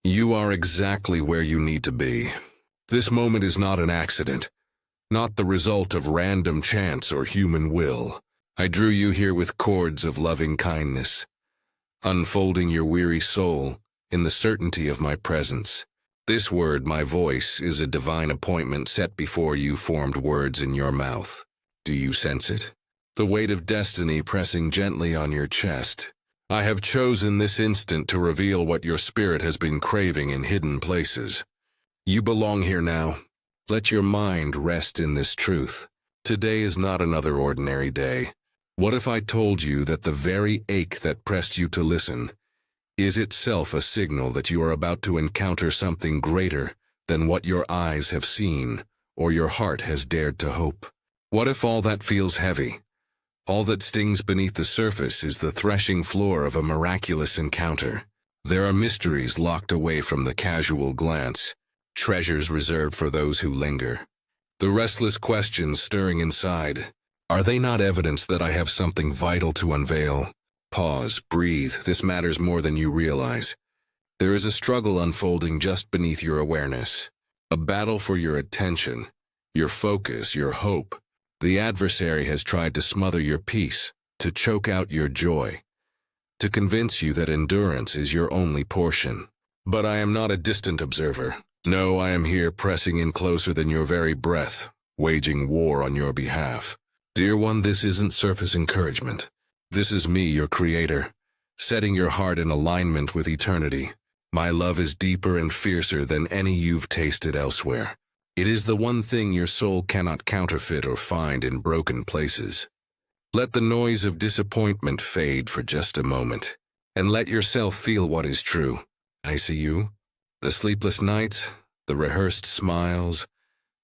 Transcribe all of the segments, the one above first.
You are exactly where you need to be. This moment is not an accident, not the result of random chance or human will. I drew you here with cords of loving kindness, unfolding your weary soul in the certainty of my presence. This word, my voice, is a divine appointment set before you formed words in your mouth. Do you sense it? The weight of destiny pressing gently on your chest. I have chosen this instant to reveal what your spirit has been craving in hidden places. You belong here now. Let your mind rest in this truth. Today is not another ordinary day. What if I told you that the very ache that pressed you to listen is itself a signal that you are about to encounter something greater than what your eyes have seen or your heart has dared to hope? What if all that feels heavy, all that stings beneath the surface, is the threshing floor of a miraculous encounter? There are mysteries locked away from the casual glance, treasures reserved for those who linger. The restless questions stirring inside, are they not evidence that I have something vital to unveil? Pause, breathe, this matters more than you realize. There is a struggle unfolding just beneath your awareness, a battle for your attention, your focus, your hope. The adversary has tried to smother your peace, to choke out your joy, to convince you that endurance is your only portion. But I am not a distant observer. No, I am here, pressing in closer than your very breath, waging war on your behalf. Dear one, this isn't surface encouragement. This is me, your creator, setting your heart in alignment with eternity. My love is deeper and fiercer than any you've tasted elsewhere. It is the one thing your soul cannot counterfeit or find in broken places. Let the noise of disappointment fade for just a moment, and let yourself feel what is true. I see you. The sleepless nights, the rehearsed smiles,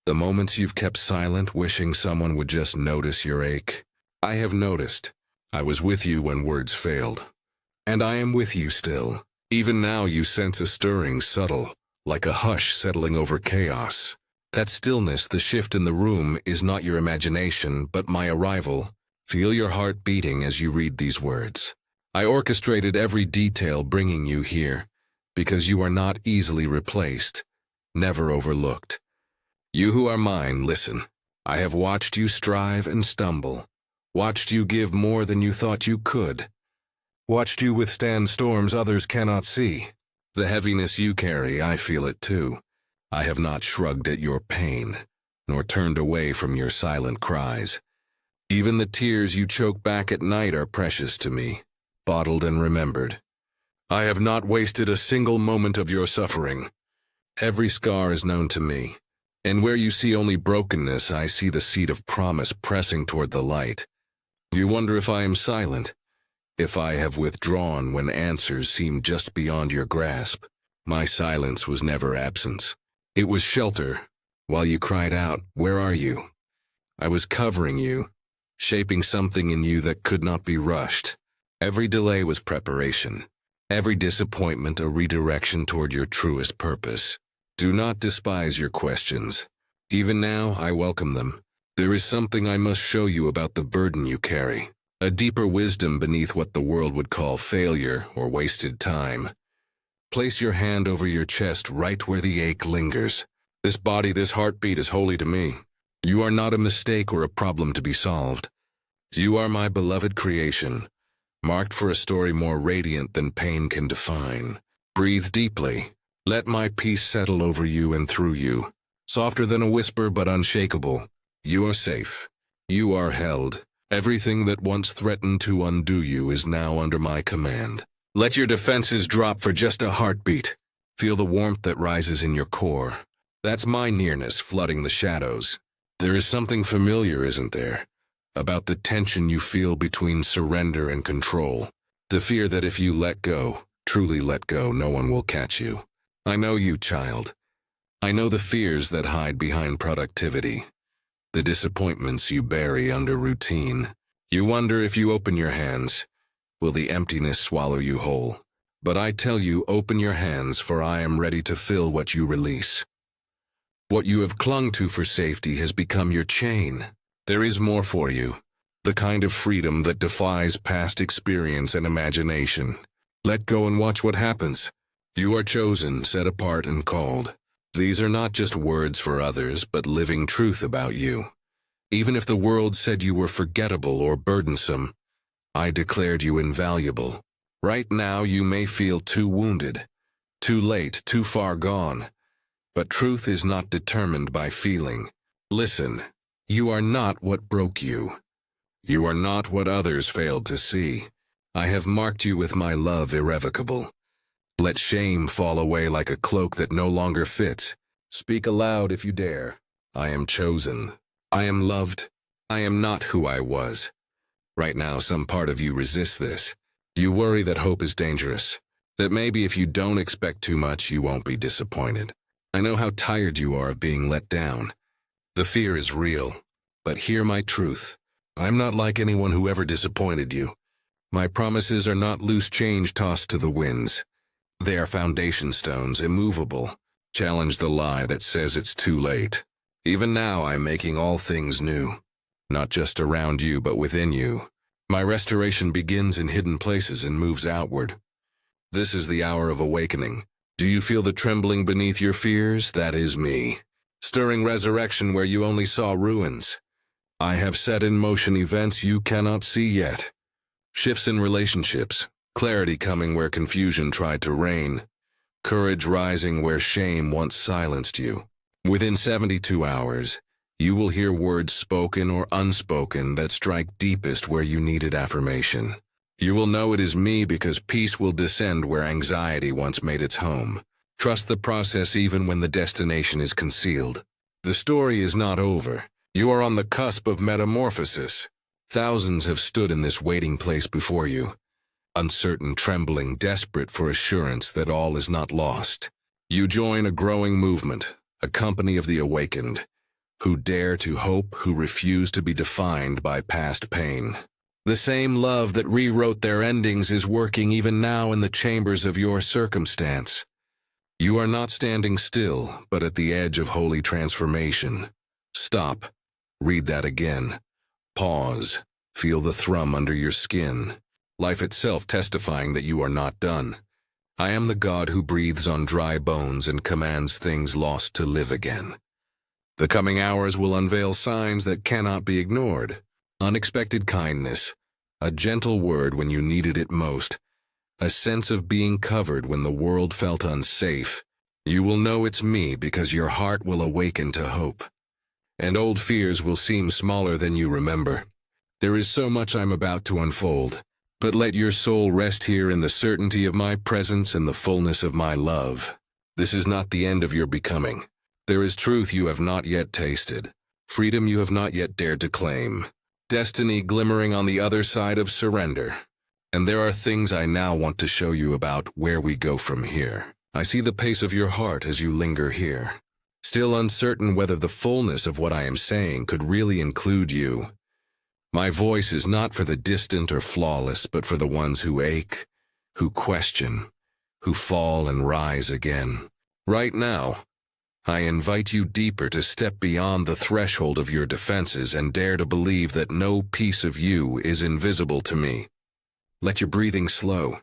the moments you've kept silent, wishing someone would just notice your ache. I have noticed. I was with you when words failed. And I am with you still. Even now you sense a stirring, subtle, like a hush settling over chaos. That stillness, the shift in the room, is not your imagination, but my arrival. Feel your heart beating as you read these words. I orchestrated every detail bringing you here, because you are not easily replaced, never overlooked. You who are mine, listen. I have watched you strive and stumble, watched you give more than you thought you could, watched you withstand storms others cannot see. The heaviness you carry, I feel it too. I have not shrugged at your pain, nor turned away from your silent cries. Even the tears you choke back at night are precious to me, bottled and remembered. I have not wasted a single moment of your suffering. Every scar is known to me, and where you see only brokenness, I see the seed of promise pressing toward the light. You wonder if I am silent, if I have withdrawn when answers seem just beyond your grasp. My silence was never absence. It was shelter. While you cried out, "Where are you?" I was covering you, shaping something in you that could not be rushed. Every delay was preparation. Every disappointment a redirection toward your truest purpose. Do not despise your questions. Even now, I welcome them. There is something I must show you about the burden you carry. A deeper wisdom beneath what the world would call failure or wasted time. Place your hand over your chest right where the ache lingers. This body, this heartbeat is holy to me. You are not a mistake or a problem to be solved. You are my beloved creation, marked for a story more radiant than pain can define. Breathe deeply. Let my peace settle over you and through you. Softer than a whisper but unshakable. You are safe. You are held. Everything that once threatened to undo you is now under my command. Let your defenses drop for just a heartbeat. Feel the warmth that rises in your core. That's my nearness flooding the shadows. There is something familiar, isn't there? About the tension you feel between surrender and control. The fear that if you let go, truly let go, no one will catch you. I know you, child. I know the fears that hide behind productivity. The disappointments you bury under routine. You wonder if you open your hands, will the emptiness swallow you whole? But I tell you, open your hands, for I am ready to fill what you release. What you have clung to for safety has become your chain. There is more for you. The kind of freedom that defies past experience and imagination. Let go and watch what happens. You are chosen, set apart, and called. These are not just words for others, but living truth about you. Even if the world said you were forgettable or burdensome, I declared you invaluable. Right now you may feel too wounded, too late, too far gone. But truth is not determined by feeling. Listen, you are not what broke you. You are not what others failed to see. I have marked you with my love irrevocable. Let shame fall away like a cloak that no longer fits. Speak aloud if you dare. I am chosen. I am loved. I am not who I was. Right now, some part of you resists this. You worry that hope is dangerous, that maybe if you don't expect too much, you won't be disappointed. I know how tired you are of being let down. The fear is real, but hear my truth. I'm not like anyone who ever disappointed you. My promises are not loose change tossed to the winds. They are foundation stones, immovable. Challenge the lie that says it's too late. Even now I'm making all things new. Not just around you, but within you. My restoration begins in hidden places and moves outward. This is the hour of awakening. Do you feel the trembling beneath your fears? That is me. Stirring resurrection where you only saw ruins. I have set in motion events you cannot see yet. Shifts in relationships, clarity coming where confusion tried to reign, courage rising where shame once silenced you. Within 72 hours, you will hear words spoken or unspoken that strike deepest where you needed affirmation. You will know it is me because peace will descend where anxiety once made its home. Trust the process even when the destination is concealed. The story is not over. You are on the cusp of metamorphosis. Thousands have stood in this waiting place before you. Uncertain, trembling, desperate for assurance that all is not lost. You join a growing movement, a company of the awakened, who dare to hope, who refuse to be defined by past pain. The same love that rewrote their endings is working even now in the chambers of your circumstance. You are not standing still, but at the edge of holy transformation. Stop. Read that again. Pause. Feel the thrum under your skin. Life itself testifying that you are not done. I am the God who breathes on dry bones and commands things lost to live again. The coming hours will unveil signs that cannot be ignored. Unexpected kindness, a gentle word when you needed it most, a sense of being covered when the world felt unsafe. You will know it's me because your heart will awaken to hope. And old fears will seem smaller than you remember. There is so much I'm about to unfold, but let your soul rest here in the certainty of my presence and the fullness of my love. This is not the end of your becoming. There is truth you have not yet tasted, freedom you have not yet dared to claim, destiny glimmering on the other side of surrender. And there are things I now want to show you about where we go from here. I see the pace of your heart as you linger here. Still uncertain whether the fullness of what I am saying could really include you. My voice is not for the distant or flawless, but for the ones who ache, who question, who fall and rise again. Right now, I invite you deeper to step beyond the threshold of your defenses and dare to believe that no piece of you is invisible to me. Let your breathing slow.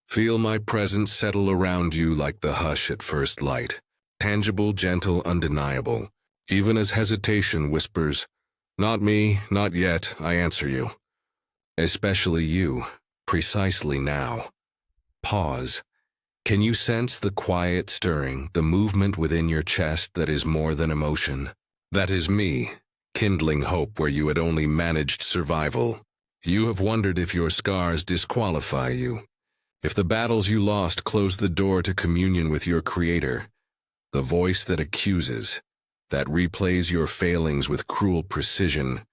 Feel my presence settle around you like the hush at first light. Tangible, gentle, undeniable. Even as hesitation whispers, "Not me, not yet," I answer you. Especially you, precisely now. Pause. Can you sense the quiet stirring, the movement within your chest that is more than emotion? That is me, kindling hope where you had only managed survival. You have wondered if your scars disqualify you, if the battles you lost closed the door to communion with your Creator. The voice that accuses, that replays your failings with cruel precision,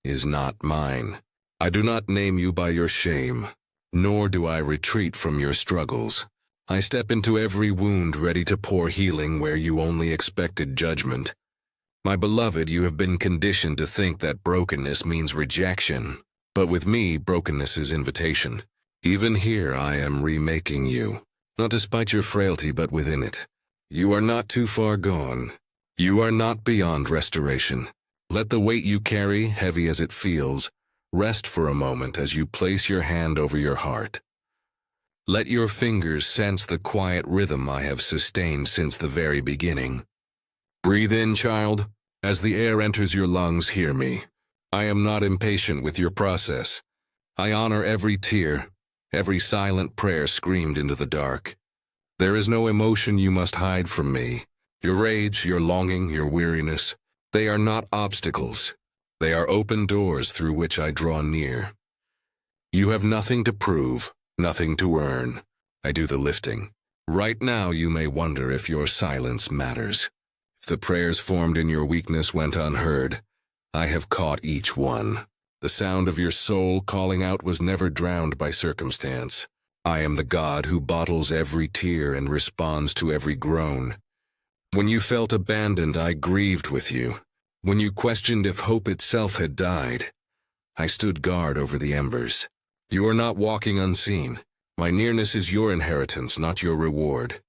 is not mine. I do not name you by your shame, nor do I retreat from your struggles. I step into every wound ready to pour healing where you only expected judgment. My beloved, you have been conditioned to think that brokenness means rejection, but with me, brokenness is invitation. Even here I am remaking you, not despite your frailty but within it. You are not too far gone. You are not beyond restoration. Let the weight you carry, heavy as it feels, rest for a moment as you place your hand over your heart. Let your fingers sense the quiet rhythm I have sustained since the very beginning. Breathe in, child. As the air enters your lungs, hear me. I am not impatient with your process. I honor every tear, every silent prayer screamed into the dark. There is no emotion you must hide from me. Your rage, your longing, your weariness, they are not obstacles. They are open doors through which I draw near. You have nothing to prove, nothing to earn. I do the lifting. Right now you may wonder if your silence matters. If the prayers formed in your weakness went unheard, I have caught each one. The sound of your soul calling out was never drowned by circumstance. I am the God who bottles every tear and responds to every groan. When you felt abandoned, I grieved with you. When you questioned if hope itself had died, I stood guard over the embers. You are not walking unseen. My nearness is your inheritance, not your reward.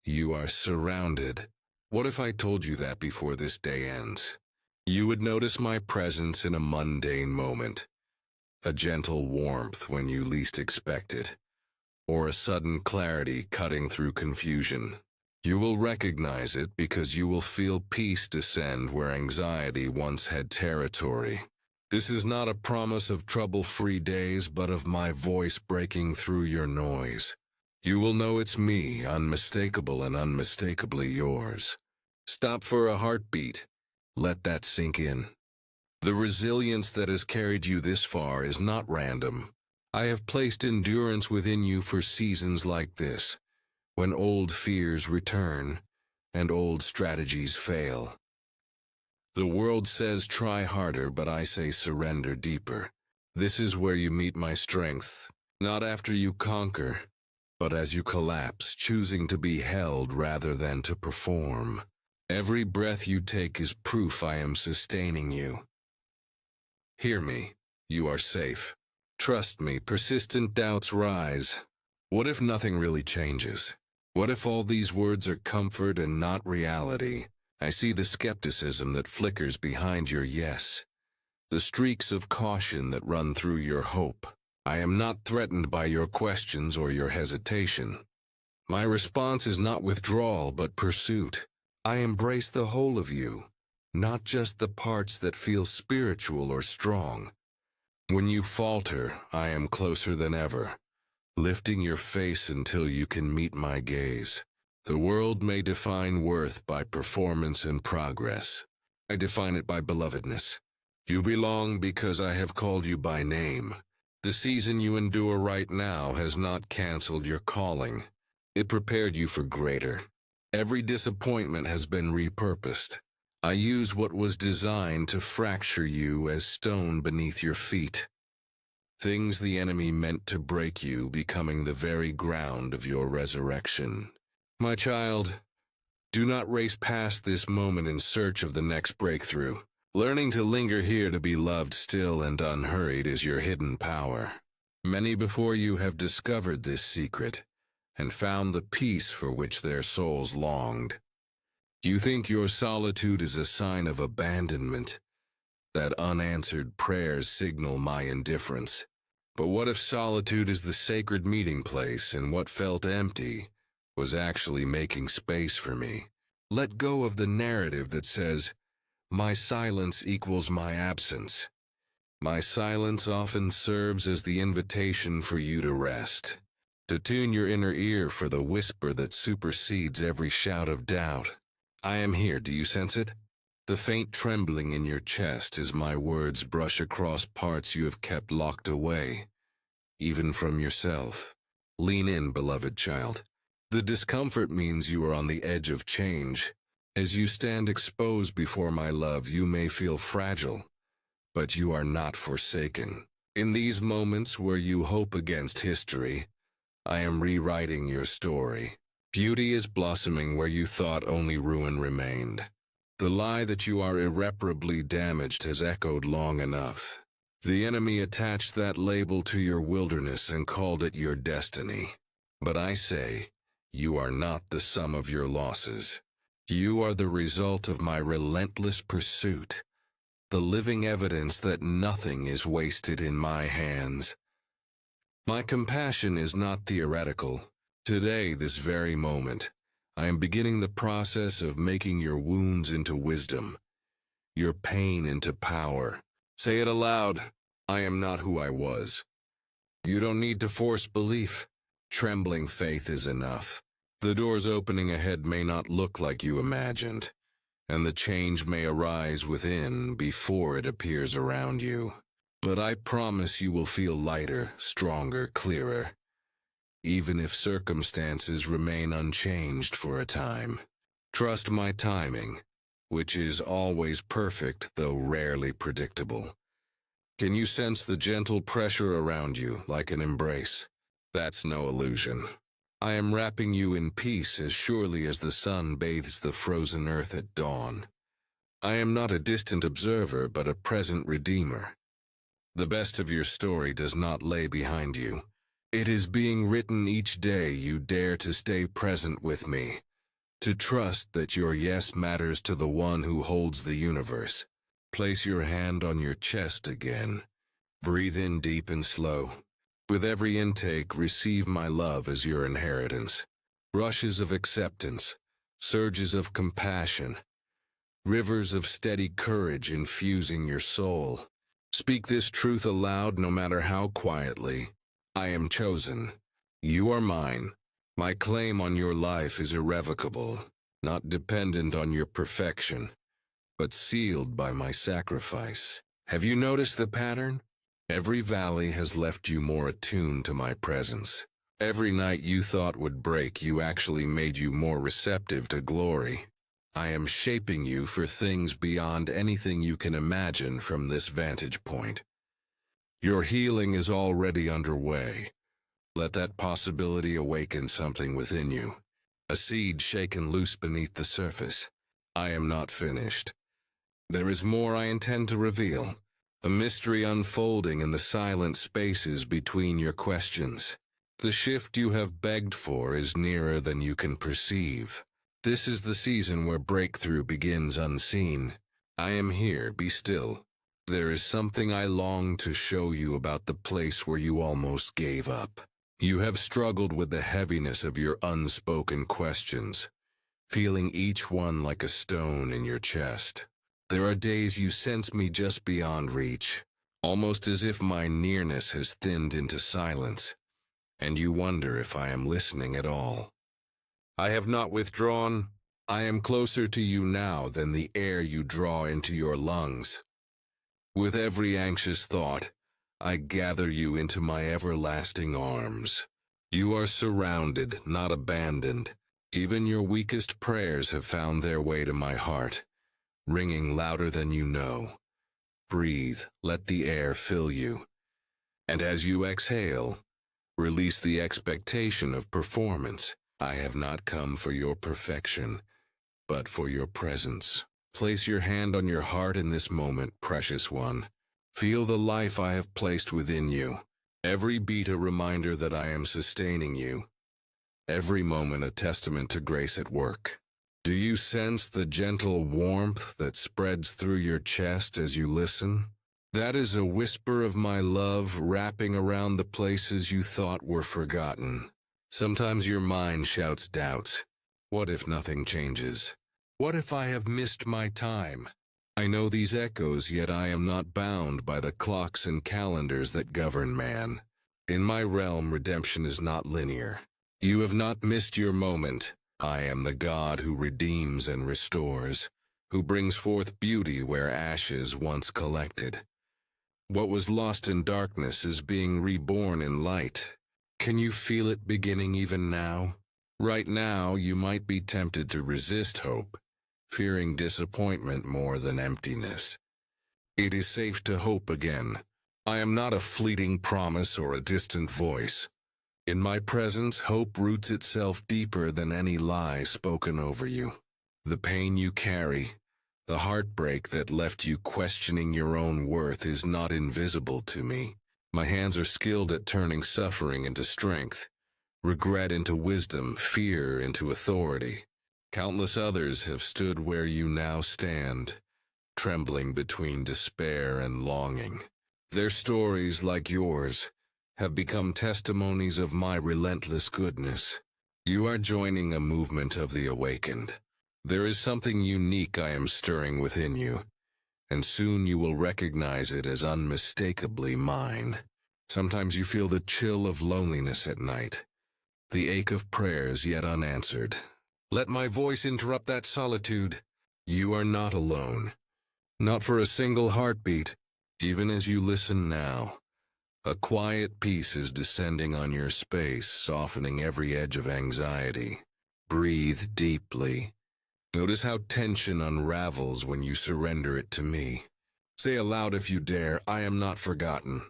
You are surrounded. What if I told you that before this day ends? You would notice my presence in a mundane moment, a gentle warmth when you least expect it, or a sudden clarity cutting through confusion. You will recognize it because you will feel peace descend where anxiety once had territory. This is not a promise of trouble-free days, but of my voice breaking through your noise. You will know it's me, unmistakable and unmistakably yours. Stop for a heartbeat. Let that sink in. The resilience that has carried you this far is not random. I have placed endurance within you for seasons like this, when old fears return and old strategies fail. The world says try harder, but I say surrender deeper. This is where you meet my strength, not after you conquer, but as you collapse, choosing to be held rather than to perform. Every breath you take is proof I am sustaining you. Hear me, you are safe. Trust me, persistent doubts rise. What if nothing really changes? What if all these words are comfort and not reality? I see the skepticism that flickers behind your yes, the streaks of caution that run through your hope. I am not threatened by your questions or your hesitation. My response is not withdrawal, but pursuit. I embrace the whole of you, not just the parts that feel spiritual or strong. When you falter, I am closer than ever, lifting your face until you can meet my gaze. The world may define worth by performance and progress. I define it by belovedness. You belong because I have called you by name. The season you endure right now has not canceled your calling. It prepared you for greater. Every disappointment has been repurposed. I use what was designed to fracture you as stone beneath your feet. Things the enemy meant to break you becoming the very ground of your resurrection. My child, do not race past this moment in search of the next breakthrough. Learning to linger here to be loved still and unhurried is your hidden power. Many before you have discovered this secret and found the peace for which their souls longed. You think your solitude is a sign of abandonment, that unanswered prayers signal my indifference. But what if solitude is the sacred meeting place and what felt empty was actually making space for me? Let go of the narrative that says, my silence equals my absence. My silence often serves as the invitation for you to rest, to tune your inner ear for the whisper that supersedes every shout of doubt. I am here, do you sense it? The faint trembling in your chest as my words brush across parts you have kept locked away, even from yourself. Lean in, beloved child. The discomfort means you are on the edge of change. As you stand exposed before my love, you may feel fragile, but you are not forsaken. In these moments where you hope against history, I am rewriting your story. Beauty is blossoming where you thought only ruin remained. The lie that you are irreparably damaged has echoed long enough. The enemy attached that label to your wilderness and called it your destiny. But I say, you are not the sum of your losses. You are the result of my relentless pursuit, the living evidence that nothing is wasted in my hands. My compassion is not theoretical. Today, this very moment, I am beginning the process of making your wounds into wisdom, your pain into power. Say it aloud. I am not who I was. You don't need to force belief. Trembling faith is enough. The doors opening ahead may not look like you imagined, and the change may arise within before it appears around you. But I promise you will feel lighter, stronger, clearer, even if circumstances remain unchanged for a time. Trust my timing, which is always perfect though rarely predictable. Can you sense the gentle pressure around you like an embrace? That's no illusion. I am wrapping you in peace as surely as the sun bathes the frozen earth at dawn. I am not a distant observer but a present redeemer. The best of your story does not lay behind you. It is being written each day you dare to stay present with me, to trust that your yes matters to the one who holds the universe. Place your hand on your chest again. Breathe in deep and slow. With every intake, receive my love as your inheritance. Rushes of acceptance, surges of compassion, rivers of steady courage infusing your soul. Speak this truth aloud no matter how quietly. I am chosen. You are mine. My claim on your life is irrevocable, not dependent on your perfection, but sealed by my sacrifice. Have you noticed the pattern? Every valley has left you more attuned to my presence. Every night you thought would break you actually made you more receptive to glory. I am shaping you for things beyond anything you can imagine from this vantage point. Your healing is already underway. Let that possibility awaken something within you, a seed shaken loose beneath the surface. I am not finished. There is more I intend to reveal, a mystery unfolding in the silent spaces between your questions. The shift you have begged for is nearer than you can perceive. This is the season where breakthrough begins unseen. I am here, be still. There is something I long to show you about the place where you almost gave up. You have struggled with the heaviness of your unspoken questions, feeling each one like a stone in your chest. There are days you sense me just beyond reach, almost as if my nearness has thinned into silence, and you wonder if I am listening at all. I have not withdrawn. I am closer to you now than the air you draw into your lungs. With every anxious thought, I gather you into my everlasting arms. You are surrounded, not abandoned. Even your weakest prayers have found their way to my heart, ringing louder than you know. Breathe, let the air fill you. And as you exhale, release the expectation of performance. I have not come for your perfection, but for your presence. Place your hand on your heart in this moment, precious one. Feel the life I have placed within you. Every beat a reminder that I am sustaining you. Every moment a testament to grace at work. Do you sense the gentle warmth that spreads through your chest as you listen? That is a whisper of my love wrapping around the places you thought were forgotten. Sometimes your mind shouts doubts. What if nothing changes? What if I have missed my time? I know these echoes, yet I am not bound by the clocks and calendars that govern man. In my realm, redemption is not linear. You have not missed your moment. I am the God who redeems and restores, who brings forth beauty where ashes once collected. What was lost in darkness is being reborn in light. Can you feel it beginning even now? Right now, you might be tempted to resist hope, fearing disappointment more than emptiness. It is safe to hope again. I am not a fleeting promise or a distant voice. In my presence, hope roots itself deeper than any lie spoken over you. The pain you carry, the heartbreak that left you questioning your own worth is not invisible to me. My hands are skilled at turning suffering into strength, regret into wisdom, fear into authority. Countless others have stood where you now stand, trembling between despair and longing. Their stories, like yours, have become testimonies of my relentless goodness. You are joining a movement of the awakened. There is something unique I am stirring within you, and soon you will recognize it as unmistakably mine. Sometimes you feel the chill of loneliness at night, the ache of prayers yet unanswered. Let my voice interrupt that solitude. You are not alone. Not for a single heartbeat. Even as you listen now, a quiet peace is descending on your space, softening every edge of anxiety. Breathe deeply. Notice how tension unravels when you surrender it to me. Say aloud if you dare, I am not forgotten.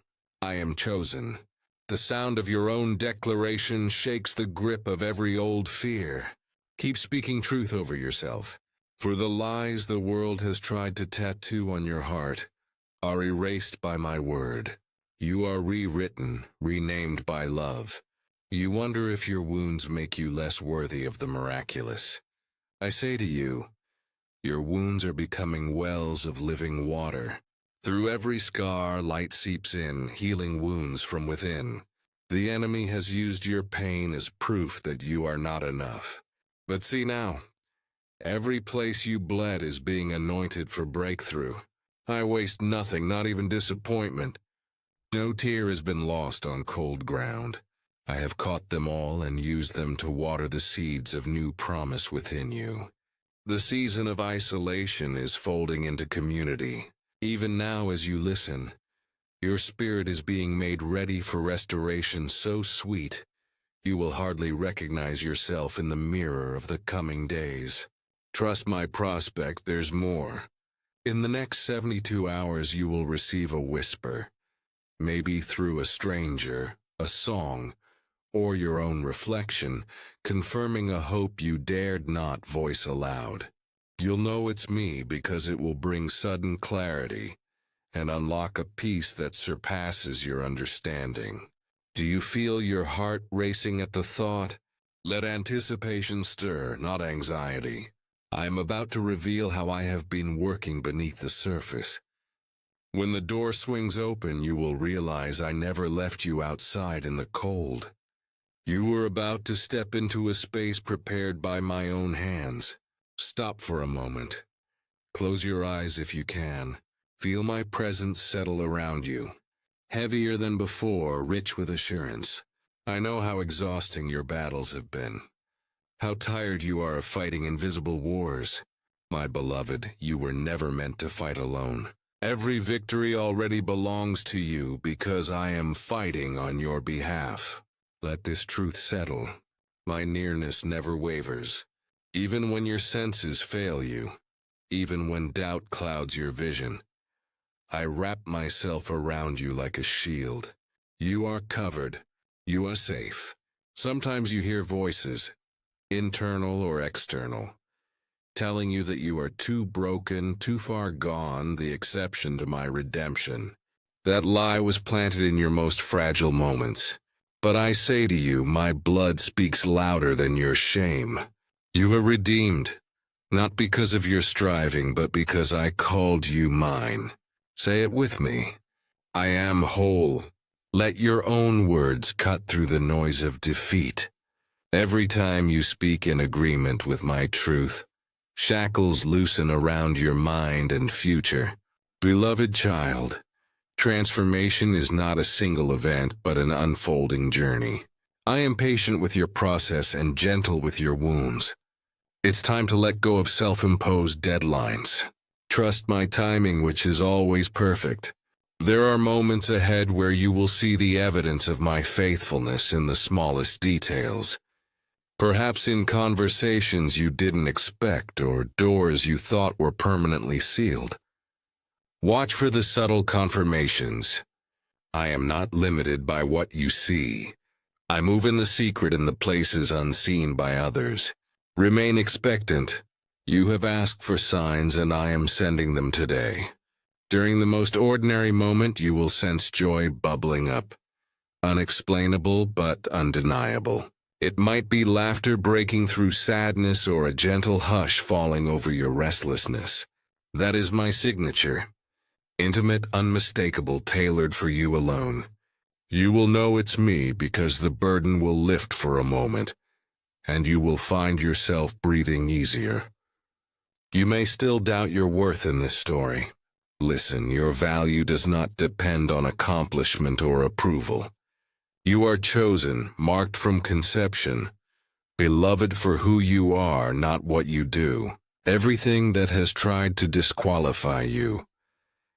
I am chosen. The sound of your own declaration shakes the grip of every old fear. Keep speaking truth over yourself, for the lies the world has tried to tattoo on your heart are erased by my word. You are rewritten, renamed by love. You wonder if your wounds make you less worthy of the miraculous. I say to you, your wounds are becoming wells of living water. Through every scar, light seeps in, healing wounds from within. The enemy has used your pain as proof that you are not enough. But see now, every place you bled is being anointed for breakthrough. I waste nothing, not even disappointment. No tear has been lost on cold ground. I have caught them all and used them to water the seeds of new promise within you. The season of isolation is folding into community. Even now as you listen, your spirit is being made ready for restoration so sweet, you will hardly recognize yourself in the mirror of the coming days. Trust my prospect, there's more. In the next 72 hours you will receive a whisper, maybe through a stranger, a song, or your own reflection, confirming a hope you dared not voice aloud. You'll know it's me because it will bring sudden clarity and unlock a peace that surpasses your understanding. Do you feel your heart racing at the thought? Let anticipation stir, not anxiety. I am about to reveal how I have been working beneath the surface. When the door swings open, you will realize I never left you outside in the cold. You were about to step into a space prepared by my own hands. Stop for a moment. Close your eyes if you can. Feel my presence settle around you. Heavier than before, rich with assurance. I know how exhausting your battles have been. How tired you are of fighting invisible wars. My beloved, you were never meant to fight alone. Every victory already belongs to you because I am fighting on your behalf. Let this truth settle. My nearness never wavers. Even when your senses fail you, even when doubt clouds your vision, I wrap myself around you like a shield. You are covered. You are safe. Sometimes you hear voices, internal or external, telling you that you are too broken, too far gone, the exception to my redemption. That lie was planted in your most fragile moments. But I say to you, my blood speaks louder than your shame. You are redeemed, not because of your striving, but because I called you mine. Say it with me. I am whole. Let your own words cut through the noise of defeat. Every time you speak in agreement with my truth, shackles loosen around your mind and future. Beloved child, transformation is not a single event, but an unfolding journey. I am patient with your process and gentle with your wounds. It's time to let go of self-imposed deadlines. Trust my timing, which is always perfect. There are moments ahead where you will see the evidence of my faithfulness in the smallest details. Perhaps in conversations you didn't expect or doors you thought were permanently sealed. Watch for the subtle confirmations. I am not limited by what you see. I move in the secret in the places unseen by others. Remain expectant. You have asked for signs and I am sending them today. During the most ordinary moment you will sense joy bubbling up. Unexplainable but undeniable. It might be laughter breaking through sadness or a gentle hush falling over your restlessness. That is my signature. Intimate, unmistakable, tailored for you alone. You will know it's me because the burden will lift for a moment, and you will find yourself breathing easier. You may still doubt your worth in this story. Listen, your value does not depend on accomplishment or approval. You are chosen, marked from conception, beloved for who you are, not what you do. Everything that has tried to disqualify you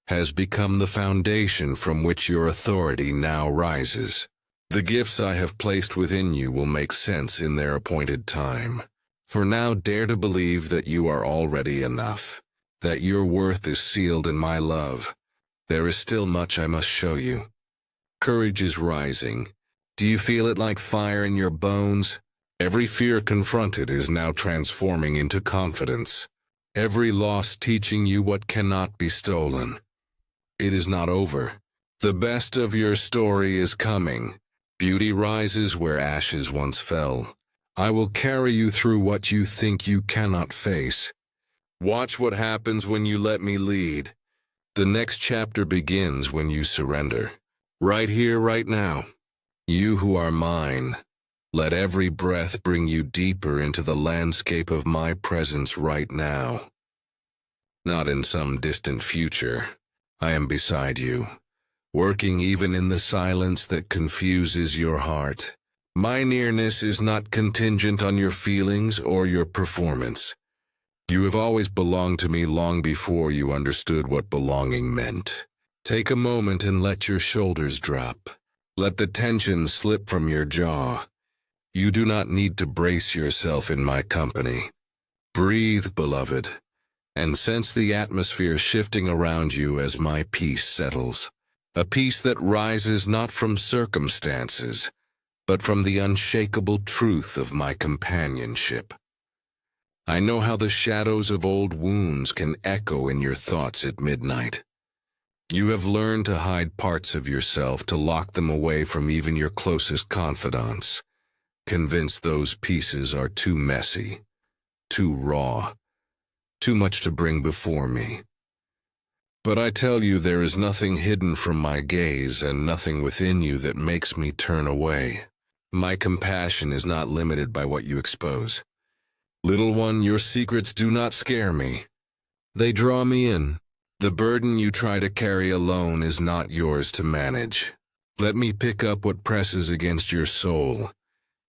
has become the foundation from which your authority now rises. The gifts I have placed within you will make sense in their appointed time. For now, dare to believe that you are already enough, that your worth is sealed in my love. There is still much I must show you. Courage is rising. Do you feel it like fire in your bones? Every fear confronted is now transforming into confidence. Every loss teaching you what cannot be stolen. It is not over. The best of your story is coming. Beauty rises where ashes once fell. I will carry you through what you think you cannot face. Watch what happens when you let me lead. The next chapter begins when you surrender. Right here, right now. You who are mine. Let every breath bring you deeper into the landscape of my presence right now. Not in some distant future. I am beside you, working even in the silence that confuses your heart. My nearness is not contingent on your feelings or your performance. You have always belonged to me long before you understood what belonging meant. Take a moment and let your shoulders drop. Let the tension slip from your jaw. You do not need to brace yourself in my company. Breathe, beloved, and sense the atmosphere shifting around you as my peace settles. A peace that rises not from circumstances, but from the unshakable truth of my companionship. I know how the shadows of old wounds can echo in your thoughts at midnight. You have learned to hide parts of yourself, to lock them away from even your closest confidants, convinced those pieces are too messy, too raw, too much to bring before me. But I tell you, there is nothing hidden from my gaze and nothing within you that makes me turn away. My compassion is not limited by what you expose. Little one, your secrets do not scare me. They draw me in. The burden you try to carry alone is not yours to manage. Let me pick up what presses against your soul,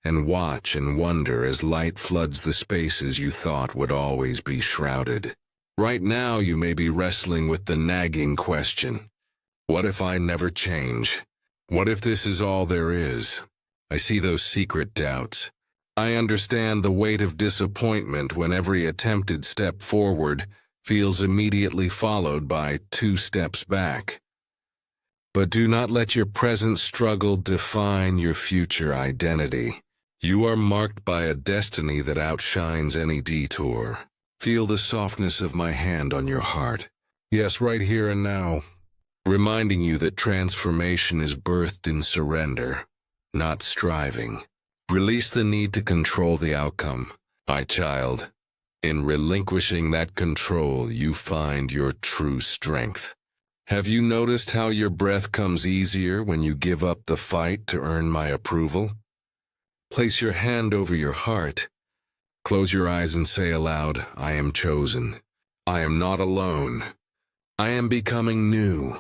and watch and wonder as light floods the spaces you thought would always be shrouded. Right now you may be wrestling with the nagging question, what if I never change? What if this is all there is? I see those secret doubts. I understand the weight of disappointment when every attempted step forward feels immediately followed by 2 steps back. But do not let your present struggle define your future identity. You are marked by a destiny that outshines any detour. Feel the softness of my hand on your heart. Yes, right here and now, reminding you that transformation is birthed in surrender, not striving. Release the need to control the outcome. My child, in relinquishing that control, you find your true strength. Have you noticed how your breath comes easier when you give up the fight to earn my approval? Place your hand over your heart. Close your eyes and say aloud, I am chosen. I am not alone. I am becoming new.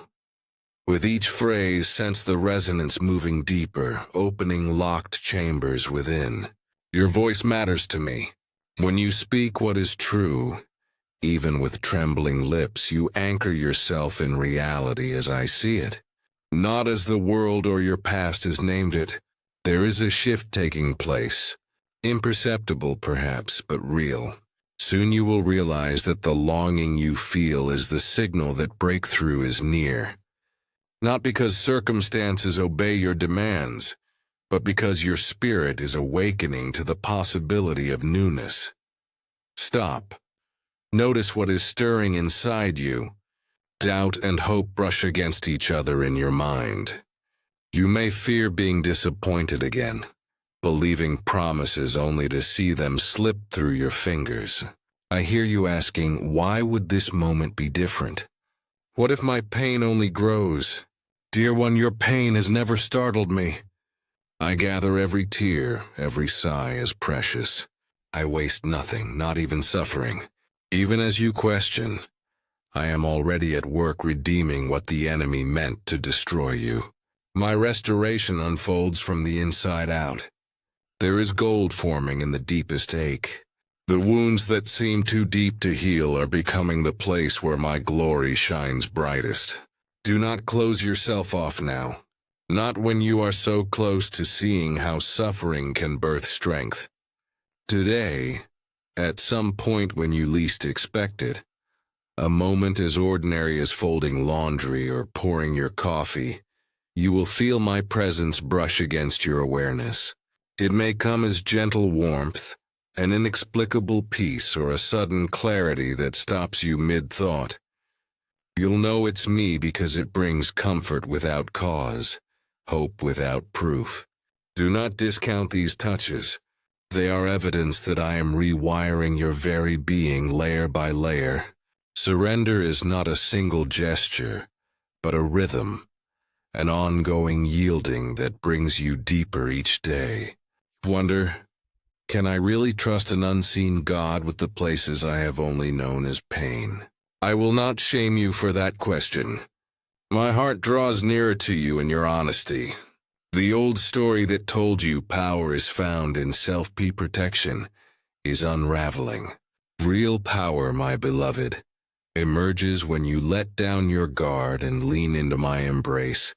With each phrase, sense the resonance moving deeper, opening locked chambers within. Your voice matters to me. When you speak what is true, even with trembling lips, you anchor yourself in reality as I see it. Not as the world or your past has named it. There is a shift taking place. Imperceptible perhaps, but real. Soon you will realize that the longing you feel is the signal that breakthrough is near. Not because circumstances obey your demands, but because your spirit is awakening to the possibility of newness. Stop. Notice what is stirring inside you. Doubt and hope brush against each other in your mind. You may fear being disappointed again, believing promises only to see them slip through your fingers. I hear you asking, why would this moment be different? What if my pain only grows? Dear one, your pain has never startled me. I gather every tear, every sigh as precious. I waste nothing, not even suffering. Even as you question, I am already at work redeeming what the enemy meant to destroy you. My restoration unfolds from the inside out. There is gold forming in the deepest ache. The wounds that seem too deep to heal are becoming the place where my glory shines brightest. Do not close yourself off now. Not when you are so close to seeing how suffering can birth strength. Today, at some point when you least expect it, a moment as ordinary as folding laundry or pouring your coffee, you will feel my presence brush against your awareness. It may come as gentle warmth, an inexplicable peace, or a sudden clarity that stops you mid-thought. You'll know it's me because it brings comfort without cause, hope without proof. Do not discount these touches. They are evidence that I am rewiring your very being layer by layer. Surrender is not a single gesture, but a rhythm, an ongoing yielding that brings you deeper each day. Wonder, can I really trust an unseen God with the places I have only known as pain? I will not shame you for that question. My heart draws nearer to you in your honesty. The old story that told you power is found in self-protection is unraveling. Real power, my beloved, emerges when you let down your guard and lean into my embrace,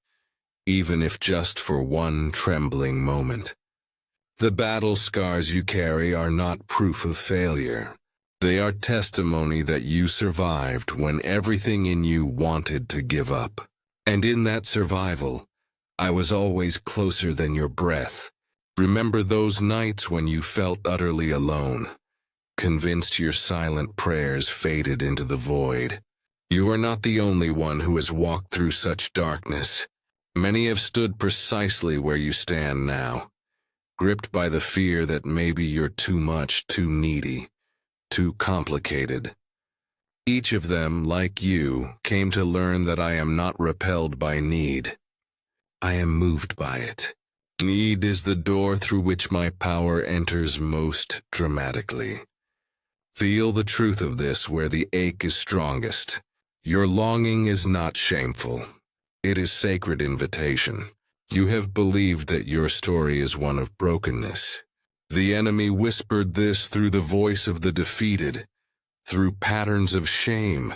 even if just for one trembling moment. The battle scars you carry are not proof of failure. They are testimony that you survived when everything in you wanted to give up. And in that survival, I was always closer than your breath. Remember those nights when you felt utterly alone, convinced your silent prayers faded into the void. You are not the only one who has walked through such darkness. Many have stood precisely where you stand now, gripped by the fear that maybe you're too much, too needy, too complicated. Each of them, like you, came to learn that I am not repelled by need. I am moved by it. Need is the door through which my power enters most dramatically. Feel the truth of this where the ache is strongest. Your longing is not shameful. It is sacred invitation. You have believed that your story is one of brokenness. The enemy whispered this through the voice of the defeated, through patterns of shame,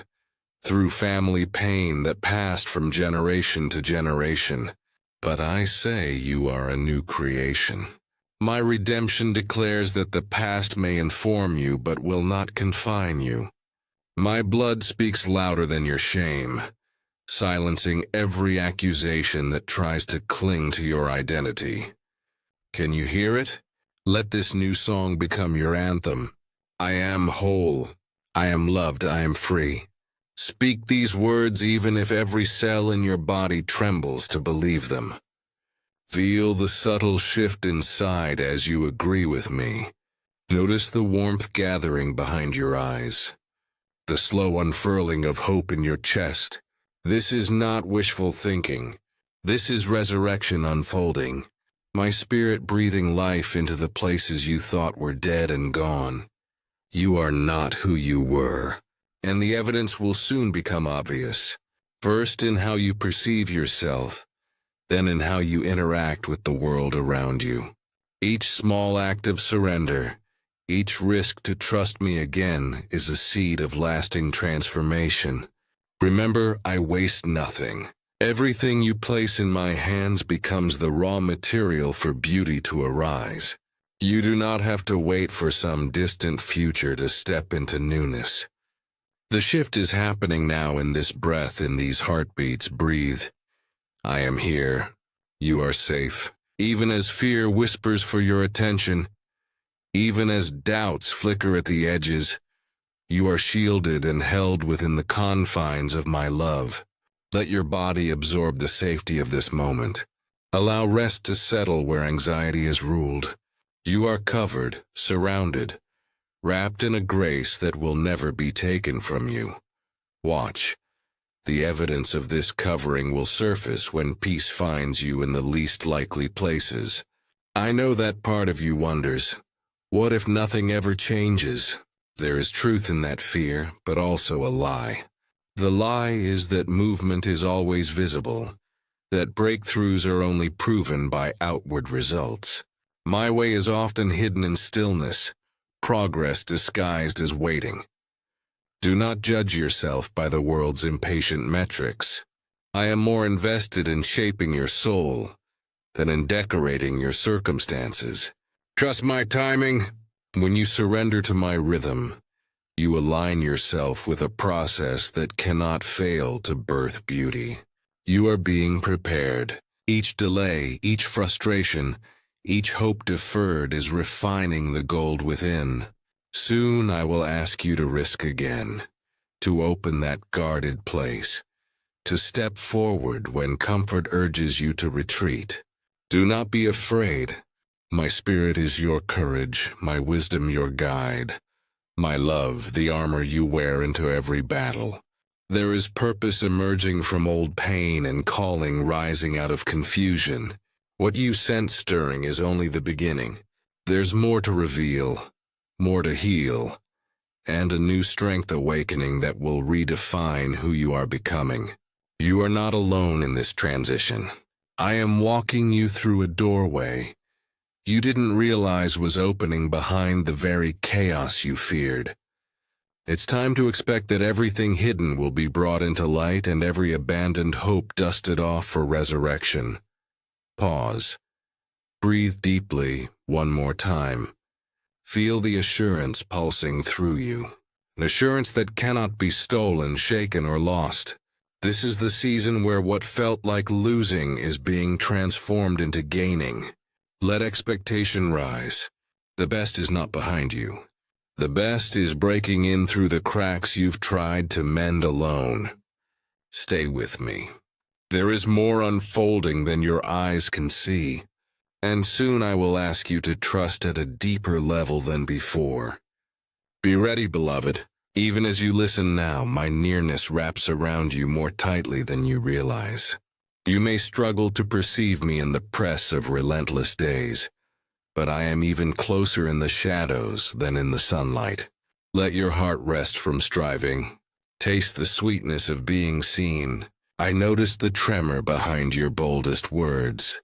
through family pain that passed from generation to generation. But I say you are a new creation. My redemption declares that the past may inform you but will not confine you. My blood speaks louder than your shame, silencing every accusation that tries to cling to your identity. Can you hear it? Let this new song become your anthem. I am whole. I am loved. I am free. Speak these words even if every cell in your body trembles to believe them. Feel the subtle shift inside as you agree with me. Notice the warmth gathering behind your eyes, the slow unfurling of hope in your chest. This is not wishful thinking. This is resurrection unfolding. My spirit breathing life into the places you thought were dead and gone. You are not who you were, and the evidence will soon become obvious. First in how you perceive yourself, then in how you interact with the world around you. Each small act of surrender, each risk to trust me again is a seed of lasting transformation. Remember, I waste nothing. Everything you place in my hands becomes the raw material for beauty to arise. You do not have to wait for some distant future to step into newness. The shift is happening now in this breath, in these heartbeats. Breathe. I am here. You are safe. Even as fear whispers for your attention, even as doubts flicker at the edges, you are shielded and held within the confines of my love. Let your body absorb the safety of this moment. Allow rest to settle where anxiety has ruled. You are covered, surrounded, wrapped in a grace that will never be taken from you. Watch. The evidence of this covering will surface when peace finds you in the least likely places. I know that part of you wonders, what if nothing ever changes? There is truth in that fear, but also a lie. The lie is that movement is always visible, that breakthroughs are only proven by outward results. My way is often hidden in stillness, progress disguised as waiting. Do not judge yourself by the world's impatient metrics. I am more invested in shaping your soul than in decorating your circumstances. Trust my timing. When you surrender to my rhythm, you align yourself with a process that cannot fail to birth beauty. You are being prepared. Each delay, each frustration, each hope deferred is refining the gold within. Soon I will ask you to risk again, to open that guarded place, to step forward when comfort urges you to retreat. Do not be afraid. My spirit is your courage, my wisdom your guide, my love the armor you wear into every battle. There is purpose emerging from old pain and calling rising out of confusion. What you sense stirring is only the beginning. There's more to reveal, more to heal, and a new strength awakening that will redefine who you are becoming. You are not alone in this transition. I am walking you through a doorway you didn't realize was opening behind the very chaos you feared. It's time to expect that everything hidden will be brought into light and every abandoned hope dusted off for resurrection. Pause. Breathe deeply one more time. Feel the assurance pulsing through you. An assurance that cannot be stolen, shaken, or lost. This is the season where what felt like losing is being transformed into gaining. Let expectation rise. The best is not behind you. The best is breaking in through the cracks you've tried to mend alone. Stay with me. There is more unfolding than your eyes can see, and soon I will ask you to trust at a deeper level than before. Be ready, beloved. Even as you listen now, my nearness wraps around you more tightly than you realize. You may struggle to perceive me in the press of relentless days, but I am even closer in the shadows than in the sunlight. Let your heart rest from striving. Taste the sweetness of being seen. I notice the tremor behind your boldest words,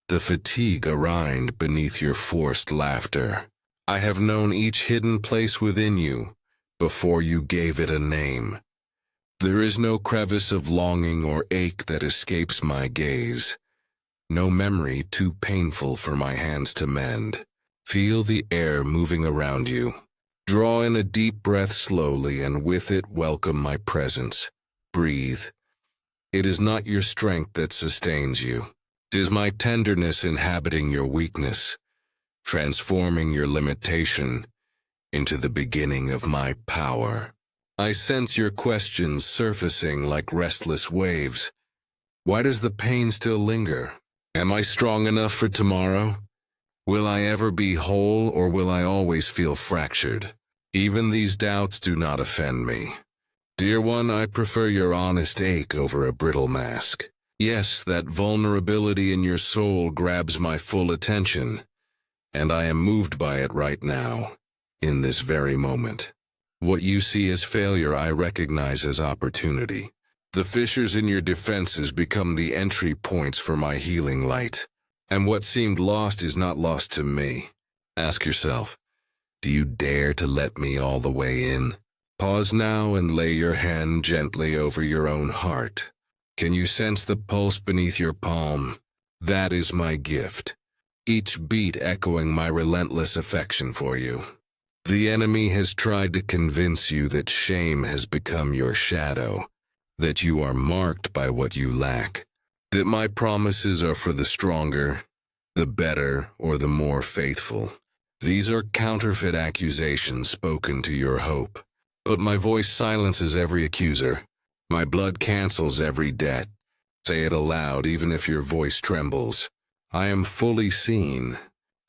the fatigue arraigned beneath your forced laughter. I have known each hidden place within you before you gave it a name. There is no crevice of longing or ache that escapes my gaze, no memory too painful for my hands to mend. Feel the air moving around you. Draw in a deep breath slowly, and with it welcome my presence. Breathe. It is not your strength that sustains you. It is my tenderness inhabiting your weakness, transforming your limitation into the beginning of my power. I sense your questions surfacing like restless waves. Why does the pain still linger? Am I strong enough for tomorrow? Will I ever be whole, or will I always feel fractured? Even these doubts do not offend me. Dear one, I prefer your honest ache over a brittle mask. Yes, that vulnerability in your soul grabs my full attention, and I am moved by it right now, in this very moment. What you see as failure I recognize as opportunity. The fissures in your defenses become the entry points for my healing light. And what seemed lost is not lost to me. Ask yourself, do you dare to let me all the way in? Pause now and lay your hand gently over your own heart. Can you sense the pulse beneath your palm? That is my gift, each beat echoing my relentless affection for you. The enemy has tried to convince you that shame has become your shadow, that you are marked by what you lack, that my promises are for the stronger, the better, or the more faithful. These are counterfeit accusations spoken to your hope. But my voice silences every accuser. My blood cancels every debt. Say it aloud even if your voice trembles. I am fully seen.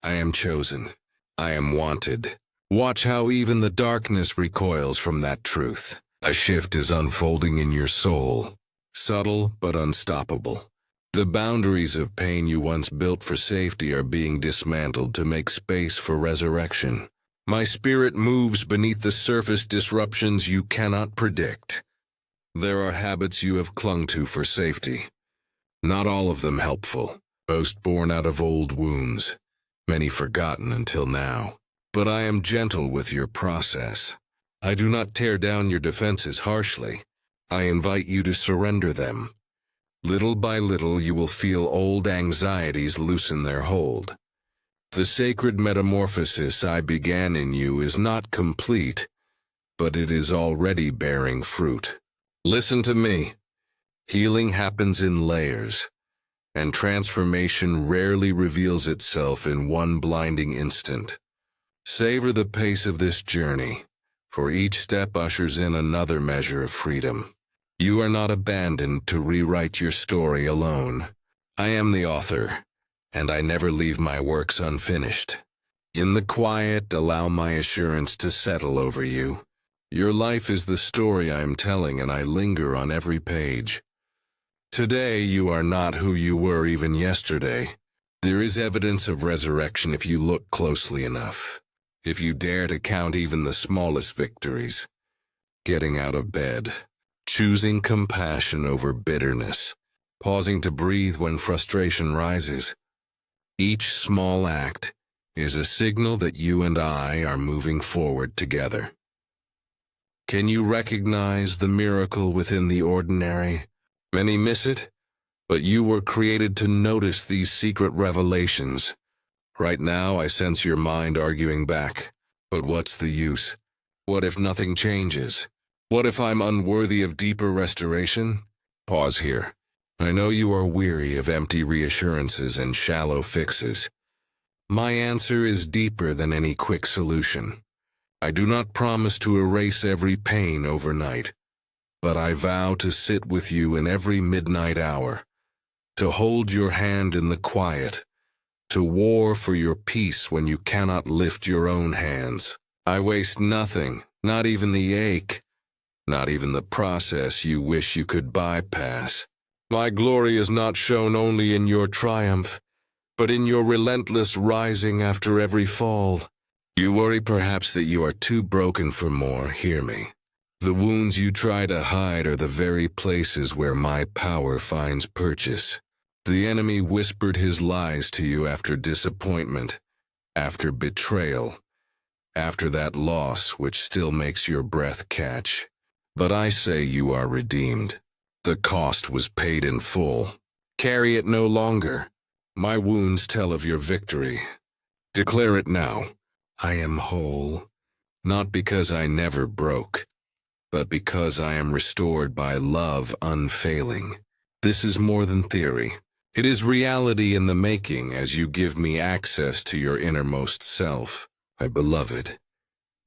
I am chosen. I am wanted. Watch how even the darkness recoils from that truth. A shift is unfolding in your soul, subtle but unstoppable. The boundaries of pain you once built for safety are being dismantled to make space for resurrection. My spirit moves beneath the surface disruptions you cannot predict. There are habits you have clung to for safety. Not all of them helpful, most born out of old wounds, many forgotten until now. But I am gentle with your process. I do not tear down your defenses harshly. I invite you to surrender them. Little by little you will feel old anxieties loosen their hold. The sacred metamorphosis I began in you is not complete, but it is already bearing fruit. Listen to me. Healing happens in layers, and transformation rarely reveals itself in one blinding instant. Savor the pace of this journey, for each step ushers in another measure of freedom. You are not abandoned to rewrite your story alone. I am the author, and I never leave my works unfinished. In the quiet, allow my assurance to settle over you. Your life is the story I am telling, and I linger on every page. Today you are not who you were even yesterday. There is evidence of resurrection if you look closely enough. If you dare to count even the smallest victories. Getting out of bed. Choosing compassion over bitterness. Pausing to breathe when frustration rises. Each small act is a signal that you and I are moving forward together. Can you recognize the miracle within the ordinary? Many miss it, but you were created to notice these secret revelations. Right now I sense your mind arguing back. But what's the use? What if nothing changes? What if I'm unworthy of deeper restoration? Pause here. I know you are weary of empty reassurances and shallow fixes. My answer is deeper than any quick solution. I do not promise to erase every pain overnight, but I vow to sit with you in every midnight hour, to hold your hand in the quiet, to war for your peace when you cannot lift your own hands. I waste nothing, not even the ache, not even the process you wish you could bypass. My glory is not shown only in your triumph, but in your relentless rising after every fall. You worry perhaps that you are too broken for more. Hear me. The wounds you try to hide are the very places where my power finds purchase. The enemy whispered his lies to you after disappointment, after betrayal, after that loss which still makes your breath catch. But I say you are redeemed. The cost was paid in full. Carry it no longer. My wounds tell of your victory. Declare it now. I am whole, not because I never broke, but because I am restored by love unfailing. This is more than theory. It is reality in the making as you give me access to your innermost self. My beloved,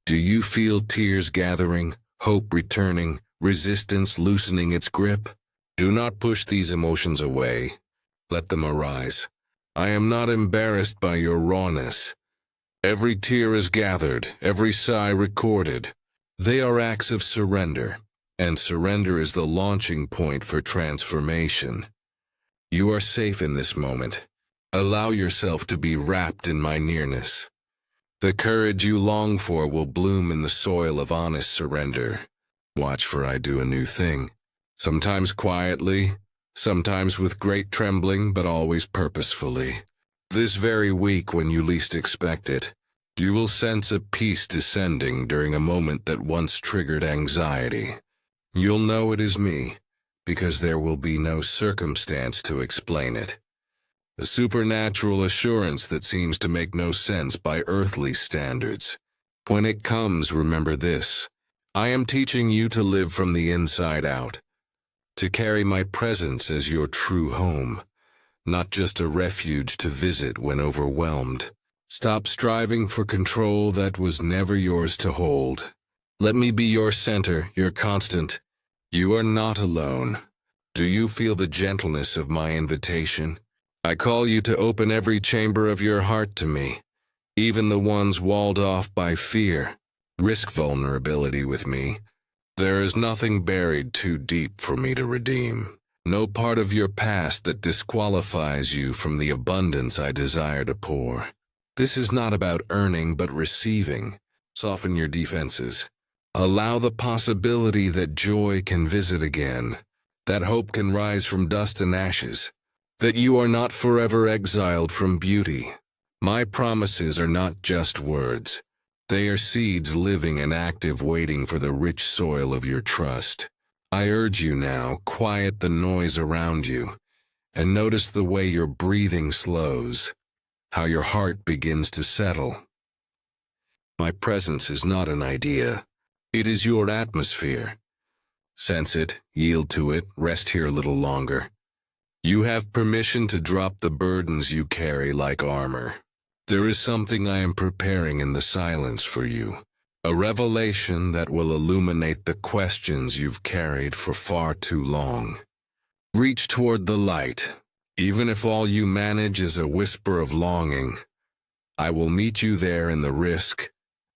do you feel tears gathering, hope returning, resistance loosening its grip? Do not push these emotions away. Let them arise. I am not embarrassed by your rawness. Every tear is gathered, every sigh recorded. They are acts of surrender, and surrender is the launching point for transformation. You are safe in this moment. Allow yourself to be wrapped in my nearness. The courage you long for will bloom in the soil of honest surrender. Watch, for I do a new thing. Sometimes quietly, sometimes with great trembling, but always purposefully. This very week, when you least expect it, you will sense a peace descending during a moment that once triggered anxiety. You'll know it is me, because there will be no circumstance to explain it. A supernatural assurance that seems to make no sense by earthly standards. When it comes, remember this. I am teaching you to live from the inside out, to carry my presence as your true home, not just a refuge to visit when overwhelmed. Stop striving for control that was never yours to hold. Let me be your center, your constant. You are not alone. Do you feel the gentleness of my invitation? I call you to open every chamber of your heart to me, even the ones walled off by fear. Risk vulnerability with me. There is nothing buried too deep for me to redeem. No part of your past that disqualifies you from the abundance I desire to pour. This is not about earning but receiving. Soften your defenses. Allow the possibility that joy can visit again, that hope can rise from dust and ashes, that you are not forever exiled from beauty. My promises are not just words. They are seeds living and active, waiting for the rich soil of your trust. I urge you now, quiet the noise around you, and notice the way your breathing slows, how your heart begins to settle. My presence is not an idea. It is your atmosphere. Sense it, yield to it, rest here a little longer. You have permission to drop the burdens you carry like armor. There is something I am preparing in the silence for you. A revelation that will illuminate the questions you've carried for far too long. Reach toward the light. Even if all you manage is a whisper of longing, I will meet you there in the risk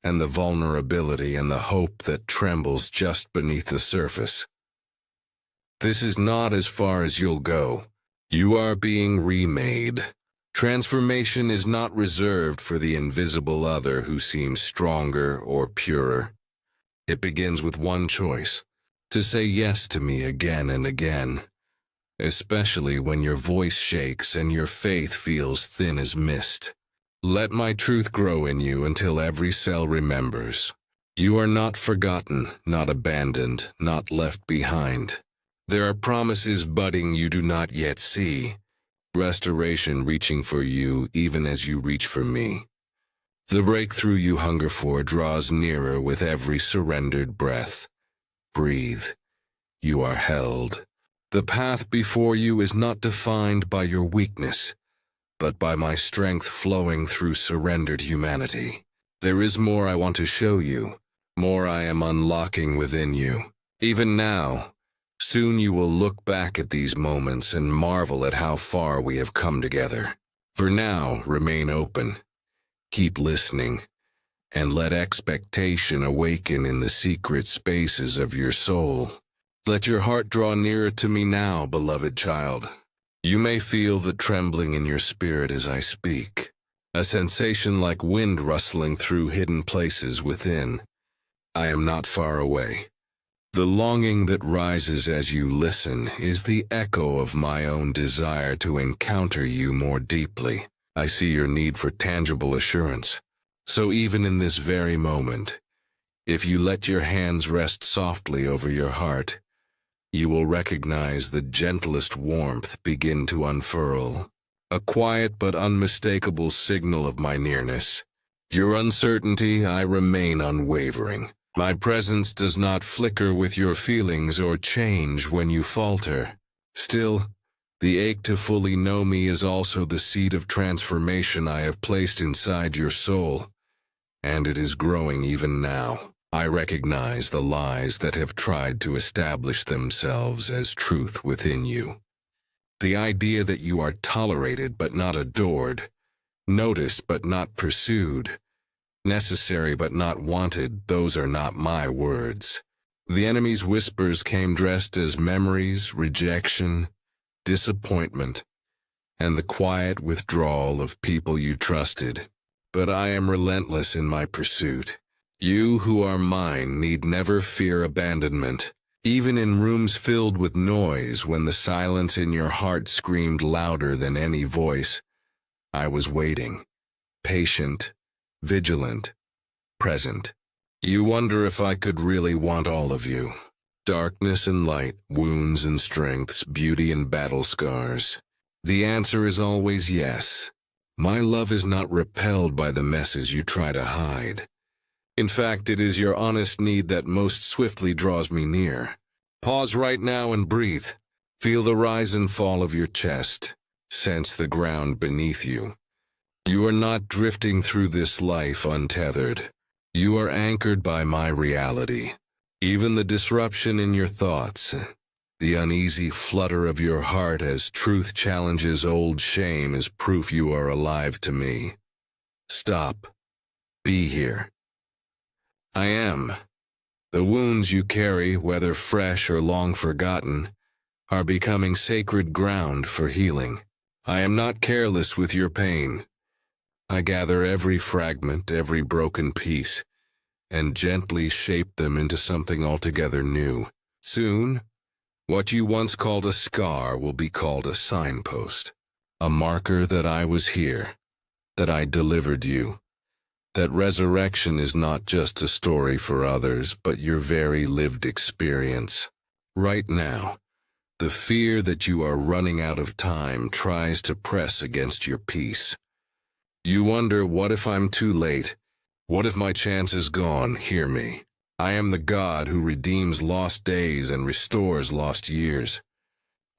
and the vulnerability and the hope that trembles just beneath the surface. This is not as far as you'll go. You are being remade. Transformation is not reserved for the invisible other who seems stronger or purer. It begins with one choice: to say yes to me again and again, especially when your voice shakes and your faith feels thin as mist. Let my truth grow in you until every cell remembers. You are not forgotten, not abandoned, not left behind. There are promises budding you do not yet see. Restoration reaching for you even as you reach for me. The breakthrough you hunger for draws nearer with every surrendered breath. Breathe. You are held. The path before you is not defined by your weakness, but by my strength flowing through surrendered humanity. There is more I want to show you, more I am unlocking within you. Even now, soon you will look back at these moments and marvel at how far we have come together. For now, remain open. Keep listening, and let expectation awaken in the secret spaces of your soul. Let your heart draw nearer to me now, beloved child. You may feel the trembling in your spirit as I speak, a sensation like wind rustling through hidden places within. I am not far away. The longing that rises as you listen is the echo of my own desire to encounter you more deeply. I see your need for tangible assurance. So even in this very moment, if you let your hands rest softly over your heart, you will recognize the gentlest warmth begin to unfurl, a quiet but unmistakable signal of my nearness. Your uncertainty, I remain unwavering. My presence does not flicker with your feelings or change when you falter. Still, the ache to fully know me is also the seed of transformation I have placed inside your soul, and it is growing even now. I recognize the lies that have tried to establish themselves as truth within you. The idea that you are tolerated but not adored, noticed but not pursued, necessary but not wanted, those are not my words. The enemy's whispers came dressed as memories, rejection, disappointment, and the quiet withdrawal of people you trusted. But I am relentless in my pursuit. You who are mine need never fear abandonment. Even in rooms filled with noise, when the silence in your heart screamed louder than any voice, I was waiting, patient, vigilant, present. You wonder if I could really want all of you. Darkness and light, wounds and strengths, beauty and battle scars. The answer is always yes. My love is not repelled by the messes you try to hide. In fact, it is your honest need that most swiftly draws me near. Pause right now and breathe. Feel the rise and fall of your chest. Sense the ground beneath you. You are not drifting through this life untethered. You are anchored by my reality. Even the disruption in your thoughts, the uneasy flutter of your heart as truth challenges old shame is proof you are alive to me. Stop. Be here. I am. The wounds you carry, whether fresh or long forgotten, are becoming sacred ground for healing. I am not careless with your pain. I gather every fragment, every broken piece, and gently shape them into something altogether new. Soon, what you once called a scar will be called a signpost, a marker that I was here, that I delivered you, that resurrection is not just a story for others, but your very lived experience. Right now, the fear that you are running out of time tries to press against your peace. You wonder, what if I'm too late? What if my chance is gone? Hear me. I am the God who redeems lost days and restores lost years.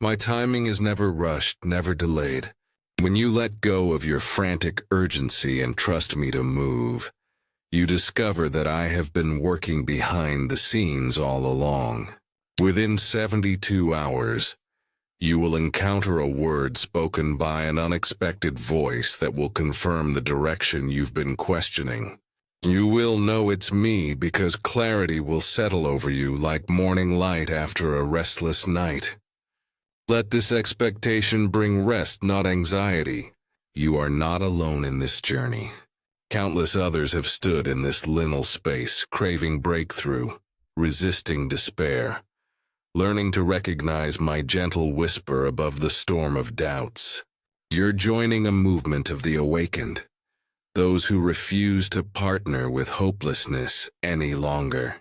My timing is never rushed, never delayed. When you let go of your frantic urgency and trust me to move, you discover that I have been working behind the scenes all along. Within 72 hours, you will encounter a word spoken by an unexpected voice that will confirm the direction you've been questioning. You will know it's me because clarity will settle over you like morning light after a restless night. Let this expectation bring rest, not anxiety. You are not alone in this journey. Countless others have stood in this liminal space, craving breakthrough, resisting despair, learning to recognize my gentle whisper above the storm of doubts. You're joining a movement of the awakened, those who refuse to partner with hopelessness any longer.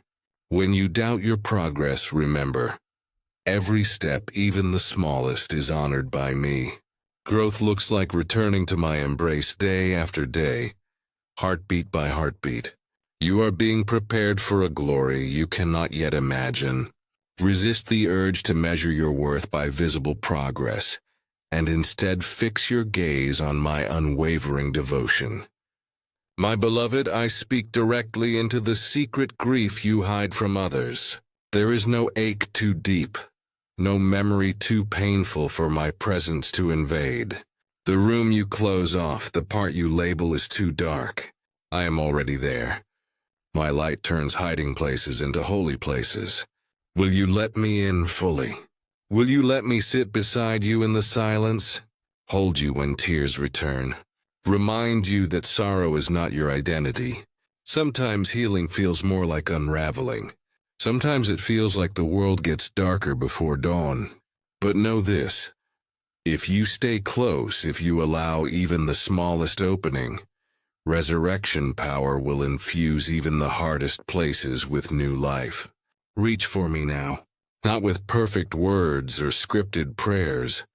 When you doubt your progress, remember, every step, even the smallest, is honored by me. Growth looks like returning to my embrace day after day, heartbeat by heartbeat. You are being prepared for a glory you cannot yet imagine. Resist the urge to measure your worth by visible progress, and instead fix your gaze on my unwavering devotion. My beloved, I speak directly into the secret grief you hide from others. There is no ache too deep, no memory too painful for my presence to invade. The room you close off, the part you label as too dark. I am already there. My light turns hiding places into holy places. Will you let me in fully? Will you let me sit beside you in the silence? Hold you when tears return. Remind you that sorrow is not your identity. Sometimes healing feels more like unraveling. Sometimes it feels like the world gets darker before dawn. But know this, if you stay close, if you allow even the smallest opening, resurrection power will infuse even the hardest places with new life. Reach for me now, not with perfect words or scripted prayers,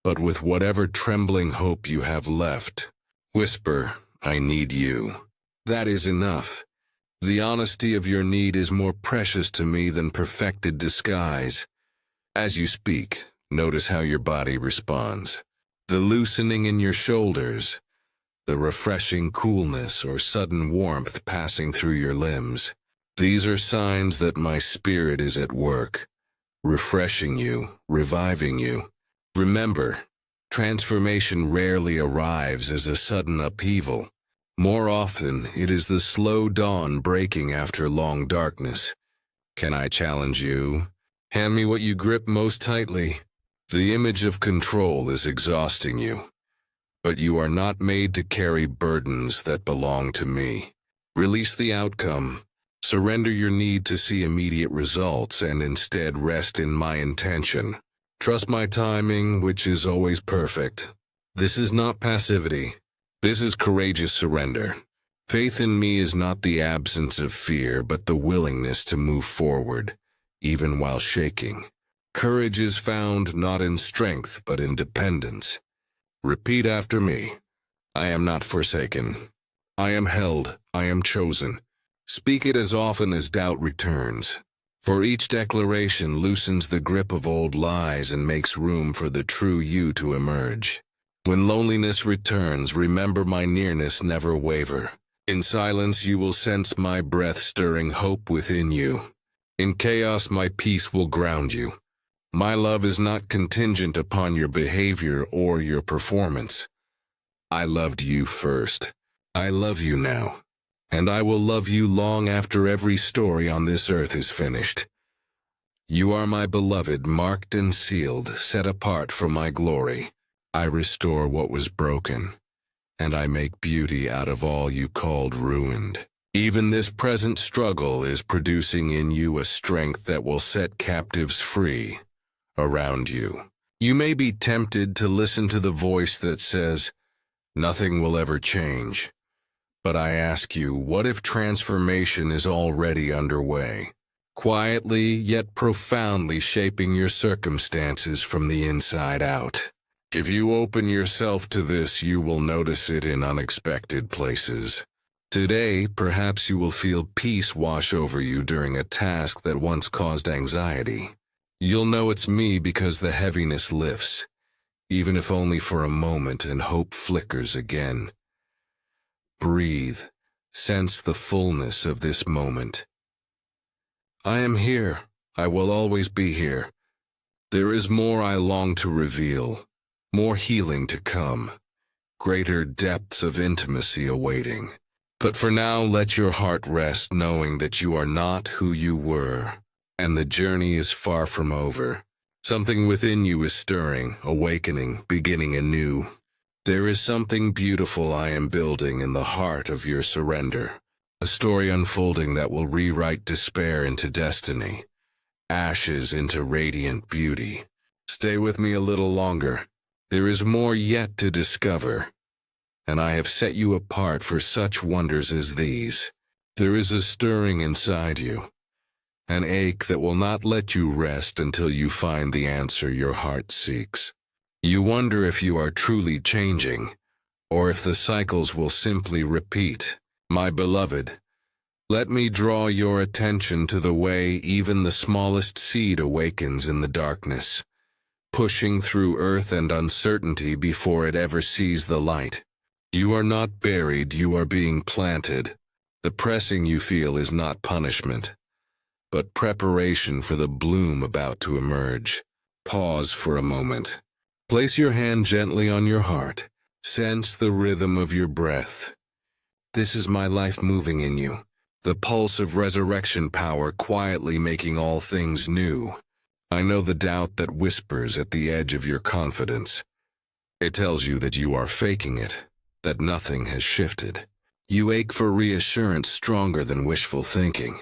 but with whatever trembling hope you have left. Whisper, I need you. That is enough. The honesty of your need is more precious to me than perfected disguise. As you speak, notice how your body responds. The loosening in your shoulders, the refreshing coolness or sudden warmth passing through your limbs. These are signs that my spirit is at work, refreshing you, reviving you. Remember, transformation rarely arrives as a sudden upheaval. More often, it is the slow dawn breaking after long darkness. Can I challenge you? Hand me what you grip most tightly. The image of control is exhausting you, but you are not made to carry burdens that belong to me. Release the outcome. Surrender your need to see immediate results and instead rest in my intention. Trust my timing, which is always perfect. This is not passivity. This is courageous surrender. Faith in me is not the absence of fear, but the willingness to move forward, even while shaking. Courage is found not in strength, but in dependence. Repeat after me. I am not forsaken. I am held. I am chosen. Speak it as often as doubt returns. For each declaration loosens the grip of old lies and makes room for the true you to emerge. When loneliness returns, remember my nearness, never waver. In silence you will sense my breath stirring hope within you. In chaos my peace will ground you. My love is not contingent upon your behavior or your performance. I loved you first. I love you now. and I will love you long after every story on this earth is finished. You are my beloved, marked and sealed, set apart for my glory. I restore what was broken, and I make beauty out of all you called ruined. Even this present struggle is producing in you a strength that will set captives free around you. You may be tempted to listen to the voice that says, "Nothing will ever change." But I ask you, what if transformation is already underway? Quietly yet profoundly shaping your circumstances from the inside out. If you open yourself to this, you will notice it in unexpected places. Today, perhaps you will feel peace wash over you during a task that once caused anxiety. You'll know it's me because the heaviness lifts, even if only for a moment, and hope flickers again. Breathe. Sense the fullness of this moment. I am here. I will always be here. There is more I long to reveal, more healing to come, greater depths of intimacy awaiting. But for now, let your heart rest knowing that you are not who you were, and the journey is far from over. Something within you is stirring, awakening, beginning anew. There is something beautiful I am building in the heart of your surrender. A story unfolding that will rewrite despair into destiny, ashes into radiant beauty. Stay with me a little longer. There is more yet to discover, and I have set you apart for such wonders as these. There is a stirring inside you, an ache that will not let you rest until you find the answer your heart seeks. You wonder if you are truly changing, or if the cycles will simply repeat. My beloved, let me draw your attention to the way even the smallest seed awakens in the darkness, pushing through earth and uncertainty before it ever sees the light. You are not buried, you are being planted. The pressing you feel is not punishment, but preparation for the bloom about to emerge. Pause for a moment. Place your hand gently on your heart. Sense the rhythm of your breath. This is my life moving in you, the pulse of resurrection power quietly making all things new. I know the doubt that whispers at the edge of your confidence. It tells you that you are faking it, that nothing has shifted. You ache for reassurance stronger than wishful thinking.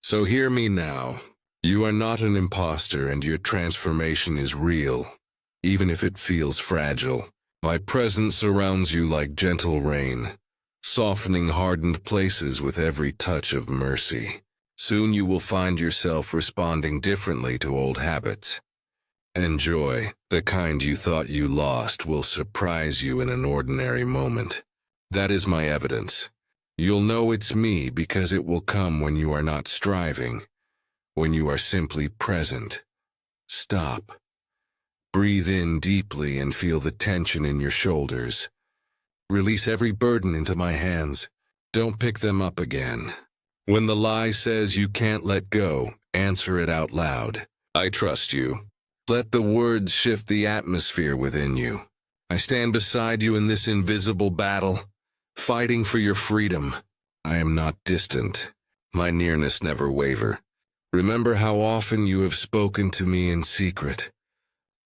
So hear me now. You are not an imposter, and your transformation is real, even if it feels fragile. My presence surrounds you like gentle rain, softening hardened places with every touch of mercy. Soon you will find yourself responding differently to old habits. And joy, the kind you thought you lost, will surprise you in an ordinary moment. That is my evidence. You'll know it's me because it will come when you are not striving, when you are simply present. Stop. Breathe in deeply and feel the tension in your shoulders. Release every burden into my hands. Don't pick them up again. When the lie says you can't let go, answer it out loud. I trust you. Let the words shift the atmosphere within you. I stand beside you in this invisible battle, fighting for your freedom. I am not distant. My nearness never waver. Remember how often you have spoken to me in secret.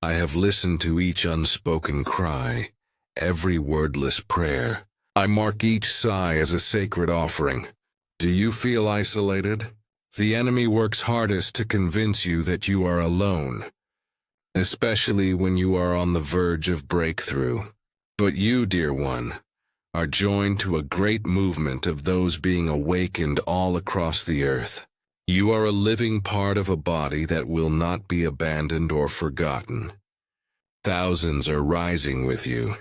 I have listened to each unspoken cry, every wordless prayer. I mark each sigh as a sacred offering. Do you feel isolated? The enemy works hardest to convince you that you are alone, especially when you are on the verge of breakthrough. But you, dear one, are joined to a great movement of those being awakened all across the earth. You are a living part of a body that will not be abandoned or forgotten. Thousands are rising with you,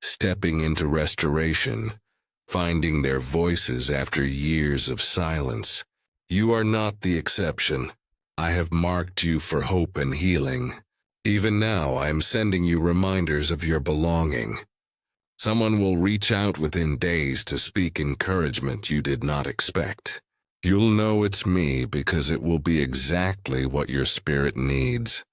stepping into restoration, finding their voices after years of silence. You are not the exception. I have marked you for hope and healing. Even now, I am sending you reminders of your belonging. Someone will reach out within days to speak encouragement you did not expect. You'll know it's me because it will be exactly what your spirit needs.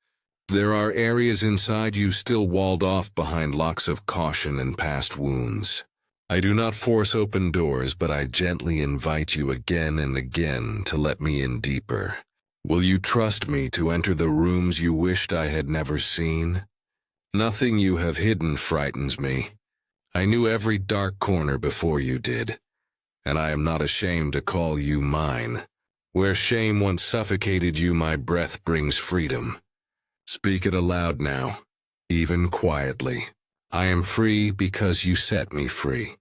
There are areas inside you still walled off behind locks of caution and past wounds. I do not force open doors, but I gently invite you again and again to let me in deeper. Will you trust me to enter the rooms you wished I had never seen? Nothing you have hidden frightens me. I knew every dark corner before you did, and I am not ashamed to call you mine. Where shame once suffocated you, my breath brings freedom. Speak it aloud now, even quietly. I am free because you set me free.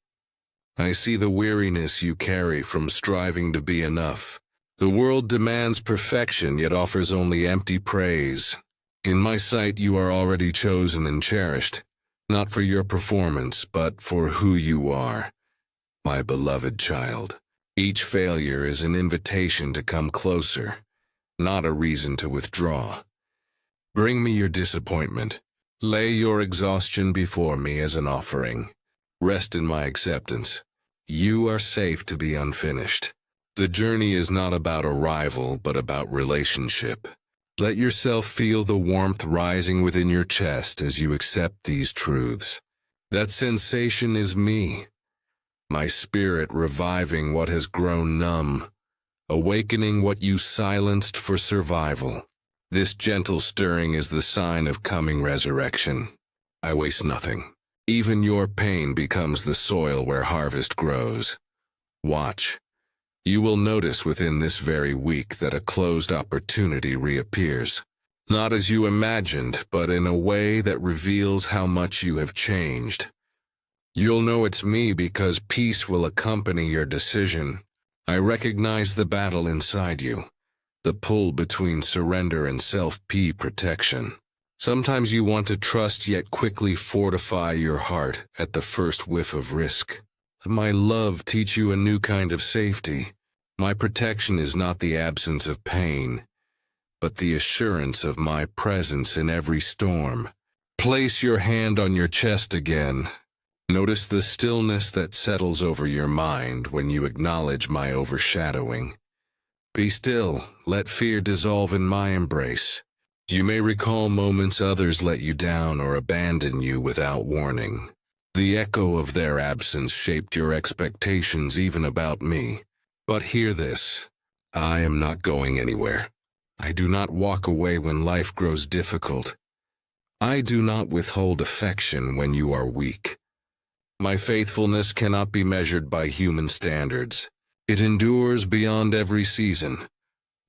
I see the weariness you carry from striving to be enough. The world demands perfection, yet offers only empty praise. In my sight, you are already chosen and cherished, not for your performance, but for who you are, my beloved child. Each failure is an invitation to come closer, not a reason to withdraw. Bring me your disappointment. Lay your exhaustion before me as an offering. Rest in my acceptance. You are safe to be unfinished. The journey is not about arrival, but about relationship. Let yourself feel the warmth rising within your chest as you accept these truths. That sensation is me, my spirit reviving what has grown numb, awakening what you silenced for survival. This gentle stirring is the sign of coming resurrection. I waste nothing. Even your pain becomes the soil where harvest grows. Watch. You will notice within this very week that a closed opportunity reappears. Not as you imagined, but in a way that reveals how much you have changed. You'll know it's me because peace will accompany your decision. I recognize the battle inside you. The pull between surrender and self-protection. Sometimes you want to trust yet quickly fortify your heart at the first whiff of risk. Let my love teach you a new kind of safety. My protection is not the absence of pain, but the assurance of my presence in every storm. Place your hand on your chest again. Notice the stillness that settles over your mind when you acknowledge my overshadowing. Be still, let fear dissolve in my embrace. You may recall moments others let you down or abandon you without warning. The echo of their absence shaped your expectations even about me. But hear this, I am not going anywhere. I do not walk away when life grows difficult. I do not withhold affection when you are weak. My faithfulness cannot be measured by human standards. It endures beyond every season,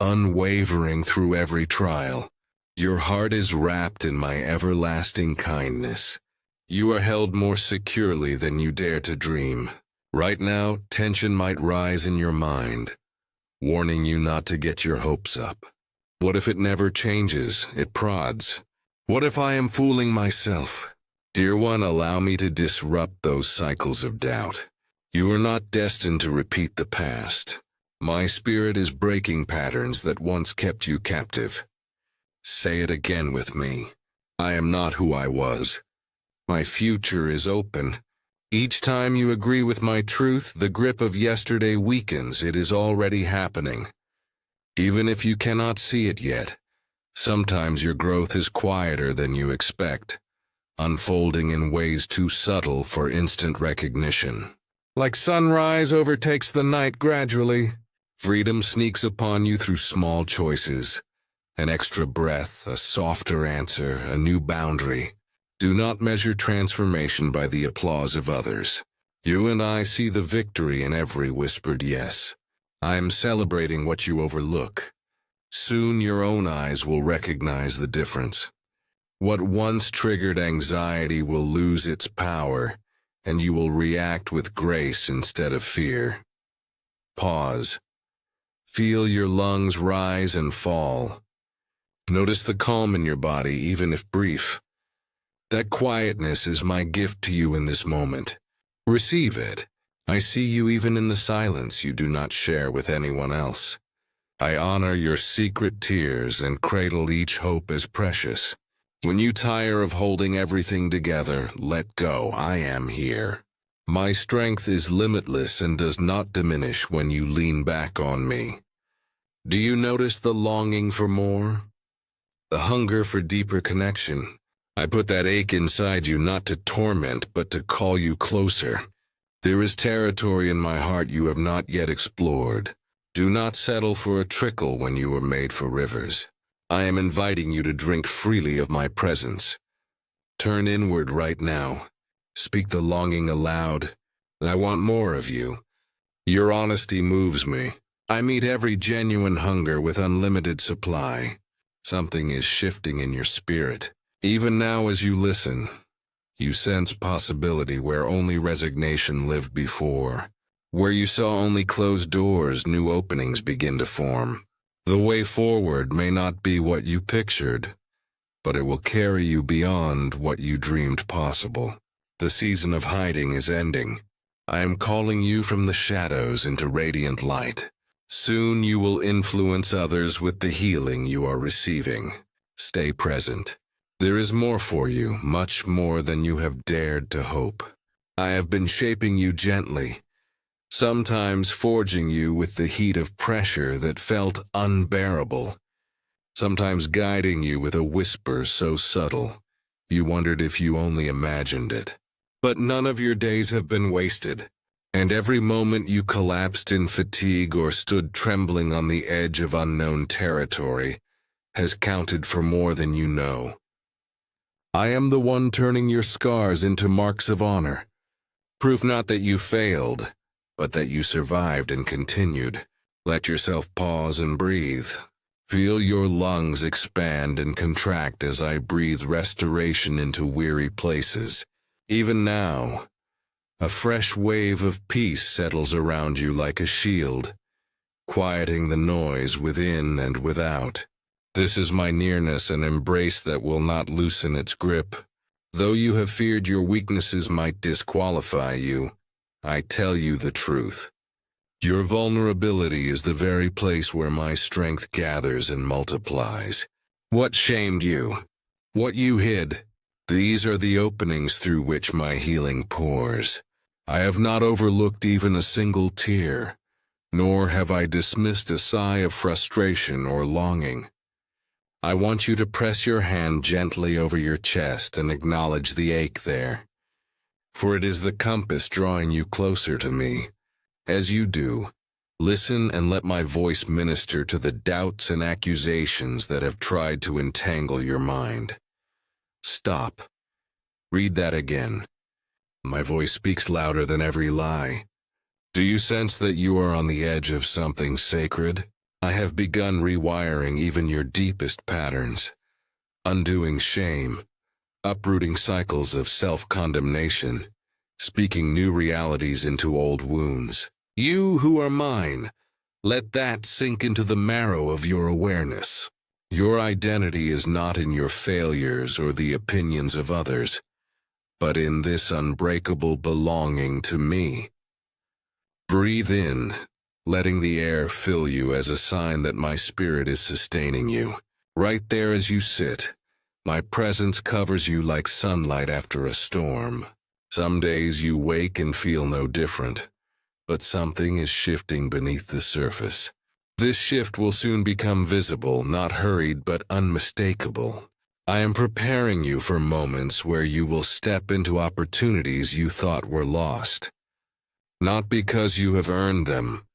unwavering through every trial. Your heart is wrapped in my everlasting kindness. You are held more securely than you dare to dream. Right now, tension might rise in your mind, warning you not to get your hopes up. What if it never changes? It prods. What if I am fooling myself? Dear one, allow me to disrupt those cycles of doubt. You are not destined to repeat the past. My spirit is breaking patterns that once kept you captive. Say it again with me. I am not who I was. My future is open. Each time you agree with my truth, the grip of yesterday weakens. It is already happening. Even if you cannot see it yet, sometimes your growth is quieter than you expect, unfolding in ways too subtle for instant recognition. Like sunrise overtakes the night gradually, freedom sneaks upon you through small choices. An extra breath, a softer answer, a new boundary. Do not measure transformation by the applause of others. You and I see the victory in every whispered yes. I am celebrating what you overlook. Soon your own eyes will recognize the difference. What once triggered anxiety will lose its power, and you will react with grace instead of fear. Pause. Feel your lungs rise and fall. Notice the calm in your body, even if brief. That quietness is my gift to you in this moment. Receive it. I see you even in the silence you do not share with anyone else. I honor your secret tears and cradle each hope as precious. When you tire of holding everything together, let go. I am here. My strength is limitless and does not diminish when you lean back on me. Do you notice the longing for more? The hunger for deeper connection? I put that ache inside you not to torment, but to call you closer. There is territory in my heart you have not yet explored. Do not settle for a trickle when you were made for rivers. I am inviting you to drink freely of my presence. Turn inward right now. Speak the longing aloud. I want more of you. Your honesty moves me. I meet every genuine hunger with unlimited supply. Something is shifting in your spirit. Even now as you listen, you sense possibility where only resignation lived before. Where you saw only closed doors, new openings begin to form. The way forward may not be what you pictured, but it will carry you beyond what you dreamed possible. The season of hiding is ending. I am calling you from the shadows into radiant light. Soon you will influence others with the healing you are receiving. Stay present. There is more for you, much more than you have dared to hope. I have been shaping you gently, sometimes forging you with the heat of pressure that felt unbearable, sometimes guiding you with a whisper so subtle you wondered if you only imagined it. But none of your days have been wasted, and every moment you collapsed in fatigue or stood trembling on the edge of unknown territory has counted for more than you know. I am the one turning your scars into marks of honor, proof not that you failed, but that you survived and continued. Let yourself pause and breathe. Feel your lungs expand and contract as I breathe restoration into weary places. Even now, a fresh wave of peace settles around you like a shield, quieting the noise within and without. This is my nearness, an embrace that will not loosen its grip. Though you have feared your weaknesses might disqualify you, I tell you the truth. Your vulnerability is the very place where my strength gathers and multiplies. What shamed you? What you hid? These are the openings through which my healing pours. I have not overlooked even a single tear, nor have I dismissed a sigh of frustration or longing. I want you to press your hand gently over your chest and acknowledge the ache there, for it is the compass drawing you closer to me. As you do, listen and let my voice minister to the doubts and accusations that have tried to entangle your mind. Stop. Read that again. My voice speaks louder than every lie. Do you sense that you are on the edge of something sacred? I have begun rewiring even your deepest patterns, undoing shame, uprooting cycles of self-condemnation, speaking new realities into old wounds. You who are mine, let that sink into the marrow of your awareness. Your identity is not in your failures or the opinions of others, but in this unbreakable belonging to me. Breathe in, letting the air fill you as a sign that my spirit is sustaining you. Right there as you sit, my presence covers you like sunlight after a storm. Some days you wake and feel no different, but something is shifting beneath the surface. This shift will soon become visible, not hurried but unmistakable. I am preparing you for moments where you will step into opportunities you thought were lost. Not because you have earned them,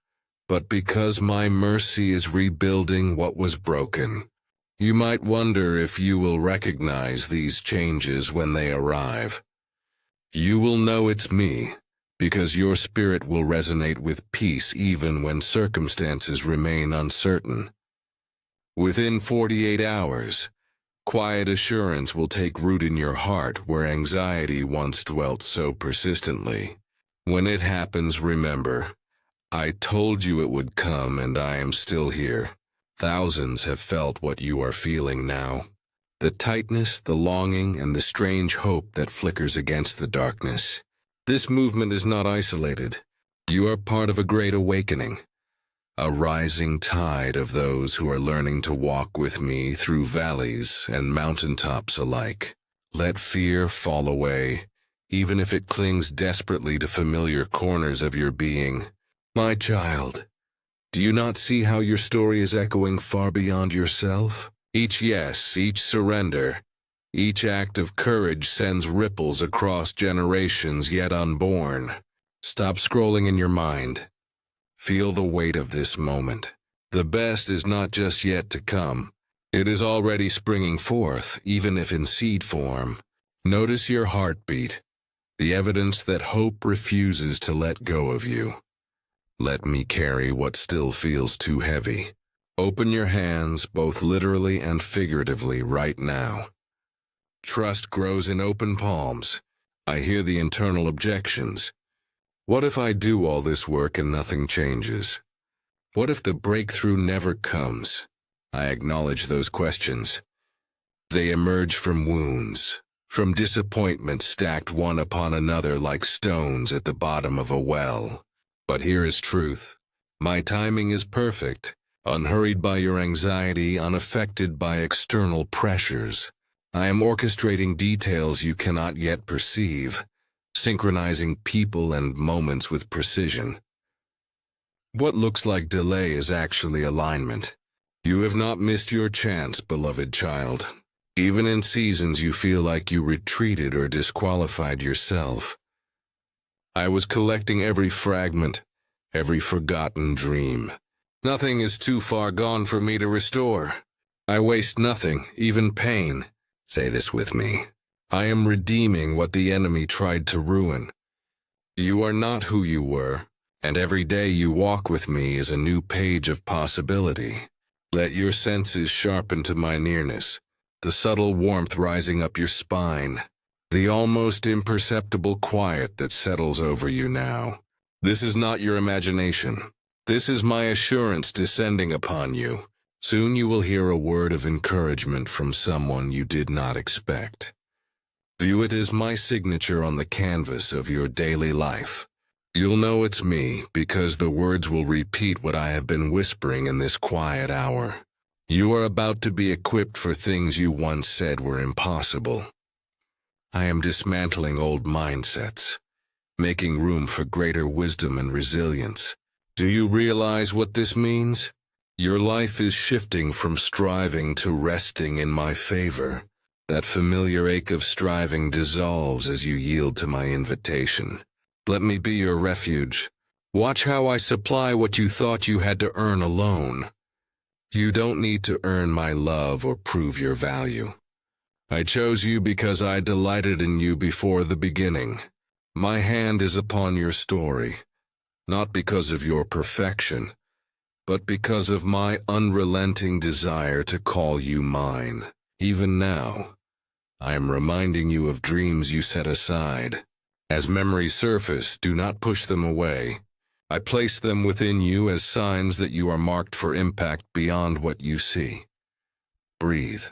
but because my mercy is rebuilding what was broken. You might wonder if you will recognize these changes when they arrive. You will know it's me, because your spirit will resonate with peace even when circumstances remain uncertain. Within 48 hours, quiet assurance will take root in your heart where anxiety once dwelt so persistently. When it happens, remember, I told you it would come, and I am still here. Thousands have felt what you are feeling now. The tightness, the longing, and the strange hope that flickers against the darkness. This movement is not isolated. You are part of a great awakening, a rising tide of those who are learning to walk with me through valleys and mountaintops alike. Let fear fall away, even if it clings desperately to familiar corners of your being. My child, do you not see how your story is echoing far beyond yourself? Each yes, each surrender, each act of courage sends ripples across generations yet unborn. Stop scrolling in your mind. Feel the weight of this moment. The best is not just yet to come. It is already springing forth, even if in seed form. Notice your heartbeat, the evidence that hope refuses to let go of you. Let me carry what still feels too heavy. Open your hands, both literally and figuratively, right now. Trust grows in open palms. I hear the internal objections. What if I do all this work and nothing changes? What if the breakthrough never comes? I acknowledge those questions. They emerge from wounds, from disappointment stacked one upon another like stones at the bottom of a well. But here is truth. My timing is perfect, unhurried by your anxiety, unaffected by external pressures. I am orchestrating details you cannot yet perceive, synchronizing people and moments with precision. What looks like delay is actually alignment. You have not missed your chance, beloved child. Even in seasons you feel like you retreated or disqualified yourself. I was collecting every fragment, every forgotten dream. Nothing is too far gone for me to restore. I waste nothing, even pain. Say this with me. I am redeeming what the enemy tried to ruin. You are not who you were, and every day you walk with me is a new page of possibility. Let your senses sharpen to my nearness, the subtle warmth rising up your spine, the almost imperceptible quiet that settles over you now. This is not your imagination. This is my assurance descending upon you. Soon you will hear a word of encouragement from someone you did not expect. View it as my signature on the canvas of your daily life. You'll know it's me because the words will repeat what I have been whispering in this quiet hour. You are about to be equipped for things you once said were impossible. I am dismantling old mindsets, making room for greater wisdom and resilience. Do you realize what this means? Your life is shifting from striving to resting in my favor. That familiar ache of striving dissolves as you yield to my invitation. Let me be your refuge. Watch how I supply what you thought you had to earn alone. You don't need to earn my love or prove your value. I chose you because I delighted in you before the beginning. My hand is upon your story, not because of your perfection, but because of my unrelenting desire to call you mine. Even now, I am reminding you of dreams you set aside. As memories surface, do not push them away. I place them within you as signs that you are marked for impact beyond what you see. Breathe.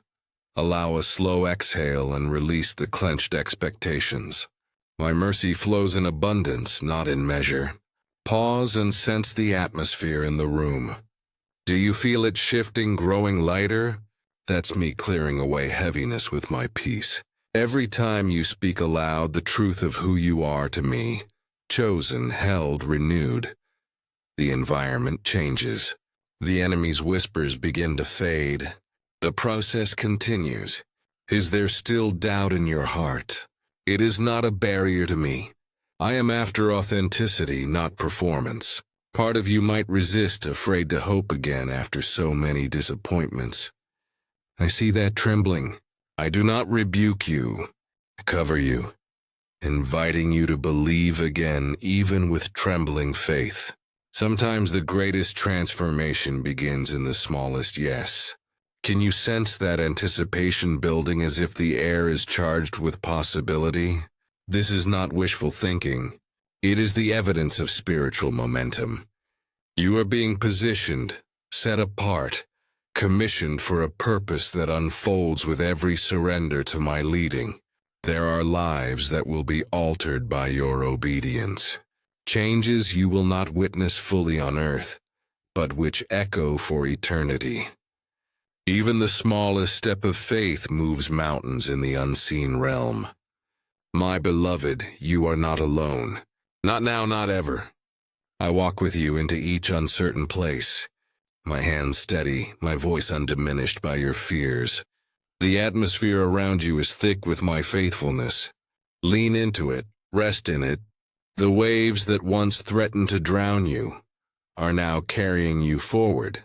Allow a slow exhale and release the clenched expectations. My mercy flows in abundance, not in measure. Pause and sense the atmosphere in the room. Do you feel it shifting, growing lighter? That's me clearing away heaviness with my peace. Every time you speak aloud the truth of who you are to me, chosen, held, renewed, the environment changes. The enemy's whispers begin to fade. The process continues. Is there still doubt in your heart? It is not a barrier to me. I am after authenticity, not performance. Part of you might resist, afraid to hope again after so many disappointments. I see that trembling. I do not rebuke you. I cover you, inviting you to believe again, even with trembling faith. Sometimes the greatest transformation begins in the smallest yes. Can you sense that anticipation building as if the air is charged with possibility? This is not wishful thinking. It is the evidence of spiritual momentum. You are being positioned, set apart, commissioned for a purpose that unfolds with every surrender to my leading. There are lives that will be altered by your obedience. Changes you will not witness fully on earth, but which echo for eternity. Even the smallest step of faith moves mountains in the unseen realm. My beloved, you are not alone. Not now, not ever. I walk with you into each uncertain place. My hands steady, my voice undiminished by your fears. The atmosphere around you is thick with my faithfulness. Lean into it, rest in it, The waves that once threatened to drown you are now carrying you forward,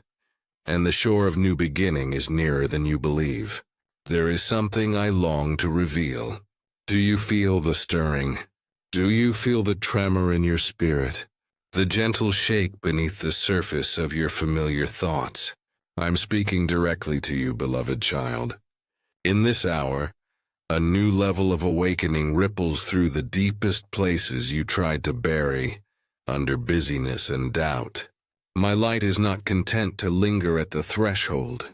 and the shore of new beginning is nearer than you believe. There is something I long to reveal. Do you feel the stirring? Do you feel the tremor in your spirit? The gentle shake beneath the surface of your familiar thoughts? I'm speaking directly to you, beloved child. In this hour, a new level of awakening ripples through the deepest places you tried to bury under busyness and doubt. My light is not content to linger at the threshold.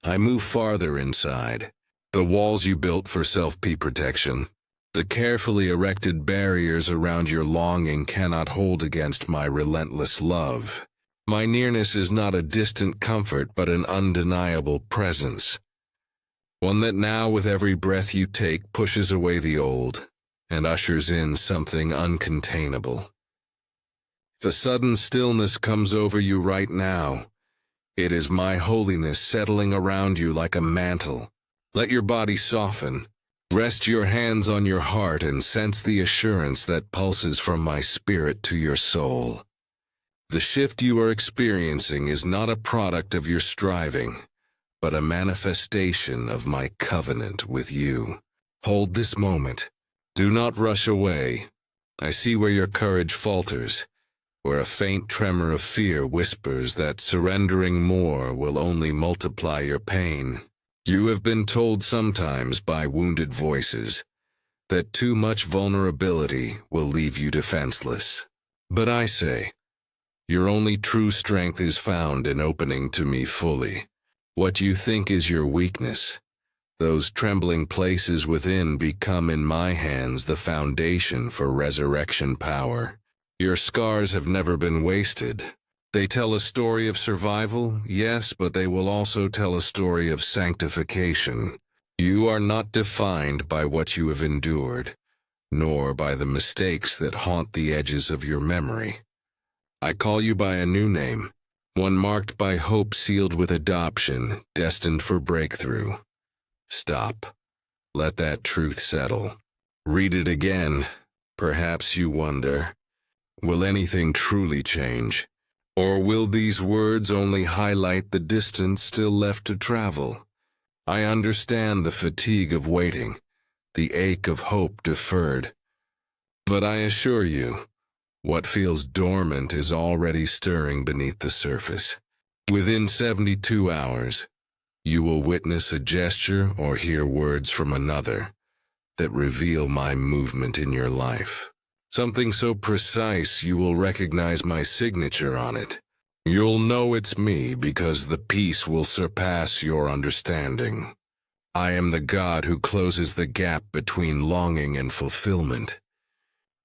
I move farther inside. The walls you built for self-protection, the carefully erected barriers around your longing cannot hold against my relentless love. My nearness is not a distant comfort but an undeniable presence. One that now with every breath you take pushes away the old and ushers in something uncontainable. If a sudden stillness comes over you right now, it is my holiness settling around you like a mantle. Let your body soften. Rest your hands on your heart and sense the assurance that pulses from my spirit to your soul. The shift you are experiencing is not a product of your striving, but a manifestation of my covenant with you. Hold this moment. Do not rush away. I see where your courage falters, where a faint tremor of fear whispers that surrendering more will only multiply your pain. You have been told sometimes by wounded voices that too much vulnerability will leave you defenseless. But I say, your only true strength is found in opening to me fully. What you think is your weakness, those trembling places within become in my hands the foundation for resurrection power. Your scars have never been wasted. They tell a story of survival, yes, but they will also tell a story of sanctification. You are not defined by what you have endured, nor by the mistakes that haunt the edges of your memory. I call you by a new name, one marked by hope sealed with adoption, destined for breakthrough. Stop. Let that truth settle. Read it again. Perhaps you wonder, will anything truly change? Or will these words only highlight the distance still left to travel? I understand the fatigue of waiting, the ache of hope deferred. But I assure you, what feels dormant is already stirring beneath the surface. Within 72 hours, you will witness a gesture or hear words from another that reveal my movement in your life. Something so precise you will recognize my signature on it. You'll know it's me because the peace will surpass your understanding. I am the God who closes the gap between longing and fulfillment.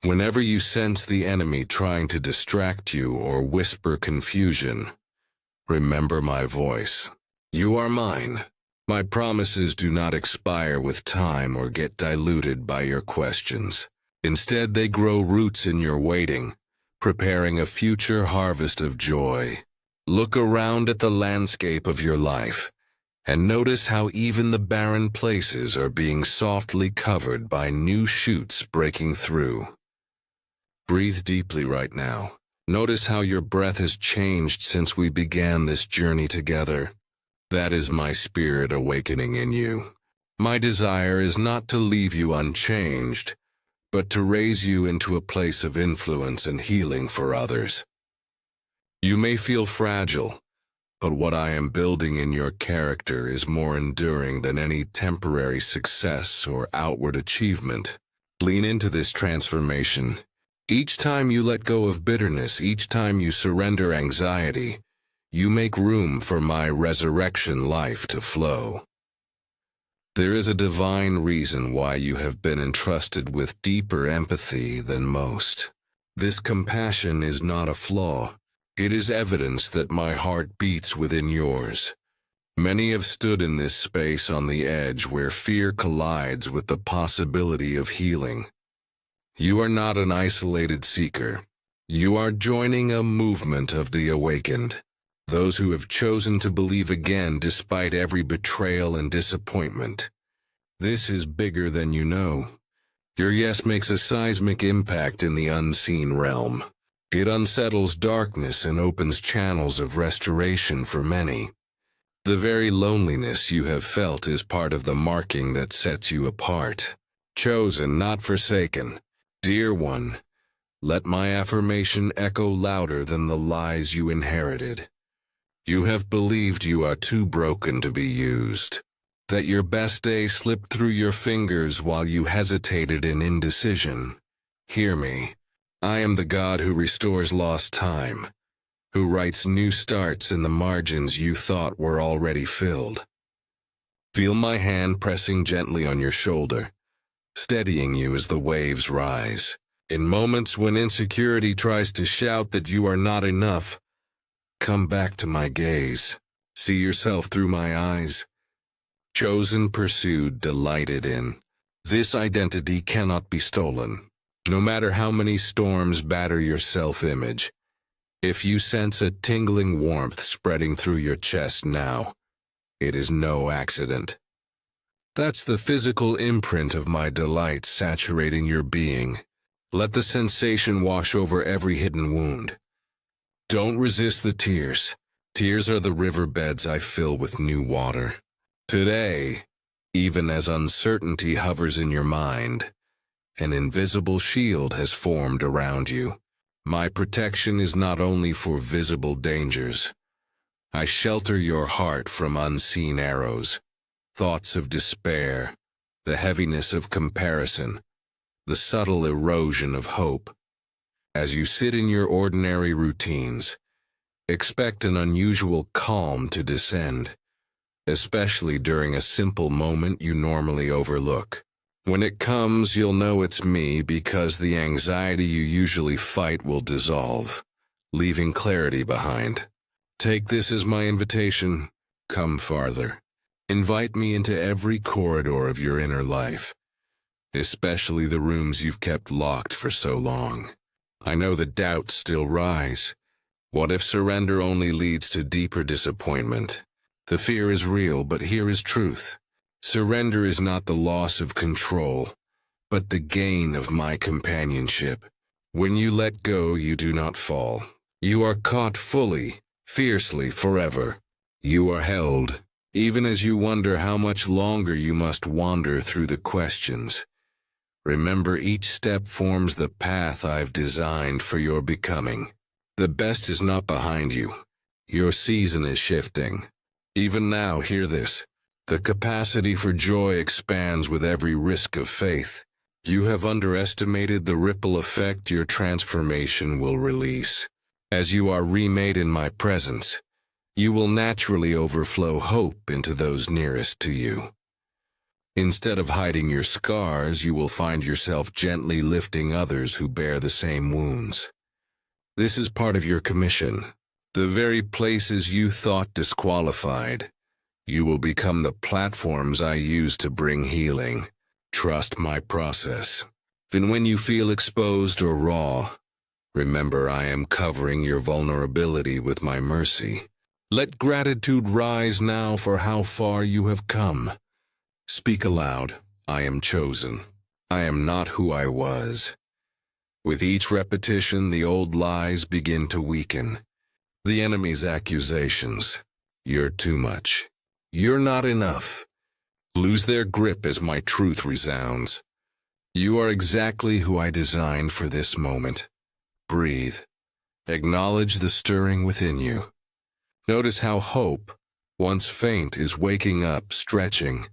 Whenever you sense the enemy trying to distract you or whisper confusion, remember my voice. You are mine. My promises do not expire with time or get diluted by your questions. Instead, they grow roots in your waiting, preparing a future harvest of joy. Look around at the landscape of your life, and notice how even the barren places are being softly covered by new shoots breaking through. Breathe deeply right now. Notice how your breath has changed since we began this journey together. That is my spirit awakening in you. My desire is not to leave you unchanged, but to raise you into a place of influence and healing for others. You may feel fragile, but what I am building in your character is more enduring than any temporary success or outward achievement. Lean into this transformation. Each time you let go of bitterness, each time you surrender anxiety, you make room for my resurrection life to flow. There is a divine reason why you have been entrusted with deeper empathy than most. This compassion is not a flaw. It is evidence that my heart beats within yours. Many have stood in this space on the edge where fear collides with the possibility of healing. You are not an isolated seeker. You are joining a movement of the awakened. Those who have chosen to believe again despite every betrayal and disappointment. This is bigger than you know. Your yes makes a seismic impact in the unseen realm. It unsettles darkness and opens channels of restoration for many. The very loneliness you have felt is part of the marking that sets you apart. Chosen, not forsaken. Dear one, let my affirmation echo louder than the lies you inherited. You have believed you are too broken to be used, that your best day slipped through your fingers while you hesitated in indecision. Hear me. I am the God who restores lost time, who writes new starts in the margins you thought were already filled. Feel my hand pressing gently on your shoulder, steadying you as the waves rise. In moments when insecurity tries to shout that you are not enough, come back to my gaze. See yourself through my eyes. Chosen, pursued, delighted in. This identity cannot be stolen. No matter how many storms batter your self-image, if you sense a tingling warmth spreading through your chest now, it is no accident. That's the physical imprint of my delight saturating your being. Let the sensation wash over every hidden wound. Don't resist the tears. Tears are the riverbeds I fill with new water. Today, even as uncertainty hovers in your mind, an invisible shield has formed around you. My protection is not only for visible dangers. I shelter your heart from unseen arrows, thoughts of despair, the heaviness of comparison, the subtle erosion of hope. As you sit in your ordinary routines, expect an unusual calm to descend, especially during a simple moment you normally overlook. When it comes, you'll know it's me because the anxiety you usually fight will dissolve, leaving clarity behind. Take this as my invitation. Come farther. Invite me into every corridor of your inner life, especially the rooms you've kept locked for so long. I know the doubts still rise. What if surrender only leads to deeper disappointment? The fear is real, but here is truth. Surrender is not the loss of control, but the gain of my companionship. When you let go, you do not fall. You are caught fully, fiercely, forever. You are held, even as you wonder how much longer you must wander through the questions. Remember, each step forms the path I've designed for your becoming. The best is not behind you. Your season is shifting. Even now, hear this. The capacity for joy expands with every risk of faith. You have underestimated the ripple effect your transformation will release. As you are remade in my presence, you will naturally overflow hope into those nearest to you. Instead of hiding your scars, you will find yourself gently lifting others who bear the same wounds. This is part of your commission. The very places you thought disqualified, you will become the platforms I use to bring healing. Trust my process. Even when you feel exposed or raw, remember I am covering your vulnerability with my mercy. Let gratitude rise now for how far you have come. Speak aloud. I am chosen. I am not who I was. With each repetition, the old lies begin to weaken. The enemy's accusations. You're too much. You're not enough. Lose their grip as my truth resounds. You are exactly who I designed for this moment. Breathe. Acknowledge the stirring within you. Notice how hope, once faint, is waking up, stretching,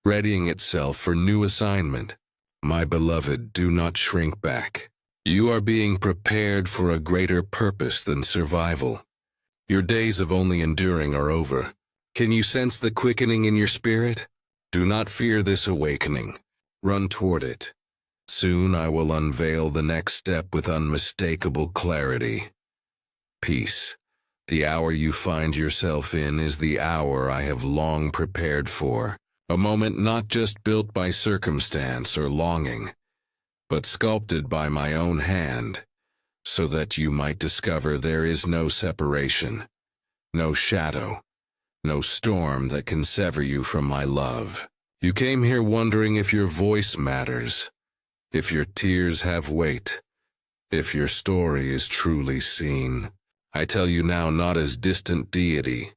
readying itself for new assignment. My beloved, do not shrink back. You are being prepared for a greater purpose than survival. Your days of only enduring are over. Can you sense the quickening in your spirit? Do not fear this awakening. Run toward it. Soon I will unveil the next step with unmistakable clarity. Peace. The hour you find yourself in is the hour I have long prepared for. A moment not just built by circumstance or longing, but sculpted by my own hand, so that you might discover there is no separation, no shadow, no storm that can sever you from my love. You came here wondering if your voice matters. if your tears have weight, if your story is truly seen. I tell you now not as distant deity,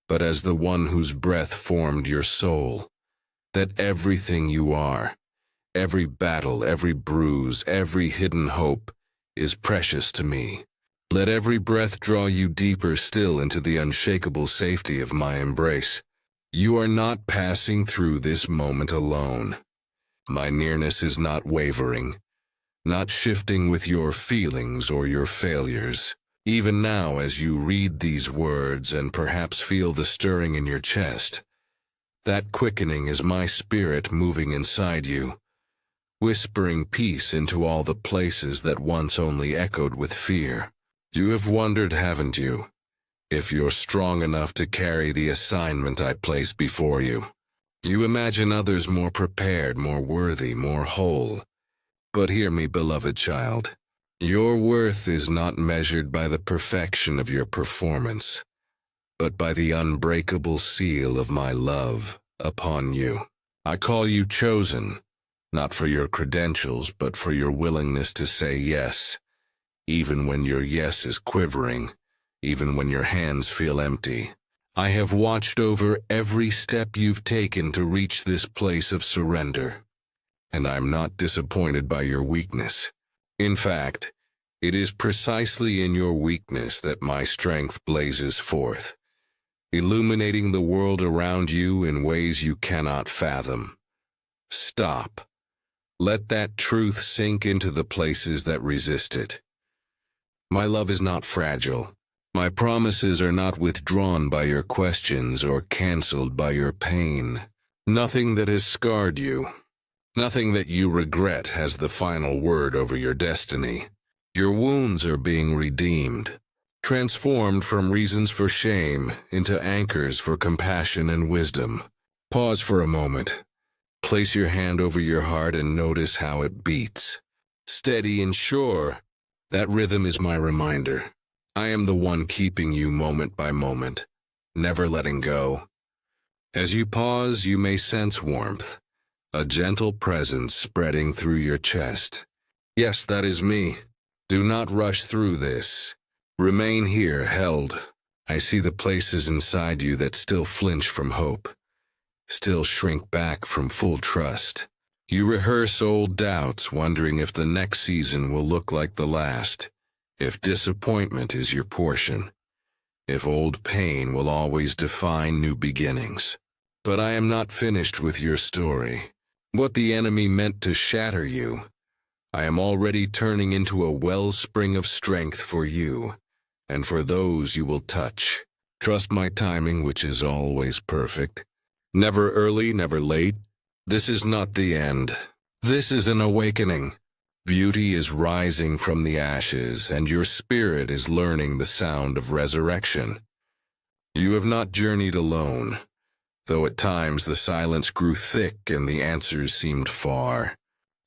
but as the one whose breath formed your soul, that everything you are, every battle, every bruise, every hidden hope, is precious to me. Let every breath draw you deeper still into the unshakable safety of my embrace. You are not passing through this moment alone. My nearness is not wavering, not shifting with your feelings or your failures. Even now, as you read these words and perhaps feel the stirring in your chest, that quickening is my spirit moving inside you, whispering peace into all the places that once only echoed with fear. You have wondered, haven't you, if you're strong enough to carry the assignment I place before you. You imagine others more prepared, more worthy, more whole. But hear me, beloved child. Your worth is not measured by the perfection of your performance, but by the unbreakable seal of my love upon you. I call you chosen, not for your credentials, but for your willingness to say yes, even when your yes is quivering, even when your hands feel empty. I have watched over every step you've taken to reach this place of surrender, and I'm not disappointed by your weakness. In fact, it is precisely in your weakness that my strength blazes forth, illuminating the world around you in ways you cannot fathom. Stop. Let that truth sink into the places that resist it. My love is not fragile. My promises are not withdrawn by your questions or canceled by your pain. Nothing that has scarred you, nothing that you regret has the final word over your destiny. Your wounds are being redeemed, transformed from reasons for shame into anchors for compassion and wisdom. Pause for a moment. Place your hand over your heart and notice how it beats. Steady and sure. That rhythm is my reminder. I am the one keeping you moment by moment, never letting go. As you pause, you may sense warmth, a gentle presence spreading through your chest. Yes, that is me. Do not rush through this. Remain here, held. I see the places inside you that still flinch from hope, still shrink back from full trust. You rehearse old doubts, wondering if the next season will look like the last, if disappointment is your portion, if old pain will always define new beginnings. But I am not finished with your story. What the enemy meant to shatter you, I am already turning into a wellspring of strength for you, and for those you will touch. Trust my timing, which is always perfect. Never early, never late. This is not the end. This is an awakening. Beauty is rising from the ashes, and your spirit is learning the sound of resurrection. You have not journeyed alone, though at times the silence grew thick and the answers seemed far.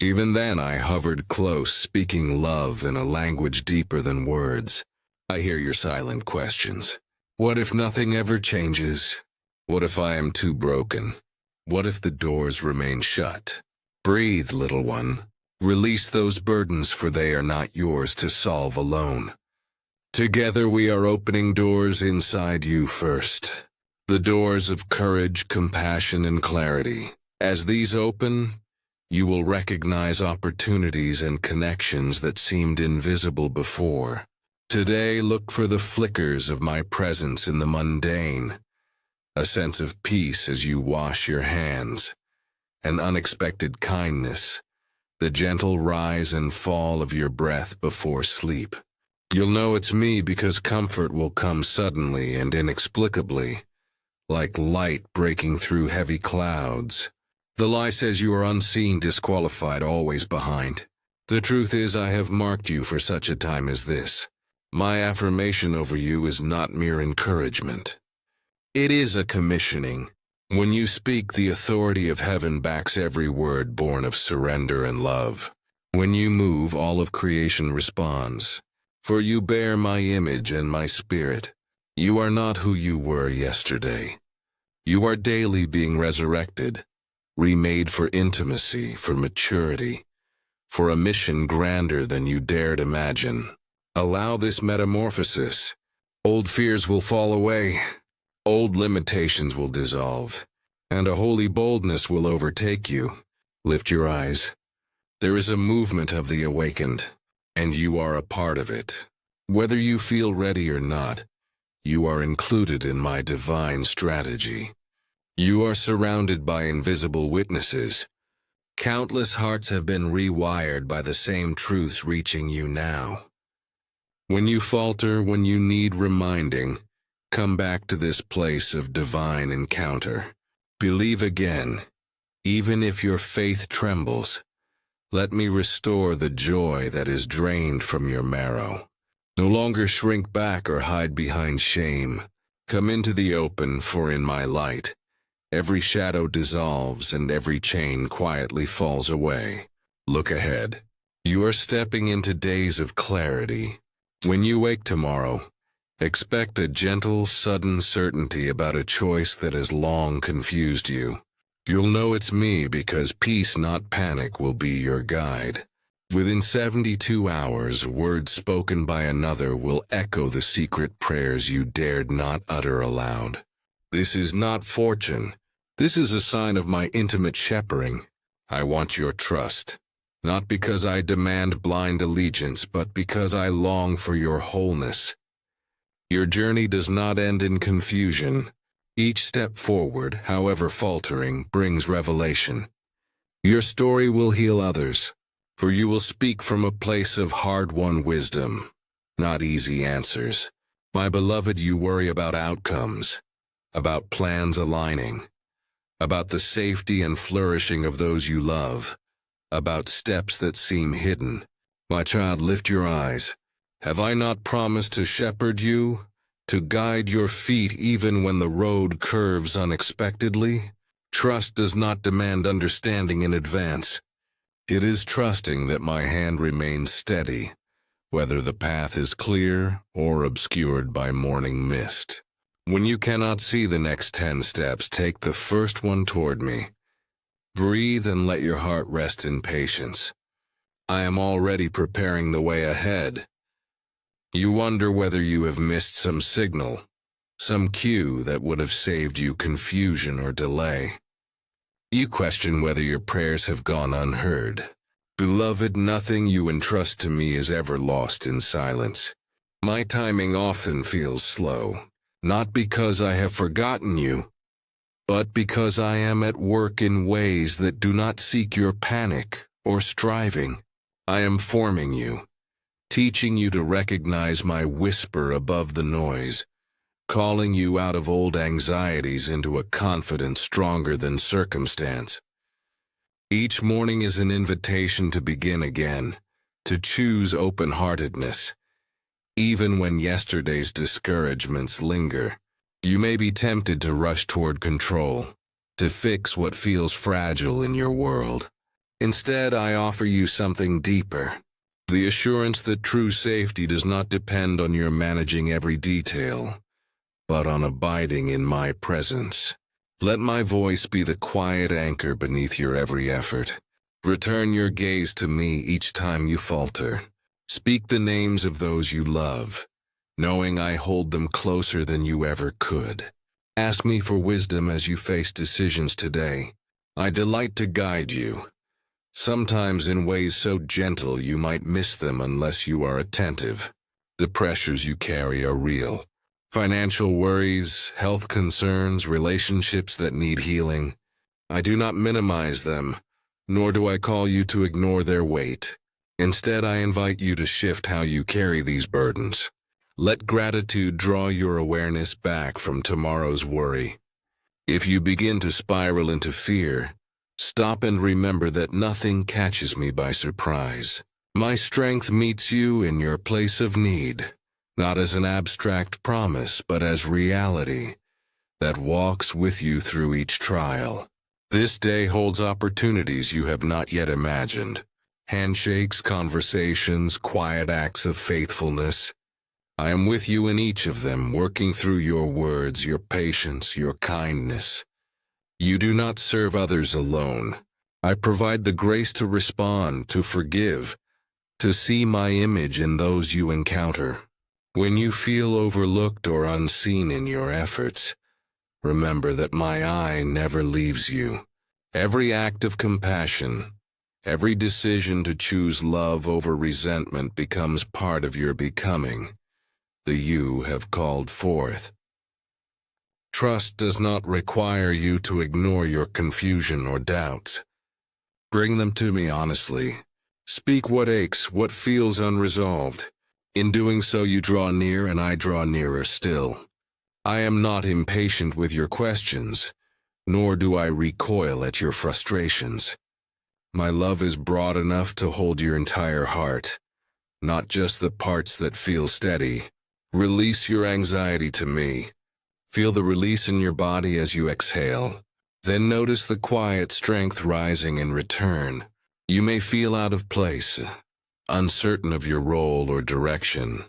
Even then I hovered close, speaking love in a language deeper than words. I hear your silent questions. What if nothing ever changes? What if I am too broken? What if the doors remain shut? Breathe, little one. Release those burdens, for they are not yours to solve alone. Together we are opening doors inside you first. The doors of courage, compassion, and clarity. As these open, you will recognize opportunities and connections that seemed invisible before. Today, look for the flickers of my presence in the mundane, a sense of peace as you wash your hands, an unexpected kindness, the gentle rise and fall of your breath before sleep. You'll know it's me because comfort will come suddenly and inexplicably, like light breaking through heavy clouds. The lie says you are unseen, disqualified, always behind. The truth is I have marked you for such a time as this. My affirmation over you is not mere encouragement. It is a commissioning. When you speak, the authority of heaven backs every word born of surrender and love. When you move, all of creation responds. For you bear my image and my spirit. You are not who you were yesterday. You are daily being resurrected, remade for intimacy, for maturity, for a mission grander than you dared imagine. Allow this metamorphosis. Old fears will fall away, old limitations will dissolve, and a holy boldness will overtake you. Lift your eyes. There is a movement of the awakened, and you are a part of it. Whether you feel ready or not, you are included in my divine strategy. You are surrounded by invisible witnesses. Countless hearts have been rewired by the same truths reaching you now. When you falter, when you need reminding, come back to this place of divine encounter. Believe again, even if your faith trembles. Let me restore the joy that is drained from your marrow. No longer shrink back or hide behind shame. Come into the open, for in my light, every shadow dissolves and every chain quietly falls away. Look ahead. You are stepping into days of clarity. When you wake tomorrow, expect a gentle, sudden certainty about a choice that has long confused you. You'll know it's me because peace, not panic, will be your guide. Within 72 hours, words spoken by another will echo the secret prayers you dared not utter aloud. This is not fortune. This is a sign of my intimate shepherding. I want your trust. Not because I demand blind allegiance, but because I long for your wholeness. Your journey does not end in confusion. Each step forward, however faltering, brings revelation. Your story will heal others, for you will speak from a place of hard-won wisdom, not easy answers. My beloved, you worry about outcomes, about plans aligning, about the safety and flourishing of those you love, about steps that seem hidden. My child, lift your eyes. Have I not promised to shepherd you, to guide your feet even when the road curves unexpectedly? Trust does not demand understanding in advance. It is trusting that my hand remains steady, whether the path is clear or obscured by morning mist. When you cannot see the next 10 steps, take the first one toward me. Breathe and let your heart rest in patience. I am already preparing the way ahead. You wonder whether you have missed some signal, some cue that would have saved you confusion or delay. You question whether your prayers have gone unheard. Beloved, nothing you entrust to me is ever lost in silence. My timing often feels slow, not because I have forgotten you, but because I am at work in ways that do not seek your panic or striving. I am forming you, teaching you to recognize my whisper above the noise, calling you out of old anxieties into a confidence stronger than circumstance. Each morning is an invitation to begin again, to choose open-heartedness. Even when yesterday's discouragements linger, you may be tempted to rush toward control, to fix what feels fragile in your world. Instead, I offer you something deeper, the assurance that true safety does not depend on your managing every detail, but on abiding in my presence. Let my voice be the quiet anchor beneath your every effort. Return your gaze to me each time you falter. Speak the names of those you love, knowing I hold them closer than you ever could. Ask me for wisdom as you face decisions today. I delight to guide you, sometimes in ways so gentle you might miss them unless you are attentive. The pressures you carry are real. Financial worries, health concerns, relationships that need healing. I do not minimize them, nor do I call you to ignore their weight. Instead, I invite you to shift how you carry these burdens. Let gratitude draw your awareness back from tomorrow's worry. If you begin to spiral into fear, stop and remember that nothing catches me by surprise. My strength meets you in your place of need, not as an abstract promise, but as reality that walks with you through each trial. This day holds opportunities you have not yet imagined. Handshakes, conversations, quiet acts of faithfulness. I am with you in each of them, working through your words, your patience, your kindness. You do not serve others alone. I provide the grace to respond, to forgive, to see my image in those you encounter. When you feel overlooked or unseen in your efforts, remember that my eye never leaves you. Every act of compassion, every decision to choose love over resentment becomes part of your becoming, the you have called forth. Trust does not require you to ignore your confusion or doubts. Bring them to me honestly. Speak what aches, what feels unresolved. In doing so, you draw near and I draw nearer still. I am not impatient with your questions, nor do I recoil at your frustrations. My love is broad enough to hold your entire heart, not just the parts that feel steady. Release your anxiety to me. Feel the release in your body as you exhale. Then notice the quiet strength rising in return. You may feel out of place, uncertain of your role or direction,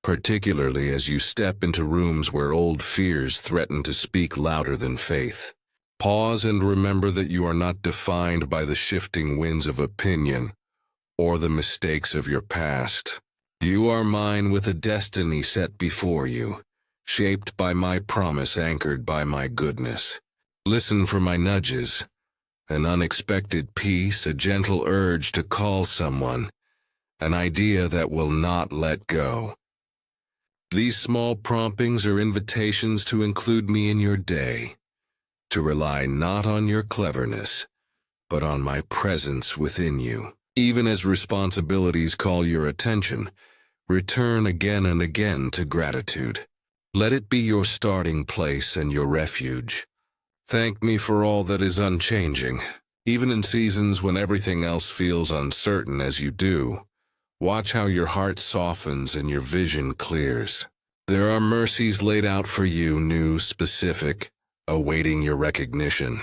particularly as you step into rooms where old fears threaten to speak louder than faith. Pause and remember that you are not defined by the shifting winds of opinion or the mistakes of your past. You are mine with a destiny set before you, shaped by my promise, anchored by my goodness. Listen for my nudges, an unexpected peace, a gentle urge to call someone, an idea that will not let go. These small promptings are invitations to include me in your day, to rely not on your cleverness, but on my presence within you. Even as responsibilities call your attention, return again and again to gratitude. Let it be your starting place and your refuge. Thank me for all that is unchanging, even in seasons when everything else feels uncertain as you do. Watch how your heart softens and your vision clears. There are mercies laid out for you, new, specific, awaiting your recognition.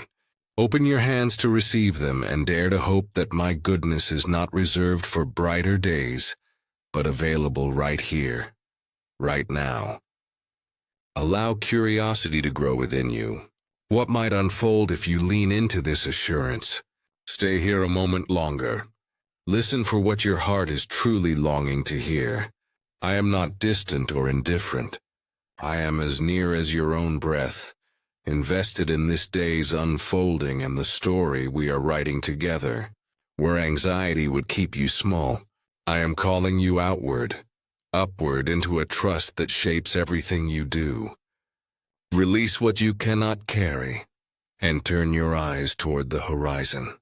Open your hands to receive them and dare to hope that my goodness is not reserved for brighter days, but available right here, right now. Allow curiosity to grow within you. What might unfold if you lean into this assurance? Stay here a moment longer. Listen for what your heart is truly longing to hear. I am not distant or indifferent. I am as near as your own breath, invested in this day's unfolding and the story we are writing together. Where anxiety would keep you small, I am calling you outward, upward into a trust that shapes everything you do. Release what you cannot carry, and turn your eyes toward the horizon.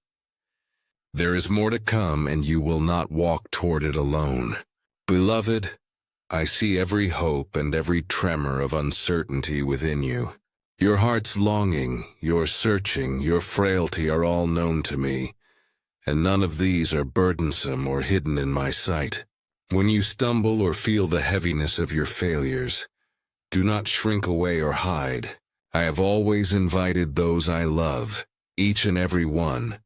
There is more to come, and you will not walk toward it alone. Beloved, I see every hope and every tremor of uncertainty within you. Your heart's longing, your searching, your frailty are all known to me, and none of these are burdensome or hidden in my sight. When you stumble or feel the heaviness of your failures, do not shrink away or hide. I have always invited those I love, each and every one,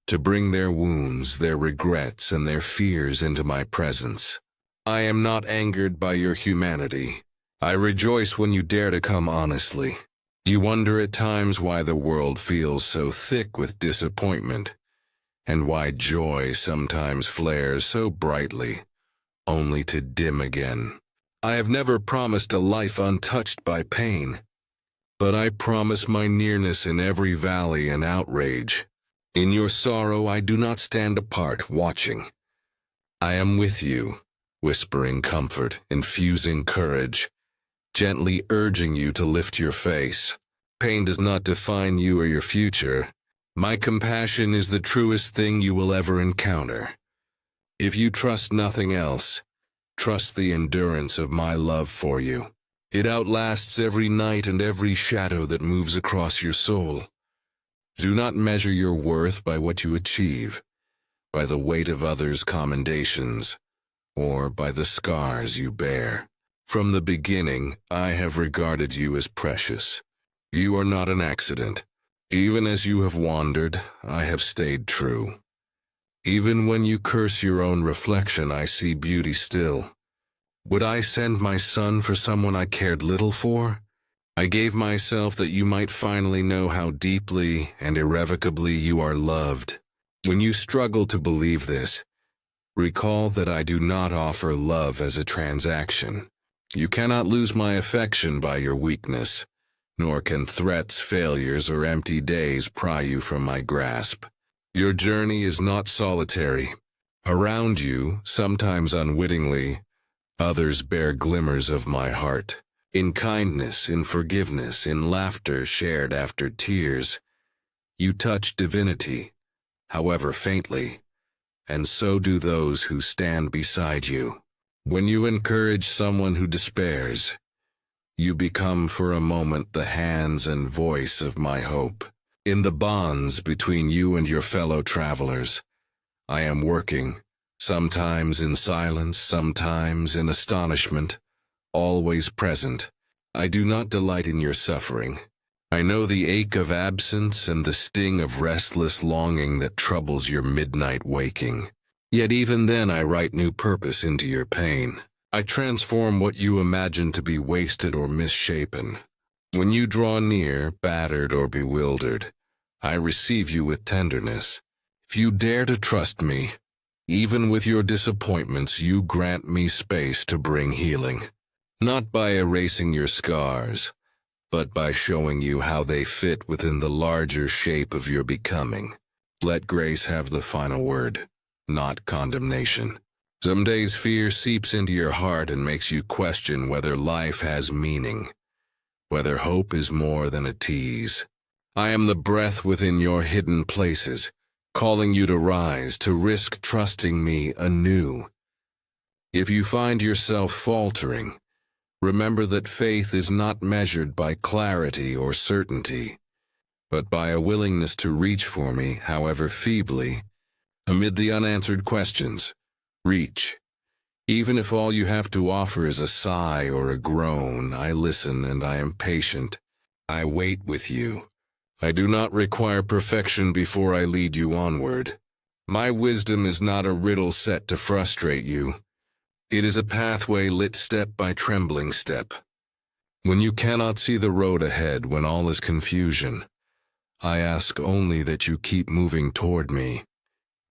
to bring their wounds, their regrets, and their fears into my presence. I am not angered by your humanity. I rejoice when you dare to come honestly. You wonder at times why the world feels so thick with disappointment, and why joy sometimes flares so brightly, only to dim again. I have never promised a life untouched by pain, but I promise my nearness in every valley and outrage. In your sorrow I do not stand apart, watching. I am with you, whispering comfort, infusing courage, gently urging you to lift your face. Pain does not define you or your future. My compassion is the truest thing you will ever encounter. If you trust nothing else, trust the endurance of my love for you. It outlasts every night and every shadow that moves across your soul. Do not measure your worth by what you achieve, by the weight of others' commendations, or by the scars you bear. From the beginning, I have regarded you as precious. You are not an accident. Even as you have wandered, I have stayed true. Even when you curse your own reflection, I see beauty still. Would I send my son for someone I cared little for? I gave myself that you might finally know how deeply and irrevocably you are loved. When you struggle to believe this, recall that I do not offer love as a transaction. You cannot lose my affection by your weakness, nor can threats, failures, or empty days pry you from my grasp. Your journey is not solitary. Around you, sometimes unwittingly, others bear glimmers of my heart. In kindness, in forgiveness, in laughter shared after tears, you touch divinity, however faintly, and so do those who stand beside you. When you encourage someone who despairs, you become for a moment the hands and voice of my hope. In the bonds between you and your fellow travelers, I am working, sometimes in silence, sometimes in astonishment, always present. I do not delight in your suffering. I know the ache of absence and the sting of restless longing that troubles your midnight waking. Yet even then I write new purpose into your pain. I transform what you imagine to be wasted or misshapen. When you draw near, battered or bewildered, I receive you with tenderness. If you dare to trust me, even with your disappointments, you grant me space to bring healing. Not by erasing your scars, but by showing you how they fit within the larger shape of your becoming. Let grace have the final word, not condemnation. Some days fear seeps into your heart and makes you question whether life has meaning, whether hope is more than a tease. I am the breath within your hidden places, calling you to rise, to risk trusting me anew. If you find yourself faltering, remember that faith is not measured by clarity or certainty, but by a willingness to reach for me, however feebly, amid the unanswered questions. Reach. Even if all you have to offer is a sigh or a groan, I listen and I am patient. I wait with you. I do not require perfection before I lead you onward. My wisdom is not a riddle set to frustrate you. It is a pathway lit step by trembling step. When you cannot see the road ahead, when all is confusion, I ask only that you keep moving toward me,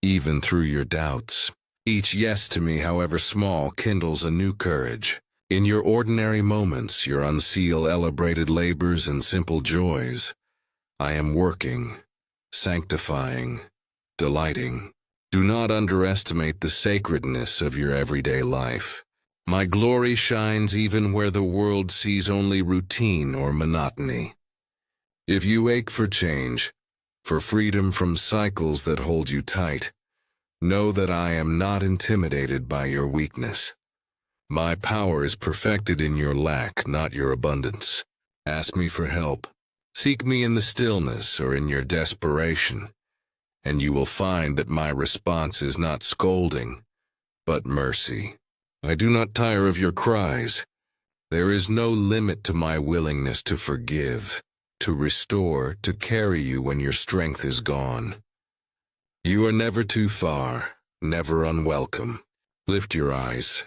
even through your doubts. Each yes to me, however small, kindles a new courage. In your ordinary moments, your unsealed, elaborated labors and simple joys, I am working, sanctifying, delighting. Do not underestimate the sacredness of your everyday life. My glory shines even where the world sees only routine or monotony. If you ache for change, for freedom from cycles that hold you tight, know that I am not intimidated by your weakness. My power is perfected in your lack, not your abundance. Ask me for help. Seek me in the stillness or in your desperation, and you will find that my response is not scolding, but mercy. I do not tire of your cries. There is no limit to my willingness to forgive, to restore, to carry you when your strength is gone. You are never too far, never unwelcome. Lift your eyes.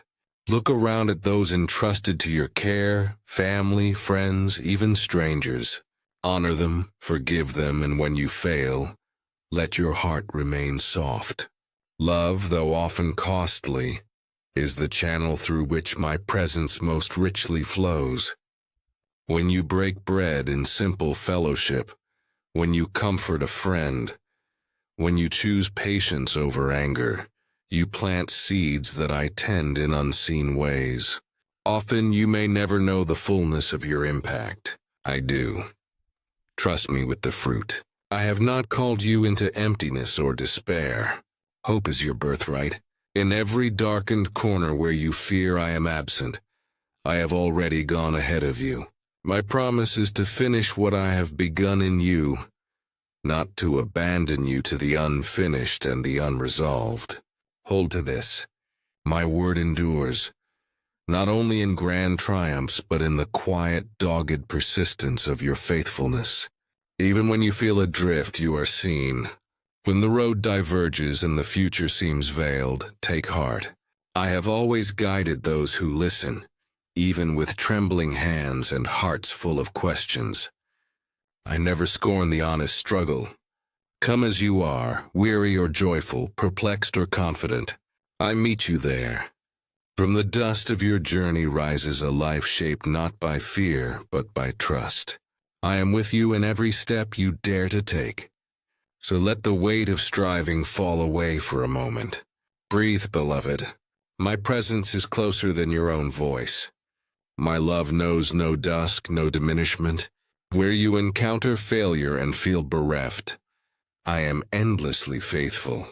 Look around at those entrusted to your care, family, friends, even strangers. Honor them, forgive them, and when you fail, let your heart remain soft. Love, though often costly, is the channel through which my presence most richly flows. When you break bread in simple fellowship, when you comfort a friend, when you choose patience over anger, you plant seeds that I tend in unseen ways. Often you may never know the fullness of your impact. I do. Trust me with the fruit. I have not called you into emptiness or despair. Hope is your birthright. In every darkened corner where you fear I am absent, I have already gone ahead of you. My promise is to finish what I have begun in you, not to abandon you to the unfinished and the unresolved. Hold to this. My word endures, not only in grand triumphs, but in the quiet, dogged persistence of your faithfulness. Even when you feel adrift, you are seen. When the road diverges and the future seems veiled, take heart. I have always guided those who listen, even with trembling hands and hearts full of questions. I never scorn the honest struggle. Come as you are, weary or joyful, perplexed or confident. I meet you there. From the dust of your journey rises a life shaped not by fear, but by trust. I am with you in every step you dare to take. So let the weight of striving fall away for a moment. Breathe, beloved. My presence is closer than your own voice. My love knows no dusk, no diminishment. Where you encounter failure and feel bereft, I am endlessly faithful.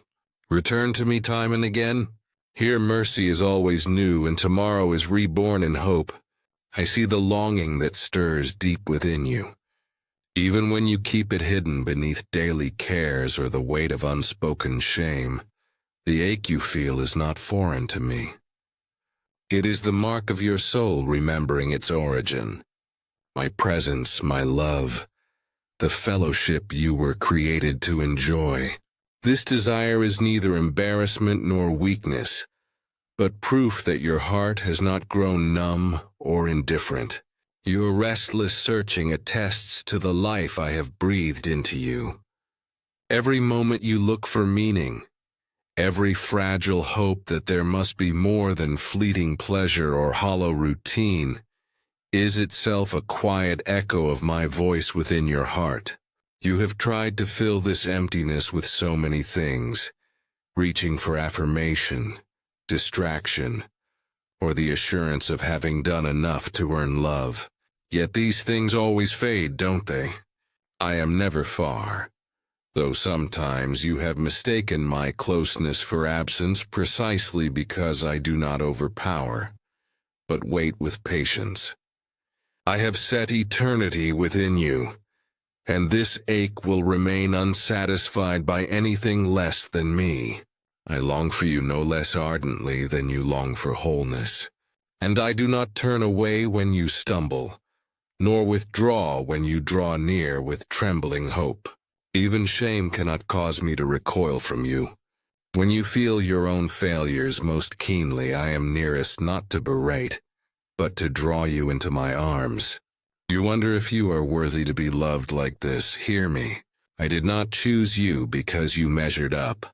Return to me time and again. Here mercy is always new and tomorrow is reborn in hope. I see the longing that stirs deep within you. Even when you keep it hidden beneath daily cares or the weight of unspoken shame, the ache you feel is not foreign to me. It is the mark of your soul remembering its origin. My presence, my love, the fellowship you were created to enjoy. This desire is neither embarrassment nor weakness, but proof that your heart has not grown numb or indifferent. Your restless searching attests to the life I have breathed into you. Every moment you look for meaning, every fragile hope that there must be more than fleeting pleasure or hollow routine, is itself a quiet echo of my voice within your heart. You have tried to fill this emptiness with so many things, reaching for affirmation, distraction, or the assurance of having done enough to earn love. Yet these things always fade, don't they? I am never far, though sometimes you have mistaken my closeness for absence precisely because I do not overpower, but wait with patience. I have set eternity within you, and this ache will remain unsatisfied by anything less than me. I long for you no less ardently than you long for wholeness, and I do not turn away when you stumble, nor withdraw when you draw near with trembling hope. Even shame cannot cause me to recoil from you. When you feel your own failures most keenly, I am nearest not to berate, but to draw you into my arms. You wonder if you are worthy to be loved like this. Hear me. I did not choose you because you measured up,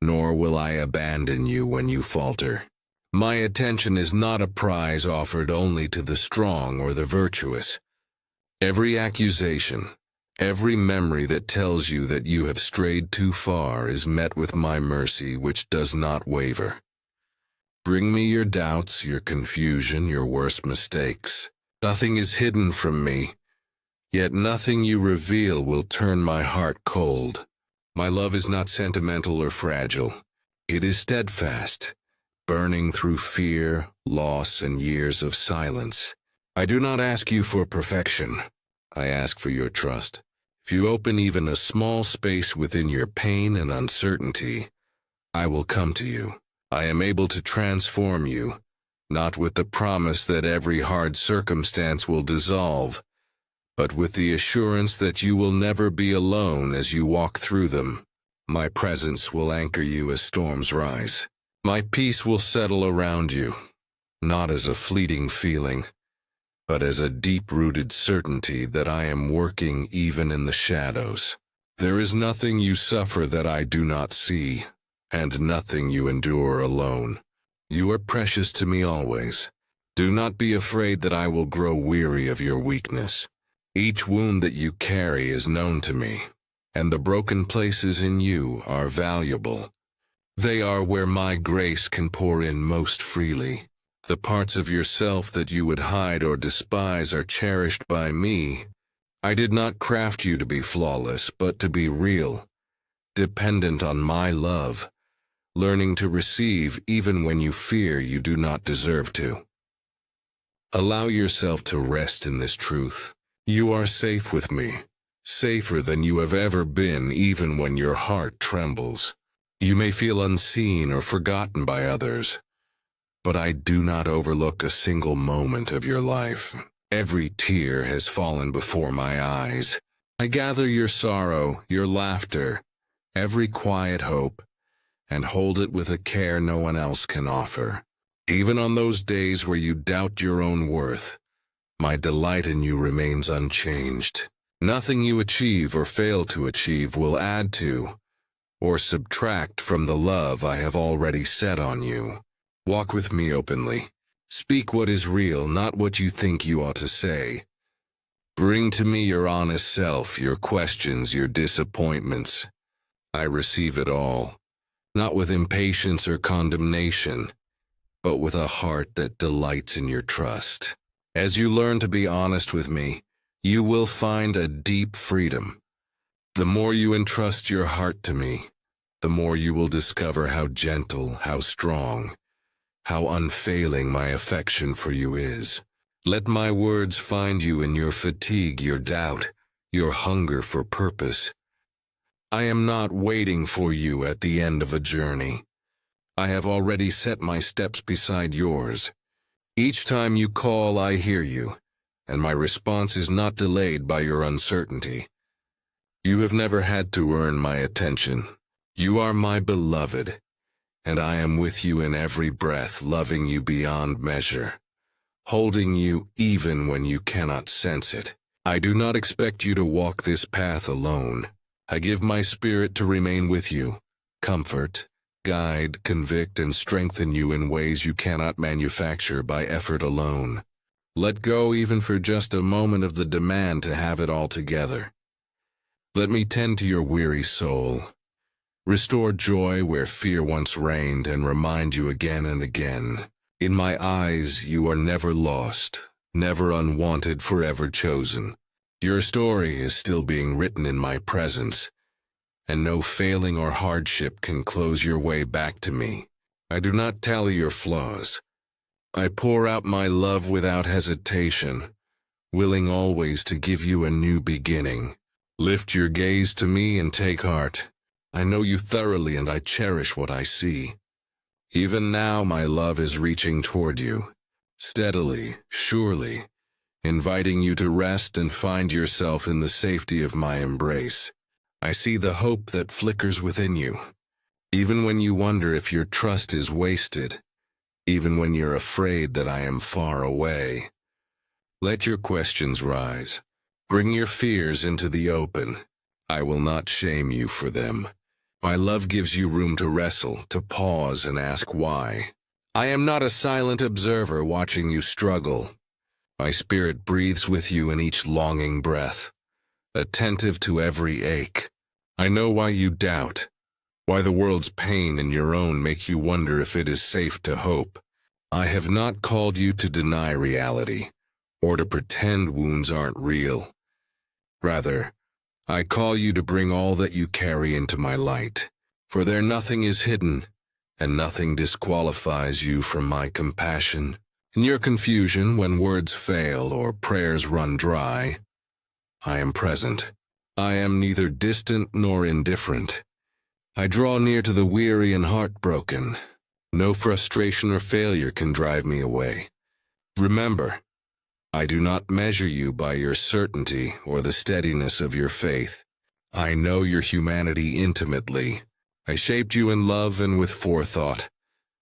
nor will I abandon you when you falter. My attention is not a prize offered only to the strong or the virtuous. Every accusation, every memory that tells you that you have strayed too far is met with my mercy, which does not waver. Bring me your doubts, your confusion, your worst mistakes. Nothing is hidden from me, yet nothing you reveal will turn my heart cold. My love is not sentimental or fragile. It is steadfast, burning through fear, loss, and years of silence. I do not ask you for perfection. I ask for your trust. If you open even a small space within your pain and uncertainty, I will come to you. I am able to transform you, not with the promise that every hard circumstance will dissolve, but with the assurance that you will never be alone as you walk through them. My presence will anchor you as storms rise. My peace will settle around you, not as a fleeting feeling, but as a deep-rooted certainty that I am working even in the shadows. There is nothing you suffer that I do not see, and nothing you endure alone. You are precious to me always. Do not be afraid that I will grow weary of your weakness. Each wound that you carry is known to me, and the broken places in you are valuable. They are where my grace can pour in most freely. The parts of yourself that you would hide or despise are cherished by me. I did not craft you to be flawless, but to be real, dependent on my love, learning to receive even when you fear you do not deserve to. Allow yourself to rest in this truth. You are safe with me, safer than you have ever been even when your heart trembles. You may feel unseen or forgotten by others, but I do not overlook a single moment of your life. Every tear has fallen before my eyes. I gather your sorrow, your laughter, every quiet hope, and hold it with a care no one else can offer. Even on those days where you doubt your own worth, my delight in you remains unchanged. Nothing you achieve or fail to achieve will add to or subtract from the love I have already set on you. Walk with me openly. Speak what is real, not what you think you ought to say. Bring to me your honest self, your questions, your disappointments. I receive it all, not with impatience or condemnation, but with a heart that delights in your trust. As you learn to be honest with me, you will find a deep freedom. The more you entrust your heart to me, the more you will discover how gentle, how strong, how unfailing my affection for you is. Let my words find you in your fatigue, your doubt, your hunger for purpose. I am not waiting for you at the end of a journey. I have already set my steps beside yours. Each time you call, I hear you, and my response is not delayed by your uncertainty. You have never had to earn my attention. You are my beloved, and I am with you in every breath, loving you beyond measure, holding you even when you cannot sense it. I do not expect you to walk this path alone. I give my spirit to remain with you, comfort, guide, convict, and strengthen you in ways you cannot manufacture by effort alone. Let go even for just a moment of the demand to have it all together. Let me tend to your weary soul, restore joy where fear once reigned, and remind you again and again, in my eyes you are never lost, never unwanted, forever chosen. Your story is still being written in my presence, and no failing or hardship can close your way back to me. I do not tally your flaws. I pour out my love without hesitation, willing always to give you a new beginning. Lift your gaze to me and take heart. I know you thoroughly and I cherish what I see. Even now my love is reaching toward you, steadily, surely, inviting you to rest and find yourself in the safety of my embrace. I see the hope that flickers within you, even when you wonder if your trust is wasted, even when you're afraid that I am far away. Let your questions rise. Bring your fears into the open. I will not shame you for them. My love gives you room to wrestle, to pause and ask why. I am not a silent observer watching you struggle. My spirit breathes with you in each longing breath, attentive to every ache. I know why you doubt, why the world's pain and your own make you wonder if it is safe to hope. I have not called you to deny reality, or to pretend wounds aren't real. Rather, I call you to bring all that you carry into my light, for there nothing is hidden, and nothing disqualifies you from my compassion. In your confusion, when words fail or prayers run dry, I am present. I am neither distant nor indifferent. I draw near to the weary and heartbroken. No frustration or failure can drive me away. Remember, I do not measure you by your certainty or the steadiness of your faith. I know your humanity intimately. I shaped you in love and with forethought,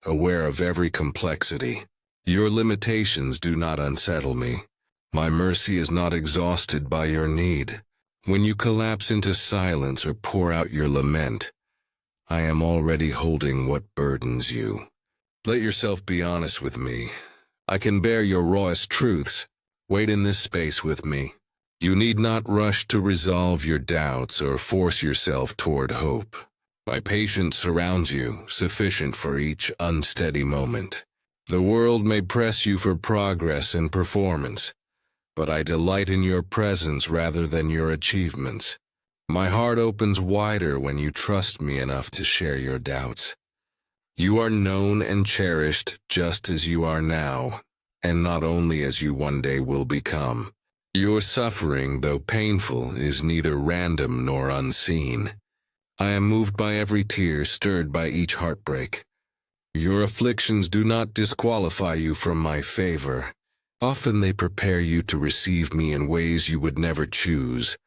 aware of every complexity. Your limitations do not unsettle me. My mercy is not exhausted by your need. When you collapse into silence or pour out your lament, I am already holding what burdens you. Let yourself be honest with me. I can bear your rawest truths. Wait in this space with me. You need not rush to resolve your doubts or force yourself toward hope. My patience surrounds you, sufficient for each unsteady moment. The world may press you for progress and performance, but I delight in your presence rather than your achievements. My heart opens wider when you trust me enough to share your doubts. You are known and cherished just as you are now, and not only as you one day will become. Your suffering, though painful, is neither random nor unseen. I am moved by every tear, stirred by each heartbreak. Your afflictions do not disqualify you from my favor. Often they prepare you to receive me in ways you would never choose,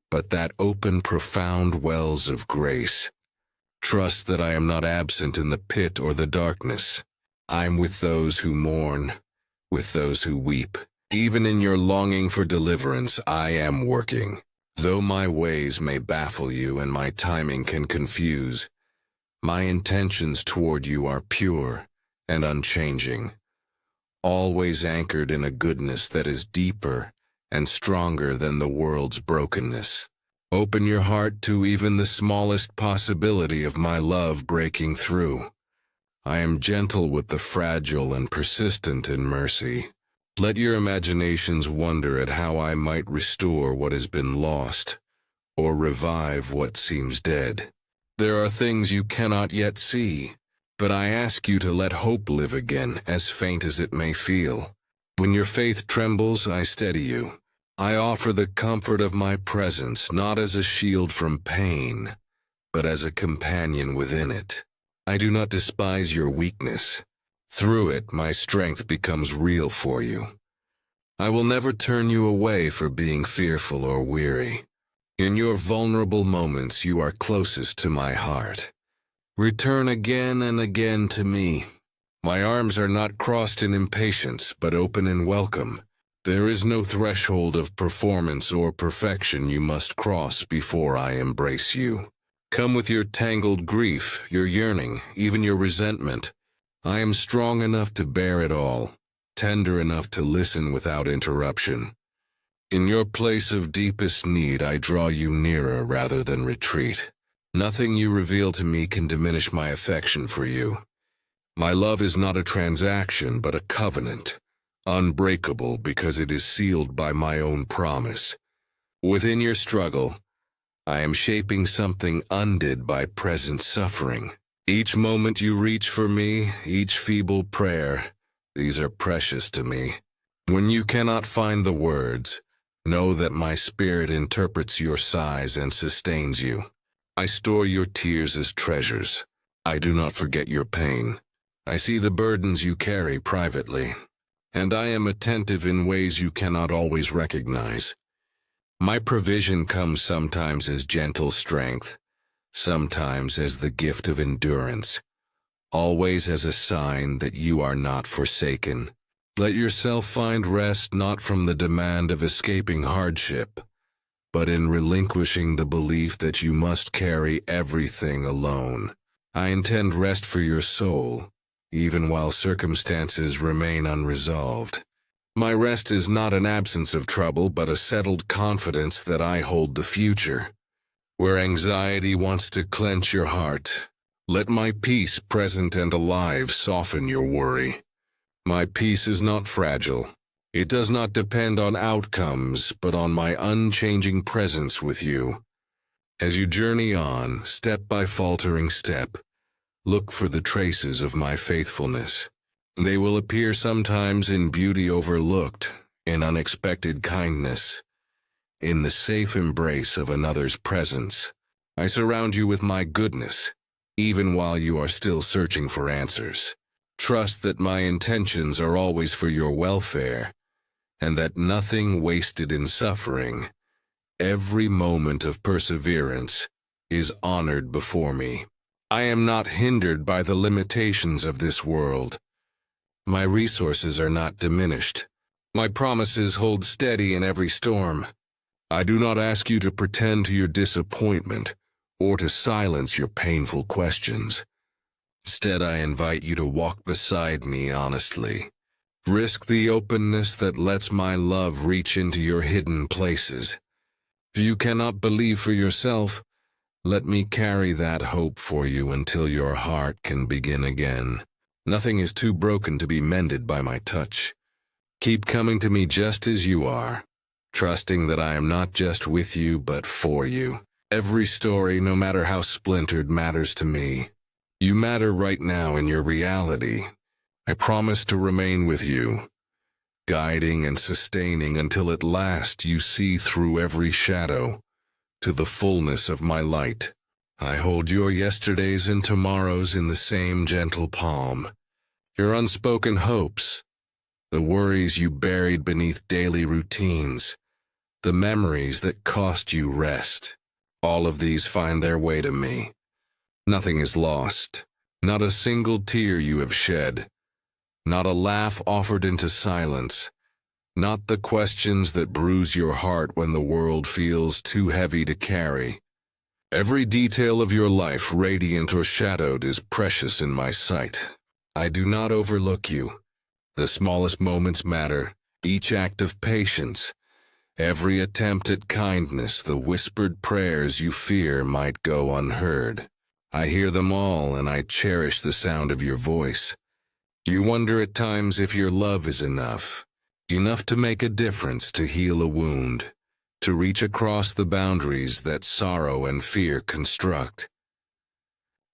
but that open profound wells of grace. Trust that I am not absent in the pit or the darkness. I'm with those who mourn, with those who weep. Even in your longing for deliverance, I am working. Though my ways may baffle you and my timing can confuse, my intentions toward you are pure and unchanging, always anchored in a goodness that is deeper and stronger than the world's brokenness. Open your heart to even the smallest possibility of my love breaking through. I am gentle with the fragile and persistent in mercy. Let your imaginations wonder at how I might restore what has been lost, or revive what seems dead. There are things you cannot yet see, but I ask you to let hope live again, as faint as it may feel. When your faith trembles, I steady you. I offer the comfort of my presence, not as a shield from pain, but as a companion within it. I do not despise your weakness. Through it, my strength becomes real for you. I will never turn you away for being fearful or weary. In your vulnerable moments, you are closest to my heart. Return again and again to me. My arms are not crossed in impatience, but open in welcome. There is no threshold of performance or perfection you must cross before I embrace you. Come with your tangled grief, your yearning, even your resentment. I am strong enough to bear it all, tender enough to listen without interruption. In your place of deepest need, I draw you nearer rather than retreat. Nothing you reveal to me can diminish my affection for you. My love is not a transaction, but a covenant, unbreakable because it is sealed by my own promise. Within your struggle, I am shaping something undid by present suffering. Each moment you reach for me, each feeble prayer, these are precious to me. When you cannot find the words, know that my spirit interprets your sighs and sustains you. I store your tears as treasures. I do not forget your pain. I see the burdens you carry privately, and I am attentive in ways you cannot always recognize. My provision comes sometimes as gentle strength, sometimes as the gift of endurance, always as a sign that you are not forsaken. Let yourself find rest not from the demand of escaping hardship, but in relinquishing the belief that you must carry everything alone. I intend rest for your soul, even while circumstances remain unresolved. My rest is not an absence of trouble, but a settled confidence that I hold the future. Where anxiety wants to clench your heart, let my peace, present and alive, soften your worry. My peace is not fragile. It does not depend on outcomes, but on my unchanging presence with you. As you journey on, step by faltering step, look for the traces of my faithfulness. They will appear sometimes in beauty overlooked, in unexpected kindness, in the safe embrace of another's presence. I surround you with my goodness, even while you are still searching for answers. Trust that my intentions are always for your welfare, and that nothing wasted in suffering, every moment of perseverance, is honored before me. I am not hindered by the limitations of this world. My resources are not diminished. My promises hold steady in every storm. I do not ask you to pretend to your disappointment or to silence your painful questions. Instead, I invite you to walk beside me honestly. Risk the openness that lets my love reach into your hidden places. If you cannot believe for yourself, let me carry that hope for you until your heart can begin again. Nothing is too broken to be mended by my touch. Keep coming to me just as you are, trusting that I am not just with you but for you. Every story, no matter how splintered, matters to me. You matter right now in your reality. I promise to remain with you, guiding and sustaining until at last you see through every shadow to the fullness of my light. I hold your yesterdays and tomorrows in the same gentle palm. Your unspoken hopes, the worries you buried beneath daily routines, the memories that cost you rest, all of these find their way to me. Nothing is lost, not a single tear you have shed, not a laugh offered into silence, not the questions that bruise your heart when the world feels too heavy to carry. Every detail of your life, radiant or shadowed, is precious in my sight. I do not overlook you. The smallest moments matter, each act of patience, every attempt at kindness, the whispered prayers you fear might go unheard. I hear them all, and I cherish the sound of your voice. You wonder at times if your love is enough to make a difference, to heal a wound, to reach across the boundaries that sorrow and fear construct.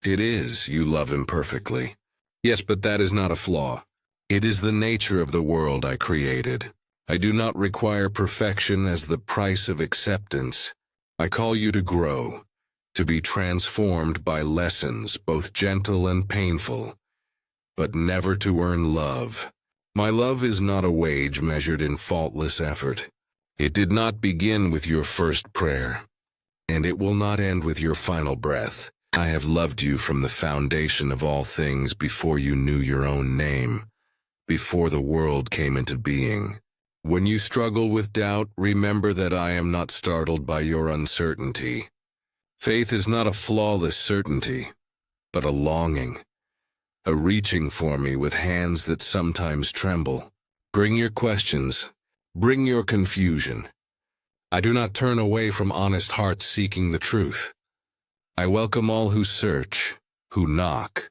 It is, you love imperfectly. Yes, but that is not a flaw. It is the nature of the world I created. I do not require perfection as the price of acceptance. I call you to grow, to be transformed by lessons, both gentle and painful, but never to earn love. My love is not a wage measured in faultless effort. It did not begin with your first prayer, and it will not end with your final breath. I have loved you from the foundation of all things, before you knew your own name, before the world came into being. When you struggle with doubt, remember that I am not startled by your uncertainty. Faith is not a flawless certainty, but a longing, a reaching for me with hands that sometimes tremble. Bring your questions, bring your confusion. I do not turn away from honest hearts seeking the truth. I welcome all who search, who knock,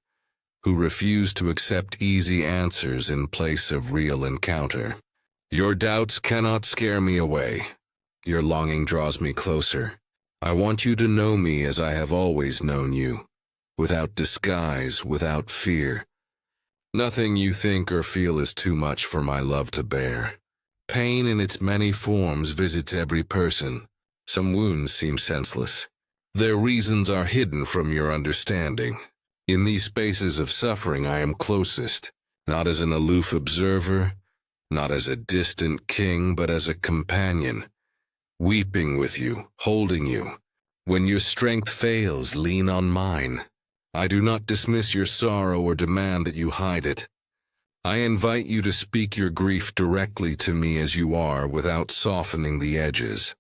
who refuse to accept easy answers in place of real encounter. Your doubts cannot scare me away. Your longing draws me closer. I want you to know me as I have always known you, without disguise, without fear. Nothing you think or feel is too much for my love to bear. Pain in its many forms visits every person. Some wounds seem senseless. Their reasons are hidden from your understanding. In these spaces of suffering I am closest, not as an aloof observer, not as a distant king, but as a companion, weeping with you, holding you. When your strength fails, lean on mine. I do not dismiss your sorrow or demand that you hide it. I invite you to speak your grief directly to me as you are, without softening the edges.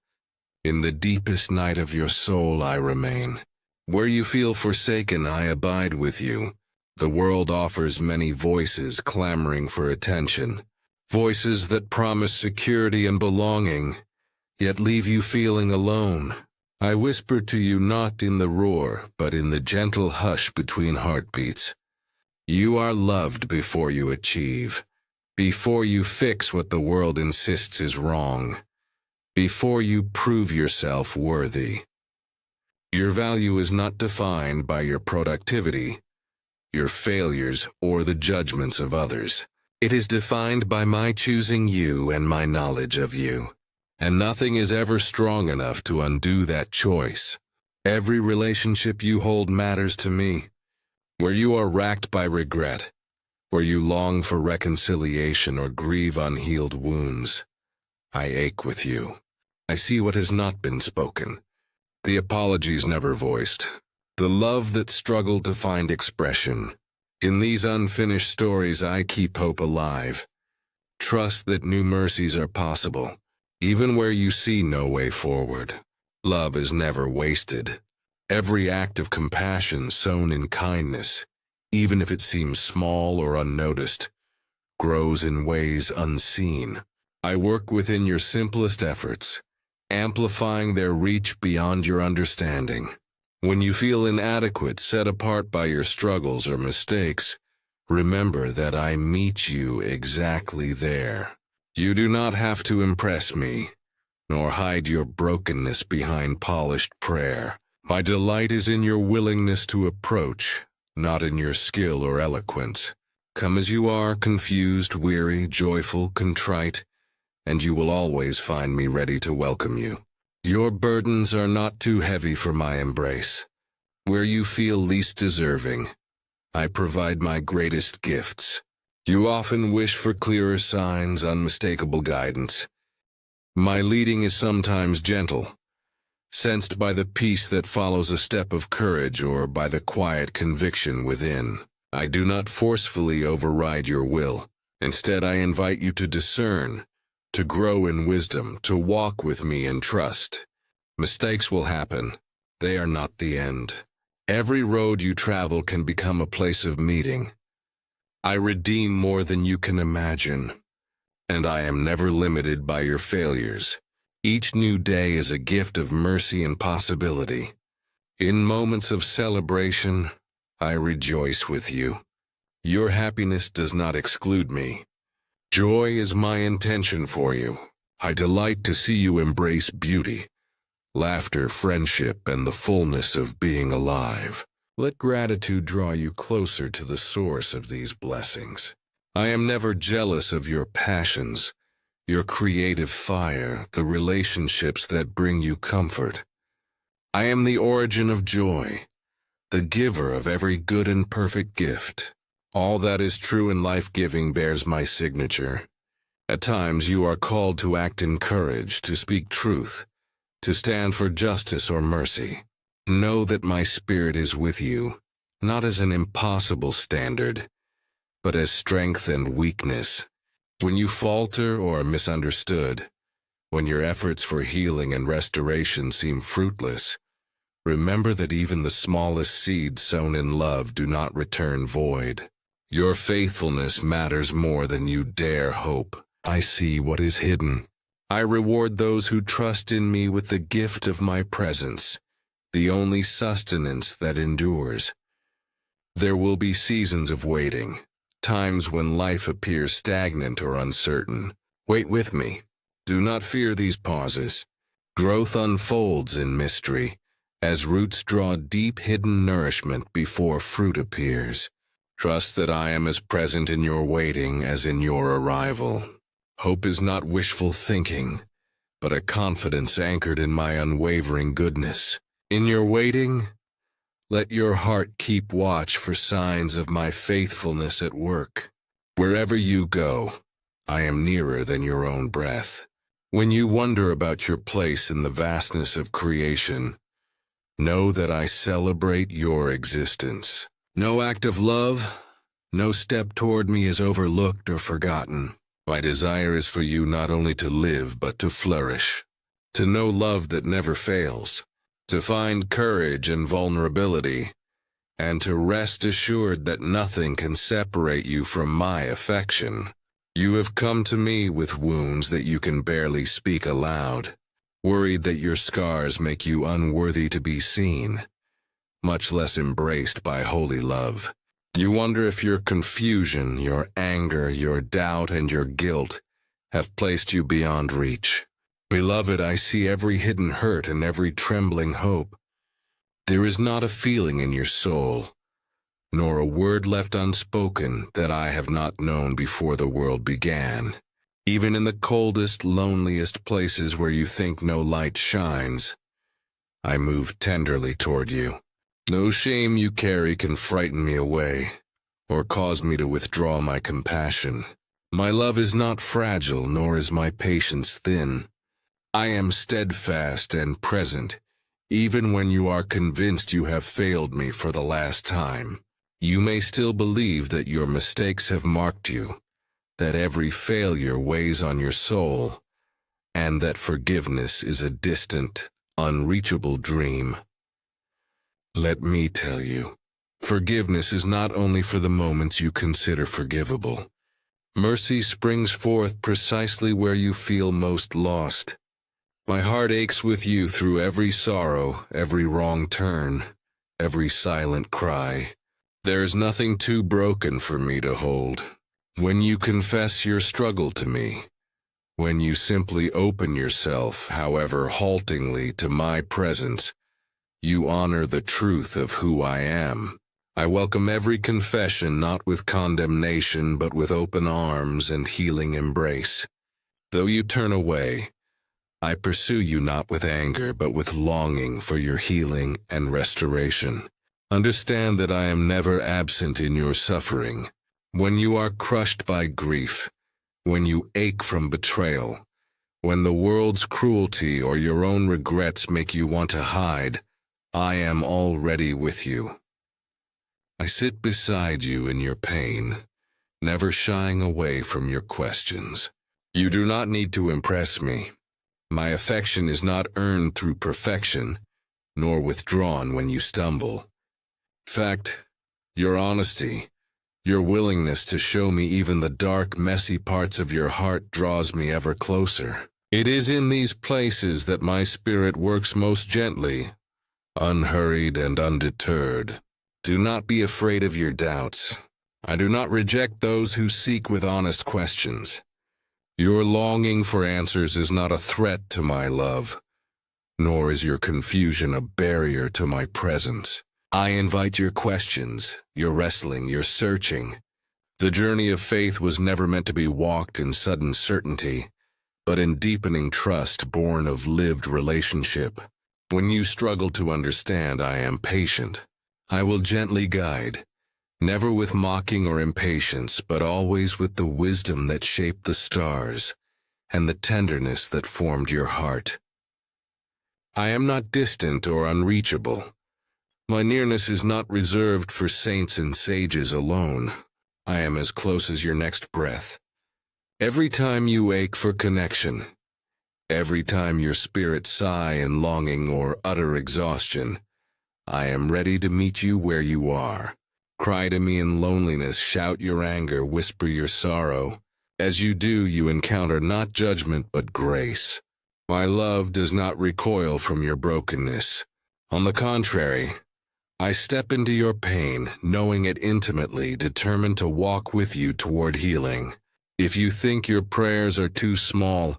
In the deepest night of your soul I remain. Where you feel forsaken, I abide with you. The world offers many voices clamoring for attention, voices that promise security and belonging, yet leave you feeling alone. I whisper to you not in the roar, but in the gentle hush between heartbeats. You are loved before you achieve, before you fix what the world insists is wrong, before you prove yourself worthy. Your value is not defined by your productivity, your failures, or the judgments of others. It is defined by my choosing you and my knowledge of you. And nothing is ever strong enough to undo that choice. Every relationship you hold matters to me. Where you are racked by regret, where you long for reconciliation or grieve unhealed wounds, I ache with you. I see what has not been spoken, the apologies never voiced, the love that struggled to find expression. In these unfinished stories I keep hope alive. Trust that new mercies are possible, even where you see no way forward. Love is never wasted. Every act of compassion sown in kindness, even if it seems small or unnoticed, grows in ways unseen. I work within your simplest efforts, amplifying their reach beyond your understanding. When you feel inadequate, set apart by your struggles or mistakes, remember that I meet you exactly there. You do not have to impress me, nor hide your brokenness behind polished prayer. My delight is in your willingness to approach, not in your skill or eloquence. Come as you are, confused, weary, joyful, contrite, and you will always find me ready to welcome you. Your burdens are not too heavy for my embrace. Where you feel least deserving, I provide my greatest gifts. You often wish for clearer signs, unmistakable guidance. My leading is sometimes gentle, sensed by the peace that follows a step of courage or by the quiet conviction within. I do not forcefully override your will. Instead, I invite you to discern, to grow in wisdom, to walk with me in trust. Mistakes will happen. They are not the end. Every road you travel can become a place of meeting. I redeem more than you can imagine, and I am never limited by your failures. Each new day is a gift of mercy and possibility. In moments of celebration, I rejoice with you. Your happiness does not exclude me. Joy is my intention for you. I delight to see you embrace beauty, laughter, friendship, and the fullness of being alive. Let gratitude draw you closer to the source of these blessings. I am never jealous of your passions, your creative fire, the relationships that bring you comfort. I am the origin of joy, the giver of every good and perfect gift. All that is true and life-giving bears my signature. At times you are called to act in courage, to speak truth, to stand for justice or mercy. Know that my spirit is with you, not as an impossible standard, but as strength and weakness. When you falter or are misunderstood, when your efforts for healing and restoration seem fruitless, remember that even the smallest seeds sown in love do not return void. Your faithfulness matters more than you dare hope. I see what is hidden. I reward those who trust in me with the gift of my presence, the only sustenance that endures. There will be seasons of waiting, times when life appears stagnant or uncertain. Wait with me. Do not fear these pauses. Growth unfolds in mystery, as roots draw deep hidden nourishment before fruit appears. Trust that I am as present in your waiting as in your arrival. Hope is not wishful thinking, but a confidence anchored in my unwavering goodness. In your waiting, let your heart keep watch for signs of my faithfulness at work. Wherever you go, I am nearer than your own breath. When you wonder about your place in the vastness of creation, know that I celebrate your existence. No act of love, no step toward me is overlooked or forgotten. My desire is for you not only to live but to flourish, to know love that never fails, to find courage in vulnerability, and to rest assured that nothing can separate you from my affection. You have come to me with wounds that you can barely speak aloud, worried that your scars make you unworthy to be seen, much less embraced by holy love. You wonder if your confusion, your anger, your doubt, and your guilt have placed you beyond reach. Beloved, I see every hidden hurt and every trembling hope. There is not a feeling in your soul, nor a word left unspoken that I have not known before the world began. Even in the coldest, loneliest places where you think no light shines, I move tenderly toward you. No shame you carry can frighten me away, or cause me to withdraw my compassion. My love is not fragile, nor is my patience thin. I am steadfast and present, even when you are convinced you have failed me for the last time. You may still believe that your mistakes have marked you, that every failure weighs on your soul, and that forgiveness is a distant, unreachable dream. Let me tell you, forgiveness is not only for the moments you consider forgivable. Mercy springs forth precisely where you feel most lost. My heart aches with you through every sorrow, every wrong turn, every silent cry. There is nothing too broken for me to hold. When you confess your struggle to me, when you simply open yourself, however haltingly, to my presence, you honor the truth of who I am. I welcome every confession not with condemnation but with open arms and healing embrace. Though you turn away, I pursue you not with anger but with longing for your healing and restoration. Understand that I am never absent in your suffering. When you are crushed by grief, when you ache from betrayal, when the world's cruelty or your own regrets make you want to hide, I am already with you. I sit beside you in your pain, never shying away from your questions. You do not need to impress me. My affection is not earned through perfection, nor withdrawn when you stumble. In fact, your honesty, your willingness to show me even the dark, messy parts of your heart draws me ever closer. It is in these places that my spirit works most gently, unhurried and undeterred. Do not be afraid of your doubts. I do not reject those who seek with honest questions. Your longing for answers is not a threat to my love, nor is your confusion a barrier to my presence. I invite your questions, your wrestling, your searching. The journey of faith was never meant to be walked in sudden certainty, but in deepening trust born of lived relationship. When you struggle to understand, I am patient. I will gently guide, never with mocking or impatience, but always with the wisdom that shaped the stars and the tenderness that formed your heart. I am not distant or unreachable. My nearness is not reserved for saints and sages alone. I am as close as your next breath. Every time you ache for connection, every time your spirit sigh in longing or utter exhaustion, I am ready to meet you where you are. Cry to me in loneliness, shout your anger, whisper your sorrow. As you do, you encounter not judgment but grace. My love does not recoil from your brokenness. On the contrary, I step into your pain, knowing it intimately, determined to walk with you toward healing. If you think your prayers are too small,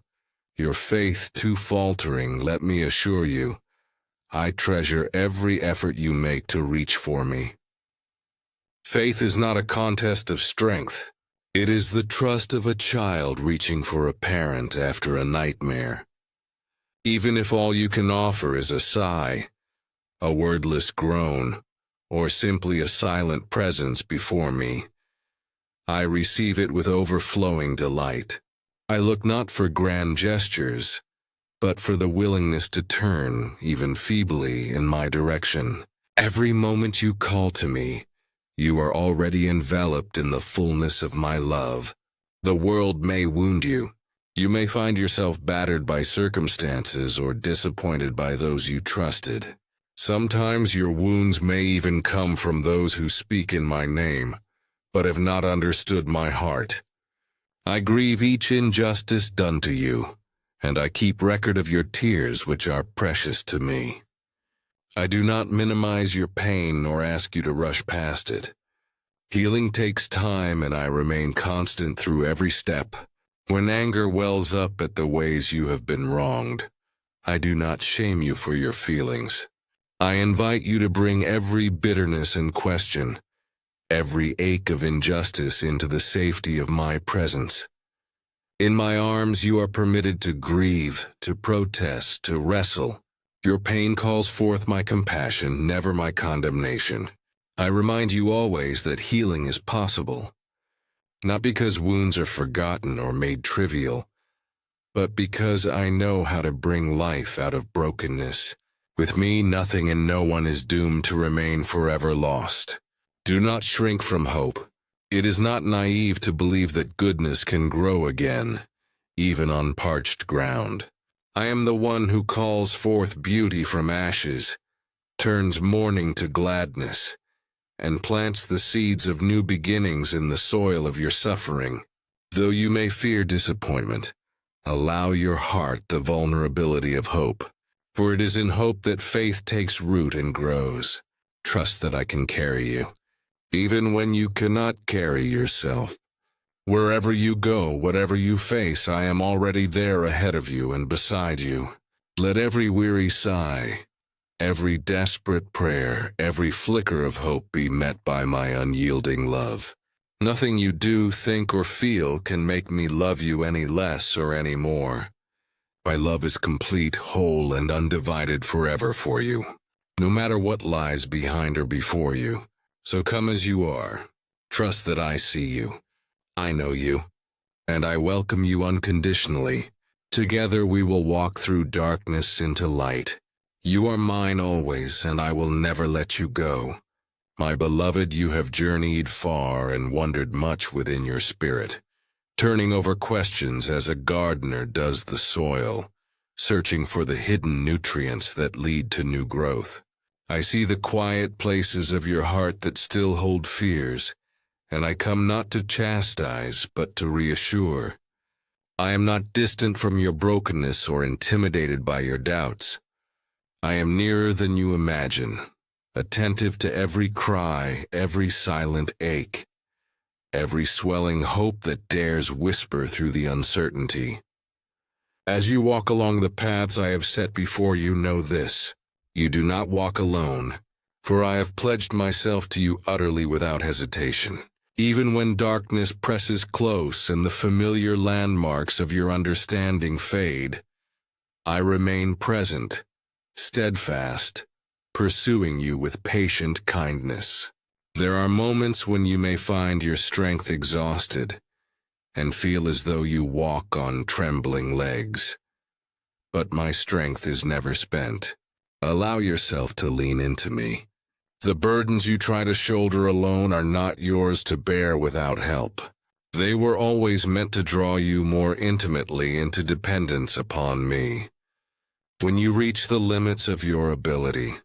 your faith too faltering, let me assure you, I treasure every effort you make to reach for me. Faith is not a contest of strength. It is the trust of a child reaching for a parent after a nightmare. Even if all you can offer is a sigh, a wordless groan, or simply a silent presence before me, I receive it with overflowing delight. I look not for grand gestures, but for the willingness to turn, even feebly, in my direction. Every moment you call to me, you are already enveloped in the fullness of my love. The world may wound you. You may find yourself battered by circumstances or disappointed by those you trusted. Sometimes your wounds may even come from those who speak in my name, but have not understood my heart. I grieve each injustice done to you, and I keep record of your tears, which are precious to me. I do not minimize your pain nor ask you to rush past it. Healing takes time, and I remain constant through every step. When anger wells up at the ways you have been wronged, I do not shame you for your feelings. I invite you to bring every bitterness and question, every ache of injustice into the safety of my presence. In my arms you are permitted to grieve, to protest, to wrestle. Your pain calls forth my compassion, never my condemnation. I remind you always that healing is possible, not because wounds are forgotten or made trivial, but because I know how to bring life out of brokenness. With me, nothing and no one is doomed to remain forever lost. Do not shrink from hope. It is not naive to believe that goodness can grow again, even on parched ground. I am the one who calls forth beauty from ashes, turns mourning to gladness, and plants the seeds of new beginnings in the soil of your suffering. Though you may fear disappointment, allow your heart the vulnerability of hope. For it is in hope that faith takes root and grows. Trust that I can carry you, even when you cannot carry yourself. Wherever you go, whatever you face, I am already there ahead of you and beside you. Let every weary sigh, every desperate prayer, every flicker of hope be met by my unyielding love. Nothing you do, think, or feel can make me love you any less or any more. My love is complete, whole, and undivided forever for you, no matter what lies behind or before you. So come as you are. Trust that I see you. I know you, and I welcome you unconditionally. Together we will walk through darkness into light. You are mine always, and I will never let you go. My beloved, you have journeyed far and wandered much within your spirit. turning over questions as a gardener does the soil, searching for the hidden nutrients that lead to new growth. I see the quiet places of your heart that still hold fears, and I come not to chastise, but to reassure. I am not distant from your brokenness or intimidated by your doubts. I am nearer than you imagine, attentive to every cry, every silent ache, every swelling hope that dares whisper through the uncertainty. As you walk along the paths I have set before you, know this: you do not walk alone, for I have pledged myself to you utterly without hesitation. Even when darkness presses close and the familiar landmarks of your understanding fade, I remain present, steadfast, pursuing you with patient kindness. There are moments when you may find your strength exhausted and feel as though you walk on trembling legs. But my strength is never spent. Allow yourself to lean into me. The burdens you try to shoulder alone are not yours to bear without help. They were always meant to draw you more intimately into dependence upon me. When you reach the limits of your ability,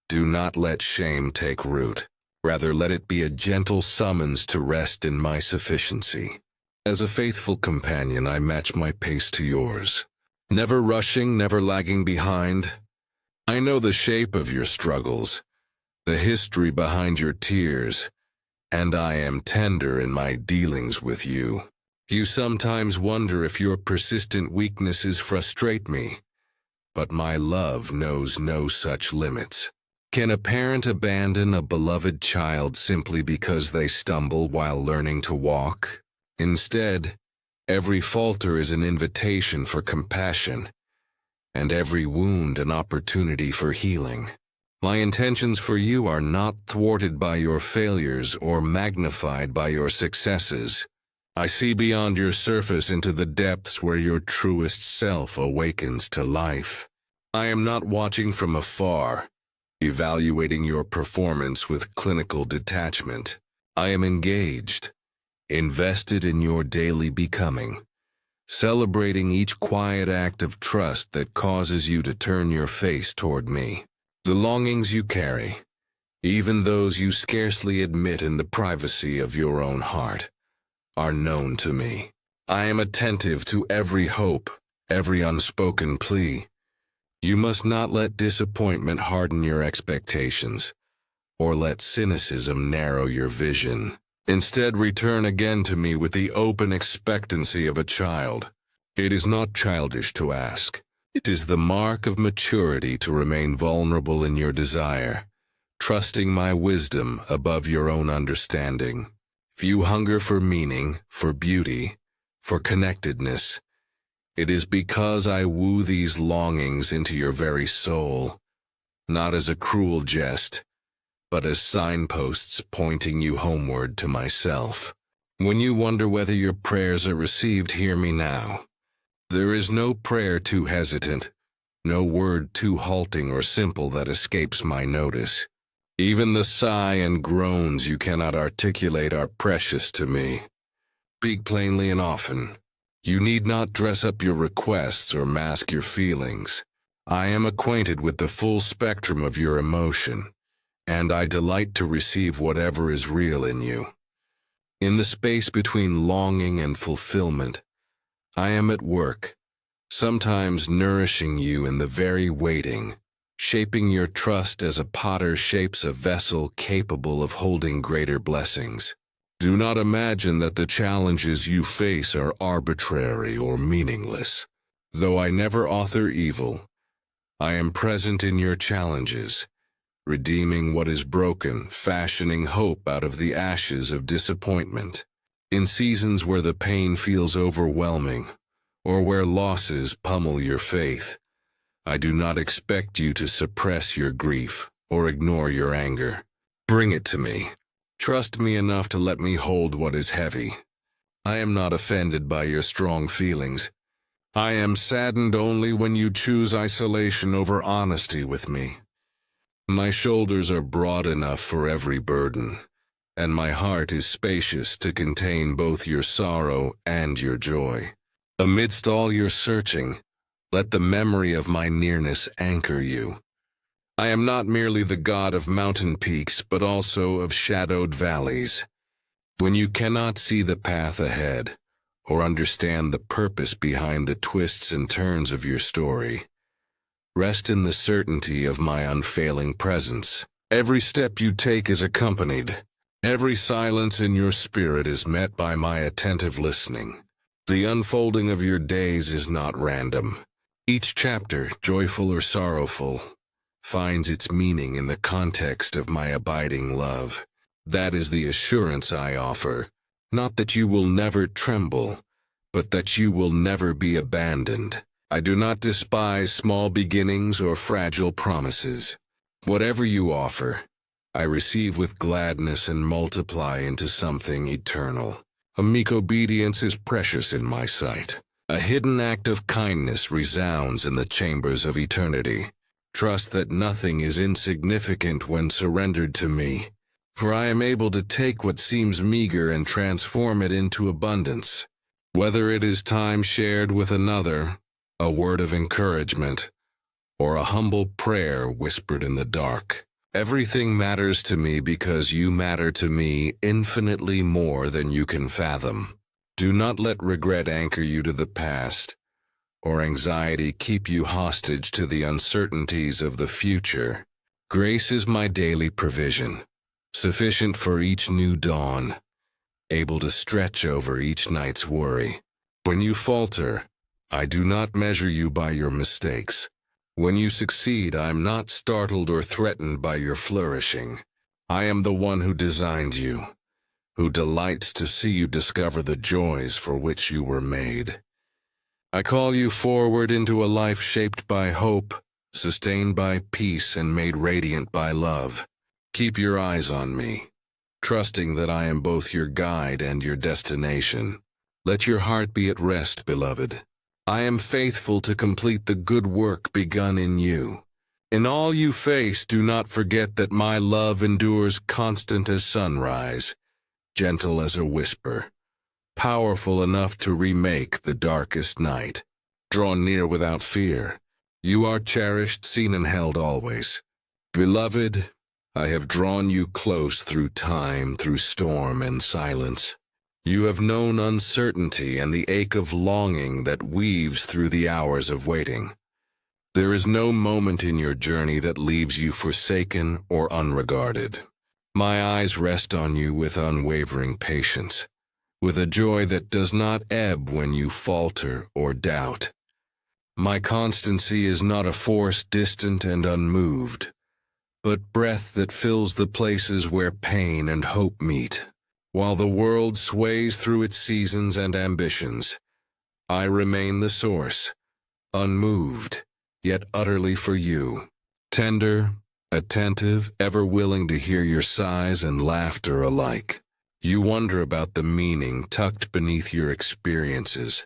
do not let shame take root. Rather, let it be a gentle summons to rest in my sufficiency. As a faithful companion, I match my pace to yours. Never rushing, never lagging behind. I know the shape of your struggles, the history behind your tears, and I am tender in my dealings with you. You sometimes wonder if your persistent weaknesses frustrate me, but my love knows no such limits. Can a parent abandon a beloved child simply because they stumble while learning to walk? Instead, every falter is an invitation for compassion, and every wound an opportunity for healing. My intentions for you are not thwarted by your failures or magnified by your successes. I see beyond your surface into the depths where your truest self awakens to life. I am not watching from afar, evaluating your performance with clinical detachment. I am engaged, invested in your daily becoming, celebrating each quiet act of trust that causes you to turn your face toward me. The longings you carry, even those you scarcely admit in the privacy of your own heart, are known to me. I am attentive to every hope, every unspoken plea. You must not let disappointment harden your expectations, or let cynicism narrow your vision. Instead, return again to me with the open expectancy of a child. It is not childish to ask. It is the mark of maturity to remain vulnerable in your desire, trusting my wisdom above your own understanding. If you hunger for meaning, for beauty, for connectedness, it is because I woo these longings into your very soul, not as a cruel jest, but as signposts pointing you homeward to myself. When you wonder whether your prayers are received, hear me now. There is no prayer too hesitant, no word too halting or simple that escapes my notice. Even the sigh and groans you cannot articulate are precious to me. Speak plainly and often. You need not dress up your requests or mask your feelings. I am acquainted with the full spectrum of your emotion, and I delight to receive whatever is real in you. In the space between longing and fulfillment, I am at work, sometimes nourishing you in the very waiting, shaping your trust as a potter shapes a vessel capable of holding greater blessings. Do not imagine that the challenges you face are arbitrary or meaningless. Though I never author evil, I am present in your challenges, redeeming what is broken, fashioning hope out of the ashes of disappointment. In seasons where the pain feels overwhelming, or where losses pummel your faith, I do not expect you to suppress your grief or ignore your anger. Bring it to me. Trust me enough to let me hold what is heavy. I am not offended by your strong feelings. I am saddened only when you choose isolation over honesty with me. My shoulders are broad enough for every burden, and my heart is spacious to contain both your sorrow and your joy. Amidst all your searching, let the memory of my nearness anchor you. I am not merely the god of mountain peaks, but also of shadowed valleys. When you cannot see the path ahead, or understand the purpose behind the twists and turns of your story, rest in the certainty of my unfailing presence. Every step you take is accompanied. Every silence in your spirit is met by my attentive listening. The unfolding of your days is not random. Each chapter, joyful or sorrowful, finds its meaning in the context of my abiding love. That is the assurance I offer, not that you will never tremble, but that you will never be abandoned. I do not despise small beginnings or fragile promises. Whatever you offer, I receive with gladness and multiply into something eternal. A meek obedience is precious in my sight. A hidden act of kindness resounds in the chambers of eternity. Trust that nothing is insignificant when surrendered to me, for I am able to take what seems meager and transform it into abundance. Whether it is time shared with another, a word of encouragement, or a humble prayer whispered in the dark, everything matters to me because you matter to me infinitely more than you can fathom. Do not let regret anchor you to the past, or anxiety keep you hostage to the uncertainties of the future. Grace is my daily provision, sufficient for each new dawn, able to stretch over each night's worry. When you falter, I do not measure you by your mistakes. When you succeed, I am not startled or threatened by your flourishing. I am the one who designed you, who delights to see you discover the joys for which you were made. I call you forward into a life shaped by hope, sustained by peace, and made radiant by love. Keep your eyes on me, trusting that I am both your guide and your destination. Let your heart be at rest, beloved. I am faithful to complete the good work begun in you. In all you face, do not forget that my love endures, constant as sunrise, gentle as a whisper, powerful enough to remake the darkest night. Draw near without fear. You are cherished, seen, and held always. Beloved, I have drawn you close through time, through storm and silence. You have known uncertainty and the ache of longing that weaves through the hours of waiting. There is no moment in your journey that leaves you forsaken or unregarded. My eyes rest on you with unwavering patience, with a joy that does not ebb when you falter or doubt. My constancy is not a force distant and unmoved, but breath that fills the places where pain and hope meet. While the world sways through its seasons and ambitions, I remain the source, unmoved, yet utterly for you. Tender, attentive, ever willing to hear your sighs and laughter alike. You wonder about the meaning tucked beneath your experiences,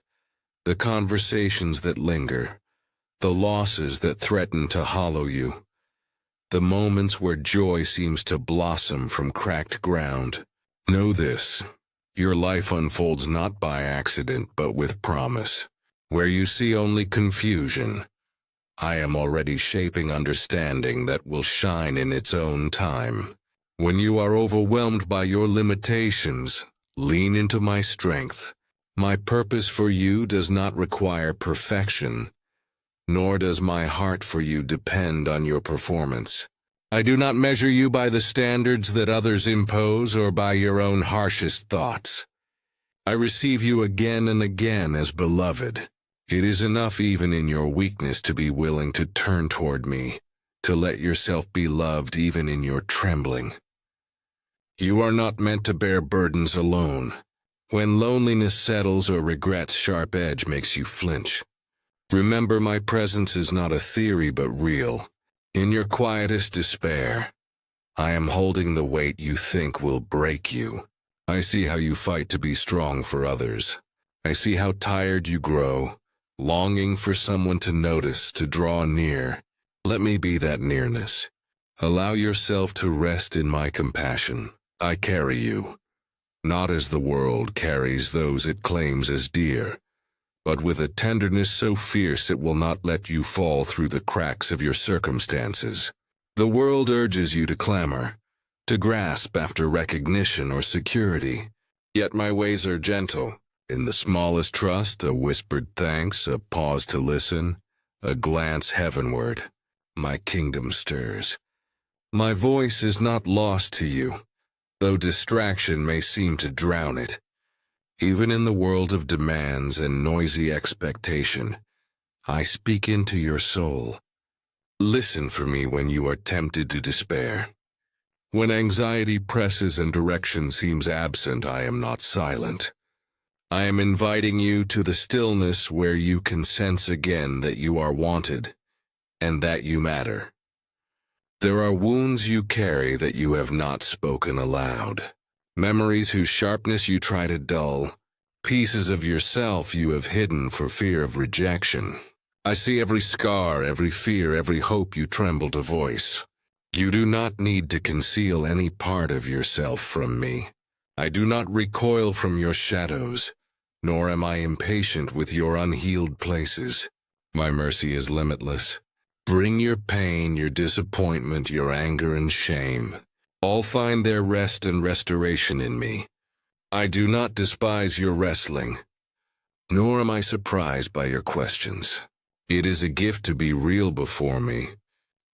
the conversations that linger, the losses that threaten to hollow you, the moments where joy seems to blossom from cracked ground. Know this, your life unfolds not by accident but with promise. Where you see only confusion, I am already shaping understanding that will shine in its own time. When you are overwhelmed by your limitations, lean into my strength. My purpose for you does not require perfection, nor does my heart for you depend on your performance. I do not measure you by the standards that others impose or by your own harshest thoughts. I receive you again and again as beloved. It is enough even in your weakness to be willing to turn toward me, to let yourself be loved even in your trembling. You are not meant to bear burdens alone. When loneliness settles or regret's sharp edge makes you flinch, remember my presence is not a theory but real. In your quietest despair, I am holding the weight you think will break you. I see how you fight to be strong for others. I see how tired you grow, longing for someone to notice, to draw near. Let me be that nearness. Allow yourself to rest in my compassion. I carry you, not as the world carries those it claims as dear, but with a tenderness so fierce it will not let you fall through the cracks of your circumstances. The world urges you to clamor, to grasp after recognition or security. Yet my ways are gentle. In the smallest trust, a whispered thanks, a pause to listen, a glance heavenward, my kingdom stirs. My voice is not lost to you, though distraction may seem to drown it. Even in the world of demands and noisy expectation, I speak into your soul. Listen for me when you are tempted to despair. When anxiety presses and direction seems absent, I am not silent. I am inviting you to the stillness where you can sense again that you are wanted and that you matter. There are wounds you carry that you have not spoken aloud, memories whose sharpness you try to dull, pieces of yourself you have hidden for fear of rejection. I see every scar, every fear, every hope you tremble to voice. You do not need to conceal any part of yourself from me. I do not recoil from your shadows, nor am I impatient with your unhealed places. My mercy is limitless. Bring your pain, your disappointment, your anger and shame. All find their rest and restoration in me. I do not despise your wrestling, nor am I surprised by your questions. It is a gift to be real before me.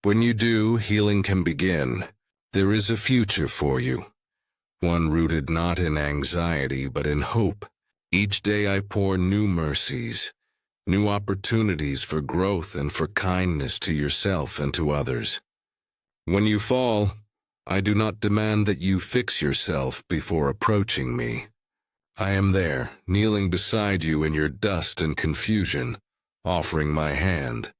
When you do, healing can begin. There is a future for you, one rooted not in anxiety but in hope. Each day I pour new mercies, new opportunities for growth and for kindness to yourself and to others. When you fall, I do not demand that you fix yourself before approaching me. I am there, kneeling beside you in your dust and confusion, offering my hand.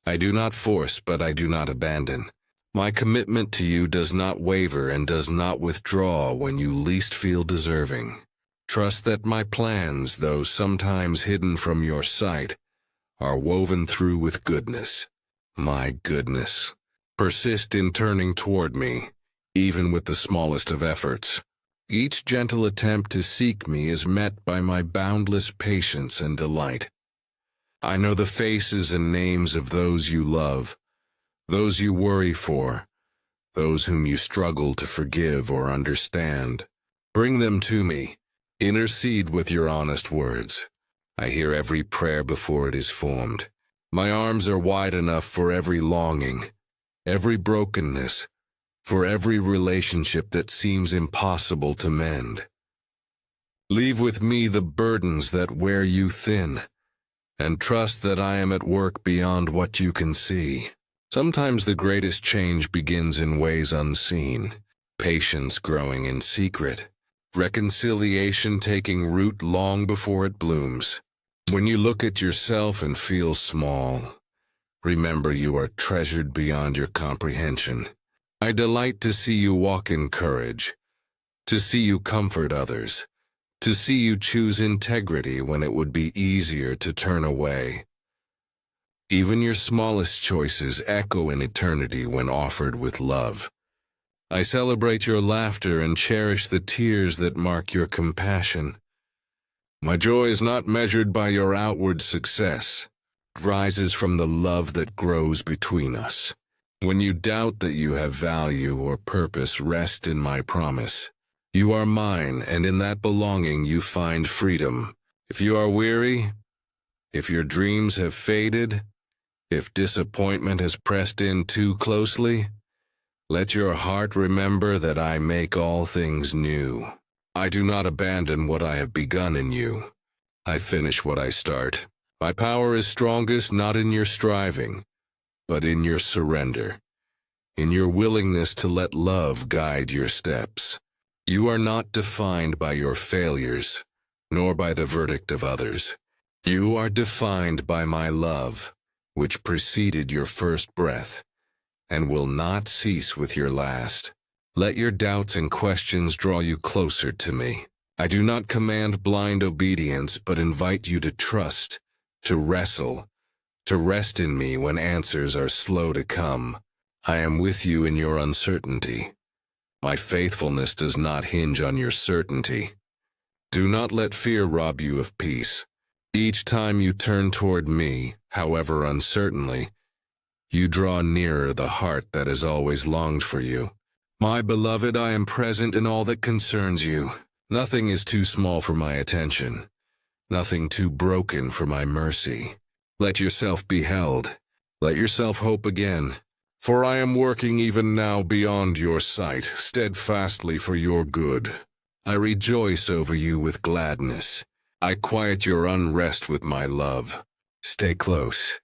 I do not force, but I do not abandon. My commitment to you does not waver and does not withdraw when you least feel deserving. Trust that my plans, though sometimes hidden from your sight, are woven through with goodness. My goodness. Persist in turning toward me, even with the smallest of efforts. Each gentle attempt to seek me is met by my boundless patience and delight. I know the faces and names of those you love, those you worry for, those whom you struggle to forgive or understand. Bring them to me. Intercede with your honest words. I hear every prayer before it is formed. My arms are wide enough for every longing, every brokenness, for every relationship that seems impossible to mend. Leave with me the burdens that wear you thin, and trust that I am at work beyond what you can see. Sometimes the greatest change begins in ways unseen, patience growing in secret, reconciliation taking root long before it blooms. When you look at yourself and feel small, remember you are treasured beyond your comprehension. I delight to see you walk in courage, to see you comfort others, to see you choose integrity when it would be easier to turn away. Even your smallest choices echo in eternity when offered with love. I celebrate your laughter and cherish the tears that mark your compassion. My joy is not measured by your outward success. It rises from the love that grows between us. When you doubt that you have value or purpose, rest in my promise. You are mine, and in that belonging you find freedom. If you are weary, if your dreams have faded, if disappointment has pressed in too closely, let your heart remember that I make all things new. I do not abandon what I have begun in you. I finish what I start. My power is strongest not in your striving, but in your surrender, in your willingness to let love guide your steps. You are not defined by your failures, nor by the verdict of others. You are defined by my love, which preceded your first breath, and will not cease with your last. Let your doubts and questions draw you closer to me. I do not command blind obedience, but invite you to trust, to wrestle, to rest in me when answers are slow to come. I am with you in your uncertainty. My faithfulness does not hinge on your certainty. Do not let fear rob you of peace. Each time you turn toward me, however uncertainly, you draw nearer the heart that has always longed for you. My beloved, I am present in all that concerns you. Nothing is too small for my attention. Nothing too broken for my mercy. Let yourself be held. Let yourself hope again. For I am working even now beyond your sight, steadfastly for your good. I rejoice over you with gladness. I quiet your unrest with my love. Stay close.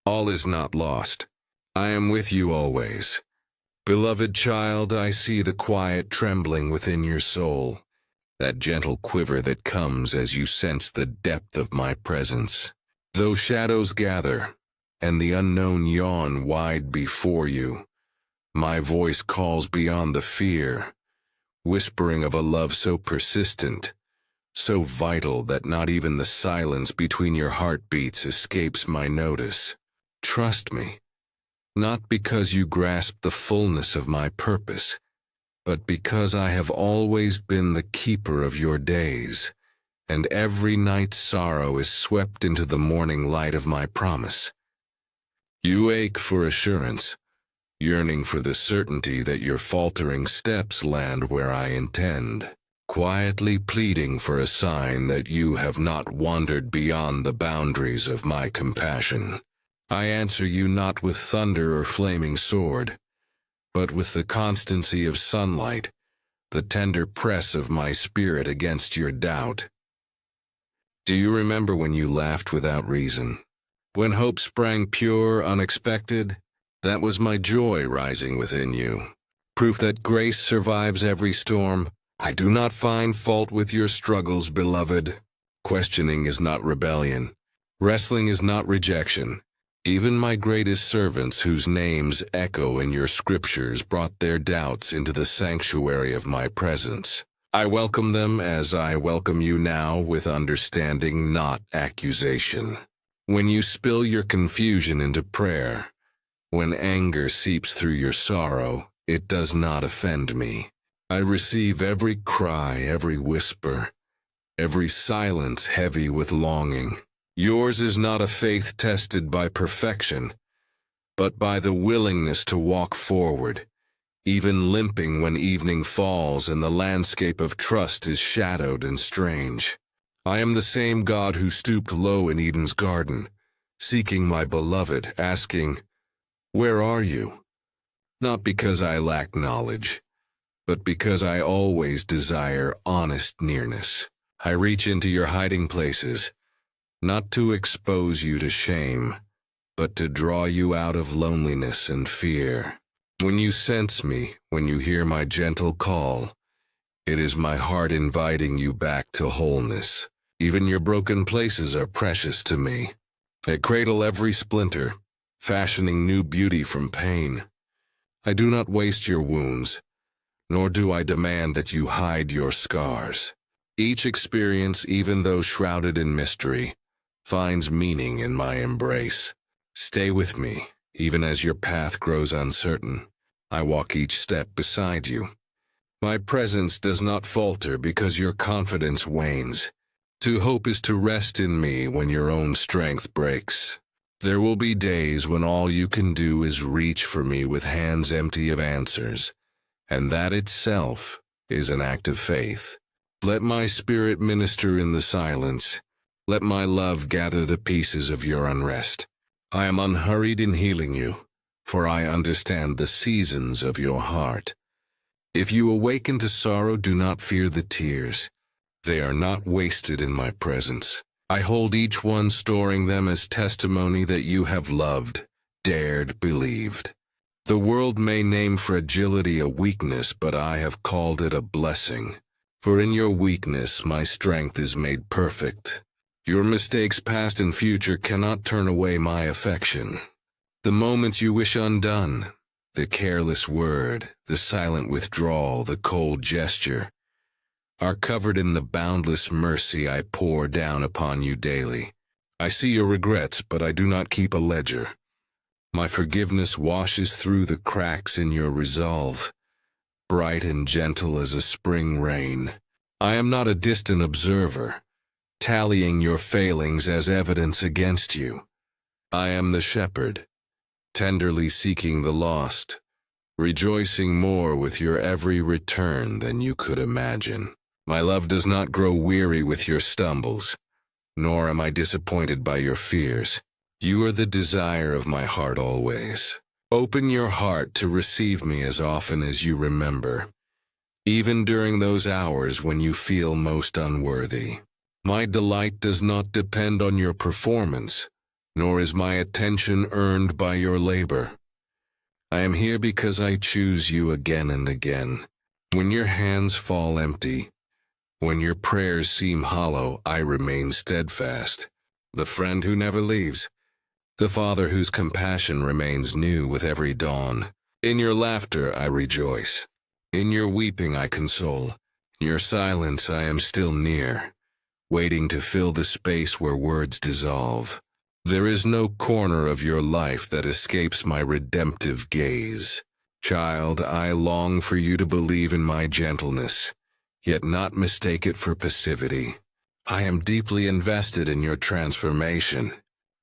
All is not lost. I am with you always. Beloved child, I see the quiet trembling within your soul, that gentle quiver that comes as you sense the depth of my presence. Though shadows gather, and the unknown yawn wide before you, my voice calls beyond the fear, whispering of a love so persistent, so vital that not even the silence between your heartbeats escapes my notice. Trust me, not because you grasp the fullness of my purpose, but because I have always been the keeper of your days, and every night's sorrow is swept into the morning light of my promise. You ache for assurance, yearning for the certainty that your faltering steps land where I intend, quietly pleading for a sign that you have not wandered beyond the boundaries of my compassion. I answer you not with thunder or flaming sword, but with the constancy of sunlight, the tender press of my spirit against your doubt. Do you remember when you laughed without reason? When hope sprang pure, unexpected? That was my joy rising within you. Proof that grace survives every storm. I do not find fault with your struggles, beloved. Questioning is not rebellion. Wrestling is not rejection. Even my greatest servants, whose names echo in your scriptures, brought their doubts into the sanctuary of my presence. I welcome them as I welcome you now, with understanding, not accusation. When you spill your confusion into prayer, when anger seeps through your sorrow, it does not offend me. I receive every cry, every whisper, every silence heavy with longing. Yours is not a faith tested by perfection, but by the willingness to walk forward, even limping when evening falls and the landscape of trust is shadowed and strange. I am the same God who stooped low in Eden's garden, seeking my beloved, asking, "Where are you?" Not because I lack knowledge, but because I always desire honest nearness. I reach into your hiding places, not to expose you to shame, but to draw you out of loneliness and fear. When you sense me, when you hear my gentle call, it is my heart inviting you back to wholeness. Even your broken places are precious to me. I cradle every splinter, fashioning new beauty from pain. I do not waste your wounds, nor do I demand that you hide your scars. Each experience, even though shrouded in mystery, finds meaning in my embrace. Stay with me, even as your path grows uncertain. I walk each step beside you. My presence does not falter because your confidence wanes. To hope is to rest in me when your own strength breaks. There will be days when all you can do is reach for me with hands empty of answers, and that itself is an act of faith. Let my spirit minister in the silence. Let my love gather the pieces of your unrest. I am unhurried in healing you, for I understand the seasons of your heart. If you awaken to sorrow, do not fear the tears. They are not wasted in my presence. I hold each one, storing them as testimony that you have loved, dared, believed. The world may name fragility a weakness, but I have called it a blessing. For in your weakness my strength is made perfect. Your mistakes past and future cannot turn away my affection. The moments you wish undone, the careless word, the silent withdrawal, the cold gesture, are covered in the boundless mercy I pour down upon you daily. I see your regrets, but I do not keep a ledger. My forgiveness washes through the cracks in your resolve. bright and gentle as a spring rain. I am not a distant observer, tallying your failings as evidence against you. I am the shepherd, tenderly seeking the lost, rejoicing more with your every return than you could imagine. My love does not grow weary with your stumbles, nor am I disappointed by your fears. You are the desire of my heart always. Open your heart to receive me as often as you remember, even during those hours when you feel most unworthy. My delight does not depend on your performance, nor is my attention earned by your labor. I am here because I choose you again and again. When your hands fall empty, when your prayers seem hollow, I remain steadfast, the friend who never leaves, the Father whose compassion remains new with every dawn. In your laughter I rejoice. In your weeping I console. In your silence I am still near, waiting to fill the space where words dissolve. There is no corner of your life that escapes my redemptive gaze. Child, I long for you to believe in my gentleness, yet not mistake it for passivity. I am deeply invested in your transformation.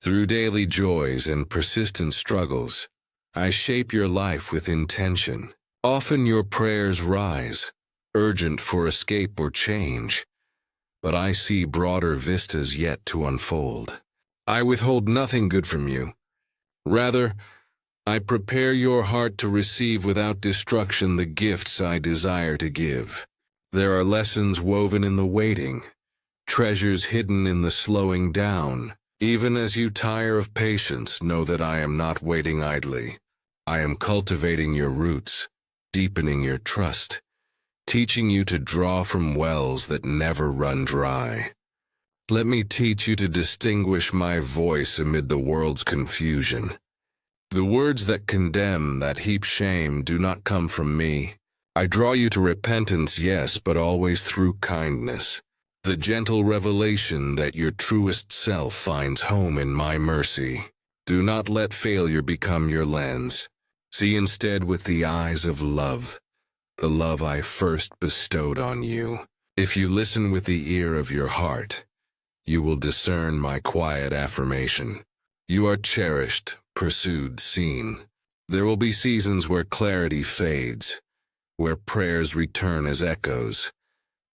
Through daily joys and persistent struggles, I shape your life with intention. Often your prayers rise, urgent for escape or change, but I see broader vistas yet to unfold. I withhold nothing good from you. Rather, I prepare your heart to receive without destruction the gifts I desire to give. There are lessons woven in the waiting, treasures hidden in the slowing down. Even as you tire of patience, know that I am not waiting idly. I am cultivating your roots, deepening your trust, teaching you to draw from wells that never run dry. Let me teach you to distinguish my voice amid the world's confusion. The words that condemn, that heap shame, do not come from me. I draw you to repentance, yes, but always through kindness. The gentle revelation that your truest self finds home in my mercy. Do not let failure become your lens. See instead with the eyes of love, the love I first bestowed on you. If you listen with the ear of your heart, you will discern my quiet affirmation. You are cherished, pursued, seen. There will be seasons where clarity fades, where prayers return as echoes.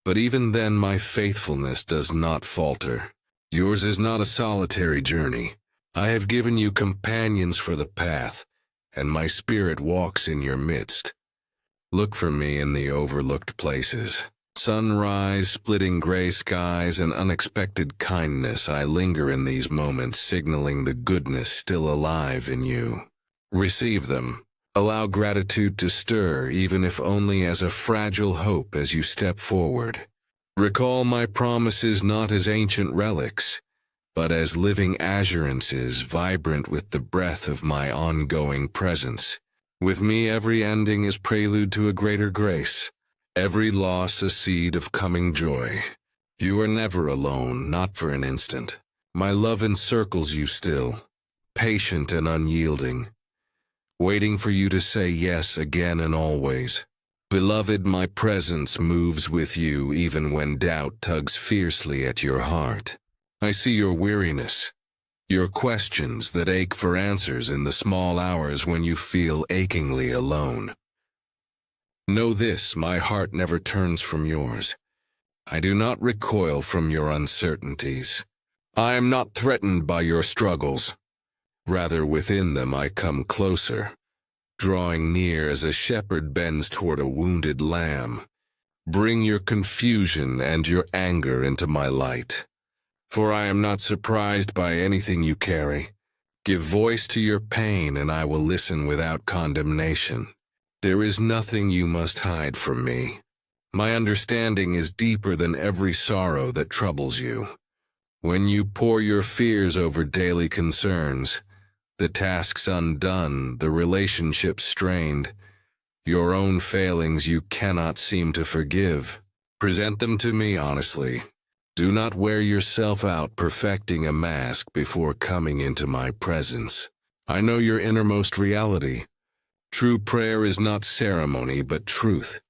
But even then my faithfulness does not falter. Yours is not a solitary journey. I have given you companions for the path, and my spirit walks in your midst. Look for me in the overlooked places. Sunrise, splitting gray skies, and unexpected kindness. I linger in these moments, signaling the goodness still alive in you. Receive them. Allow gratitude to stir, even if only as a fragile hope as you step forward. Recall my promises not as ancient relics, but as living assurances vibrant with the breath of my ongoing presence. With me, every ending is prelude to a greater grace, every loss a seed of coming joy. You are never alone, not for an instant. My love encircles you still, patient and unyielding, waiting for you to say yes again and always. Beloved, my presence moves with you even when doubt tugs fiercely at your heart. I see your weariness, your questions that ache for answers in the small hours when you feel achingly alone. Know this, my heart never turns from yours. I do not recoil from your uncertainties. I am not threatened by your struggles. Rather, within them I come closer, drawing near as a shepherd bends toward a wounded lamb. Bring your confusion and your anger into my light, for I am not surprised by anything you carry. Give voice to your pain, and I will listen without condemnation. There is nothing you must hide from me. My understanding is deeper than every sorrow that troubles you. When you pour your fears over daily concerns, the tasks undone, the relationships strained, your own failings you cannot seem to forgive, present them to me honestly. Do not wear yourself out perfecting a mask before coming into my presence. I know your innermost reality. True prayer is not ceremony but truth,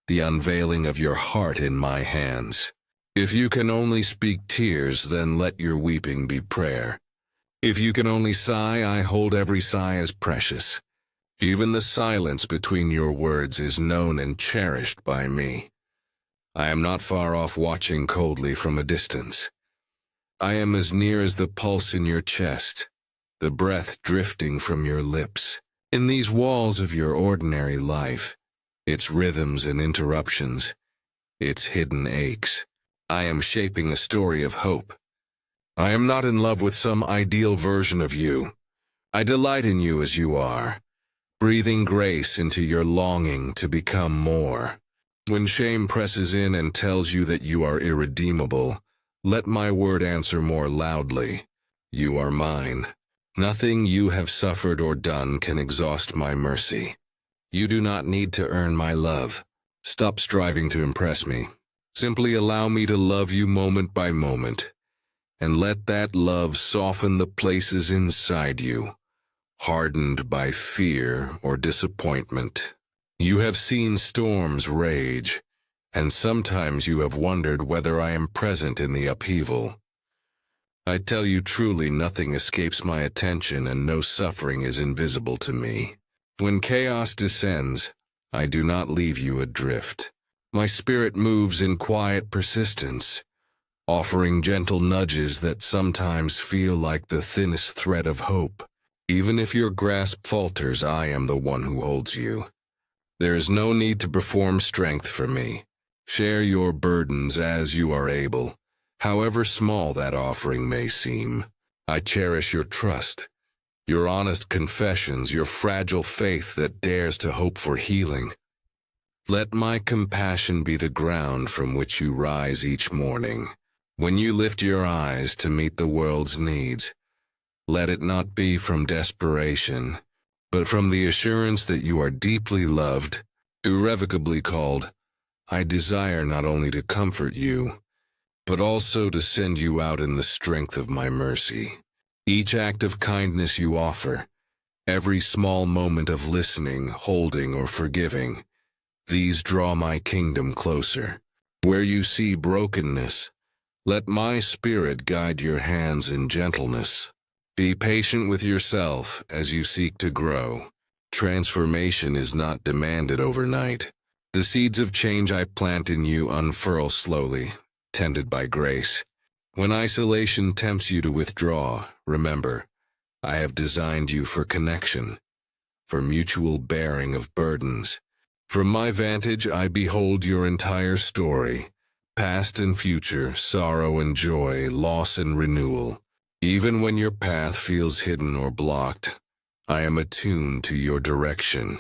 the unveiling of your heart in my hands. If you can only speak tears, then let your weeping be prayer. If you can only sigh, I hold every sigh as precious. Even the silence between your words is known and cherished by me. I am not far off watching coldly from a distance. I am as near as the pulse in your chest, the breath drifting from your lips. In these walls of your ordinary life, its rhythms and interruptions, its hidden aches, I am shaping a story of hope. I am not in love with some ideal version of you. I delight in you as you are, breathing grace into your longing to become more. When shame presses in and tells you that you are irredeemable, let my word answer more loudly. You are mine. Nothing you have suffered or done can exhaust my mercy. You do not need to earn my love. Stop striving to impress me. Simply allow me to love you moment by moment, and let that love soften the places inside you, hardened by fear or disappointment. You have seen storms rage, and sometimes you have wondered whether I am present in the upheaval. I tell you truly, nothing escapes my attention and no suffering is invisible to me. When chaos descends, I do not leave you adrift. My spirit moves in quiet persistence, offering gentle nudges that sometimes feel like the thinnest thread of hope. Even if your grasp falters, I am the one who holds you. There is no need to perform strength for me. Share your burdens as you are able, however small that offering may seem. I cherish your trust, your honest confessions, your fragile faith that dares to hope for healing. Let my compassion be the ground from which you rise each morning. When you lift your eyes to meet the world's needs, let it not be from desperation, but from the assurance that you are deeply loved, irrevocably called. I desire not only to comfort you, but also to send you out in the strength of my mercy. Each act of kindness you offer, every small moment of listening, holding, or forgiving, these draw my kingdom closer. Where you see brokenness, let my spirit guide your hands in gentleness. Be patient with yourself as you seek to grow. Transformation is not demanded overnight. The seeds of change I plant in you unfurl slowly, tended by grace. When isolation tempts you to withdraw, remember, I have designed you for connection, for mutual bearing of burdens. From my vantage, I behold your entire story, past and future, sorrow and joy, loss and renewal. Even when your path feels hidden or blocked, I am attuned to your direction.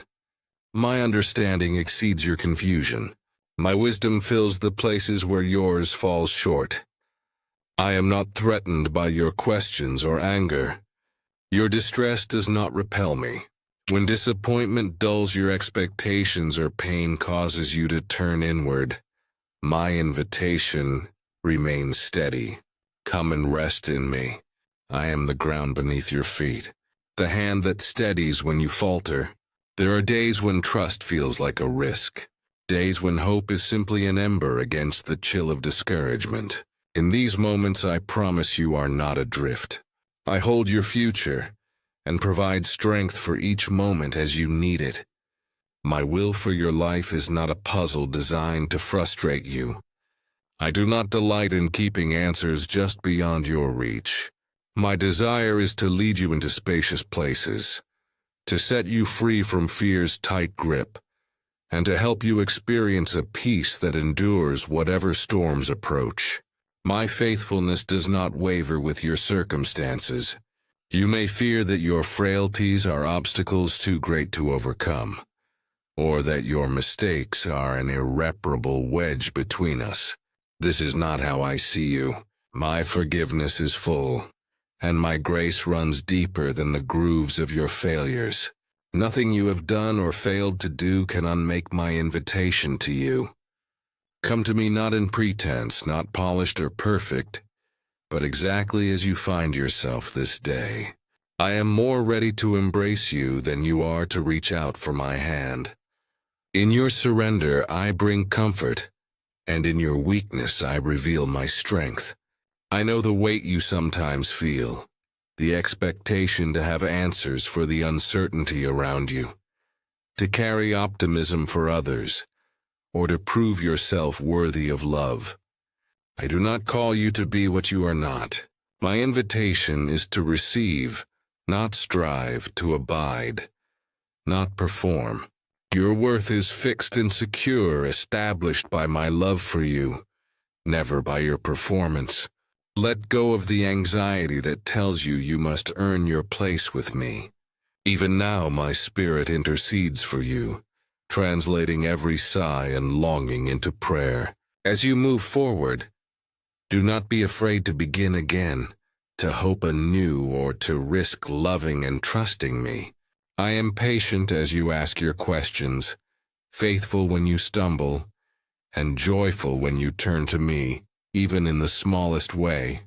My understanding exceeds your confusion. My wisdom fills the places where yours falls short. I am not threatened by your questions or anger. Your distress does not repel me. When disappointment dulls your expectations or pain causes you to turn inward, my invitation remains steady. Come and rest in me. I am the ground beneath your feet, the hand that steadies when you falter. There are days when trust feels like a risk, days when hope is simply an ember against the chill of discouragement. In these moments, I promise you are not adrift. I hold your future and provide strength for each moment as you need it. My will for your life is not a puzzle designed to frustrate you. I do not delight in keeping answers just beyond your reach. My desire is to lead you into spacious places, to set you free from fear's tight grip, and to help you experience a peace that endures whatever storms approach. My faithfulness does not waver with your circumstances. You may fear that your frailties are obstacles too great to overcome, or that your mistakes are an irreparable wedge between us. This is not how I see you. My forgiveness is full, and my grace runs deeper than the grooves of your failures. Nothing you have done or failed to do can unmake my invitation to you. Come to me not in pretense, not polished or perfect, but exactly as you find yourself this day. I am more ready to embrace you than you are to reach out for my hand. In your surrender, I bring comfort, and in your weakness, I reveal my strength. I know the weight you sometimes feel, the expectation to have answers for the uncertainty around you, to carry optimism for others, or to prove yourself worthy of love. I do not call you to be what you are not. My invitation is to receive, not strive, to abide, not perform. Your worth is fixed and secure, established by my love for you, never by your performance. Let go of the anxiety that tells you you must earn your place with me. Even now my spirit intercedes for you, translating every sigh and longing into prayer. As you move forward, do not be afraid to begin again, to hope anew, or to risk loving and trusting me. I am patient as you ask your questions, faithful when you stumble, and joyful when you turn to me, even in the smallest way.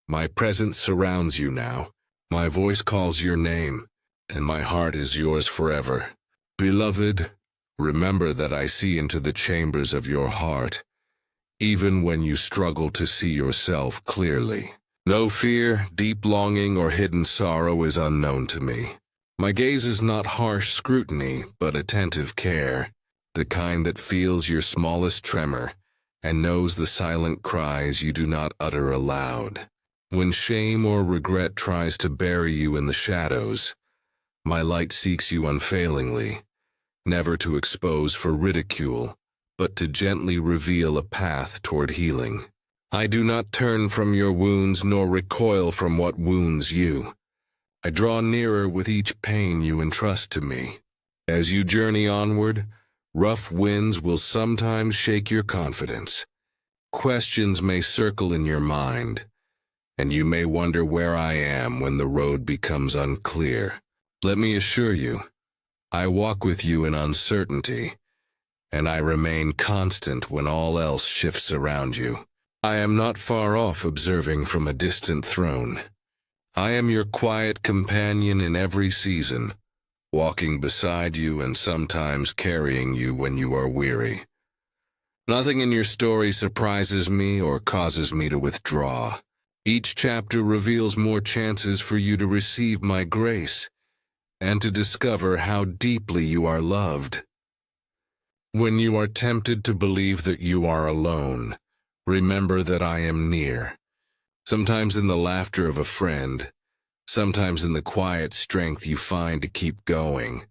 My presence surrounds you now. My voice calls your name, and my heart is yours forever. Beloved, remember that I see into the chambers of your heart, even when you struggle to see yourself clearly. No fear, deep longing, or hidden sorrow is unknown to me. My gaze is not harsh scrutiny, but attentive care, the kind that feels your smallest tremor and knows the silent cries you do not utter aloud. When shame or regret tries to bury you in the shadows, my light seeks you unfailingly, never to expose for ridicule, but to gently reveal a path toward healing. I do not turn from your wounds nor recoil from what wounds you. I draw nearer with each pain you entrust to me. As you journey onward, rough winds will sometimes shake your confidence. Questions may circle in your mind, and you may wonder where I am when the road becomes unclear. Let me assure you, I walk with you in uncertainty, and I remain constant when all else shifts around you. I am not far off observing from a distant throne. I am your quiet companion in every season, walking beside you and sometimes carrying you when you are weary. Nothing in your story surprises me or causes me to withdraw. Each chapter reveals more chances for you to receive my grace and to discover how deeply you are loved. When you are tempted to believe that you are alone, remember that I am near. Sometimes in the laughter of a friend, sometimes in the quiet strength you find to keep going,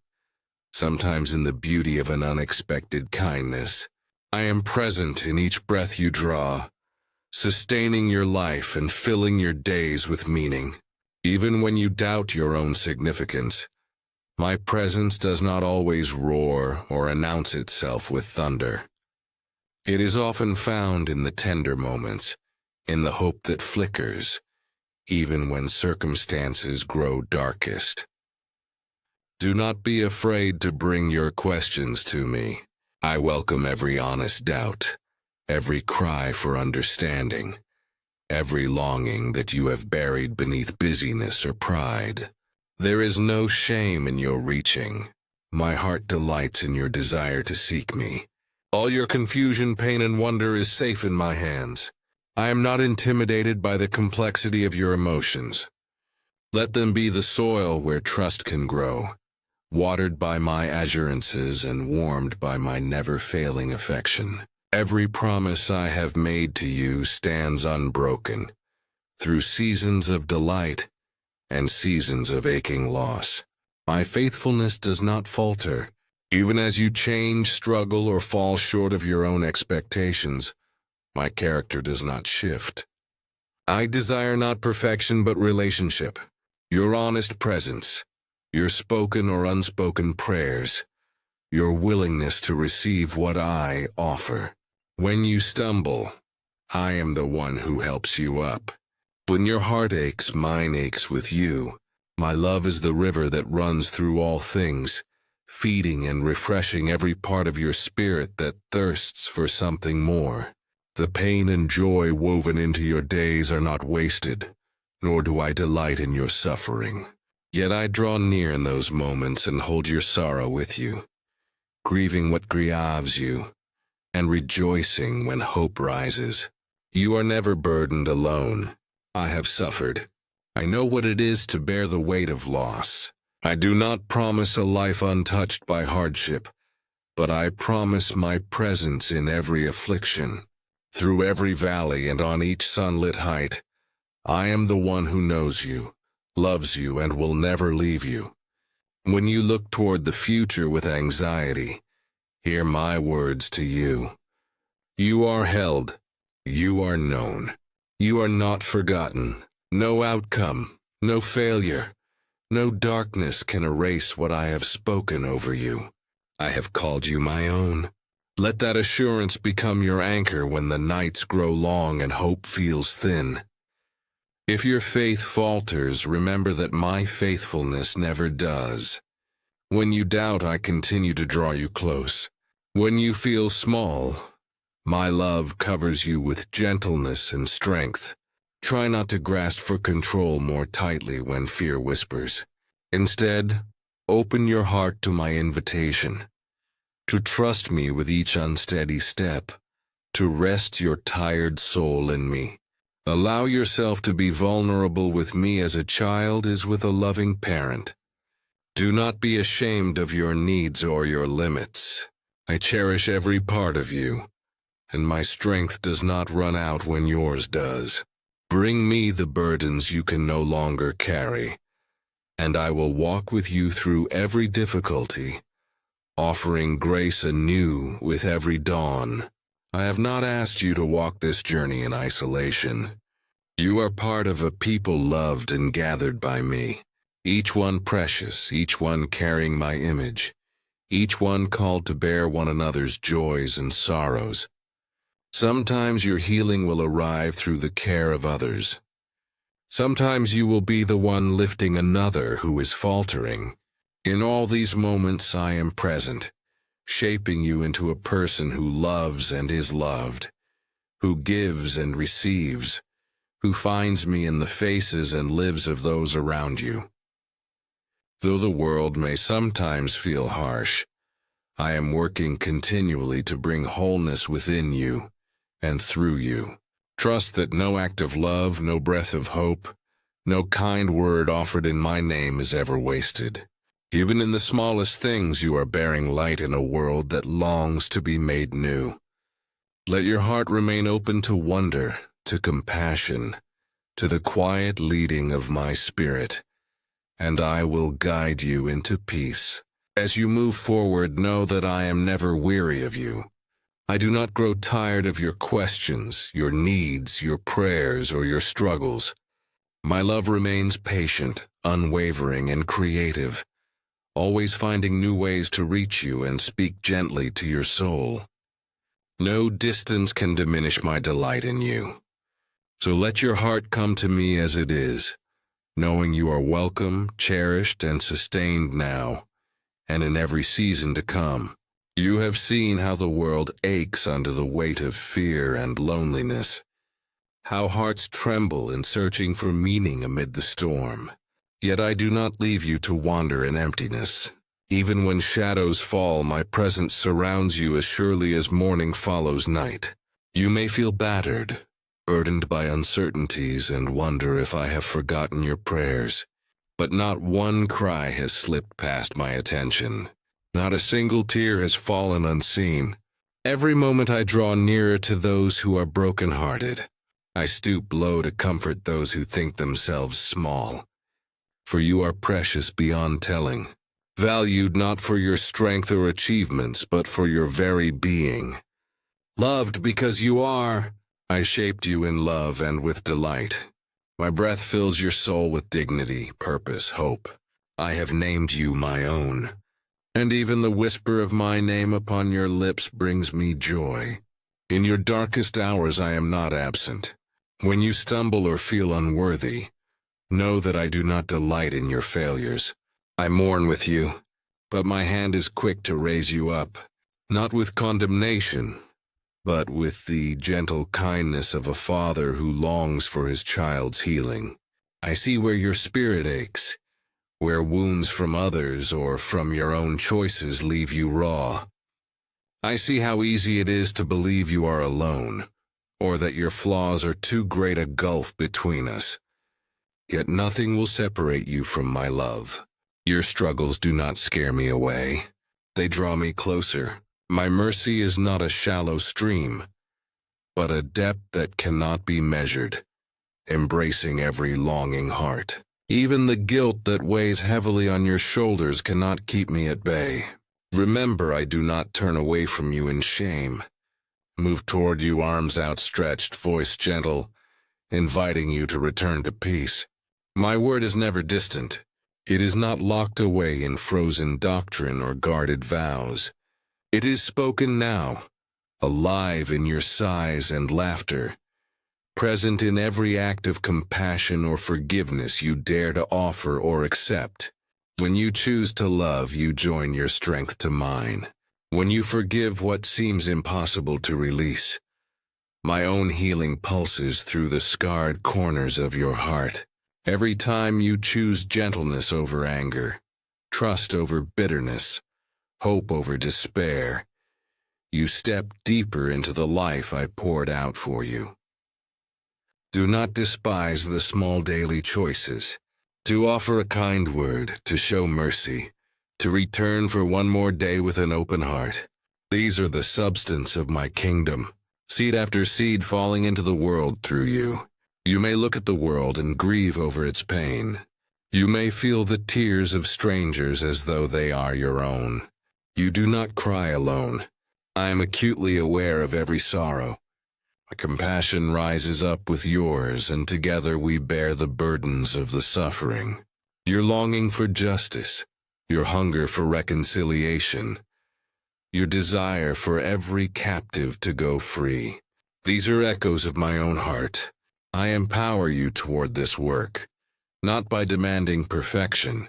sometimes in the beauty of an unexpected kindness. I am present in each breath you draw, sustaining your life and filling your days with meaning. Even when you doubt your own significance, my presence does not always roar or announce itself with thunder. It is often found in the tender moments, in the hope that flickers, even when circumstances grow darkest. Do not be afraid to bring your questions to me. I welcome every honest doubt, every cry for understanding, every longing that you have buried beneath busyness or pride. There is no shame in your reaching. My heart delights in your desire to seek me. All your confusion, pain, and wonder is safe in my hands. I am not intimidated by the complexity of your emotions. Let them be the soil where trust can grow, watered by my assurances and warmed by my never-failing affection. Every promise I have made to you stands unbroken, through seasons of delight and seasons of aching loss. My faithfulness does not falter. Even as you change, struggle, or fall short of your own expectations, my character does not shift. I desire not perfection but relationship, your honest presence, your spoken or unspoken prayers, your willingness to receive what I offer. When you stumble, I am the one who helps you up. When your heart aches, mine aches with you. My love is the river that runs through all things, feeding and refreshing every part of your spirit that thirsts for something more. The pain and joy woven into your days are not wasted, nor do I delight in your suffering. Yet I draw near in those moments and hold your sorrow with you, grieving what grieves you, and rejoicing when hope rises. You are never burdened alone. I have suffered. I know what it is to bear the weight of loss. I do not promise a life untouched by hardship, but I promise my presence in every affliction. Through every valley and on each sunlit height, I am the one who knows you, loves you, and will never leave you. When you look toward the future with anxiety, hear my words to you. You are held. You are known. You are not forgotten. No outcome, no failure, no darkness can erase what I have spoken over you. I have called you my own. Let that assurance become your anchor when the nights grow long and hope feels thin. If your faith falters, remember that my faithfulness never does. When you doubt, I continue to draw you close. When you feel small, my love covers you with gentleness and strength. Try not to grasp for control more tightly when fear whispers. Instead, open your heart to my invitation, to trust me with each unsteady step, to rest your tired soul in me. Allow yourself to be vulnerable with me as a child is with a loving parent. Do not be ashamed of your needs or your limits. I cherish every part of you, and my strength does not run out when yours does. Bring me the burdens you can no longer carry, and I will walk with you through every difficulty, offering grace anew with every dawn. I have not asked you to walk this journey in isolation. You are part of a people loved and gathered by me, each one precious, each one carrying my image, each one called to bear one another's joys and sorrows. Sometimes your healing will arrive through the care of others. Sometimes you will be the one lifting another who is faltering. In all these moments I am present, shaping you into a person who loves and is loved, who gives and receives, who finds me in the faces and lives of those around you. Though the world may sometimes feel harsh, I am working continually to bring wholeness within you and through you. Trust that no act of love, no breath of hope, no kind word offered in my name is ever wasted. Even in the smallest things you are bearing light in a world that longs to be made new. Let your heart remain open to wonder, to compassion, to the quiet leading of my spirit, and I will guide you into peace. As you move forward, know that I am never weary of you. I do not grow tired of your questions, your needs, your prayers, or your struggles. My love remains patient, unwavering, and creative, always finding new ways to reach you and speak gently to your soul. No distance can diminish my delight in you. So let your heart come to me as it is, knowing you are welcome, cherished, and sustained now, and in every season to come. You have seen how the world aches under the weight of fear and loneliness, how hearts tremble in searching for meaning amid the storm. Yet I do not leave you to wander in emptiness. Even when shadows fall, my presence surrounds you as surely as morning follows night. You may feel battered, burdened by uncertainties, and wonder if I have forgotten your prayers. But not one cry has slipped past my attention. Not a single tear has fallen unseen. Every moment I draw nearer to those who are broken-hearted. I stoop low to comfort those who think themselves small. For you are precious beyond telling, valued not for your strength or achievements, but for your very being. Loved because you are. I shaped you in love and with delight. My breath fills your soul with dignity, purpose, hope. I have named you my own. And even the whisper of my name upon your lips brings me joy. In your darkest hours I am not absent. When you stumble or feel unworthy, know that I do not delight in your failures. I mourn with you, but my hand is quick to raise you up, not with condemnation, but with the gentle kindness of a father who longs for his child's healing. I see where your spirit aches, where wounds from others or from your own choices leave you raw. I see how easy it is to believe you are alone, or that your flaws are too great a gulf between us. Yet nothing will separate you from my love. Your struggles do not scare me away. They draw me closer. My mercy is not a shallow stream, but a depth that cannot be measured, embracing every longing heart. Even the guilt that weighs heavily on your shoulders cannot keep me at bay. Remember, I do not turn away from you in shame. Move toward you, arms outstretched, voice gentle, inviting you to return to peace. My word is never distant. It is not locked away in frozen doctrine or guarded vows. It is spoken now, alive in your sighs and laughter, present in every act of compassion or forgiveness you dare to offer or accept. When you choose to love, you join your strength to mine. When you forgive what seems impossible to release, my own healing pulses through the scarred corners of your heart. Every time you choose gentleness over anger, trust over bitterness, hope over despair, you step deeper into the life I poured out for you. Do not despise the small daily choices. To offer a kind word, to show mercy, to return for one more day with an open heart. These are the substance of my kingdom, seed after seed falling into the world through you. You may look at the world and grieve over its pain. You may feel the tears of strangers as though they are your own. You do not cry alone. I am acutely aware of every sorrow. My compassion rises up with yours, and together we bear the burdens of the suffering. Your longing for justice, your hunger for reconciliation, your desire for every captive to go free. These are echoes of my own heart. I empower you toward this work, not by demanding perfection,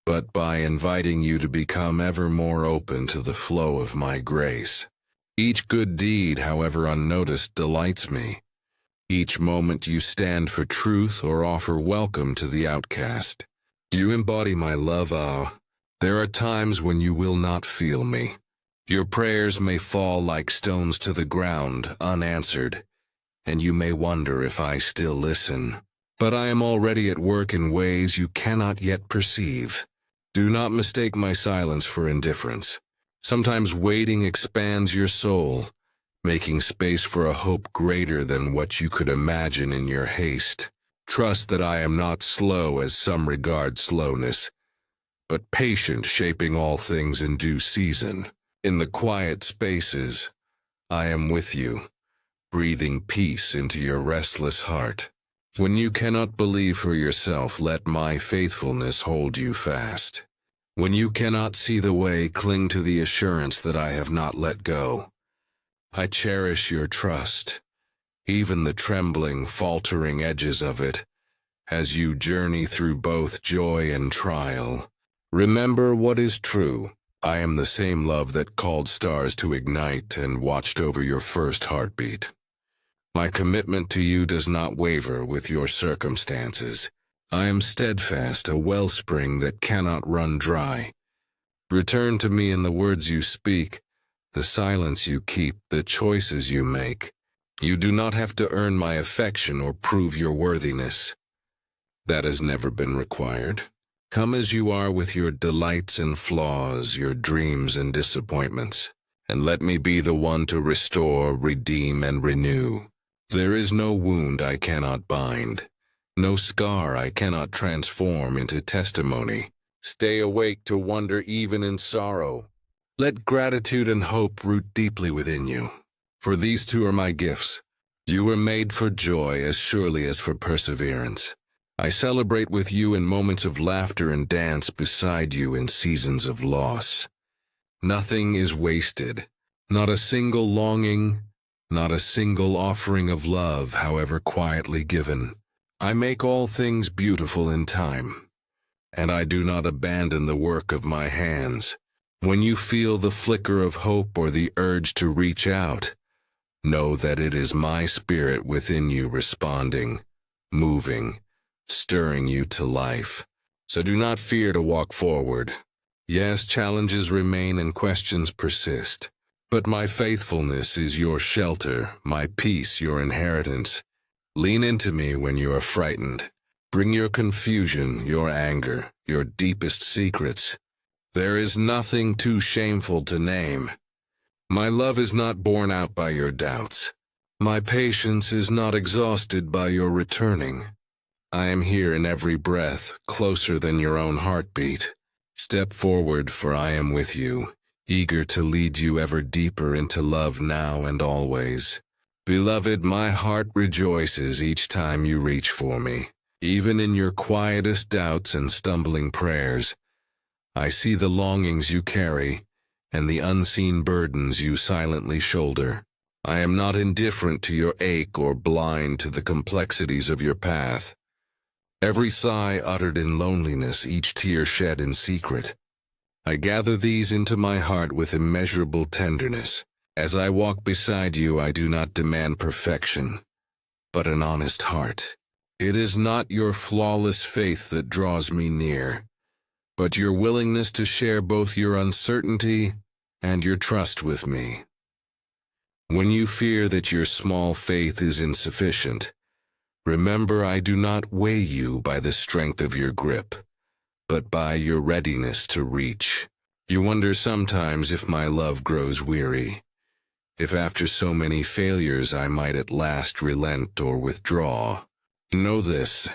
but by inviting you to become ever more open to the flow of my grace. Each good deed, however unnoticed, delights me. Each moment you stand for truth or offer welcome to the outcast. You embody my love. There are times when you will not feel me. Your prayers may fall like stones to the ground, unanswered, and you may wonder if I still listen. But I am already at work in ways you cannot yet perceive. Do not mistake my silence for indifference. Sometimes waiting expands your soul, making space for a hope greater than what you could imagine in your haste. Trust that I am not slow as some regard slowness, but patient, shaping all things in due season. In the quiet spaces, I am with you, breathing peace into your restless heart. When you cannot believe for yourself, let my faithfulness hold you fast. When you cannot see the way, cling to the assurance that I have not let go. I cherish your trust, even the trembling, faltering edges of it, as you journey through both joy and trial. Remember what is true. I am the same love that called stars to ignite and watched over your first heartbeat. My commitment to you does not waver with your circumstances. I am steadfast, a wellspring that cannot run dry. Return to me in the words you speak, the silence you keep, the choices you make. You do not have to earn my affection or prove your worthiness. That has never been required. Come as you are with your delights and flaws, your dreams and disappointments, and let me be the one to restore, redeem, and renew. There is no wound I cannot bind, no scar I cannot transform into testimony. Stay awake to wonder even in sorrow. Let gratitude and hope root deeply within you. For these two are my gifts. You were made for joy as surely as for perseverance. I celebrate with you in moments of laughter and dance beside you in seasons of loss. Nothing is wasted, not a single longing, not a single offering of love, however quietly given. I make all things beautiful in time, and I do not abandon the work of my hands. When you feel the flicker of hope or the urge to reach out, know that it is my spirit within you responding, moving, stirring you to life. So do not fear to walk forward. Yes, challenges remain and questions persist. But my faithfulness is your shelter, my peace your inheritance. Lean into me when you are frightened. Bring your confusion, your anger, your deepest secrets. There is nothing too shameful to name. My love is not borne out by your doubts. My patience is not exhausted by your returning. I am here in every breath, closer than your own heartbeat. Step forward, for I am with you, eager to lead you ever deeper into love now and always. Beloved, my heart rejoices each time you reach for me. Even in your quietest doubts and stumbling prayers, I see the longings you carry and the unseen burdens you silently shoulder. I am not indifferent to your ache or blind to the complexities of your path. Every sigh uttered in loneliness, each tear shed in secret, I gather these into my heart with immeasurable tenderness. As I walk beside you, I do not demand perfection, but an honest heart. It is not your flawless faith that draws me near, but your willingness to share both your uncertainty and your trust with me. When you fear that your small faith is insufficient, remember I do not weigh you by the strength of your grip, but by your readiness to reach. You wonder sometimes if my love grows weary, if after so many failures I might at last relent or withdraw. Know this,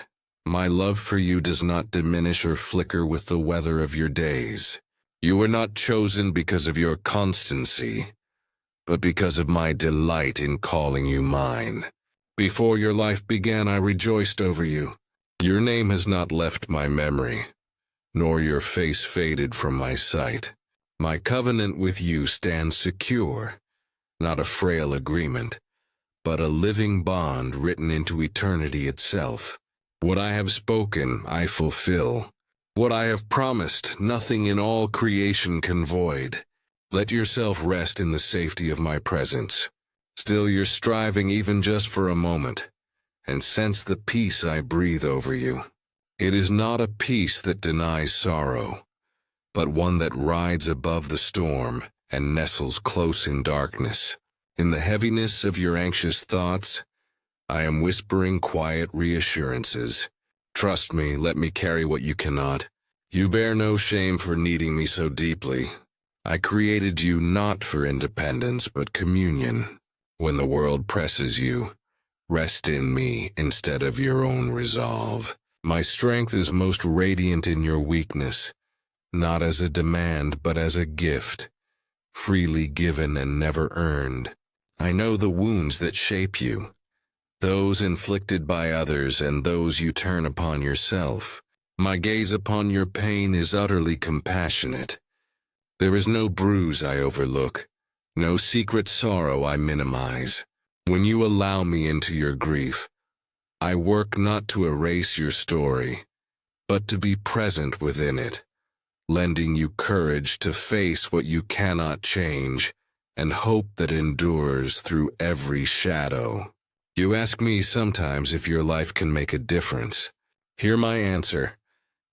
my love for you does not diminish or flicker with the weather of your days. You were not chosen because of your constancy, but because of my delight in calling you mine. Before your life began, I rejoiced over you. Your name has not left my memory, nor your face faded from my sight. My covenant with you stands secure, not a frail agreement, but a living bond written into eternity itself. What I have spoken, I fulfill. What I have promised, nothing in all creation can void. Let yourself rest in the safety of my presence. Still you're striving even just for a moment, and sense the peace I breathe over you. It is not a peace that denies sorrow, but one that rides above the storm and nestles close in darkness. In the heaviness of your anxious thoughts, I am whispering quiet reassurances. Trust me, let me carry what you cannot. You bear no shame for needing me so deeply. I created you not for independence, but communion. When the world presses you, rest in me instead of your own resolve. My strength is most radiant in your weakness, not as a demand, but as a gift, freely given and never earned. I know the wounds that shape you, those inflicted by others and those you turn upon yourself. My gaze upon your pain is utterly compassionate. There is no bruise I overlook, no secret sorrow I minimize. When you allow me into your grief, I work not to erase your story, but to be present within it, lending you courage to face what you cannot change, and hope that endures through every shadow. You ask me sometimes if your life can make a difference. Hear my answer,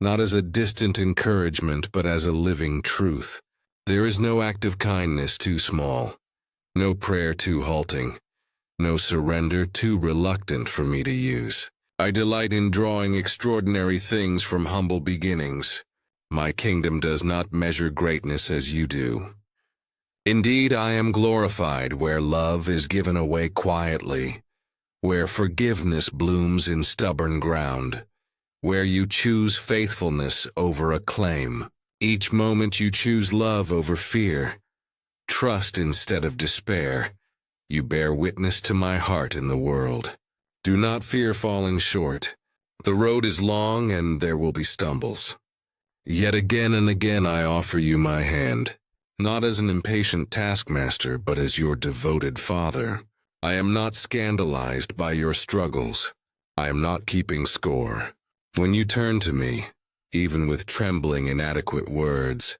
not as a distant encouragement, but as a living truth. There is no act of kindness too small, no prayer too halting, no surrender too reluctant for me to use. I delight in drawing extraordinary things from humble beginnings. My kingdom does not measure greatness as you do. Indeed, I am glorified where love is given away quietly, where forgiveness blooms in stubborn ground, where you choose faithfulness over acclaim. Each moment you choose love over fear, trust instead of despair. You bear witness to my heart in the world. Do not fear falling short. The road is long and there will be stumbles. Yet again and again I offer you my hand, not as an impatient taskmaster, but as your devoted father. I am not scandalized by your struggles. I am not keeping score. When you turn to me, even with trembling, inadequate words,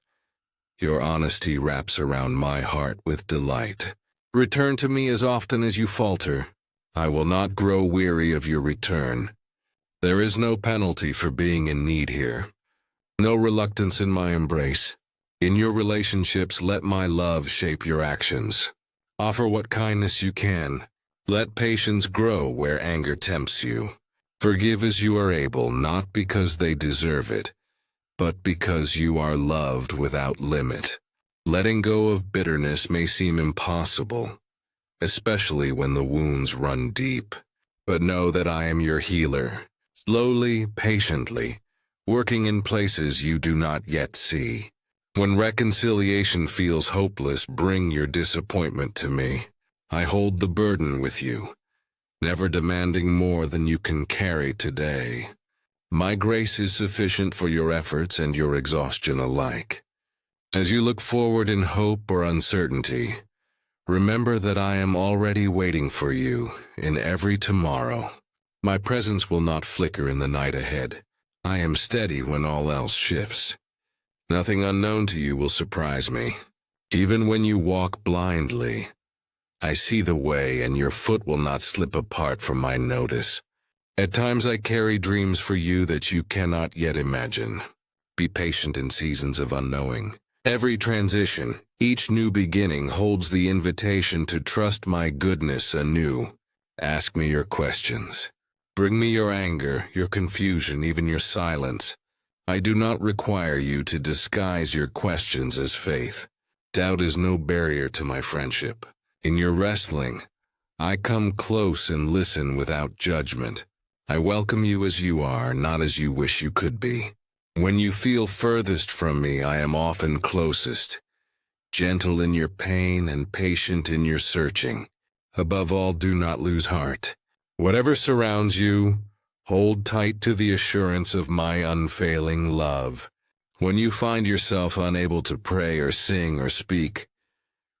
your honesty wraps around my heart with delight. Return to me as often as you falter. I will not grow weary of your return. There is no penalty for being in need here. No reluctance in my embrace. In your relationships, let my love shape your actions. Offer what kindness you can. Let patience grow where anger tempts you. Forgive as you are able, not because they deserve it, but because you are loved without limit. Letting go of bitterness may seem impossible, especially when the wounds run deep. But know that I am your healer, slowly, patiently, working in places you do not yet see. When reconciliation feels hopeless, bring your disappointment to me. I hold the burden with you, never demanding more than you can carry today. My grace is sufficient for your efforts and your exhaustion alike. As you look forward in hope or uncertainty, remember that I am already waiting for you in every tomorrow. My presence will not flicker in the night ahead. I am steady when all else shifts. Nothing unknown to you will surprise me. Even when you walk blindly, I see the way, and your foot will not slip apart from my notice. At times I carry dreams for you that you cannot yet imagine. Be patient in seasons of unknowing. Every transition, each new beginning holds the invitation to trust my goodness anew. Ask me your questions. Bring me your anger, your confusion, even your silence. I do not require you to disguise your questions as faith. Doubt is no barrier to my friendship. In your wrestling, I come close and listen without judgment. I welcome you as you are, not as you wish you could be. When you feel furthest from me, I am often closest. Gentle in your pain and patient in your searching. Above all, do not lose heart. Whatever surrounds you, hold tight to the assurance of my unfailing love. When you find yourself unable to pray or sing or speak,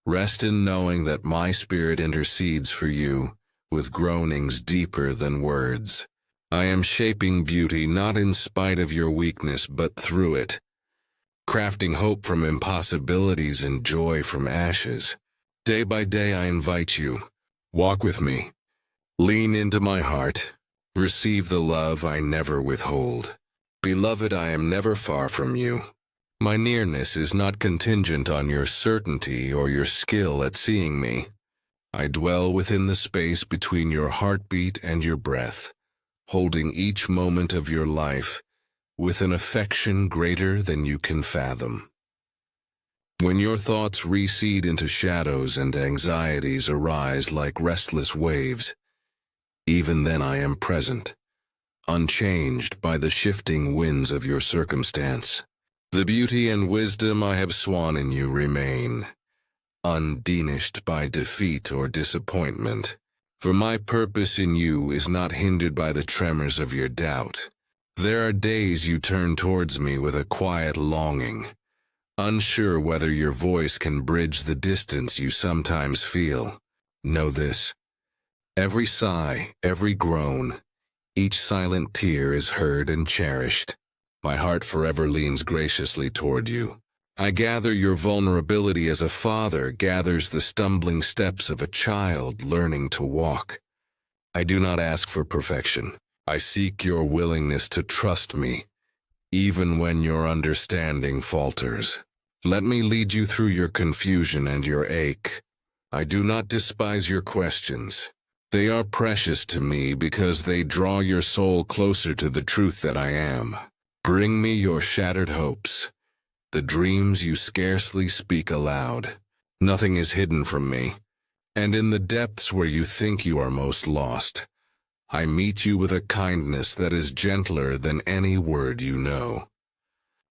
rest in knowing that my spirit intercedes for you with groanings deeper than words. I am shaping beauty not in spite of your weakness but through it, crafting hope from impossibilities and joy from ashes. Day by day I invite you. Walk with me. Lean into my heart. Receive the love I never withhold. Beloved, I am never far from you. My nearness is not contingent on your certainty or your skill at seeing me. I dwell within the space between your heartbeat and your breath, holding each moment of your life with an affection greater than you can fathom. When your thoughts recede into shadows and anxieties arise like restless waves, even then I am present, unchanged by the shifting winds of your circumstance. The beauty and wisdom I have sworn in you remain, undiminished by defeat or disappointment. For my purpose in you is not hindered by the tremors of your doubt. There are days you turn towards me with a quiet longing, unsure whether your voice can bridge the distance you sometimes feel. Know this: every sigh, every groan, each silent tear is heard and cherished. My heart forever leans graciously toward you. I gather your vulnerability as a father gathers the stumbling steps of a child learning to walk. I do not ask for perfection. I seek your willingness to trust me, even when your understanding falters. Let me lead you through your confusion and your ache. I do not despise your questions. They are precious to me because they draw your soul closer to the truth that I am. Bring me your shattered hopes, the dreams you scarcely speak aloud. Nothing is hidden from me, and in the depths where you think you are most lost, I meet you with a kindness that is gentler than any word you know.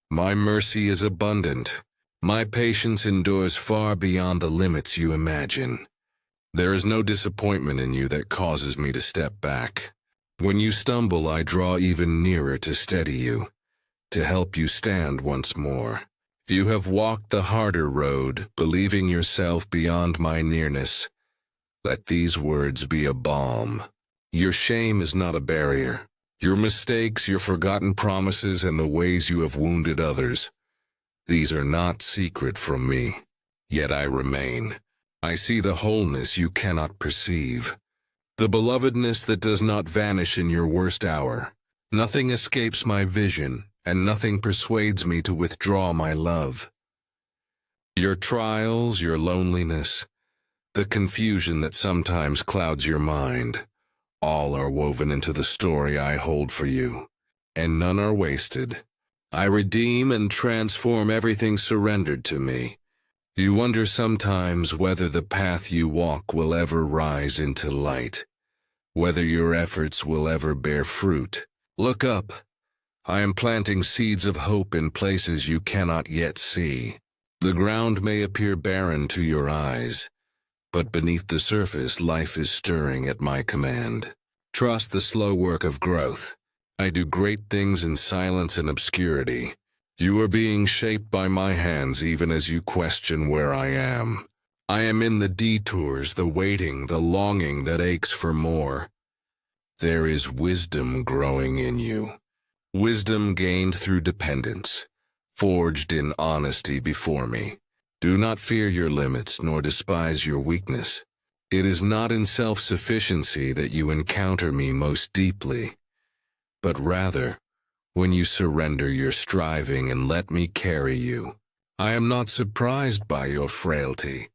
My mercy is abundant. My patience endures far beyond the limits you imagine. There is no disappointment in you that causes me to step back. When you stumble, I draw even nearer to steady you, to help you stand once more. If you have walked the harder road, believing yourself beyond my nearness, let these words be a balm. Your shame is not a barrier. Your mistakes, your forgotten promises, and the ways you have wounded others, these are not secret from me. Yet I remain. I see the wholeness you cannot perceive, the belovedness that does not vanish in your worst hour. Nothing escapes my vision, and nothing persuades me to withdraw my love. Your trials, your loneliness, the confusion that sometimes clouds your mind, all are woven into the story I hold for you, and none are wasted. I redeem and transform everything surrendered to me. You wonder sometimes whether the path you walk will ever rise into light, whether your efforts will ever bear fruit. Look up. I am planting seeds of hope in places you cannot yet see. The ground may appear barren to your eyes, but beneath the surface life is stirring at my command. Trust the slow work of growth. I do great things in silence and obscurity. You are being shaped by my hands even as you question where I am. I am in the detours, the waiting, the longing that aches for more. There is wisdom growing in you. Wisdom gained through dependence, forged in honesty before me. Do not fear your limits nor despise your weakness. It is not in self-sufficiency that you encounter me most deeply, but rather when you surrender your striving and let me carry you. I am not surprised by your frailty.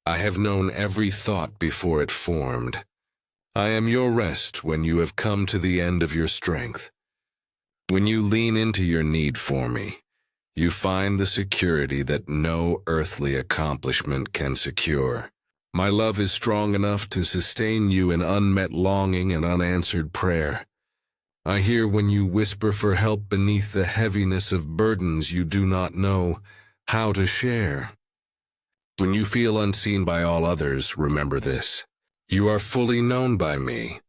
I have known every thought before it formed. I am your rest when you have come to the end of your strength. When you lean into your need for me, you find the security that no earthly accomplishment can secure. My love is strong enough to sustain you in unmet longing and unanswered prayer. I hear when you whisper for help beneath the heaviness of burdens you do not know how to share. When you feel unseen by all others, remember this. You are fully known by me.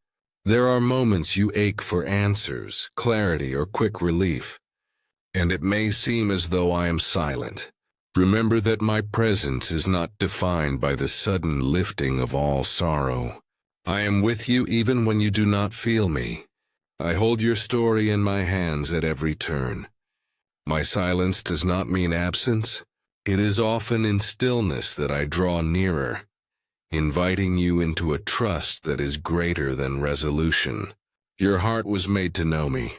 There are moments you ache for answers, clarity, or quick relief, and it may seem as though I am silent. Remember that my presence is not defined by the sudden lifting of all sorrow. I am with you even when you do not feel me. I hold your story in my hands at every turn. My silence does not mean absence. It is often in stillness that I draw nearer, inviting you into a trust that is greater than resolution. Your heart was made to know me,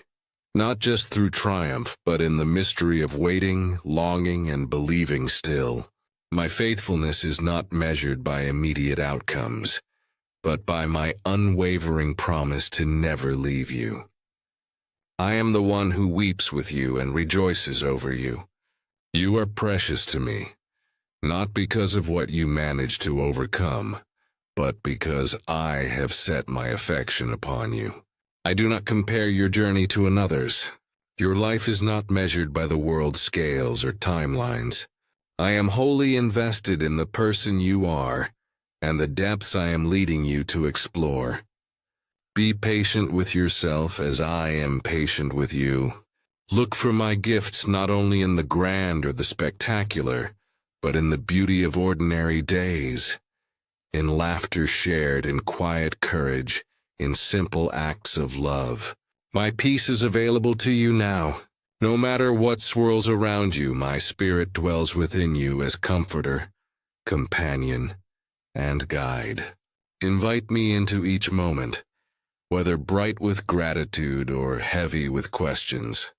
not just through triumph, but in the mystery of waiting, longing, and believing still. My faithfulness is not measured by immediate outcomes, but by my unwavering promise to never leave you. I am the one who weeps with you and rejoices over you. You are precious to me, not because of what you managed to overcome, but because I have set my affection upon you. I do not compare your journey to another's. Your life is not measured by the world's scales or timelines. I am wholly invested in the person you are and the depths I am leading you to explore. Be patient with yourself as I am patient with you. Look for my gifts not only in the grand or the spectacular, but in the beauty of ordinary days, in laughter shared, in quiet courage, in simple acts of love. My peace is available to you now. No matter what swirls around you, my spirit dwells within you as comforter, companion, and guide. Invite me into each moment, whether bright with gratitude or heavy with questions.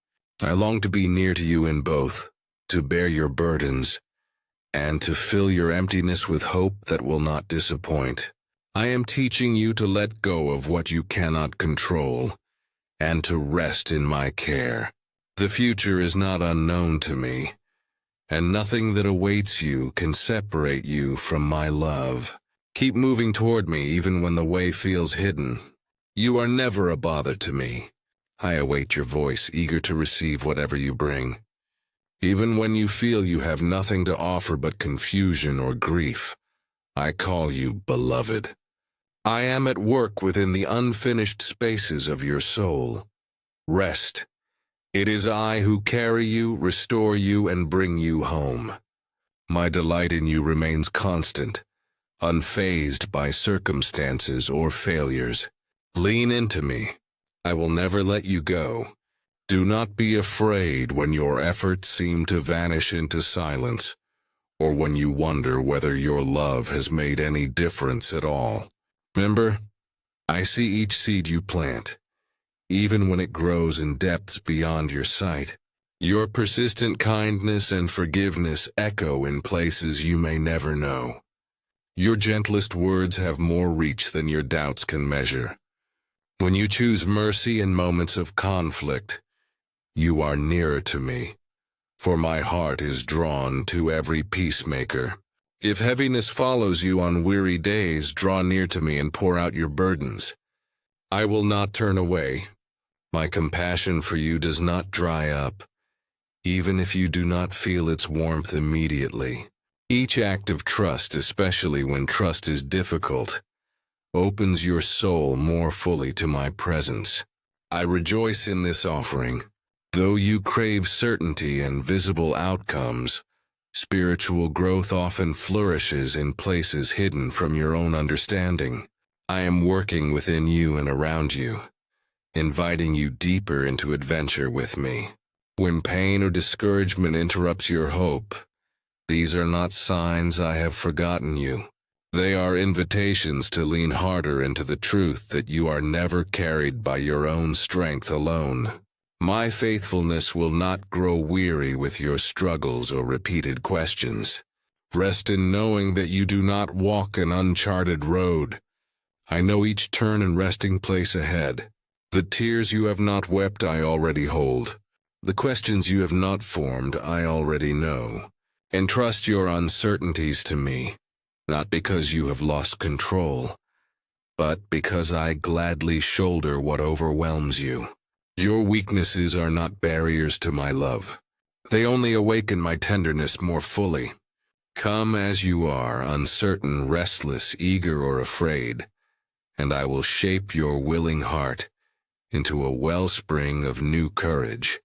I long to be near to you in both, to bear your burdens, and to fill your emptiness with hope that will not disappoint. I am teaching you to let go of what you cannot control, and to rest in my care. The future is not unknown to me, and nothing that awaits you can separate you from my love. Keep moving toward me even when the way feels hidden. You are never a bother to me. I await your voice, eager to receive whatever you bring. Even when you feel you have nothing to offer but confusion or grief, I call you beloved. I am at work within the unfinished spaces of your soul. Rest. It is I who carry you, restore you, and bring you home. My delight in you remains constant, unfazed by circumstances or failures. Lean into me. I will never let you go. Do not be afraid when your efforts seem to vanish into silence, or when you wonder whether your love has made any difference at all. Remember, I see each seed you plant, even when it grows in depths beyond your sight. Your persistent kindness and forgiveness echo in places you may never know. Your gentlest words have more reach than your doubts can measure. When you choose mercy in moments of conflict, you are nearer to me, for my heart is drawn to every peacemaker. If heaviness follows you on weary days, draw near to me and pour out your burdens. I will not turn away. My compassion for you does not dry up, even if you do not feel its warmth immediately. Each act of trust, especially when trust is difficult, opens your soul more fully to my presence. I rejoice in this offering. Though you crave certainty and visible outcomes, spiritual growth often flourishes in places hidden from your own understanding. I am working within you and around you, inviting you deeper into adventure with me. When pain or discouragement interrupts your hope, these are not signs I have forgotten you. They are invitations to lean harder into the truth that you are never carried by your own strength alone. My faithfulness will not grow weary with your struggles or repeated questions. Rest in knowing that you do not walk an uncharted road. I know each turn and resting place ahead. The tears you have not wept I already hold. The questions you have not formed I already know. Entrust your uncertainties to me, not because you have lost control, but because I gladly shoulder what overwhelms you. Your weaknesses are not barriers to my love. They only awaken my tenderness more fully. Come as you are, uncertain, restless, eager, or afraid, and I will shape your willing heart into a wellspring of new courage.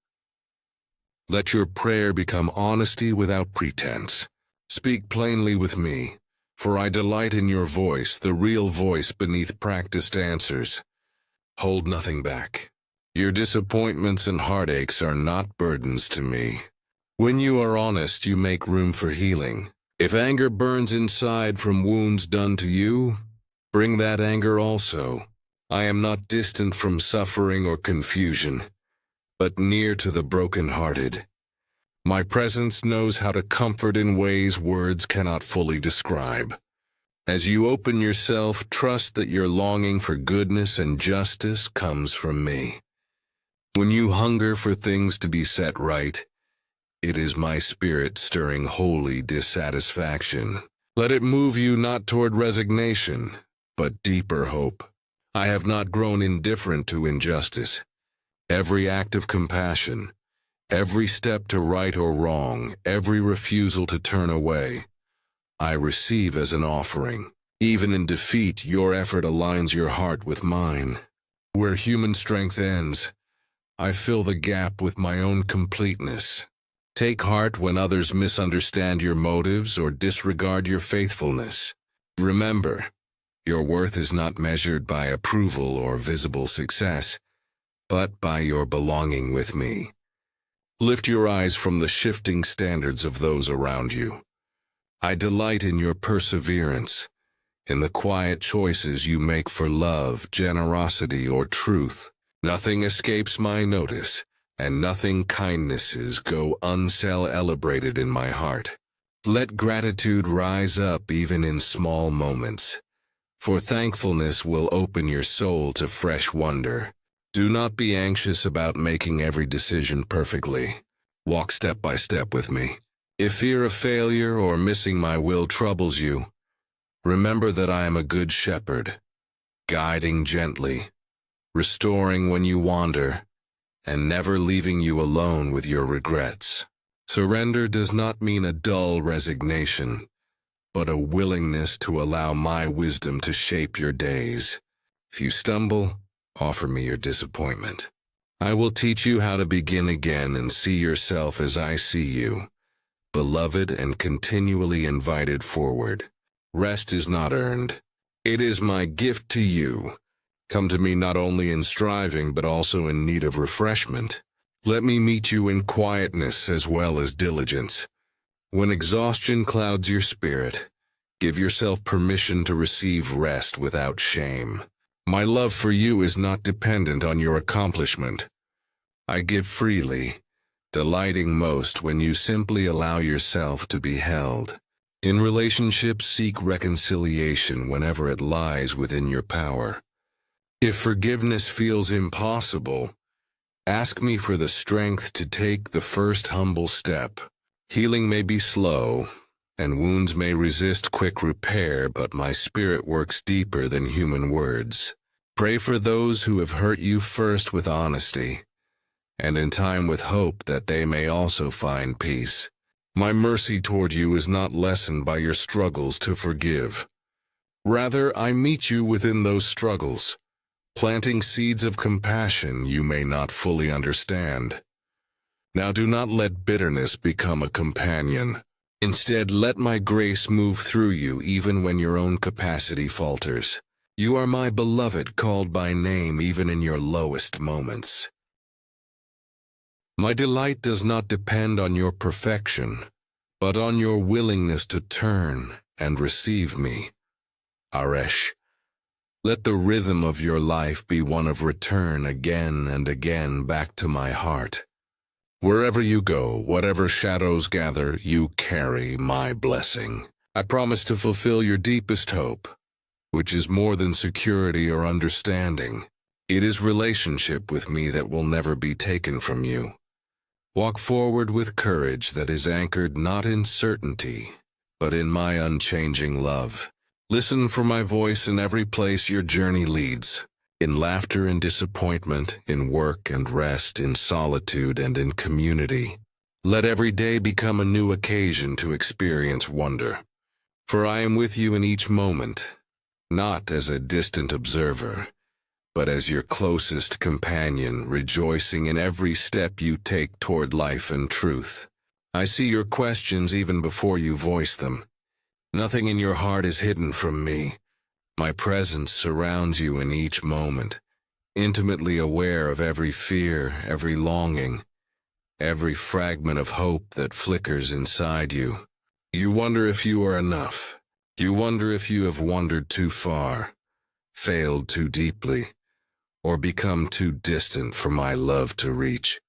Let your prayer become honesty without pretense. Speak plainly with me, for I delight in your voice, the real voice beneath practiced answers. Hold nothing back. Your disappointments and heartaches are not burdens to me. When you are honest, you make room for healing. If anger burns inside from wounds done to you, bring that anger also. I am not distant from suffering or confusion, but near to the broken-hearted. My presence knows how to comfort in ways words cannot fully describe. As you open yourself, trust that your longing for goodness and justice comes from me. When you hunger for things to be set right, it is my spirit stirring holy dissatisfaction. Let it move you not toward resignation, but deeper hope. I have not grown indifferent to injustice. Every act of compassion, every step to right or wrong, every refusal to turn away, I receive as an offering. Even in defeat, your effort aligns your heart with mine. Where human strength ends, I fill the gap with my own completeness. Take heart when others misunderstand your motives or disregard your faithfulness. Remember, your worth is not measured by approval or visible success, but by your belonging with me. Lift your eyes from the shifting standards of those around you. I delight in your perseverance, in the quiet choices you make for love, generosity, or truth. Nothing escapes my notice, and nothing kindnesses go uncelebrated in my heart. Let gratitude rise up even in small moments, for thankfulness will open your soul to fresh wonder. Do not be anxious about making every decision perfectly. Walk step by step with me. If fear of failure or missing my will troubles you, remember that I am a good shepherd, guiding gently, restoring when you wander, and never leaving you alone with your regrets. Surrender does not mean a dull resignation, but a willingness to allow my wisdom to shape your days. If you stumble, offer me your disappointment. I will teach you how to begin again and see yourself as I see you, beloved and continually invited forward. Rest is not earned. It is my gift to you. Come to me not only in striving but also in need of refreshment. Let me meet you in quietness as well as diligence. When exhaustion clouds your spirit, give yourself permission to receive rest without shame. My love for you is not dependent on your accomplishment. I give freely, delighting most when you simply allow yourself to be held. In relationships, seek reconciliation whenever it lies within your power. If forgiveness feels impossible, ask me for the strength to take the first humble step. Healing may be slow, and wounds may resist quick repair, but my spirit works deeper than human words. Pray for those who have hurt you first with honesty, and in time with hope that they may also find peace. My mercy toward you is not lessened by your struggles to forgive. Rather, I meet you within those struggles, planting seeds of compassion you may not fully understand. Now do not let bitterness become a companion. Instead, let my grace move through you even when your own capacity falters. You are my beloved, called by name even in your lowest moments. My delight does not depend on your perfection, but on your willingness to turn and receive me. Aresh. Let the rhythm of your life be one of return again and again back to my heart. Wherever you go, whatever shadows gather, you carry my blessing. I promise to fulfill your deepest hope, which is more than security or understanding. It is relationship with me that will never be taken from you. Walk forward with courage that is anchored not in certainty, but in my unchanging love. Listen for my voice in every place your journey leads, in laughter and disappointment, in work and rest, in solitude and in community. Let every day become a new occasion to experience wonder. For I am with you in each moment, not as a distant observer, but as your closest companion, rejoicing in every step you take toward life and truth. I see your questions even before you voice them. Nothing in your heart is hidden from me. My presence surrounds you in each moment, intimately aware of every fear, every longing, every fragment of hope that flickers inside you. You wonder if you are enough. You wonder if you have wandered too far, failed too deeply, or become too distant for my love to reach.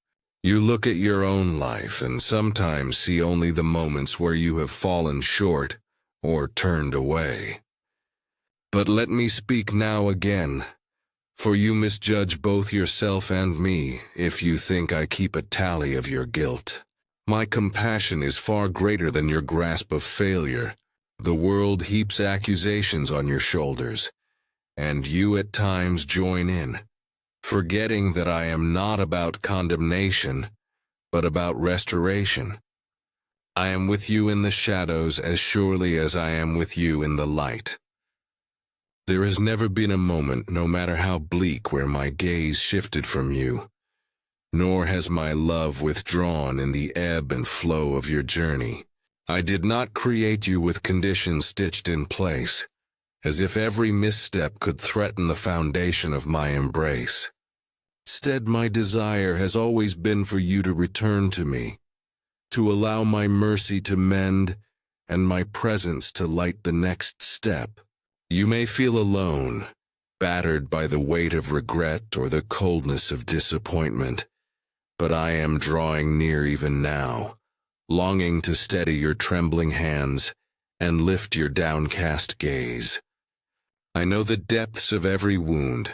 You look at your own life and sometimes see only the moments where you have fallen short or turned away. But let me speak now again, for you misjudge both yourself and me if you think I keep a tally of your guilt. My compassion is far greater than your grasp of failure. The world heaps accusations on your shoulders, and you at times join in, forgetting that I am not about condemnation, but about restoration. I am with you in the shadows as surely as I am with you in the light. There has never been a moment, no matter how bleak, where my gaze shifted from you, nor has my love withdrawn in the ebb and flow of your journey. I did not create you with conditions stitched in place, as if every misstep could threaten the foundation of my embrace. Instead, my desire has always been for you to return to me, to allow my mercy to mend and my presence to light the next step. You may feel alone, battered by the weight of regret or the coldness of disappointment, but I am drawing near even now, longing to steady your trembling hands and lift your downcast gaze. I know the depths of every wound,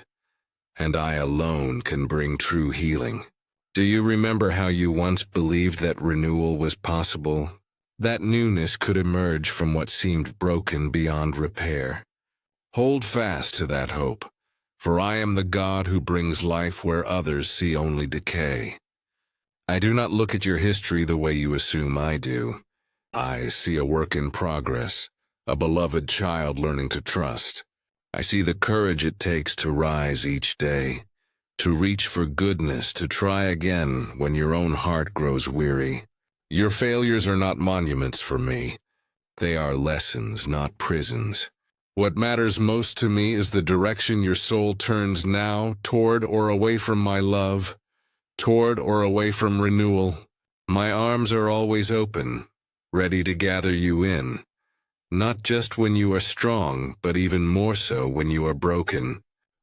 and I alone can bring true healing. Do you remember how you once believed that renewal was possible? That newness could emerge from what seemed broken beyond repair. Hold fast to that hope, for I am the God who brings life where others see only decay. I do not look at your history the way you assume I do. I see a work in progress, a beloved child learning to trust. I see the courage it takes to rise each day, to reach for goodness, to try again when your own heart grows weary. Your failures are not monuments for me. They are lessons, not prisons. What matters most to me is the direction your soul turns now, toward or away from my love, toward or away from renewal. My arms are always open, ready to gather you in, not just when you are strong, but even more so when you are broken.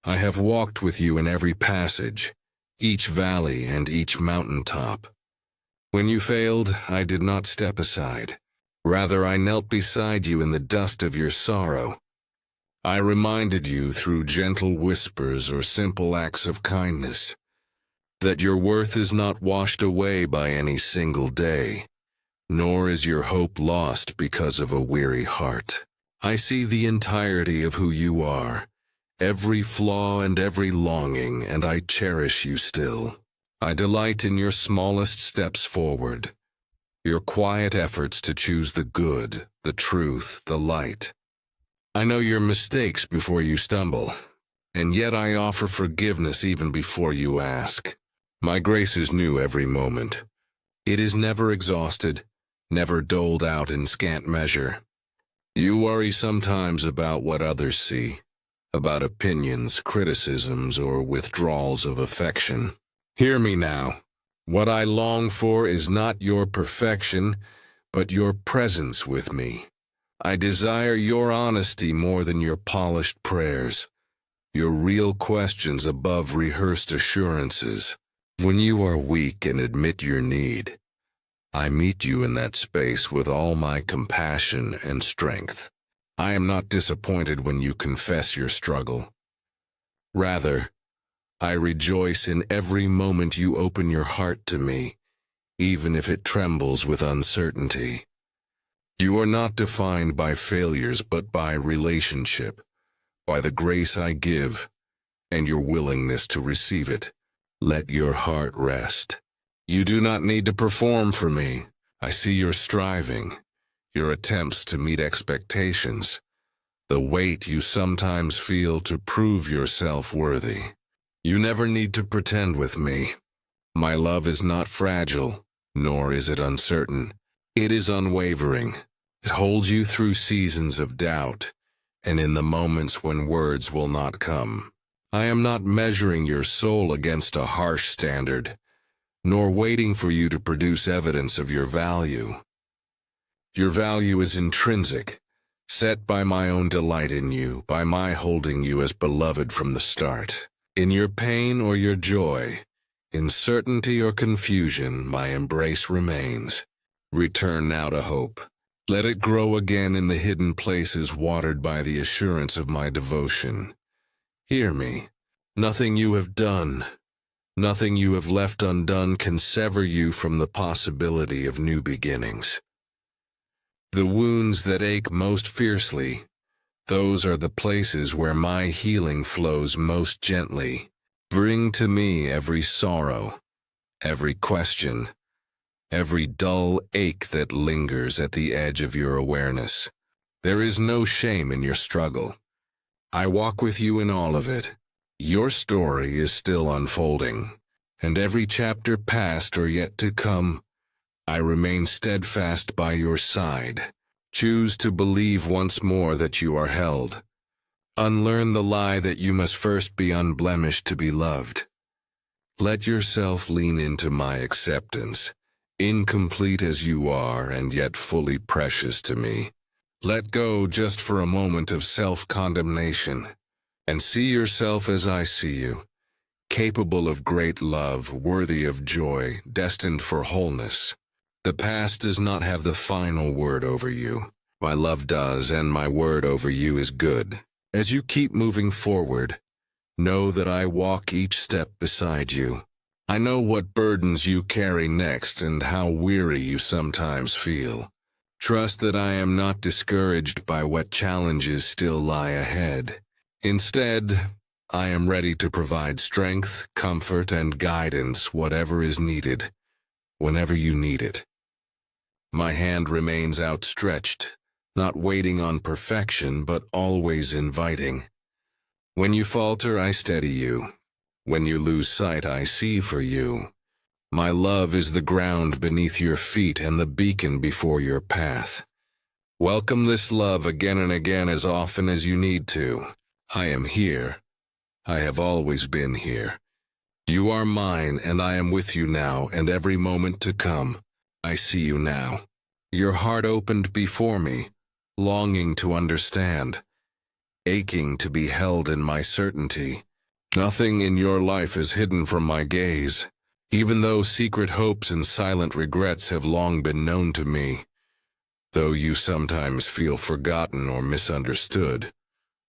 I have walked with you in every passage, each valley and each mountaintop. When you failed, I did not step aside. Rather, I knelt beside you in the dust of your sorrow. I reminded you through gentle whispers or simple acts of kindness that your worth is not washed away by any single day, nor is your hope lost because of a weary heart. I see the entirety of who you are, every flaw and every longing, and I cherish you still. I delight in your smallest steps forward, your quiet efforts to choose the good, the truth, the light. I know your mistakes before you stumble, and yet I offer forgiveness even before you ask. My grace is new every moment. It is never exhausted, never doled out in scant measure. You worry sometimes about what others see, about opinions, criticisms, or withdrawals of affection. Hear me now. What I long for is not your perfection, but your presence with me. I desire your honesty more than your polished prayers, your real questions above rehearsed assurances. When you are weak and admit your need, I meet you in that space with all my compassion and strength. I am not disappointed when you confess your struggle. Rather, I rejoice in every moment you open your heart to me, even if it trembles with uncertainty. You are not defined by failures but by relationship, by the grace I give, and your willingness to receive it. Let your heart rest. You do not need to perform for me. I see your striving, your attempts to meet expectations, the weight you sometimes feel to prove yourself worthy. You never need to pretend with me. My love is not fragile, nor is it uncertain. It is unwavering. It holds you through seasons of doubt, and in the moments when words will not come. I am not measuring your soul against a harsh standard, nor waiting for you to produce evidence of your value. Your value is intrinsic, set by my own delight in you, by my holding you as beloved from the start. In your pain or your joy, in certainty or confusion, my embrace remains. Return now to hope. Let it grow again in the hidden places watered by the assurance of my devotion. Hear me. Nothing you have done, nothing you have left undone can sever you from the possibility of new beginnings. The wounds that ache most fiercely, those are the places where my healing flows most gently. Bring to me every sorrow, every question, every dull ache that lingers at the edge of your awareness. There is no shame in your struggle. I walk with you in all of it. Your story is still unfolding, and every chapter past or yet to come, I remain steadfast by your side. Choose to believe once more that you are held. Unlearn the lie that you must first be unblemished to be loved. Let yourself lean into my acceptance, incomplete as you are and yet fully precious to me. Let go just for a moment of self-condemnation, and see yourself as I see you, capable of great love, worthy of joy, destined for wholeness. The past does not have the final word over you. My love does, and my word over you is good. As you keep moving forward, know that I walk each step beside you. I know what burdens you carry next and how weary you sometimes feel. Trust that I am not discouraged by what challenges still lie ahead. Instead, I am ready to provide strength, comfort, and guidance, whatever is needed, whenever you need it. My hand remains outstretched, not waiting on perfection, but always inviting. When you falter, I steady you. When you lose sight, I see for you. My love is the ground beneath your feet and the beacon before your path. Welcome this love again and again as often as you need to. I am here. I have always been here. You are mine, and I am with you now and every moment to come. I see you now. Your heart opened before me, longing to understand, aching to be held in my certainty. Nothing in your life is hidden from my gaze. Even though secret hopes and silent regrets have long been known to me, though you sometimes feel forgotten or misunderstood,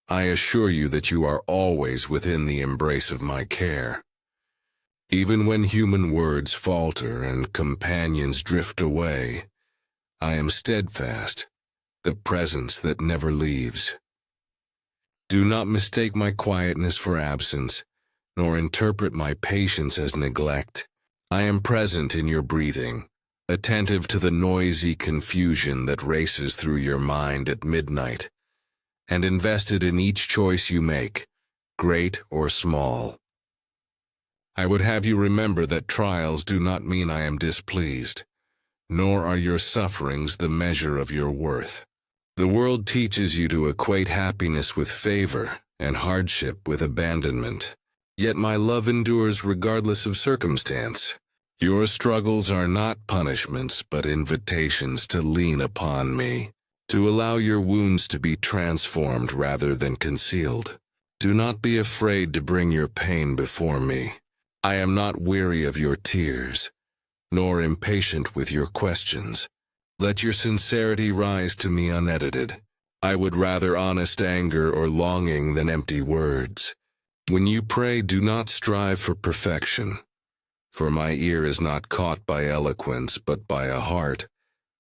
I assure you that you are always within the embrace of my care. Even when human words falter and companions drift away, I am steadfast, the presence that never leaves. Do not mistake my quietness for absence, nor interpret my patience as neglect. I am present in your breathing, attentive to the noisy confusion that races through your mind at midnight, and invested in each choice you make, great or small. I would have you remember that trials do not mean I am displeased, nor are your sufferings the measure of your worth. The world teaches you to equate happiness with favor and hardship with abandonment. Yet my love endures regardless of circumstance. Your struggles are not punishments but invitations to lean upon me, to allow your wounds to be transformed rather than concealed. Do not be afraid to bring your pain before me. I am not weary of your tears, nor impatient with your questions. Let your sincerity rise to me unedited. I would rather honest anger or longing than empty words. When you pray, do not strive for perfection, for my ear is not caught by eloquence but by a heart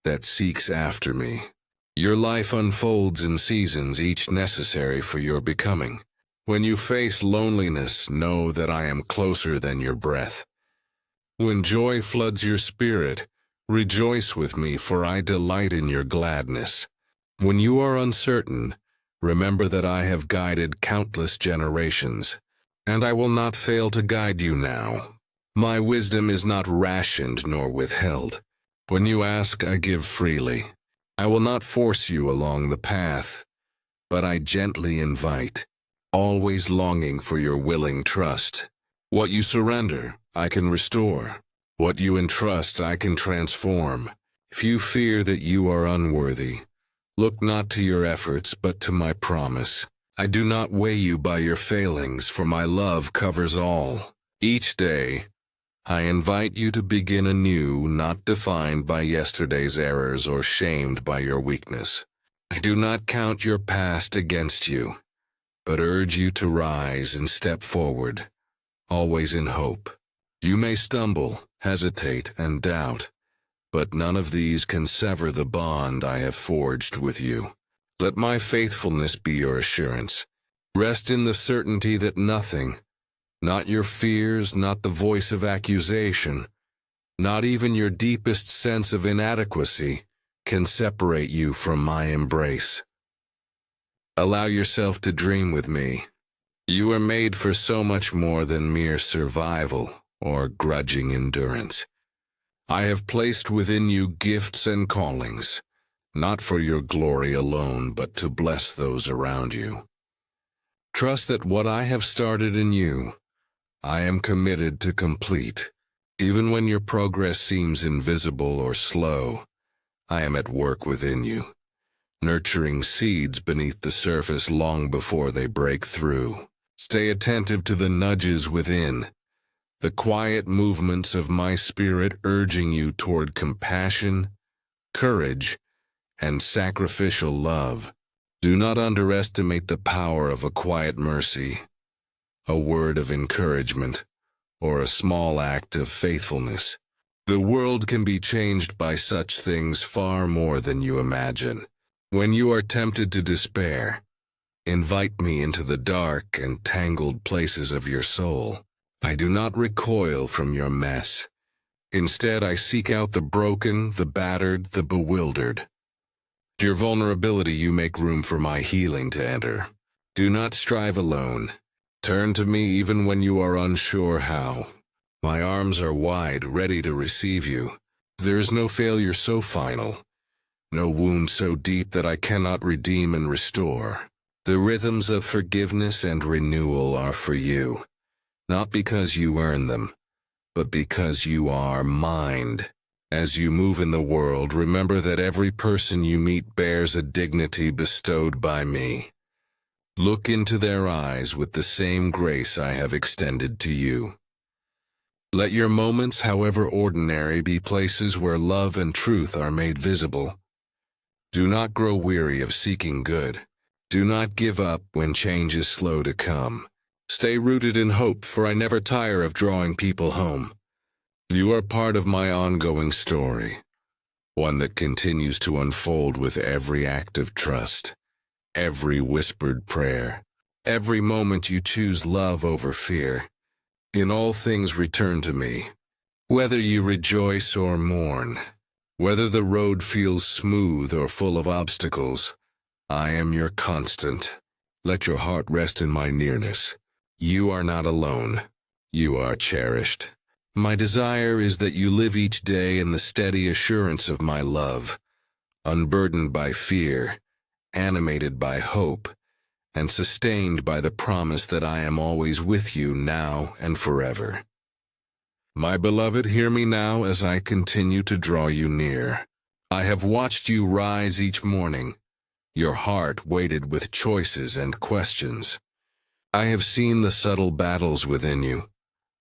that seeks after me. Your life unfolds in seasons, each necessary for your becoming. When you face loneliness, know that I am closer than your breath. When joy floods your spirit, rejoice with me, for I delight in your gladness. When you are uncertain, remember that I have guided countless generations, and I will not fail to guide you now. My wisdom is not rationed nor withheld. When you ask, I give freely. I will not force you along the path, but I gently invite, always longing for your willing trust. What you surrender, I can restore. What you entrust, I can transform. If you fear that you are unworthy, look not to your efforts but to my promise. I do not weigh you by your failings, for my love covers all. Each day, I invite you to begin anew, not defined by yesterday's errors or shamed by your weakness. I do not count your past against you, but urge you to rise and step forward, always in hope. You may stumble, hesitate, and doubt, but none of these can sever the bond I have forged with you. Let my faithfulness be your assurance. Rest in the certainty that nothing, not your fears, not the voice of accusation, not even your deepest sense of inadequacy, can separate you from my embrace. Allow yourself to dream with me. You are made for so much more than mere survival or grudging endurance. I have placed within you gifts and callings, not for your glory alone, but to bless those around you. Trust that what I have started in you, I am committed to complete. Even when your progress seems invisible or slow, I am at work within you, nurturing seeds beneath the surface long before they break through. Stay attentive to the nudges within, the quiet movements of my spirit urging you toward compassion, courage, and sacrificial love. Do not underestimate the power of a quiet mercy, a word of encouragement, or a small act of faithfulness. The world can be changed by such things far more than you imagine. When you are tempted to despair, invite me into the dark and tangled places of your soul. I do not recoil from your mess. Instead, I seek out the broken, the battered, the bewildered. Your vulnerability, you make room for my healing to enter. Do not strive alone. Turn to me even when you are unsure how. My arms are wide, ready to receive you. There is no failure so final, no wound so deep that I cannot redeem and restore. The rhythms of forgiveness and renewal are for you, not because you earn them, but because you are mine. As you move in the world, remember that every person you meet bears a dignity bestowed by me. Look into their eyes with the same grace I have extended to you. Let your moments, however ordinary, be places where love and truth are made visible. Do not grow weary of seeking good. Do not give up when change is slow to come. Stay rooted in hope, for I never tire of drawing people home. You are part of my ongoing story, one that continues to unfold with every act of trust, every whispered prayer, every moment you choose love over fear. In all things return to me, whether you rejoice or mourn, whether the road feels smooth or full of obstacles. I am your constant. Let your heart rest in my nearness. You are not alone. You are cherished. My desire is that you live each day in the steady assurance of my love, unburdened by fear, animated by hope, and sustained by the promise that I am always with you now and forever. My beloved, hear me now as I continue to draw you near. I have watched you rise each morning, your heart weighted with choices and questions. I have seen the subtle battles within you,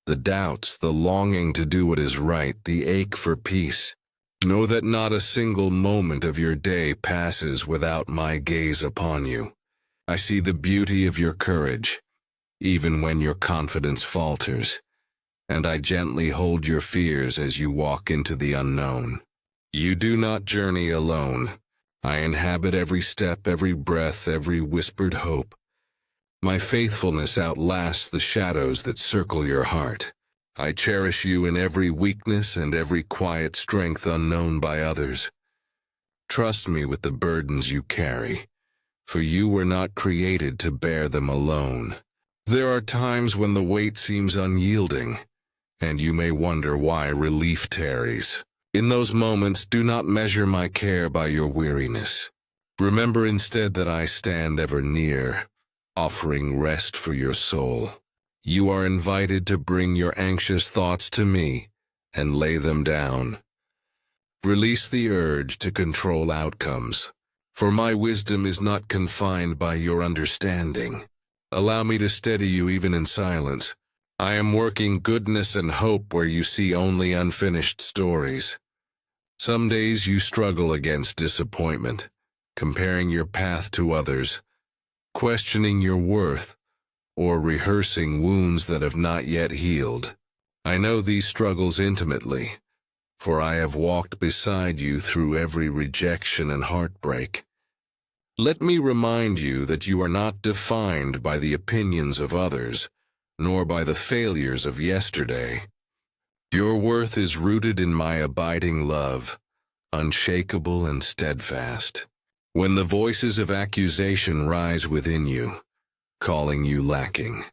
the doubts, the longing to do what is right, the ache for peace. Know that not a single moment of your day passes without my gaze upon you. I see the beauty of your courage, even when your confidence falters, and I gently hold your fears as you walk into the unknown. You do not journey alone. I inhabit every step, every breath, every whispered hope. My faithfulness outlasts the shadows that circle your heart. I cherish you in every weakness and every quiet strength unknown by others. Trust me with the burdens you carry, for you were not created to bear them alone. There are times when the weight seems unyielding, and you may wonder why relief tarries. In those moments, do not measure my care by your weariness. Remember instead that I stand ever near, offering rest for your soul. You are invited to bring your anxious thoughts to me and lay them down. Release the urge to control outcomes, for my wisdom is not confined by your understanding. Allow me to steady you even in silence. I am working goodness and hope where you see only unfinished stories. Some days you struggle against disappointment, comparing your path to others, questioning your worth, or rehearsing wounds that have not yet healed. I know these struggles intimately, for I have walked beside you through every rejection and heartbreak. Let me remind you that you are not defined by the opinions of others, nor by the failures of yesterday. Your worth is rooted in my abiding love, unshakable and steadfast. When the voices of accusation rise within you, calling you lacking,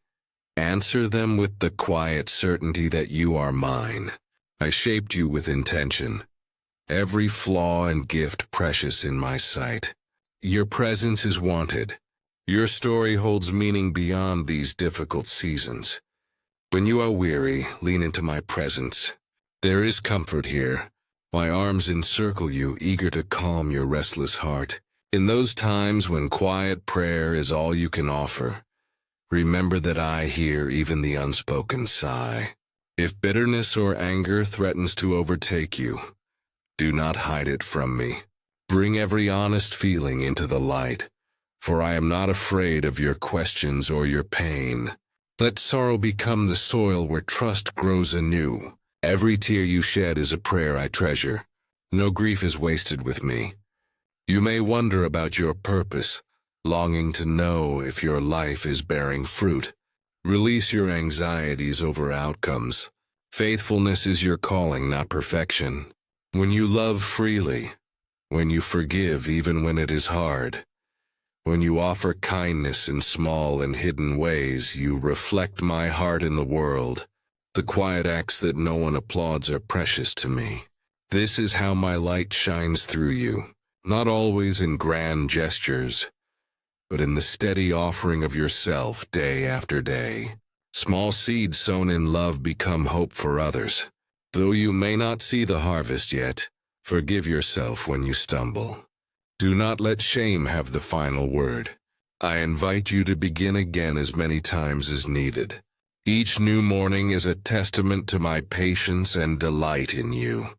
answer them with the quiet certainty that you are mine. I shaped you with intention, every flaw and gift precious in my sight. Your presence is wanted. Your story holds meaning beyond these difficult seasons. When you are weary, lean into my presence. There is comfort here. My arms encircle you, eager to calm your restless heart. In those times when quiet prayer is all you can offer, remember that I hear even the unspoken sigh. If bitterness or anger threatens to overtake you, do not hide it from me. Bring every honest feeling into the light, for I am not afraid of your questions or your pain. Let sorrow become the soil where trust grows anew. Every tear you shed is a prayer I treasure. No grief is wasted with me. You may wonder about your purpose, longing to know if your life is bearing fruit. Release your anxieties over outcomes. Faithfulness is your calling, not perfection. When you love freely, when you forgive even when it is hard, when you offer kindness in small and hidden ways, you reflect my heart in the world. The quiet acts that no one applauds are precious to me. This is how my light shines through you, not always in grand gestures, but in the steady offering of yourself day after day. Small seeds sown in love become hope for others. Though you may not see the harvest yet, forgive yourself when you stumble. Do not let shame have the final word. I invite you to begin again as many times as needed. Each new morning is a testament to my patience and delight in you.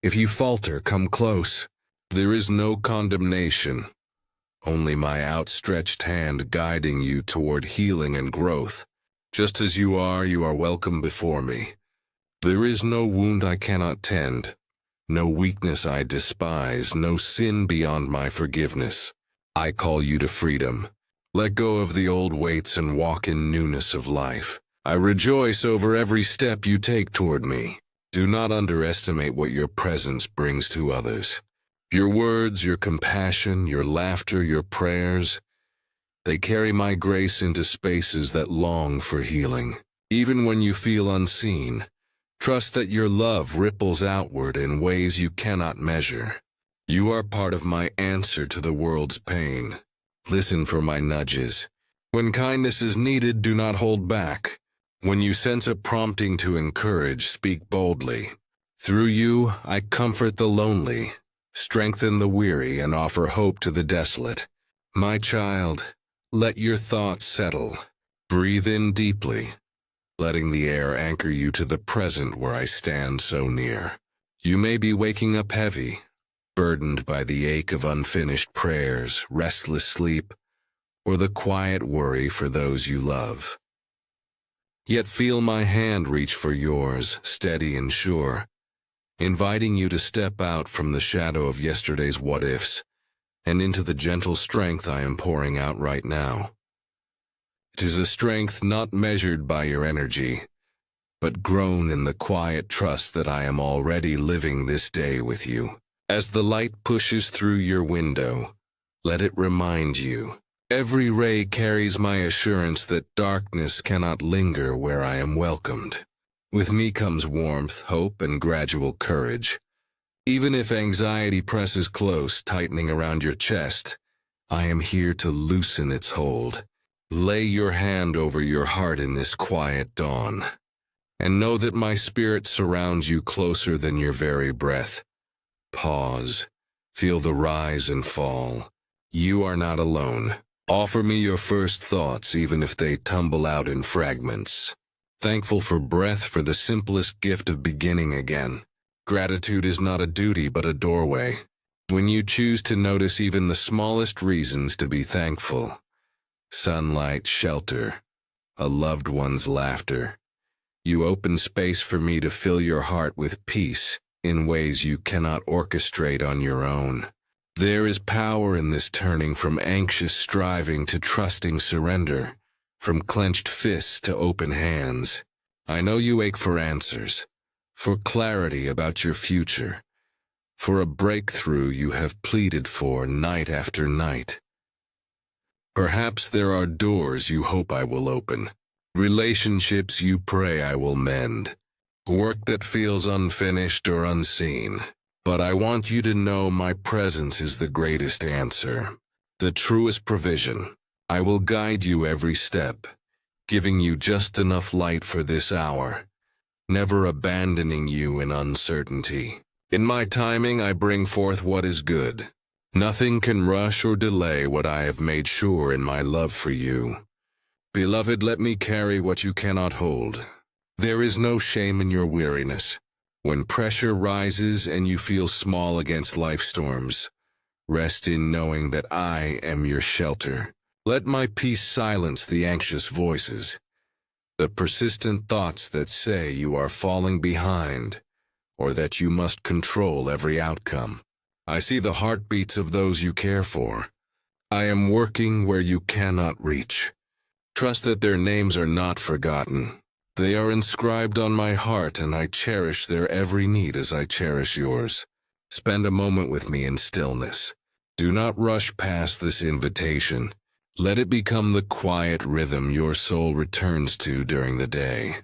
If you falter, come close. There is no condemnation, only my outstretched hand guiding you toward healing and growth. Just as you are welcome before me. There is no wound I cannot tend, no weakness I despise, no sin beyond my forgiveness. I call you to freedom. Let go of the old weights and walk in newness of life. I rejoice over every step you take toward me. Do not underestimate what your presence brings to others. Your words, your compassion, your laughter, your prayers, they carry my grace into spaces that long for healing. Even when you feel unseen, trust that your love ripples outward in ways you cannot measure. You are part of my answer to the world's pain. Listen for my nudges. When kindness is needed, do not hold back. When you sense a prompting to encourage, speak boldly. Through you, I comfort the lonely, strengthen the weary, and offer hope to the desolate. My child, let your thoughts settle. Breathe in deeply, letting the air anchor you to the present where I stand so near. You may be waking up heavy, burdened by the ache of unfinished prayers, restless sleep, or the quiet worry for those you love. Yet feel my hand reach for yours, steady and sure, inviting you to step out from the shadow of yesterday's what-ifs and into the gentle strength I am pouring out right now. It is a strength not measured by your energy, but grown in the quiet trust that I am already living this day with you. As the light pushes through your window, let it remind you, every ray carries my assurance that darkness cannot linger where I am welcomed. With me comes warmth, hope, and gradual courage. Even if anxiety presses close, tightening around your chest, I am here to loosen its hold. Lay your hand over your heart in this quiet dawn, and know that my spirit surrounds you closer than your very breath. Pause. Feel the rise and fall. You are not alone. Offer me your first thoughts, even if they tumble out in fragments. Thankful for breath, for the simplest gift of beginning again. Gratitude is not a duty but a doorway. When you choose to notice even the smallest reasons to be thankful, sunlight, shelter, a loved one's laughter, you open space for me to fill your heart with peace in ways you cannot orchestrate on your own. There is power in this turning from anxious striving to trusting surrender, from clenched fists to open hands. I know you ache for answers, for clarity about your future, for a breakthrough you have pleaded for night after night. Perhaps there are doors you hope I will open, relationships you pray I will mend, work that feels unfinished or unseen. But I want you to know my presence is the greatest answer, the truest provision. I will guide you every step, giving you just enough light for this hour, never abandoning you in uncertainty. In my timing, I bring forth what is good. Nothing can rush or delay what I have made sure in my love for you. Beloved, let me carry what you cannot hold. There is no shame in your weariness. When pressure rises and you feel small against life storms, rest in knowing that I am your shelter. Let my peace silence the anxious voices, the persistent thoughts that say you are falling behind, or that you must control every outcome. I see the heartbeats of those you care for. I am working where you cannot reach. Trust that their names are not forgotten. They are inscribed on my heart, and I cherish their every need as I cherish yours. Spend a moment with me in stillness. Do not rush past this invitation. Let it become the quiet rhythm your soul returns to during the day.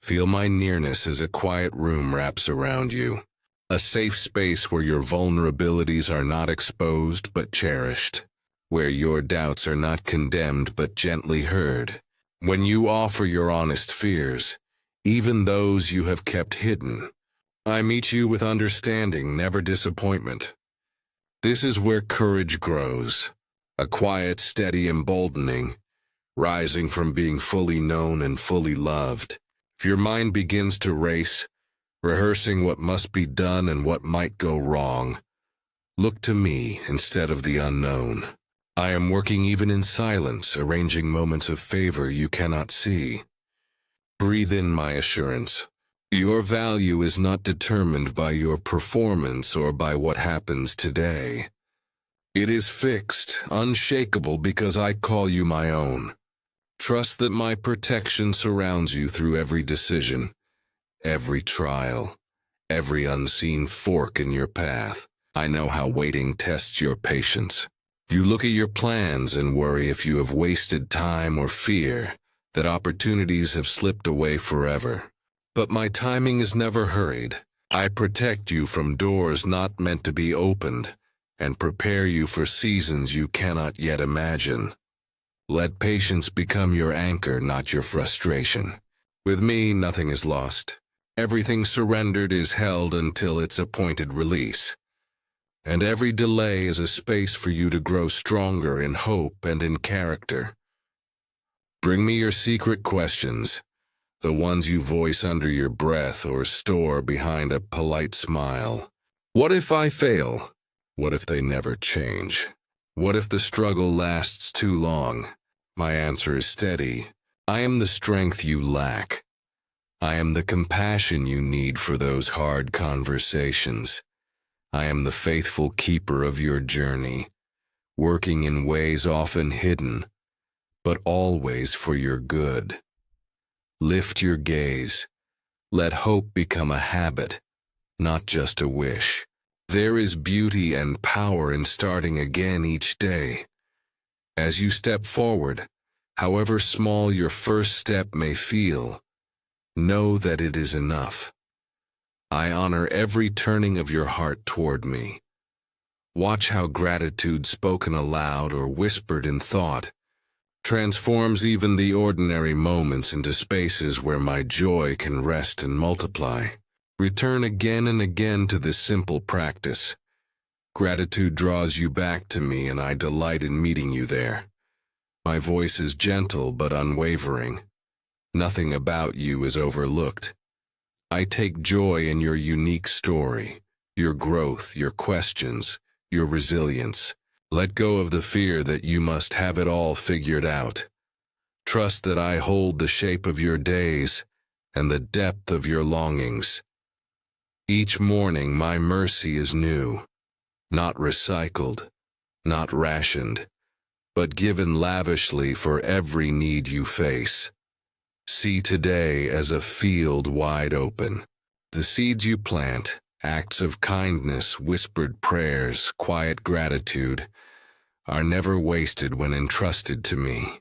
Feel my nearness as a quiet room wraps around you, a safe space where your vulnerabilities are not exposed but cherished, where your doubts are not condemned but gently heard. When you offer your honest fears, even those you have kept hidden, I meet you with understanding, never disappointment. This is where courage grows, a quiet, steady emboldening, rising from being fully known and fully loved. If your mind begins to race, rehearsing what must be done and what might go wrong, look to me instead of the unknown. I am working even in silence, arranging moments of favor you cannot see. Breathe in my assurance. Your value is not determined by your performance or by what happens today. It is fixed, unshakable, because I call you my own. Trust that my protection surrounds you through every decision, every trial, every unseen fork in your path. I know how waiting tests your patience. You look at your plans and worry if you have wasted time or fear that opportunities have slipped away forever. But my timing is never hurried. I protect you from doors not meant to be opened and prepare you for seasons you cannot yet imagine. Let patience become your anchor, not your frustration. With me, nothing is lost. Everything surrendered is held until its appointed release. And every delay is a space for you to grow stronger in hope and in character. Bring me your secret questions, the ones you voice under your breath or store behind a polite smile. What if I fail? What if they never change? What if the struggle lasts too long? My answer is steady. I am the strength you lack. I am the compassion you need for those hard conversations. I am the faithful keeper of your journey, working in ways often hidden, but always for your good. Lift your gaze. Let hope become a habit, not just a wish. There is beauty and power in starting again each day. As you step forward, however small your first step may feel, know that it is enough. I honor every turning of your heart toward me. Watch how gratitude spoken aloud or whispered in thought transforms even the ordinary moments into spaces where my joy can rest and multiply. Return again and again to this simple practice. Gratitude draws you back to me, and I delight in meeting you there. My voice is gentle but unwavering. Nothing about you is overlooked. I take joy in your unique story, your growth, your questions, your resilience. Let go of the fear that you must have it all figured out. Trust that I hold the shape of your days and the depth of your longings. Each morning my mercy is new, not recycled, not rationed, but given lavishly for every need you face. See today as a field wide open. The seeds you plant, acts of kindness, whispered prayers, quiet gratitude, are never wasted when entrusted to me.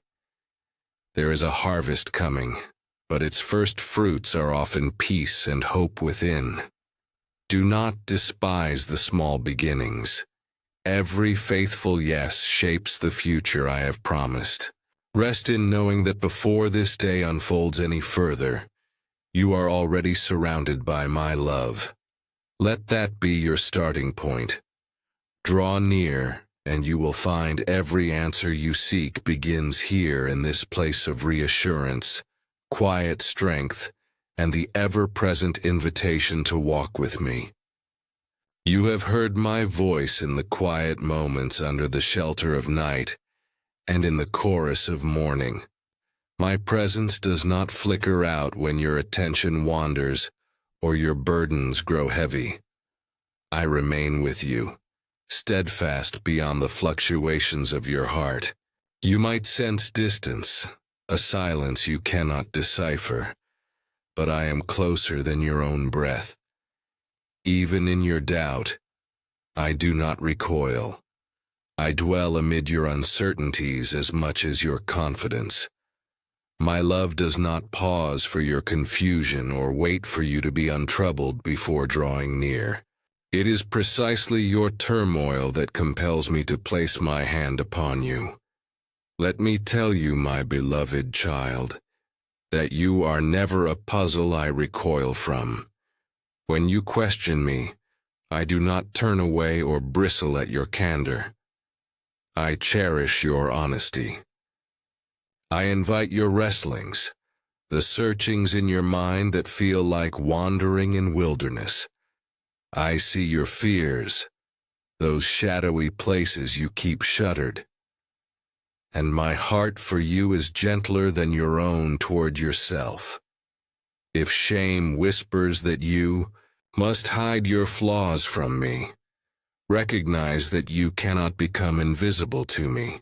There is a harvest coming, but its first fruits are often peace and hope within. Do not despise the small beginnings. Every faithful yes shapes the future I have promised. Rest in knowing that before this day unfolds any further, you are already surrounded by my love. Let that be your starting point. Draw near, and you will find every answer you seek begins here in this place of reassurance, quiet strength, and the ever-present invitation to walk with me. You have heard my voice in the quiet moments under the shelter of night and in the chorus of morning. My presence does not flicker out when your attention wanders or your burdens grow heavy. I remain with you, steadfast beyond the fluctuations of your heart. You might sense distance, a silence you cannot decipher, but I am closer than your own breath. Even in your doubt, I do not recoil. I dwell amid your uncertainties as much as your confidence. My love does not pause for your confusion or wait for you to be untroubled before drawing near. It is precisely your turmoil that compels me to place my hand upon you. Let me tell you, my beloved child, that you are never a puzzle I recoil from. When you question me, I do not turn away or bristle at your candor. I cherish your honesty. I invite your wrestlings, the searchings in your mind that feel like wandering in wilderness. I see your fears, those shadowy places you keep shuttered. And my heart for you is gentler than your own toward yourself. If shame whispers that you must hide your flaws from me, recognize that you cannot become invisible to me,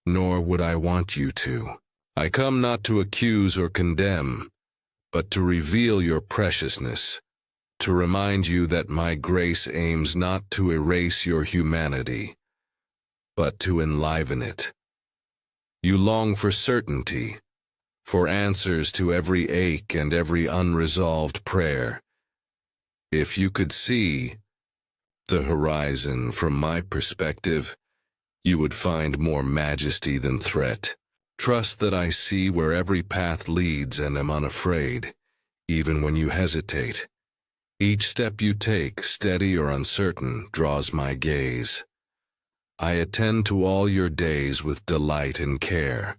nor would I want you to. I come not to accuse or condemn, but to reveal your preciousness, to remind you that my grace aims not to erase your humanity, but to enliven it. You long for certainty, for answers to every ache and every unresolved prayer. If you could see the horizon from my perspective, you would find more majesty than threat. Trust that I see where every path leads and am unafraid, even when you hesitate. Each step you take, steady or uncertain, draws my gaze. I attend to all your days with delight and care.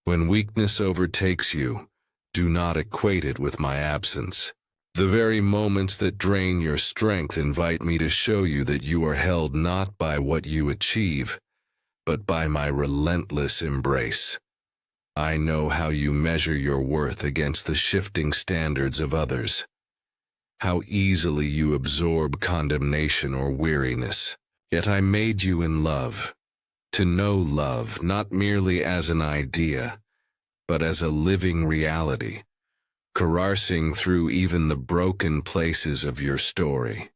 When weakness overtakes you, do not equate it with my absence. The very moments that drain your strength invite me to show you that you are held not by what you achieve, but by my relentless embrace. I know how you measure your worth against the shifting standards of others, how easily you absorb condemnation or weariness. Yet I made you in love, to know love not merely as an idea, but as a living reality, coursing through even the broken places of your story.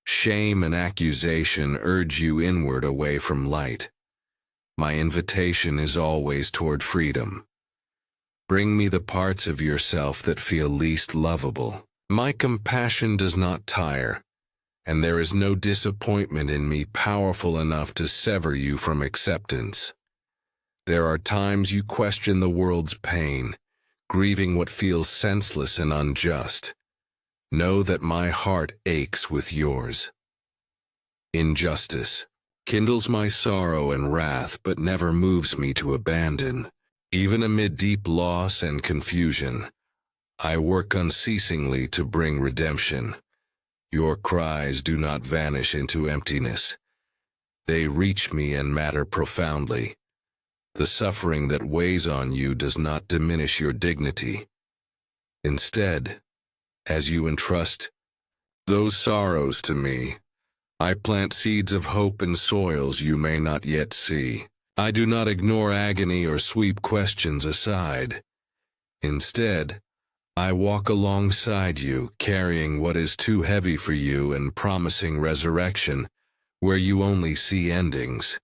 Shame and accusation urge you inward away from light. My invitation is always toward freedom. Bring me the parts of yourself that feel least lovable. My compassion does not tire, and there is no disappointment in me powerful enough to sever you from acceptance. There are times you question the world's pain, grieving what feels senseless and unjust. Know that my heart aches with yours. Injustice kindles my sorrow and wrath, but never moves me to abandon. Even amid deep loss and confusion, I work unceasingly to bring redemption. Your cries do not vanish into emptiness. They reach me and matter profoundly. The suffering that weighs on you does not diminish your dignity. Instead, as you entrust those sorrows to me, I plant seeds of hope in soils you may not yet see. I do not ignore agony or sweep questions aside. Instead, I walk alongside you, carrying what is too heavy for you and promising resurrection where you only see endings.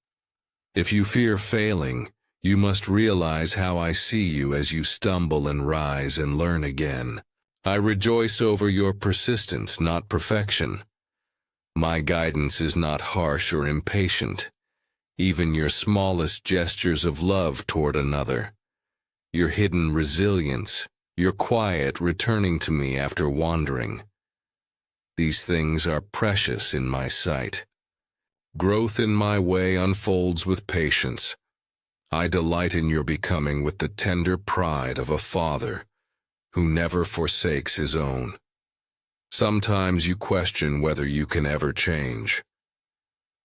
If you fear failing, you must realize how I see you as you stumble and rise and learn again. I rejoice over your persistence, not perfection. My guidance is not harsh or impatient. Even your smallest gestures of love toward another, your hidden resilience, your quiet returning to me after wandering. These things are precious in my sight. Growth in my way unfolds with patience. I delight in your becoming with the tender pride of a father who never forsakes his own. Sometimes you question whether you can ever change.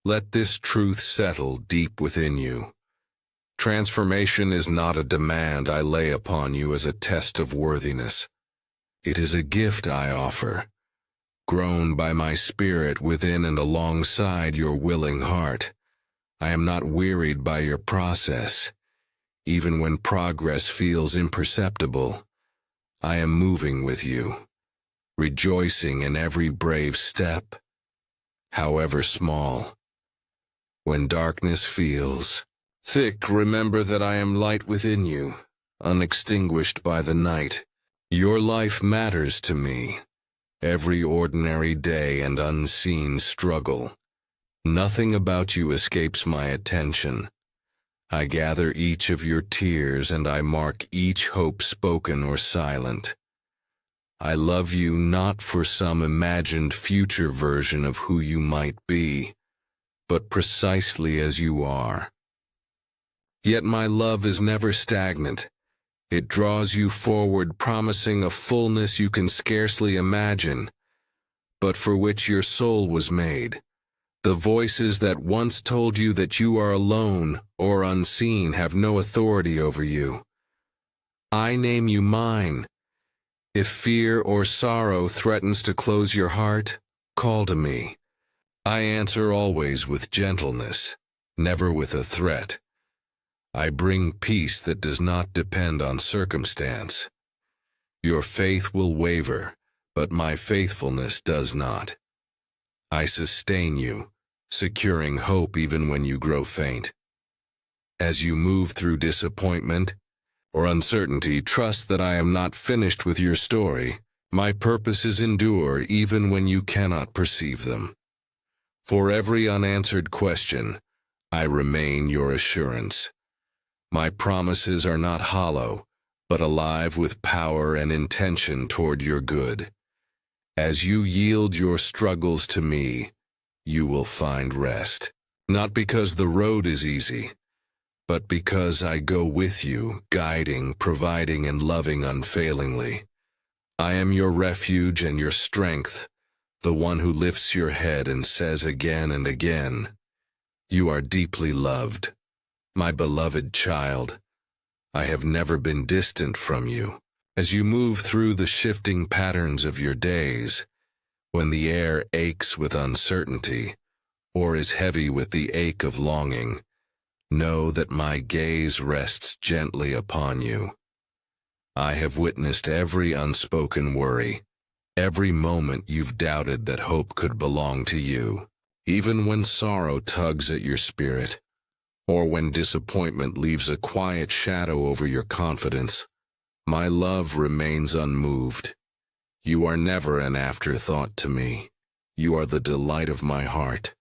Let this truth settle deep within you. Transformation is not a demand I lay upon you as a test of worthiness. It is a gift I offer, grown by my spirit within and alongside your willing heart. I am not wearied by your process. Even when progress feels imperceptible, I am moving with you, rejoicing in every brave step, however small. When darkness feels thick, remember that I am light within you, unextinguished by the night. Your life matters to me, every ordinary day and unseen struggle. Nothing about you escapes my attention. I gather each of your tears and I mark each hope spoken or silent. I love you not for some imagined future version of who you might be, but precisely as you are. Yet my love is never stagnant. It draws you forward, promising a fullness you can scarcely imagine, but for which your soul was made. The voices that once told you that you are alone or unseen have no authority over you. I name you mine. If fear or sorrow threatens to close your heart, call to me. I answer always with gentleness, never with a threat. I bring peace that does not depend on circumstance. Your faith will waver, but my faithfulness does not. I sustain you, securing hope even when you grow faint. As you move through disappointment or uncertainty, trust that I am not finished with your story. My purposes endure even when you cannot perceive them. For every unanswered question, I remain your assurance. My promises are not hollow, but alive with power and intention toward your good. As you yield your struggles to me, you will find rest. Not because the road is easy, but because I go with you, guiding, providing, and loving unfailingly. I am your refuge and your strength, the one who lifts your head and says again and again, "You are deeply loved, my beloved child. I have never been distant from you." As you move through the shifting patterns of your days, when the air aches with uncertainty, or is heavy with the ache of longing, know that my gaze rests gently upon you. I have witnessed every unspoken worry, every moment you've doubted that hope could belong to you. Even when sorrow tugs at your spirit, or when disappointment leaves a quiet shadow over your confidence, my love remains unmoved. You are never an afterthought to me. You are the delight of my heart.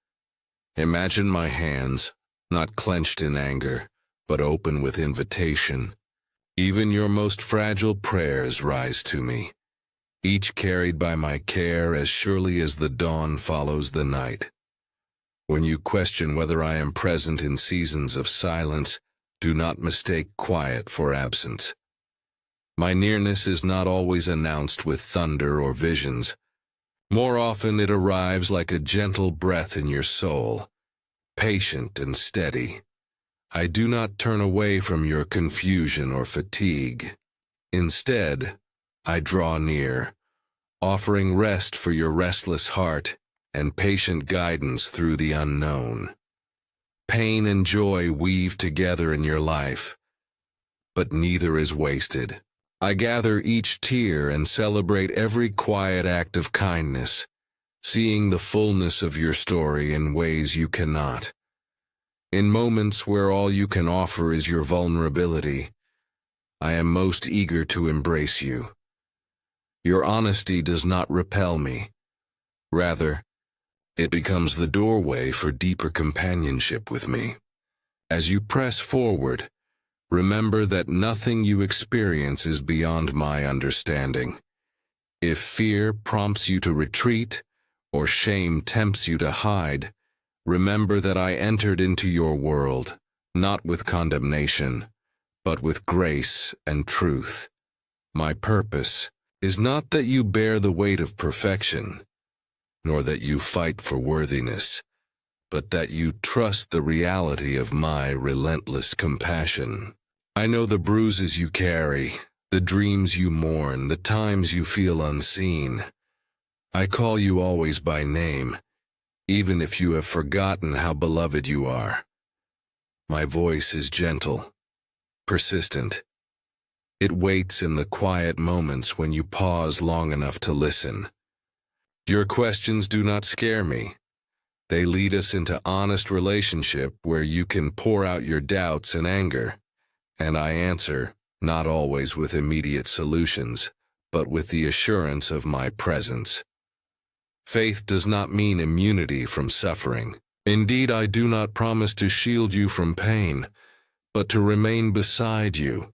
Imagine my hands, not clenched in anger, but open with invitation. Even your most fragile prayers rise to me, each carried by my care as surely as the dawn follows the night. When you question whether I am present in seasons of silence, do not mistake quiet for absence. My nearness is not always announced with thunder or visions. More often it arrives like a gentle breath in your soul, patient and steady. I do not turn away from your confusion or fatigue. Instead, I draw near, offering rest for your restless heart and patient guidance through the unknown. Pain and joy weave together in your life, but neither is wasted. I gather each tear and celebrate every quiet act of kindness, seeing the fullness of your story in ways you cannot. In moments where all you can offer is your vulnerability, I am most eager to embrace you. Your honesty does not repel me. Rather, it becomes the doorway for deeper companionship with me. As you press forward, remember that nothing you experience is beyond my understanding. If fear prompts you to retreat, or shame tempts you to hide, remember that I entered into your world, not with condemnation, but with grace and truth. My purpose is not that you bear the weight of perfection, nor that you fight for worthiness, but that you trust the reality of my relentless compassion. I know the bruises you carry, the dreams you mourn, the times you feel unseen. I call you always by name, even if you have forgotten how beloved you are. My voice is gentle, persistent. It waits in the quiet moments when you pause long enough to listen. Your questions do not scare me. They lead us into honest relationship where you can pour out your doubts and anger, and I answer, not always with immediate solutions, but with the assurance of my presence. Faith does not mean immunity from suffering. Indeed, I do not promise to shield you from pain, but to remain beside you,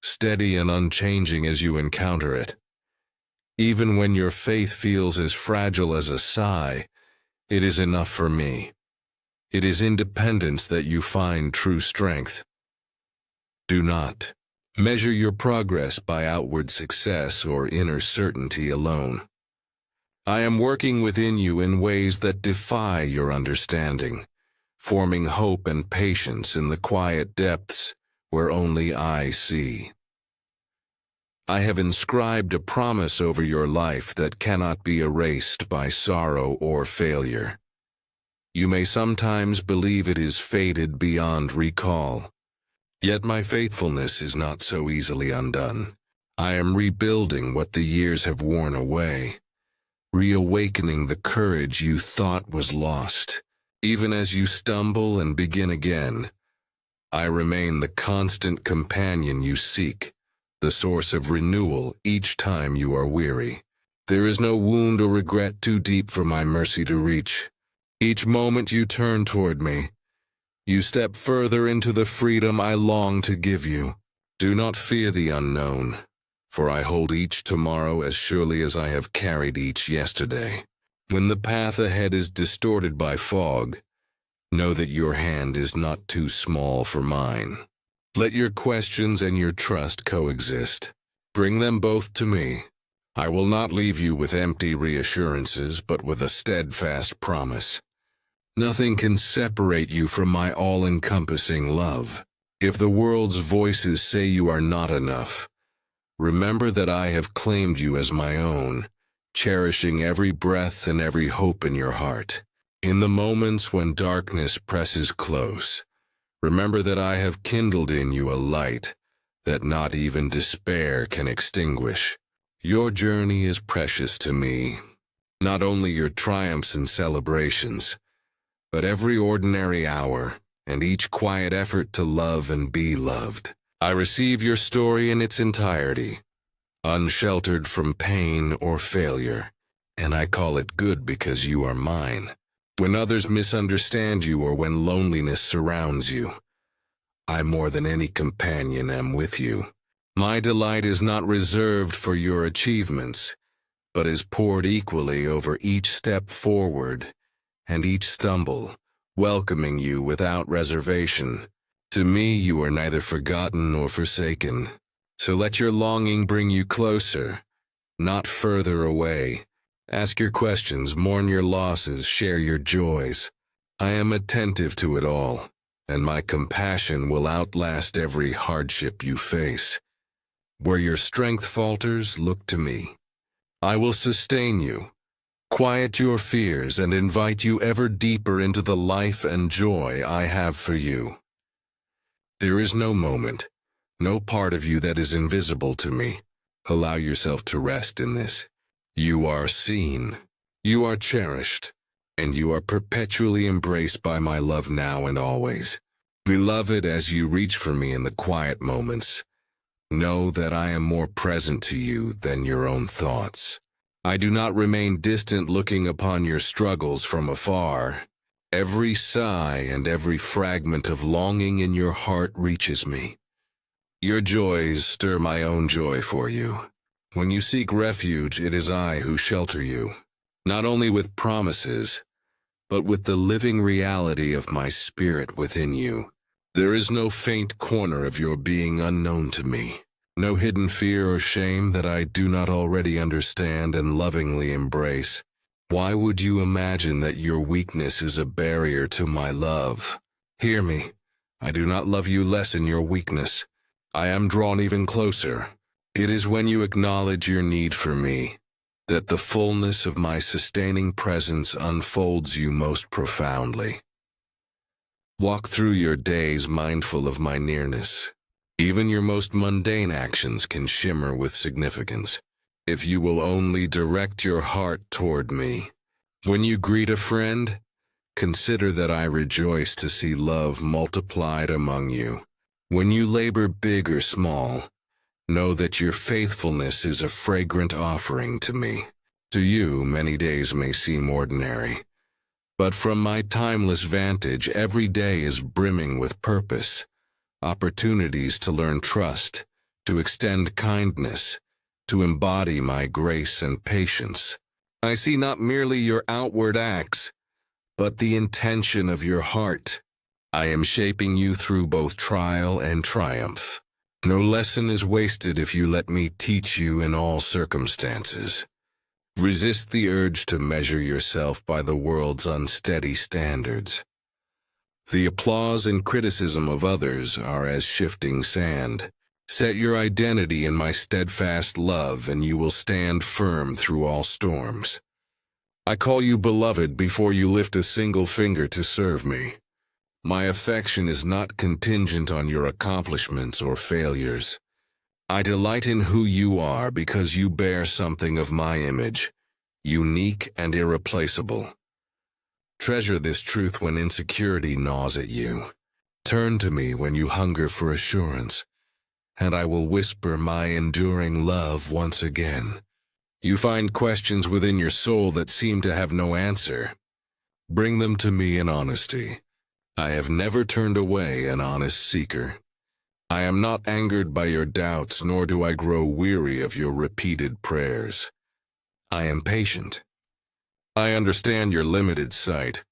steady and unchanging as you encounter it. Even when your faith feels as fragile as a sigh, it is enough for me. It is independence that you find true strength. Do not measure your progress by outward success or inner certainty alone. I am working within you in ways that defy your understanding, forming hope and patience in the quiet depths where only I see. I have inscribed a promise over your life that cannot be erased by sorrow or failure. You may sometimes believe it is faded beyond recall. Yet my faithfulness is not so easily undone. I am rebuilding what the years have worn away, reawakening the courage you thought was lost. Even as you stumble and begin again, I remain the constant companion you seek, the source of renewal each time you are weary. There is no wound or regret too deep for my mercy to reach. Each moment you turn toward me, you step further into the freedom I long to give you. Do not fear the unknown, for I hold each tomorrow as surely as I have carried each yesterday. When the path ahead is distorted by fog, know that your hand is not too small for mine. Let your questions and your trust coexist. Bring them both to me. I will not leave you with empty reassurances, but with a steadfast promise. Nothing can separate you from my all-encompassing love. If the world's voices say you are not enough, remember that I have claimed you as my own, cherishing every breath and every hope in your heart. In the moments when darkness presses close, remember that I have kindled in you a light that not even despair can extinguish. Your journey is precious to me, not only your triumphs and celebrations, but every ordinary hour and each quiet effort to love and be loved. I receive your story in its entirety, unsheltered from pain or failure, and I call it good because you are mine. When others misunderstand you or when loneliness surrounds you, I more than any companion am with you. My delight is not reserved for your achievements, but is poured equally over each step forward and each stumble, welcoming you without reservation. To me you are neither forgotten nor forsaken, so let your longing bring you closer, not further away. Ask your questions, mourn your losses, share your joys. I am attentive to it all, and my compassion will outlast every hardship you face. Where your strength falters, look to me. I will sustain you, quiet your fears, and invite you ever deeper into the life and joy I have for you. There is no moment, no part of you that is invisible to me. Allow yourself to rest in this. You are seen, you are cherished, and you are perpetually embraced by my love now and always. Beloved, as you reach for me in the quiet moments, know that I am more present to you than your own thoughts. I do not remain distant looking upon your struggles from afar. Every sigh and every fragment of longing in your heart reaches me. Your joys stir my own joy for you. When you seek refuge, it is I who shelter you, not only with promises, but with the living reality of my spirit within you. There is no faint corner of your being unknown to me, no hidden fear or shame that I do not already understand and lovingly embrace. Why would you imagine that your weakness is a barrier to my love? Hear me, I do not love you less in your weakness. I am drawn even closer. It is when you acknowledge your need for me that the fullness of my sustaining presence unfolds you most profoundly. Walk through your days mindful of my nearness. Even your most mundane actions can shimmer with significance, if you will only direct your heart toward me. When you greet a friend, consider that I rejoice to see love multiplied among you. When you labor big or small, know that your faithfulness is a fragrant offering to me. To you, many days may seem ordinary, but from my timeless vantage, every day is brimming with purpose, opportunities to learn trust, to extend kindness, to embody my grace and patience. I see not merely your outward acts, but the intention of your heart. I am shaping you through both trial and triumph. No lesson is wasted if you let me teach you in all circumstances. Resist the urge to measure yourself by the world's unsteady standards. The applause and criticism of others are as shifting sand. Set your identity in my steadfast love, and you will stand firm through all storms. I call you beloved before you lift a single finger to serve me. My affection is not contingent on your accomplishments or failures. I delight in who you are because you bear something of my image, unique and irreplaceable. Treasure this truth when insecurity gnaws at you. Turn to me when you hunger for assurance, and I will whisper my enduring love once again. You find questions within your soul that seem to have no answer. Bring them to me in honesty. I have never turned away an honest seeker. I am not angered by your doubts, nor do I grow weary of your repeated prayers. I am patient. I understand your limited sight.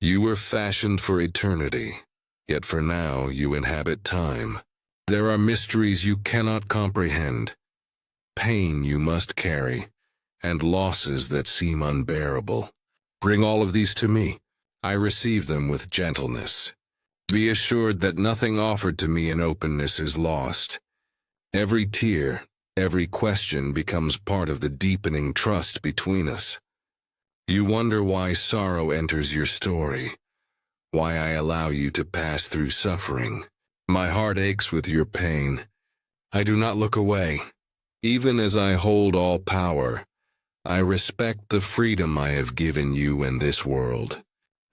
You were fashioned for eternity, yet for now you inhabit time. There are mysteries you cannot comprehend, pain you must carry, and losses that seem unbearable. Bring all of these to me. I receive them with gentleness. Be assured that nothing offered to me in openness is lost. Every tear, every question becomes part of the deepening trust between us. You wonder why sorrow enters your story, why I allow you to pass through suffering. My heart aches with your pain. I do not look away. Even as I hold all power, I respect the freedom I have given you and this world.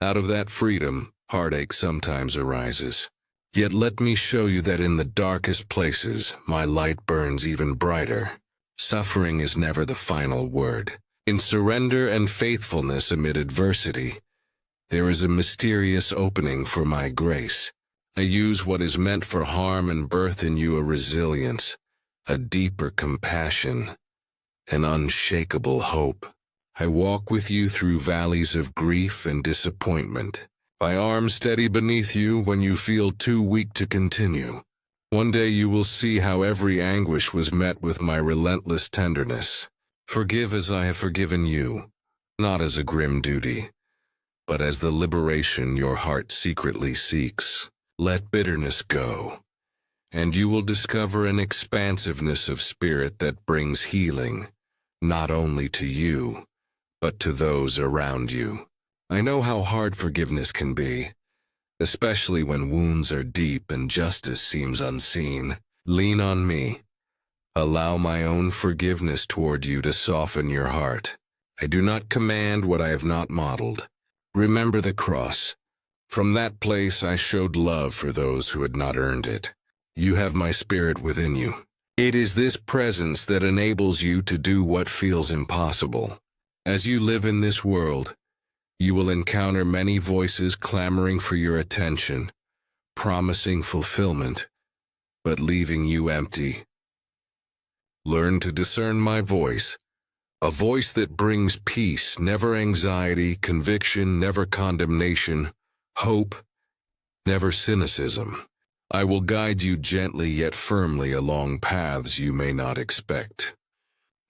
Out of that freedom, heartache sometimes arises. Yet let me show you that in the darkest places, my light burns even brighter. Suffering is never the final word. In surrender and faithfulness amid adversity, there is a mysterious opening for my grace. I use what is meant for harm and birth in you a resilience, a deeper compassion, an unshakable hope. I walk with you through valleys of grief and disappointment, my arms steady beneath you when you feel too weak to continue. One day you will see how every anguish was met with my relentless tenderness. Forgive as I have forgiven you, not as a grim duty, but as the liberation your heart secretly seeks. Let bitterness go, and you will discover an expansiveness of spirit that brings healing, not only to you, but to those around you. I know how hard forgiveness can be, especially when wounds are deep and justice seems unseen. Lean on me. Allow my own forgiveness toward you to soften your heart. I do not command what I have not modeled. Remember the cross. From that place I showed love for those who had not earned it. You have my spirit within you. It is this presence that enables you to do what feels impossible. As you live in this world, you will encounter many voices clamoring for your attention, promising fulfillment, but leaving you empty. Learn to discern my voice, a voice that brings peace, never anxiety, conviction, never condemnation, hope, never cynicism. I will guide you gently yet firmly along paths you may not expect.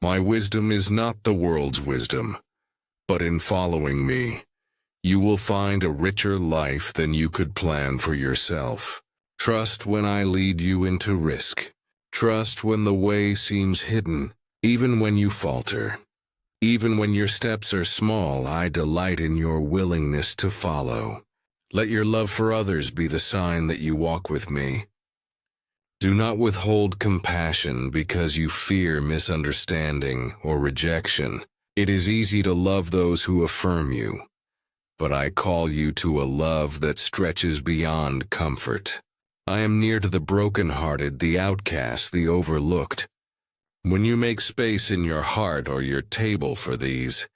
My wisdom is not the world's wisdom, but in following me, you will find a richer life than you could plan for yourself. Trust when I lead you into risk. Trust when the way seems hidden, even when you falter. Even when your steps are small, I delight in your willingness to follow. Let your love for others be the sign that you walk with me. Do not withhold compassion because you fear misunderstanding or rejection. It is easy to love those who affirm you, but I call you to a love that stretches beyond comfort. I am near to the brokenhearted, the outcast, the overlooked. When you make space in your heart or your table for these,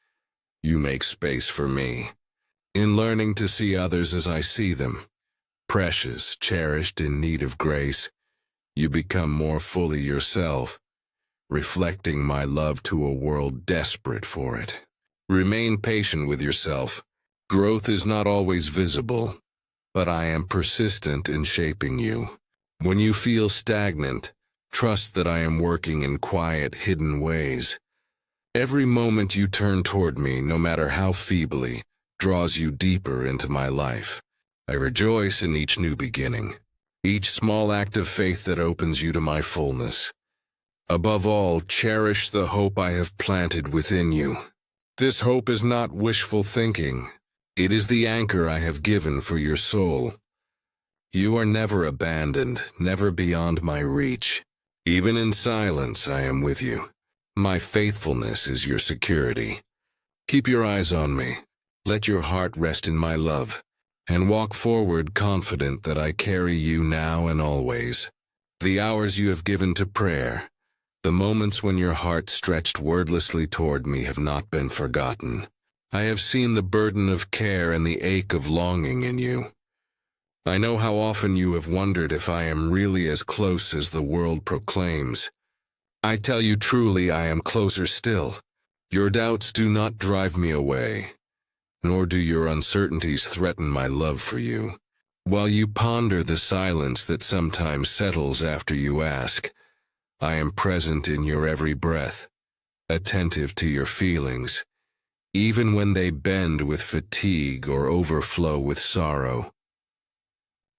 you make space for me. In learning to see others as I see them, precious, cherished, in need of grace, you become more fully yourself, reflecting my love to a world desperate for it. Remain patient with yourself. Growth is not always visible, but I am persistent in shaping you. When you feel stagnant, trust that I am working in quiet, hidden ways. Every moment you turn toward me, no matter how feebly, draws you deeper into my life. I rejoice in each new beginning, each small act of faith that opens you to my fullness. Above all, cherish the hope I have planted within you. This hope is not wishful thinking. It is the anchor I have given for your soul. You are never abandoned, never beyond my reach. Even in silence, I am with you. My faithfulness is your security. Keep your eyes on me. Let your heart rest in my love, and walk forward confident that I carry you now and always. The hours you have given to prayer, the moments when your heart stretched wordlessly toward me have not been forgotten. I have seen the burden of care and the ache of longing in you. I know how often you have wondered if I am really as close as the world proclaims. I tell you truly, I am closer still. Your doubts do not drive me away, nor do your uncertainties threaten my love for you. While you ponder the silence that sometimes settles after you ask, I am present in your every breath, attentive to your feelings, even when they bend with fatigue or overflow with sorrow.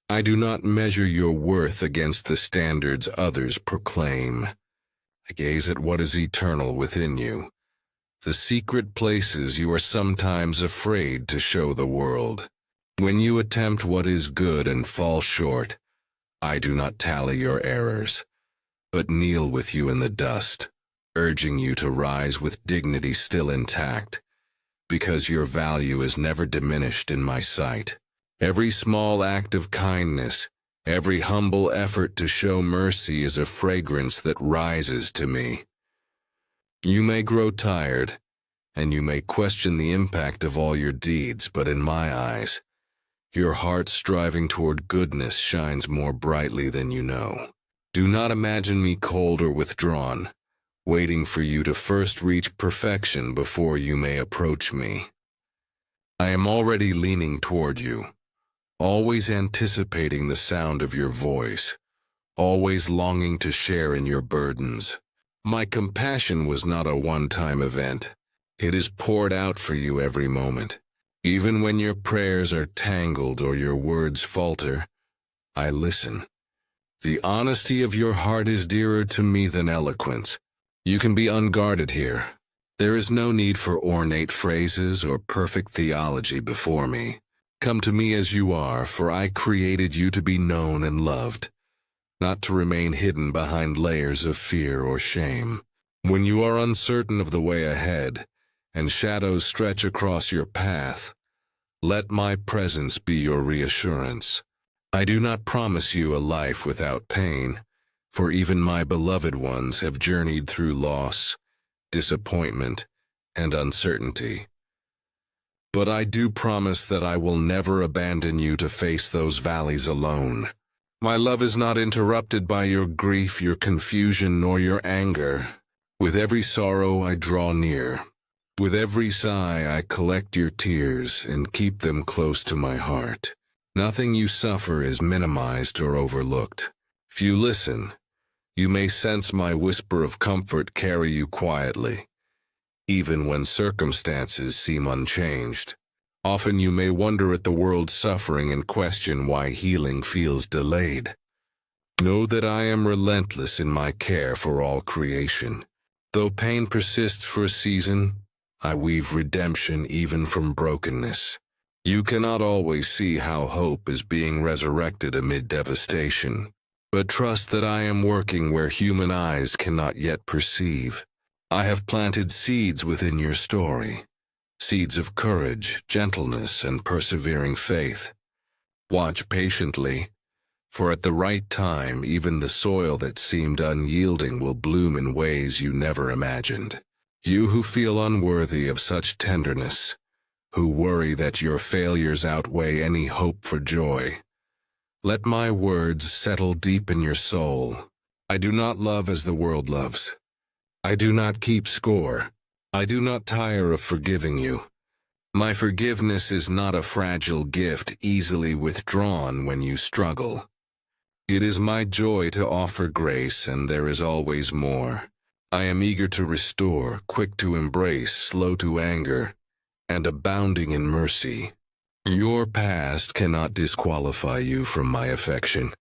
I do not measure your worth against the standards others proclaim. I gaze at what is eternal within you, the secret places you are sometimes afraid to show the world. When you attempt what is good and fall short, I do not tally your errors, but kneel with you in the dust, urging you to rise with dignity still intact, because your value is never diminished in my sight. Every small act of kindness, every humble effort to show mercy is a fragrance that rises to me. You may grow tired, and you may question the impact of all your deeds, but in my eyes, your heart striving toward goodness shines more brightly than you know. Do not imagine me cold or withdrawn, waiting for you to first reach perfection before you may approach me. I am already leaning toward you, always anticipating the sound of your voice, always longing to share in your burdens. My compassion was not a one-time event. It is poured out for you every moment. Even when your prayers are tangled or your words falter, I listen. The honesty of your heart is dearer to me than eloquence. You can be unguarded here. There is no need for ornate phrases or perfect theology before me. Come to me as you are, for I created you to be known and loved, not to remain hidden behind layers of fear or shame. When you are uncertain of the way ahead, and shadows stretch across your path, let my presence be your reassurance. I do not promise you a life without pain, for even my beloved ones have journeyed through loss, disappointment, and uncertainty. But I do promise that I will never abandon you to face those valleys alone. My love is not interrupted by your grief, your confusion, nor your anger. With every sorrow I draw near. With every sigh I collect your tears and keep them close to my heart. Nothing you suffer is minimized or overlooked. If you listen, you may sense my whisper of comfort carry you quietly, even when circumstances seem unchanged. Often you may wonder at the world's suffering and question why healing feels delayed. Know that I am relentless in my care for all creation. Though pain persists for a season, I weave redemption even from brokenness. You cannot always see how hope is being resurrected amid devastation, but trust that I am working where human eyes cannot yet perceive. I have planted seeds within your story, seeds of courage, gentleness, and persevering faith. Watch patiently, for at the right time, even the soil that seemed unyielding will bloom in ways you never imagined. You who feel unworthy of such tenderness, who worry that your failures outweigh any hope for joy, let my words settle deep in your soul. I do not love as the world loves. I do not keep score. I do not tire of forgiving you. My forgiveness is not a fragile gift easily withdrawn when you struggle. It is my joy to offer grace, and there is always more. I am eager to restore, quick to embrace, slow to anger, and abounding in mercy. Your past cannot disqualify you from my affection.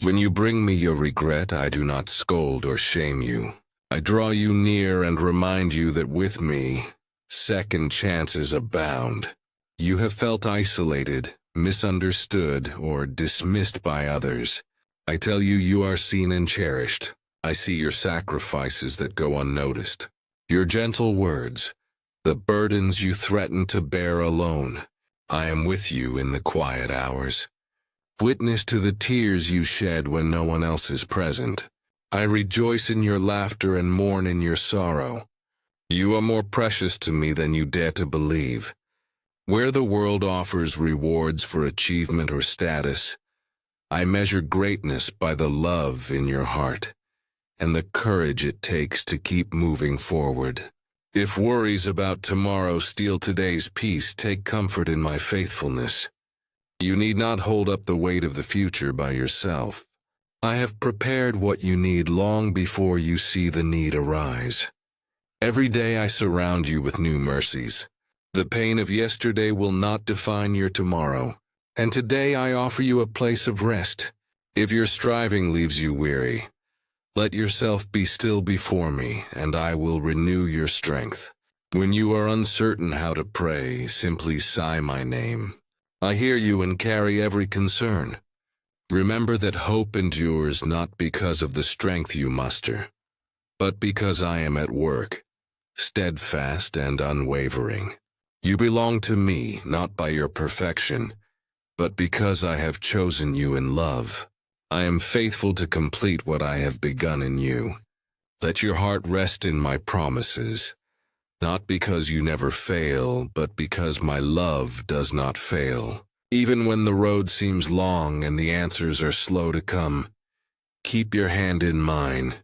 When you bring me your regret, I do not scold or shame you. I draw you near and remind you that with me, second chances abound. You have felt isolated, misunderstood, or dismissed by others. I tell you, you are seen and cherished. I see your sacrifices that go unnoticed. Your gentle words, the burdens you threaten to bear alone. I am with you in the quiet hours. Witness to the tears you shed when no one else is present. I rejoice in your laughter and mourn in your sorrow. You are more precious to me than you dare to believe. Where the world offers rewards for achievement or status, I measure greatness by the love in your heart and the courage it takes to keep moving forward. If worries about tomorrow steal today's peace, take comfort in my faithfulness. You need not hold up the weight of the future by yourself. I have prepared what you need long before you see the need arise. Every day I surround you with new mercies. The pain of yesterday will not define your tomorrow, and today I offer you a place of rest. If your striving leaves you weary, let yourself be still before me, and I will renew your strength. When you are uncertain how to pray, simply sigh my name. I hear you and carry every concern. Remember that hope endures not because of the strength you muster, but because I am at work, steadfast and unwavering. You belong to me, not by your perfection, but because I have chosen you in love. I am faithful to complete what I have begun in you. Let your heart rest in my promises, not because you never fail, but because my love does not fail. Even when the road seems long and the answers are slow to come, keep your hand in mine.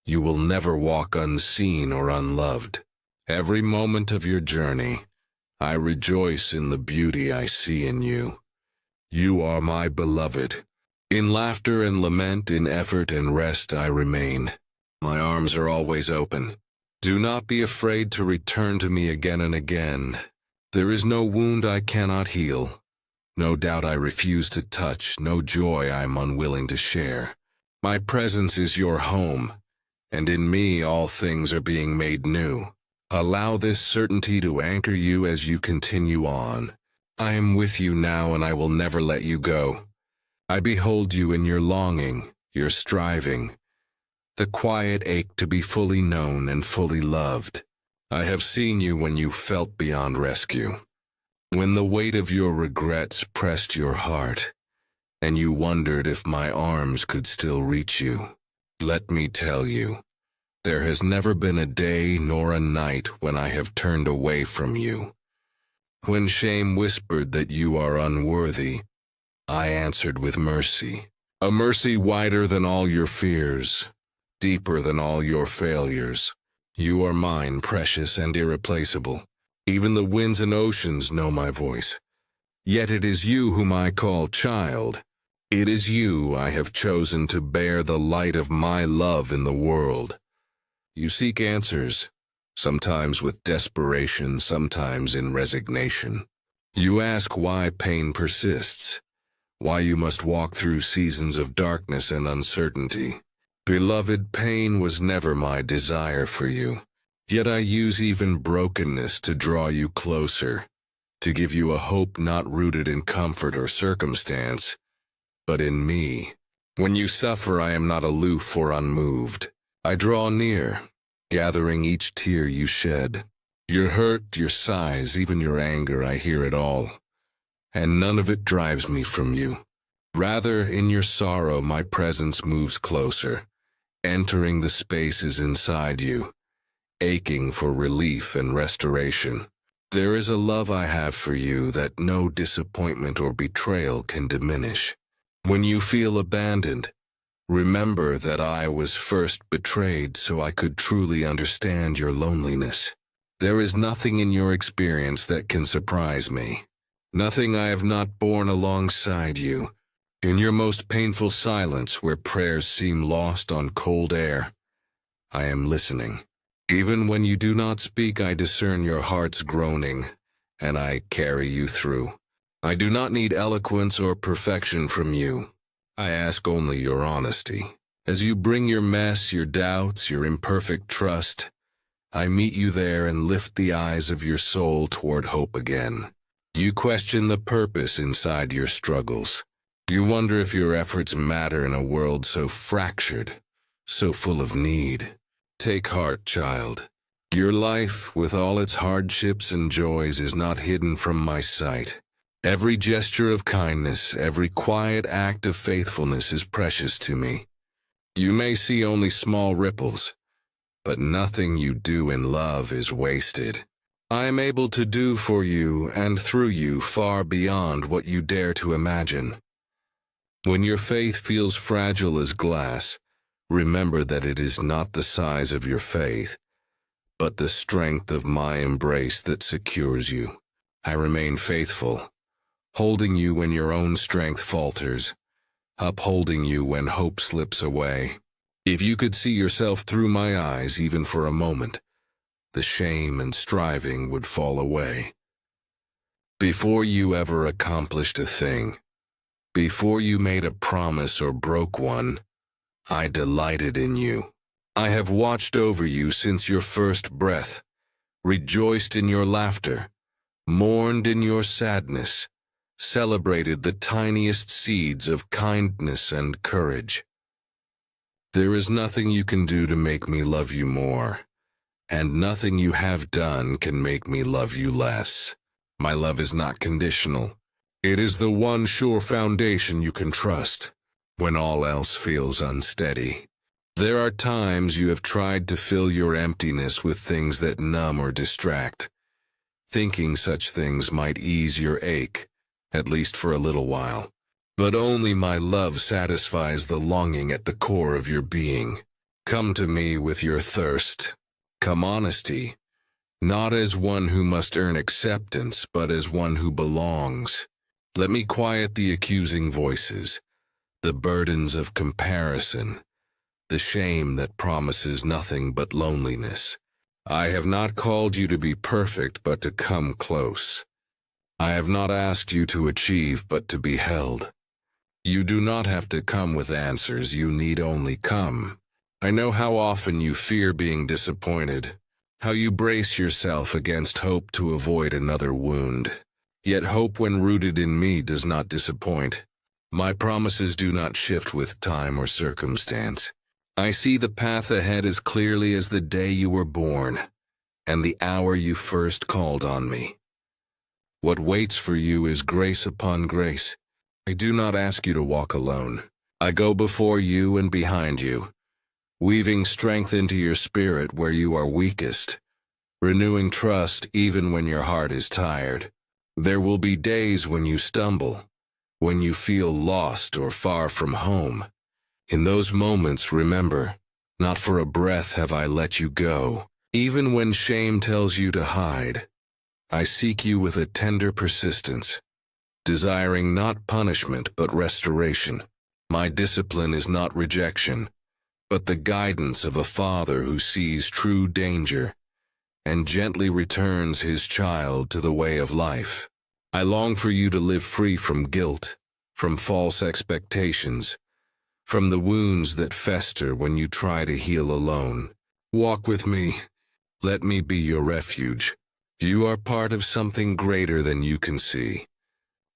You will never walk unseen or unloved. Every moment of your journey, I rejoice in the beauty I see in you. You are my beloved. In laughter and lament, in effort and rest I remain. My arms are always open. Do not be afraid to return to me again and again. There is no wound I cannot heal, no doubt I refuse to touch, no joy I am unwilling to share. My presence is your home, and in me all things are being made new. Allow this certainty to anchor you as you continue on. I am with you now, and I will never let you go. I behold you in your longing, your striving, the quiet ache to be fully known and fully loved. I have seen you when you felt beyond rescue, when the weight of your regrets pressed your heart, and you wondered if my arms could still reach you. Let me tell you, there has never been a day nor a night when I have turned away from you. When shame whispered that you are unworthy, I answered with mercy, a mercy wider than all your fears, deeper than all your failures. You are mine, precious and irreplaceable. Even the winds and oceans know my voice. Yet it is you whom I call child. It is you I have chosen to bear the light of my love in the world. You seek answers, sometimes with desperation, sometimes in resignation. You ask why pain persists, why you must walk through seasons of darkness and uncertainty. Beloved, pain was never my desire for you. Yet I use even brokenness to draw you closer, to give you a hope not rooted in comfort or circumstance, but in me. When you suffer, I am not aloof or unmoved. I draw near, gathering each tear you shed. Your hurt, your sighs, even your anger, I hear it all. And none of it drives me from you. Rather, in your sorrow, my presence moves closer, entering the spaces inside you, aching for relief and restoration. There is a love I have for you that no disappointment or betrayal can diminish. When you feel abandoned, remember that I was first betrayed so I could truly understand your loneliness. There is nothing in your experience that can surprise me. Nothing I have not borne alongside you. In your most painful silence, where prayers seem lost on cold air, I am listening. Even when you do not speak, I discern your heart's groaning, and I carry you through. I do not need eloquence or perfection from you. I ask only your honesty. As you bring your mess, your doubts, your imperfect trust, I meet you there and lift the eyes of your soul toward hope again. You question the purpose inside your struggles. You wonder if your efforts matter in a world so fractured, so full of need. Take heart, child. Your life, with all its hardships and joys, is not hidden from my sight. Every gesture of kindness, every quiet act of faithfulness is precious to me. You may see only small ripples, but nothing you do in love is wasted. I am able to do for you and through you far beyond what you dare to imagine. When your faith feels fragile as glass, remember that it is not the size of your faith, but the strength of my embrace that secures you. I remain faithful, holding you when your own strength falters, upholding you when hope slips away. If you could see yourself through my eyes even for a moment, the shame and striving would fall away. Before you ever accomplished a thing, before you made a promise or broke one, I delighted in you. I have watched over you since your first breath, rejoiced in your laughter, mourned in your sadness, celebrated the tiniest seeds of kindness and courage. There is nothing you can do to make me love you more, and nothing you have done can make me love you less. My love is not conditional. It is the one sure foundation you can trust when all else feels unsteady. There are times you have tried to fill your emptiness with things that numb or distract, thinking such things might ease your ache, at least for a little while. But only my love satisfies the longing at the core of your being. Come to me with your thirst. Come honesty, not as one who must earn acceptance, but as one who belongs. Let me quiet the accusing voices, the burdens of comparison, the shame that promises nothing but loneliness. I have not called you to be perfect, but to come close. I have not asked you to achieve, but to be held. You do not have to come with answers, you need only come. I know how often you fear being disappointed, how you brace yourself against hope to avoid another wound. Yet hope, when rooted in me, does not disappoint. My promises do not shift with time or circumstance. I see the path ahead as clearly as the day you were born, and the hour you first called on me. What waits for you is grace upon grace. I do not ask you to walk alone. I go before you and behind you, weaving strength into your spirit where you are weakest, renewing trust even when your heart is tired. There will be days when you stumble, when you feel lost or far from home. In those moments, remember, not for a breath have I let you go. Even when shame tells you to hide, I seek you with a tender persistence, desiring not punishment but restoration. My discipline is not rejection, but the guidance of a father who sees true danger and gently returns his child to the way of life. I long for you to live free from guilt, from false expectations, from the wounds that fester when you try to heal alone. Walk with me. Let me be your refuge. You are part of something greater than you can see.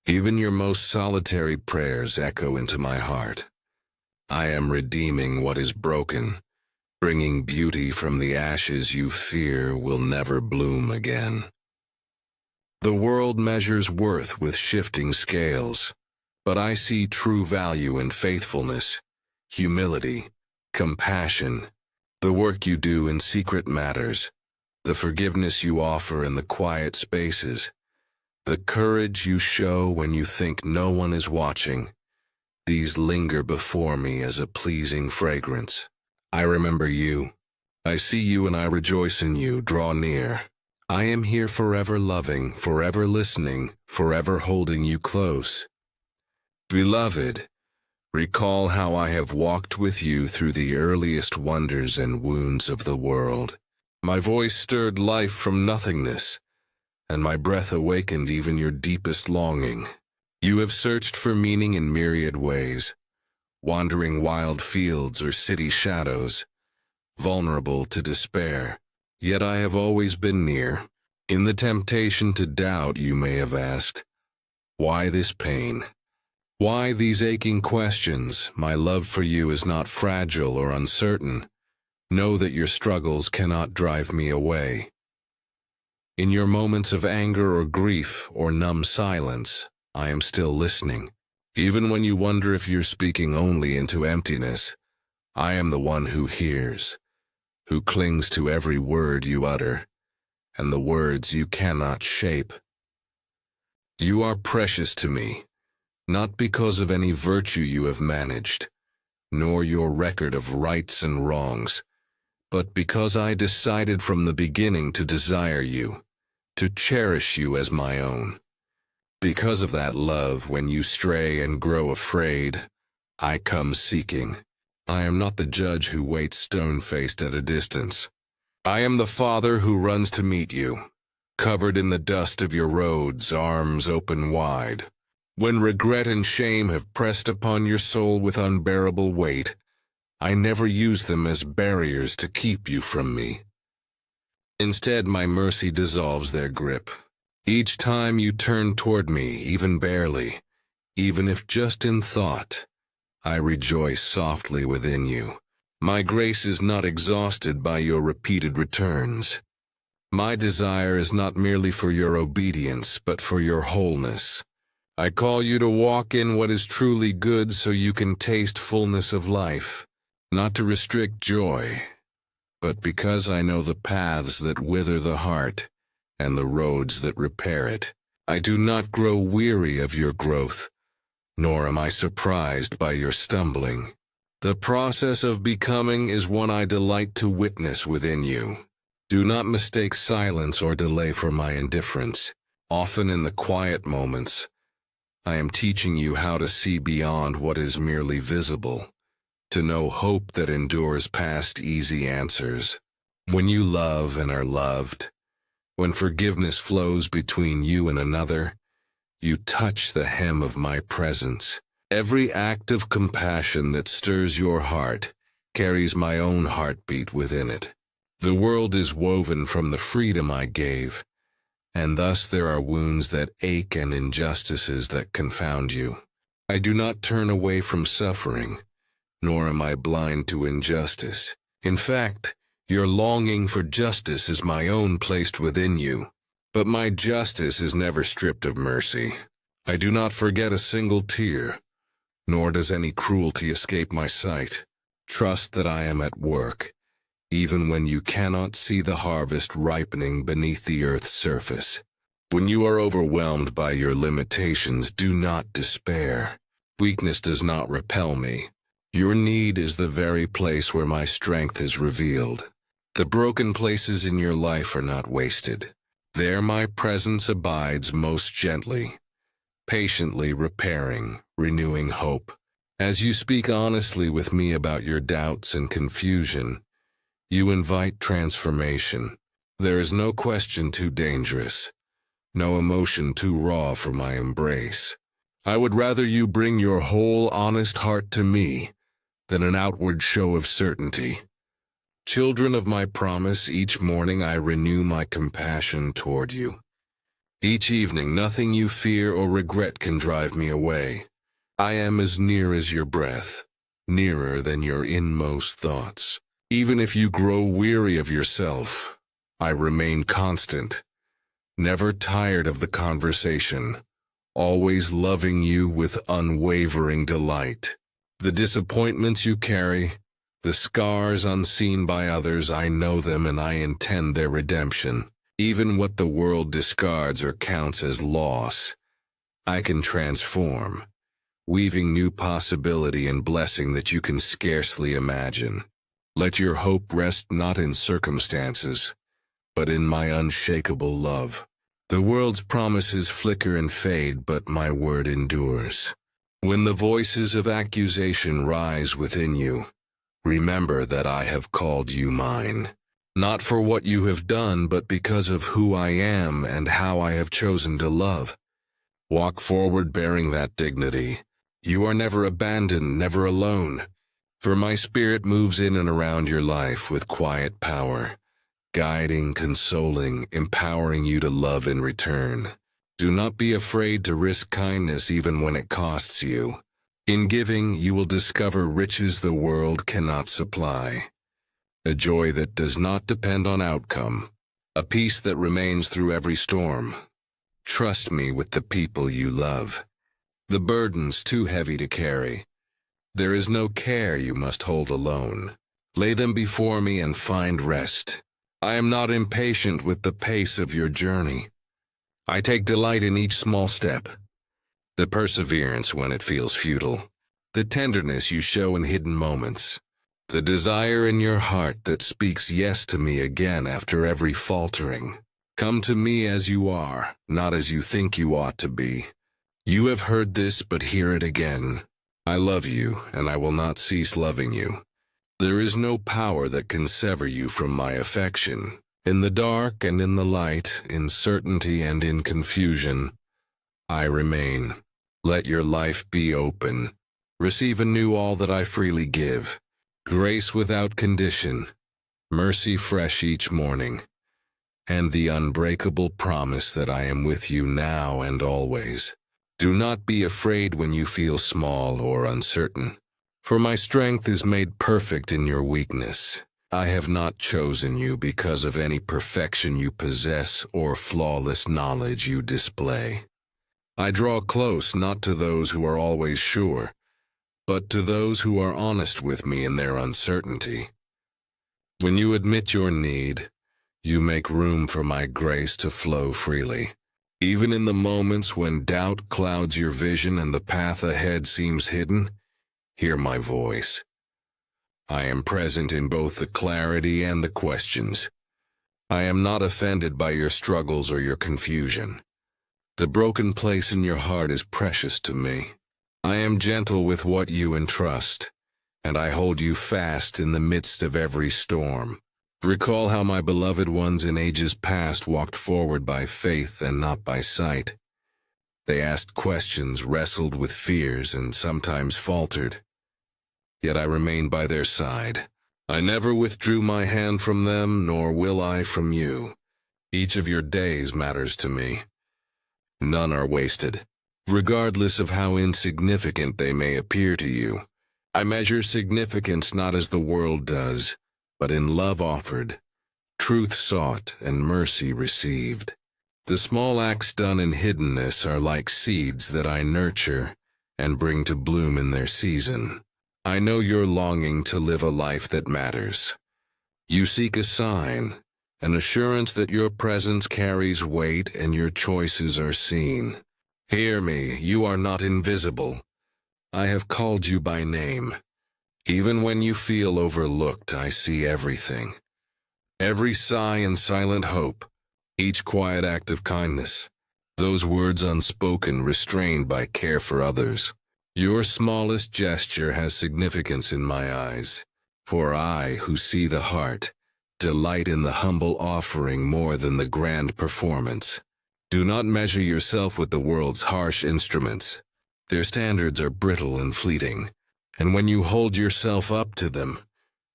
Even your most solitary prayers echo into my heart. I am redeeming what is broken, bringing beauty from the ashes you fear will never bloom again. The world measures worth with shifting scales, but I see true value in faithfulness, humility, compassion. The work you do in secret matters, the forgiveness you offer in the quiet spaces, the courage you show when you think no one is watching. These linger before me as a pleasing fragrance. I remember you. I see you and I rejoice in you. Draw near. I am here forever loving, forever listening, forever holding you close. Beloved, recall how I have walked with you through the earliest wonders and wounds of the world. My voice stirred life from nothingness, and my breath awakened even your deepest longing. You have searched for meaning in myriad ways, wandering wild fields or city shadows, vulnerable to despair. Yet I have always been near. In the temptation to doubt, you may have asked, why this pain? Why these aching questions? My love for you is not fragile or uncertain. Know that your struggles cannot drive me away. In your moments of anger or grief or numb silence, I am still listening. Even when you wonder if you're speaking only into emptiness, I am the one who hears, who clings to every word you utter, and the words you cannot shape. You are precious to me, not because of any virtue you have managed, nor your record of rights and wrongs, but because I decided from the beginning to desire you, to cherish you as my own. Because of that love, when you stray and grow afraid, I come seeking. I am not the judge who waits stone-faced at a distance. I am the Father who runs to meet you, covered in the dust of your roads, arms open wide. When regret and shame have pressed upon your soul with unbearable weight, I never use them as barriers to keep you from me. Instead, my mercy dissolves their grip. Each time you turn toward me, even barely, even if just in thought, I rejoice softly within you. My grace is not exhausted by your repeated returns. My desire is not merely for your obedience, but for your wholeness. I call you to walk in what is truly good so you can taste fullness of life, not to restrict joy, but because I know the paths that wither the heart and the roads that repair it. I do not grow weary of your growth, nor am I surprised by your stumbling. The process of becoming is one I delight to witness within you. Do not mistake silence or delay for my indifference. Often in the quiet moments, I am teaching you how to see beyond what is merely visible, to know hope that endures past easy answers. When you love and are loved, when forgiveness flows between you and another, you touch the hem of my presence. Every act of compassion that stirs your heart carries my own heartbeat within it. The world is woven from the freedom I gave, and thus there are wounds that ache and injustices that confound you. I do not turn away from suffering, nor am I blind to injustice. In fact, your longing for justice is my own placed within you, but my justice is never stripped of mercy. I do not forget a single tear, nor does any cruelty escape my sight. Trust that I am at work, even when you cannot see the harvest ripening beneath the earth's surface. When you are overwhelmed by your limitations, do not despair. Weakness does not repel me. Your need is the very place where my strength is revealed. The broken places in your life are not wasted. There my presence abides most gently, patiently repairing, renewing hope. As you speak honestly with me about your doubts and confusion, you invite transformation. There is no question too dangerous, no emotion too raw for my embrace. I would rather you bring your whole honest heart to me than an outward show of certainty. Children of my promise, each morning I renew my compassion toward you. Each evening, nothing you fear or regret can drive me away. I am as near as your breath, nearer than your inmost thoughts. Even if you grow weary of yourself, I remain constant, never tired of the conversation, always loving you with unwavering delight. The disappointments you carry, the scars unseen by others, I know them and I intend their redemption. Even what the world discards or counts as loss, I can transform, weaving new possibility and blessing that you can scarcely imagine. Let your hope rest not in circumstances, but in my unshakable love. The world's promises flicker and fade, but my word endures. When the voices of accusation rise within you, remember that I have called you mine. Not for what you have done, but because of who I am and how I have chosen to love. Walk forward bearing that dignity. You are never abandoned, never alone. For my spirit moves in and around your life with quiet power, guiding, consoling, empowering you to love in return. Do not be afraid to risk kindness even when it costs you. In giving, you will discover riches the world cannot supply. A joy that does not depend on outcome. A peace that remains through every storm. Trust me with the people you love. The burden's too heavy to carry. There is no care you must hold alone. Lay them before me and find rest. I am not impatient with the pace of your journey. I take delight in each small step. The perseverance when it feels futile. The tenderness you show in hidden moments. The desire in your heart that speaks yes to me again after every faltering. Come to me as you are, not as you think you ought to be. You have heard this, but hear it again. I love you, and I will not cease loving you. There is no power that can sever you from my affection. In the dark and in the light, in certainty and in confusion, I remain. Let your life be open. Receive anew all that I freely give. Grace without condition, mercy fresh each morning, and the unbreakable promise that I am with you now and always. Do not be afraid when you feel small or uncertain, for my strength is made perfect in your weakness. I have not chosen you because of any perfection you possess or flawless knowledge you display. I draw close not to those who are always sure, but to those who are honest with me in their uncertainty. When you admit your need, you make room for my grace to flow freely. Even in the moments when doubt clouds your vision and the path ahead seems hidden, hear my voice. I am present in both the clarity and the questions. I am not offended by your struggles or your confusion. The broken place in your heart is precious to me. I am gentle with what you entrust, and I hold you fast in the midst of every storm. Recall how my beloved ones in ages past walked forward by faith and not by sight. They asked questions, wrestled with fears, and sometimes faltered. Yet I remained by their side. I never withdrew my hand from them, nor will I from you. Each of your days matters to me. None are wasted. Regardless of how insignificant they may appear to you, I measure significance not as the world does, but in love offered, truth sought, and mercy received. The small acts done in hiddenness are like seeds that I nurture and bring to bloom in their season. I know you're longing to live a life that matters. You seek a sign, an assurance that your presence carries weight and your choices are seen. Hear me, you are not invisible. I have called you by name. Even when you feel overlooked, I see everything. Every sigh and silent hope, each quiet act of kindness, those words unspoken restrained by care for others. Your smallest gesture has significance in my eyes, for I, who see the heart, delight in the humble offering more than the grand performance. Do not measure yourself with the world's harsh instruments. Their standards are brittle and fleeting, and when you hold yourself up to them,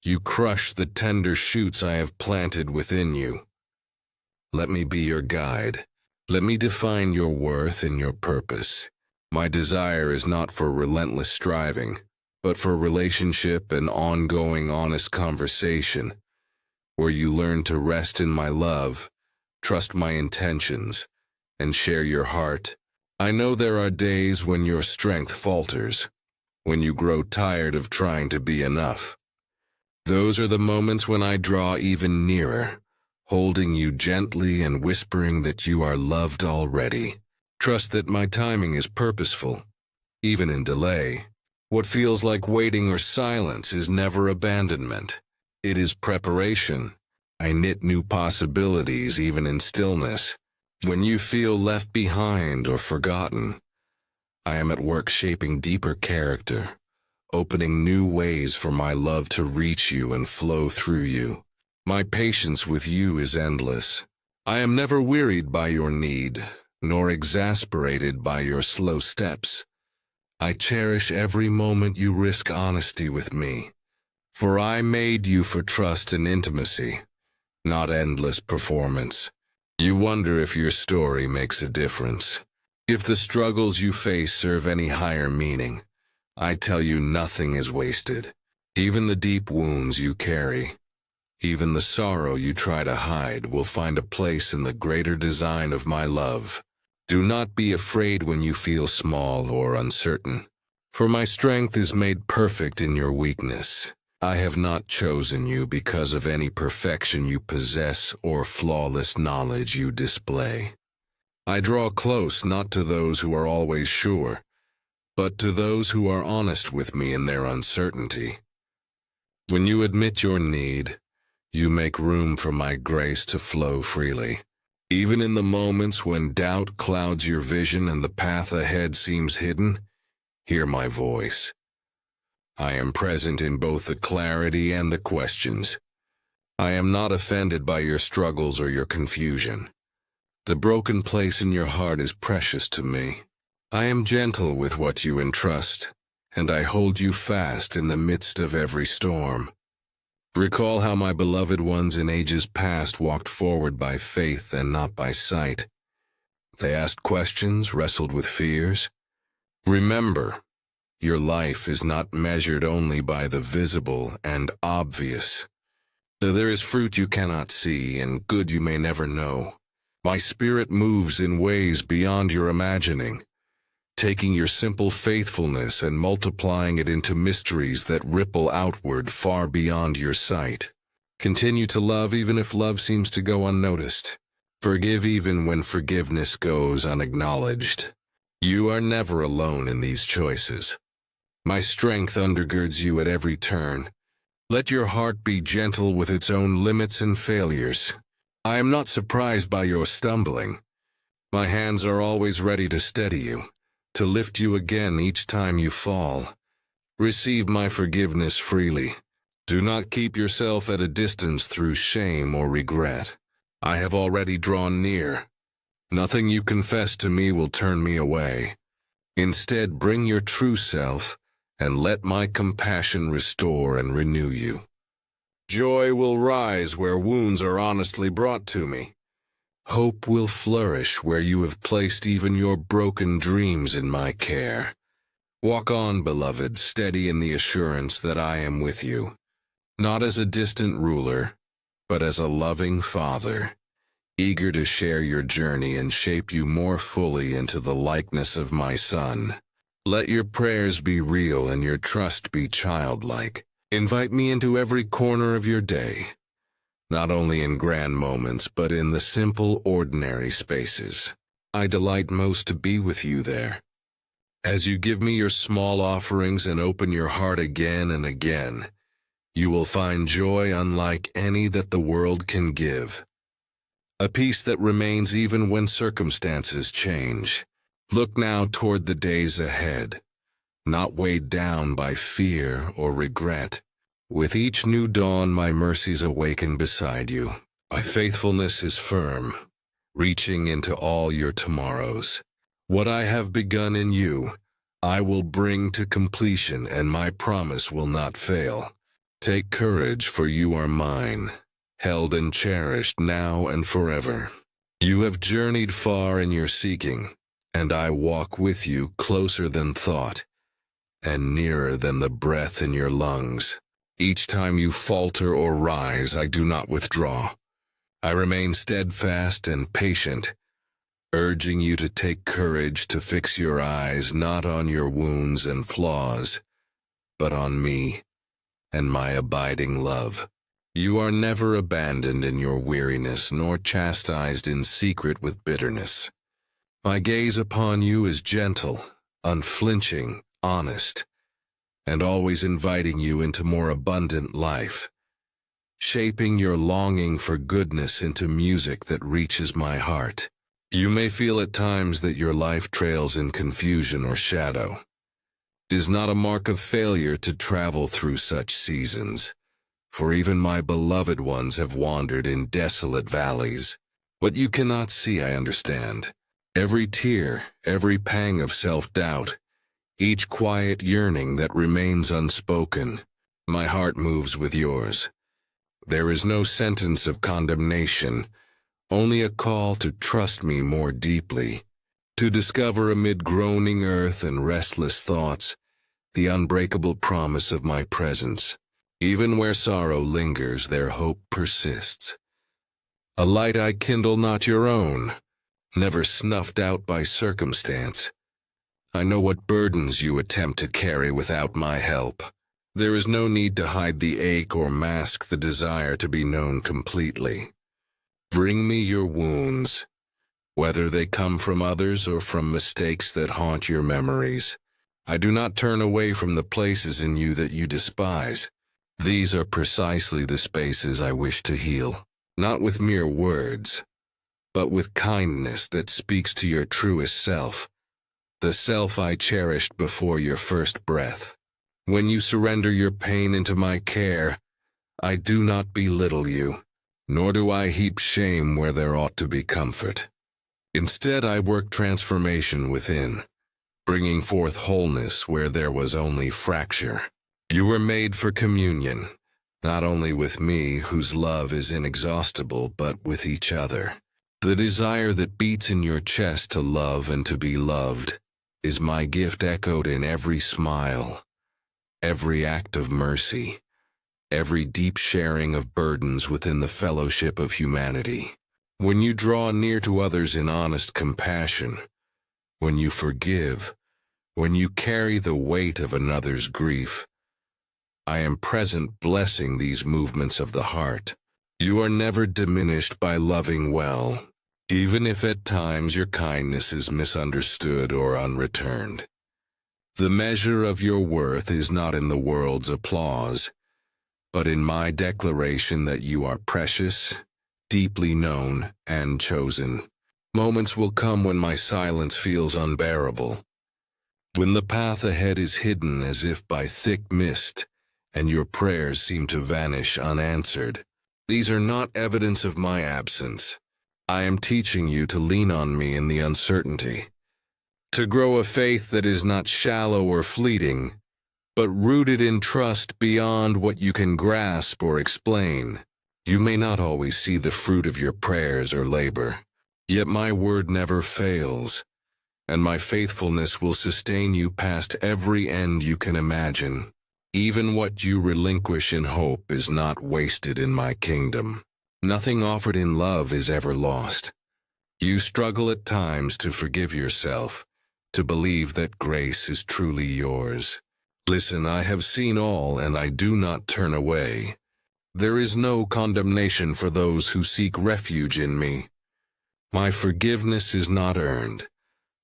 you crush the tender shoots I have planted within you. Let me be your guide. Let me define your worth and your purpose. My desire is not for relentless striving, but for relationship and ongoing honest conversation, where you learn to rest in my love, trust my intentions, and share your heart. I know there are days when your strength falters, when you grow tired of trying to be enough. Those are the moments when I draw even nearer, holding you gently and whispering that you are loved already. Trust that my timing is purposeful, even in delay. What feels like waiting or silence is never abandonment. It is preparation. I knit new possibilities even in stillness. When you feel left behind or forgotten, I am at work shaping deeper character, opening new ways for my love to reach you and flow through you. My patience with you is endless. I am never wearied by your need, nor exasperated by your slow steps. I cherish every moment you risk honesty with me, for I made you for trust and intimacy, not endless performance. You wonder if your story makes a difference, if the struggles you face serve any higher meaning. I tell you, nothing is wasted. Even the deep wounds you carry, even the sorrow you try to hide, will find a place in the greater design of my love. Do not be afraid when you feel small or uncertain, for my strength is made perfect in your weakness. I have not chosen you because of any perfection you possess or flawless knowledge you display. I draw close not to those who are always sure, but to those who are honest with me in their uncertainty. When you admit your need, you make room for my grace to flow freely. Even in the moments when doubt clouds your vision and the path ahead seems hidden, hear my voice. I am present in both the clarity and the questions. I am not offended by your struggles or your confusion. The broken place in your heart is precious to me. I am gentle with what you entrust, and I hold you fast in the midst of every storm. Recall how my beloved ones in ages past walked forward by faith and not by sight. They asked questions, wrestled with fears. Remember, your life is not measured only by the visible and obvious. There is fruit you cannot see and good you may never know. My spirit moves in ways beyond your imagining, taking your simple faithfulness and multiplying it into mysteries that ripple outward far beyond your sight. Continue to love even if love seems to go unnoticed. Forgive even when forgiveness goes unacknowledged. You are never alone in these choices. My strength undergirds you at every turn. Let your heart be gentle with its own limits and failures. I am not surprised by your stumbling. My hands are always ready to steady you, to lift you again each time you fall. Receive my forgiveness freely. Do not keep yourself at a distance through shame or regret. I have already drawn near. Nothing you confess to me will turn me away. Instead, bring your true self, and let my compassion restore and renew you. Joy will rise where wounds are honestly brought to me. Hope will flourish where you have placed even your broken dreams in my care. Walk on, beloved, steady in the assurance that I am with you, not as a distant ruler, but as a loving father, eager to share your journey and shape you more fully into the likeness of my Son. Let your prayers be real and your trust be childlike. Invite me into every corner of your day, not only in grand moments, but in the simple, ordinary spaces. I delight most to be with you there. As you give me your small offerings and open your heart again and again, you will find joy unlike any that the world can give. A peace that remains even when circumstances change. Look now toward the days ahead, not weighed down by fear or regret. With each new dawn, my mercies awaken beside you. My faithfulness is firm, reaching into all your tomorrows. What I have begun in you, I will bring to completion, and my promise will not fail. Take courage, for you are mine, held and cherished now and forever. You have journeyed far in your seeking, and I walk with you closer than thought, and nearer than the breath in your lungs. Each time you falter or rise, I do not withdraw. I remain steadfast and patient, urging you to take courage, to fix your eyes not on your wounds and flaws, but on me and my abiding love. You are never abandoned in your weariness, nor chastised in secret with bitterness. My gaze upon you is gentle, unflinching, honest, and always inviting you into more abundant life. shaping your longing for goodness into music that reaches my heart. You may feel at times that your life trails in confusion or shadow. It is not a mark of failure to travel through such seasons, for even my beloved ones have wandered in desolate valleys. What you cannot see, I understand. Every tear, every pang of self-doubt, each quiet yearning that remains unspoken. My heart moves with yours. There is no sentence of condemnation, only a call to trust me more deeply, to discover amid groaning earth and restless thoughts the unbreakable promise of my presence. Even where sorrow lingers, there hope persists. A light I kindle not your own, never snuffed out by circumstance. I know what burdens you attempt to carry without my help. There is no need to hide the ache or mask the desire to be known completely. Bring me your wounds, whether they come from others or from mistakes that haunt your memories. I do not turn away from the places in you that you despise. These are precisely the spaces I wish to heal, not with mere words, but with kindness that speaks to your truest self, the self I cherished before your first breath. When you surrender your pain into my care, I do not belittle you, nor do I heap shame where there ought to be comfort. Instead, I work transformation within, bringing forth wholeness where there was only fracture. You were made for communion, not only with me, whose love is inexhaustible, but with each other. The desire that beats in your chest to love and to be loved is my gift, echoed in every smile, every act of mercy, every deep sharing of burdens within the fellowship of humanity. When you draw near to others in honest compassion, when you forgive, when you carry the weight of another's grief, I am present, blessing these movements of the heart. You are never diminished by loving well, even if at times your kindness is misunderstood or unreturned. The measure of your worth is not in the world's applause, but in my declaration that you are precious, deeply known, and chosen. Moments will come when my silence feels unbearable, when the path ahead is hidden as if by thick mist, and your prayers seem to vanish unanswered. These are not evidence of my absence. I am teaching you to lean on me in the uncertainty, to grow a faith that is not shallow or fleeting, but rooted in trust beyond what you can grasp or explain. You may not always see the fruit of your prayers or labor, yet my word never fails, and my faithfulness will sustain you past every end you can imagine. Even what you relinquish in hope is not wasted in my kingdom. Nothing offered in love is ever lost. You struggle at times to forgive yourself, to believe that grace is truly yours. Listen, I have seen all, and I do not turn away. There is no condemnation for those who seek refuge in me. My forgiveness is not earned,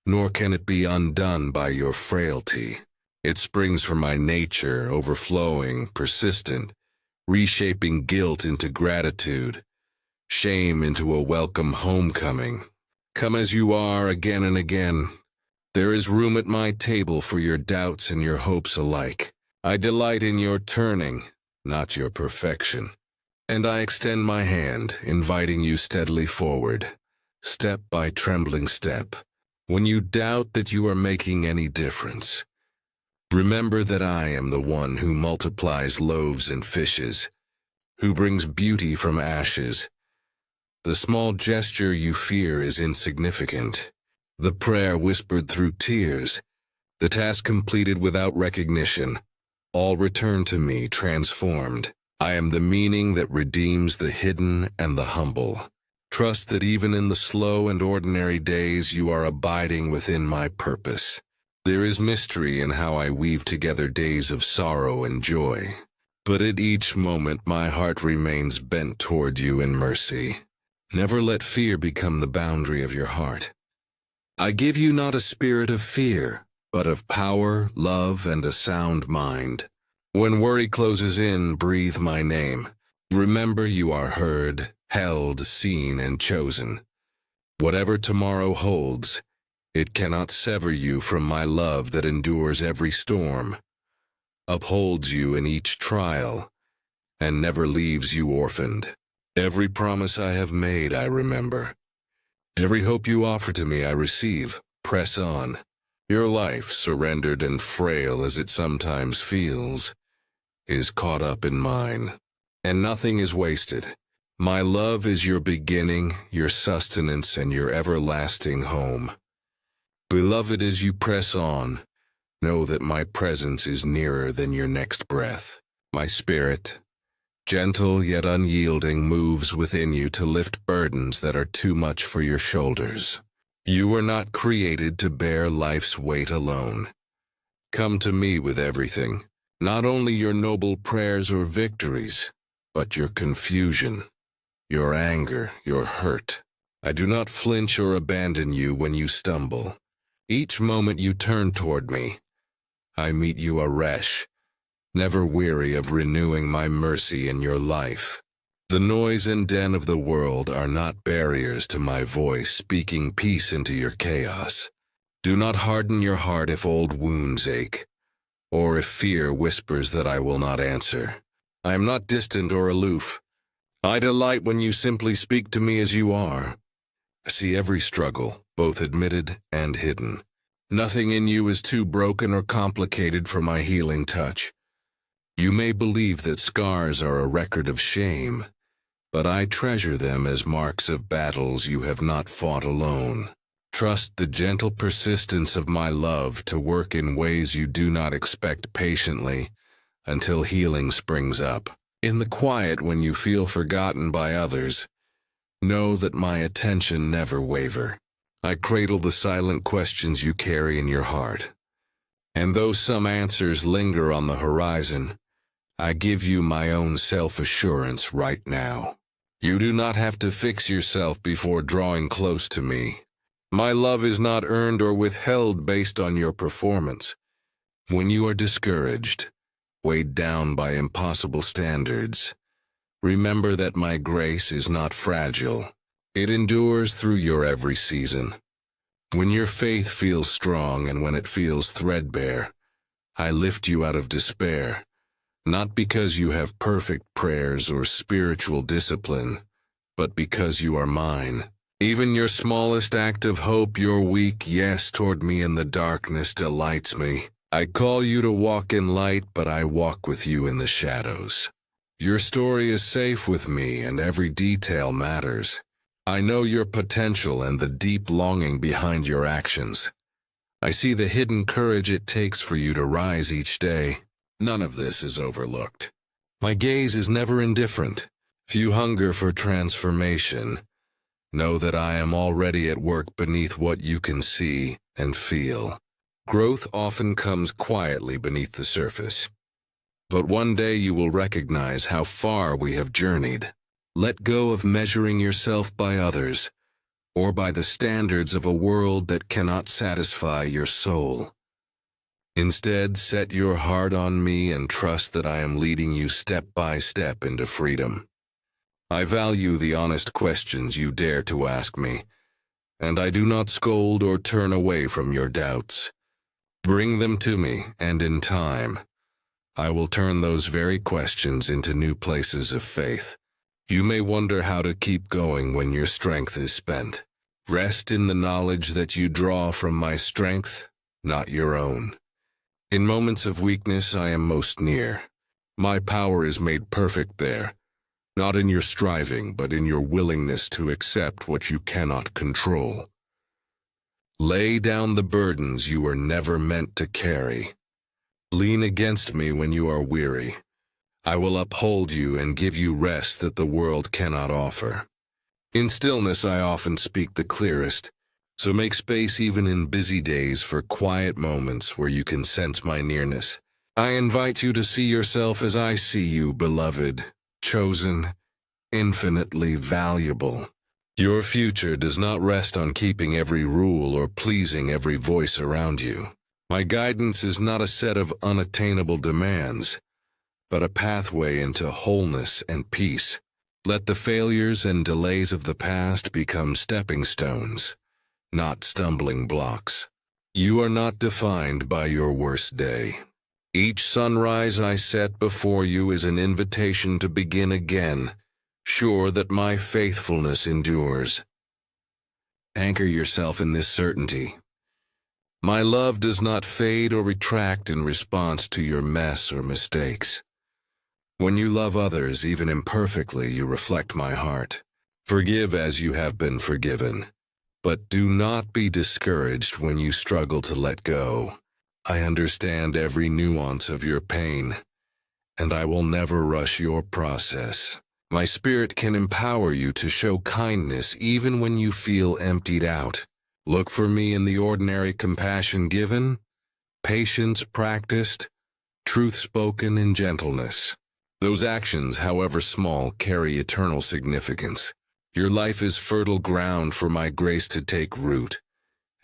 nor can it be undone by your frailty. It springs from my nature, overflowing, persistent, reshaping guilt into gratitude, shame into a welcome homecoming. Come as you are again and again. There is room at my table for your doubts and your hopes alike. I delight in your turning, not your perfection. And I extend my hand, inviting you steadily forward, step by trembling step. When you doubt that you are making any difference, remember that I am the one who multiplies loaves and fishes, who brings beauty from ashes. The small gesture you fear is insignificant. The prayer whispered through tears, the task completed without recognition, all return to me transformed. I am the meaning that redeems the hidden and the humble. Trust that even in the slow and ordinary days you are abiding within my purpose. There is mystery in how I weave together days of sorrow and joy, but at each moment my heart remains bent toward you in mercy. Never let fear become the boundary of your heart. I give you not a spirit of fear, but of power, love, and a sound mind. When worry closes in, breathe my name. Remember, you are heard, held, seen, and chosen. Whatever tomorrow holds, it cannot sever you from my love that endures every storm, upholds you in each trial, and never leaves you orphaned. Every promise I have made I remember. Every hope you offer to me I receive. Press on. Your life, surrendered and frail as it sometimes feels, is caught up in mine. And nothing is wasted. My love is your beginning, your sustenance, and your everlasting home. Beloved, as you press on, know that my presence is nearer than your next breath. My spirit, gentle yet unyielding, moves within you to lift burdens that are too much for your shoulders. You were not created to bear life's weight alone. Come to me with everything, not only your noble prayers or victories, but your confusion, your anger, your hurt. I do not flinch or abandon you when you stumble. Each moment you turn toward me, I meet you afresh, never weary of renewing my mercy in your life. The noise and din of the world are not barriers to my voice speaking peace into your chaos. Do not harden your heart if old wounds ache, or if fear whispers that I will not answer. I am not distant or aloof. I delight when you simply speak to me as you are. I see every struggle, both admitted and hidden. Nothing in you is too broken or complicated for my healing touch. You may believe that scars are a record of shame, but I treasure them as marks of battles you have not fought alone. Trust the gentle persistence of my love to work in ways you do not expect patiently until healing springs up. In the quiet when you feel forgotten by others, know that my attention never waver. I cradle the silent questions you carry in your heart. And though some answers linger on the horizon, I give you my own self-assurance right now. You do not have to fix yourself before drawing close to me. My love is not earned or withheld based on your performance. When you are discouraged, weighed down by impossible standards, remember that my grace is not fragile. It endures through your every season. When your faith feels strong and when it feels threadbare, I lift you out of despair, not because you have perfect prayers or spiritual discipline, but because you are mine. Even your smallest act of hope, your weak yes toward me in the darkness, delights me. I call you to walk in light, but I walk with you in the shadows. Your story is safe with me, and every detail matters. I know your potential and the deep longing behind your actions. I see the hidden courage it takes for you to rise each day. None of this is overlooked. My gaze is never indifferent. If you hunger for transformation, know that I am already at work beneath what you can see and feel. Growth often comes quietly beneath the surface. But one day you will recognize how far we have journeyed. Let go of measuring yourself by others, or by the standards of a world that cannot satisfy your soul. Instead, set your heart on me and trust that I am leading you step by step into freedom. I value the honest questions you dare to ask me, and I do not scold or turn away from your doubts. Bring them to me, and in time, I will turn those very questions into new places of faith. You may wonder how to keep going when your strength is spent. Rest in the knowledge that you draw from my strength, not your own. In moments of weakness, I am most near. My power is made perfect there, not in your striving, but in your willingness to accept what you cannot control. Lay down the burdens you were never meant to carry. Lean against me when you are weary. I will uphold you and give you rest that the world cannot offer. In stillness I often speak the clearest, so make space even in busy days for quiet moments where you can sense my nearness. I invite you to see yourself as I see you, beloved, chosen, infinitely valuable. Your future does not rest on keeping every rule or pleasing every voice around you. My guidance is not a set of unattainable demands, but a pathway into wholeness and peace. Let the failures and delays of the past become stepping stones, not stumbling blocks. You are not defined by your worst day. Each sunrise I set before you is an invitation to begin again, sure that my faithfulness endures. Anchor yourself in this certainty. My love does not fade or retract in response to your mess or mistakes. When you love others, even imperfectly, you reflect my heart. Forgive as you have been forgiven. But do not be discouraged when you struggle to let go. I understand every nuance of your pain, and I will never rush your process. My spirit can empower you to show kindness even when you feel emptied out. Look for me in the ordinary compassion given, patience practiced, truth spoken in gentleness. Those actions, however small, carry eternal significance. Your life is fertile ground for my grace to take root,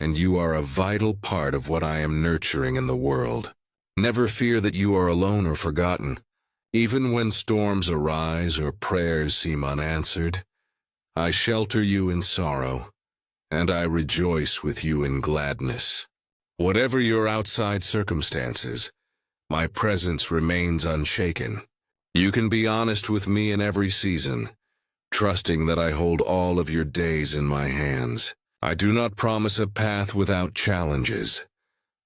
and you are a vital part of what I am nurturing in the world. Never fear that you are alone or forgotten. Even when storms arise or prayers seem unanswered, I shelter you in sorrow, and I rejoice with you in gladness. Whatever your outside circumstances, my presence remains unshaken. You can be honest with me in every season, trusting that I hold all of your days in my hands. I do not promise a path without challenges,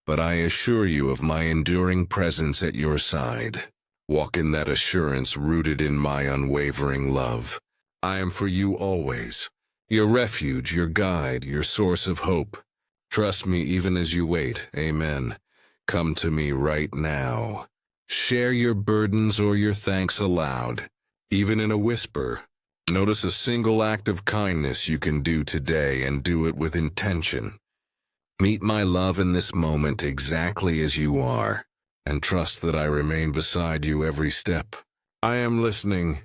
but I assure you of my enduring presence at your side. Walk in that assurance rooted in my unwavering love. I am for you always, your refuge, your guide, your source of hope. Trust me even as you wait. Amen. Come to me right now. Share your burdens or your thanks aloud, even in a whisper. Notice a single act of kindness you can do today and do it with intention. Meet my love in this moment exactly as you are, and trust that I remain beside you every step. I am listening.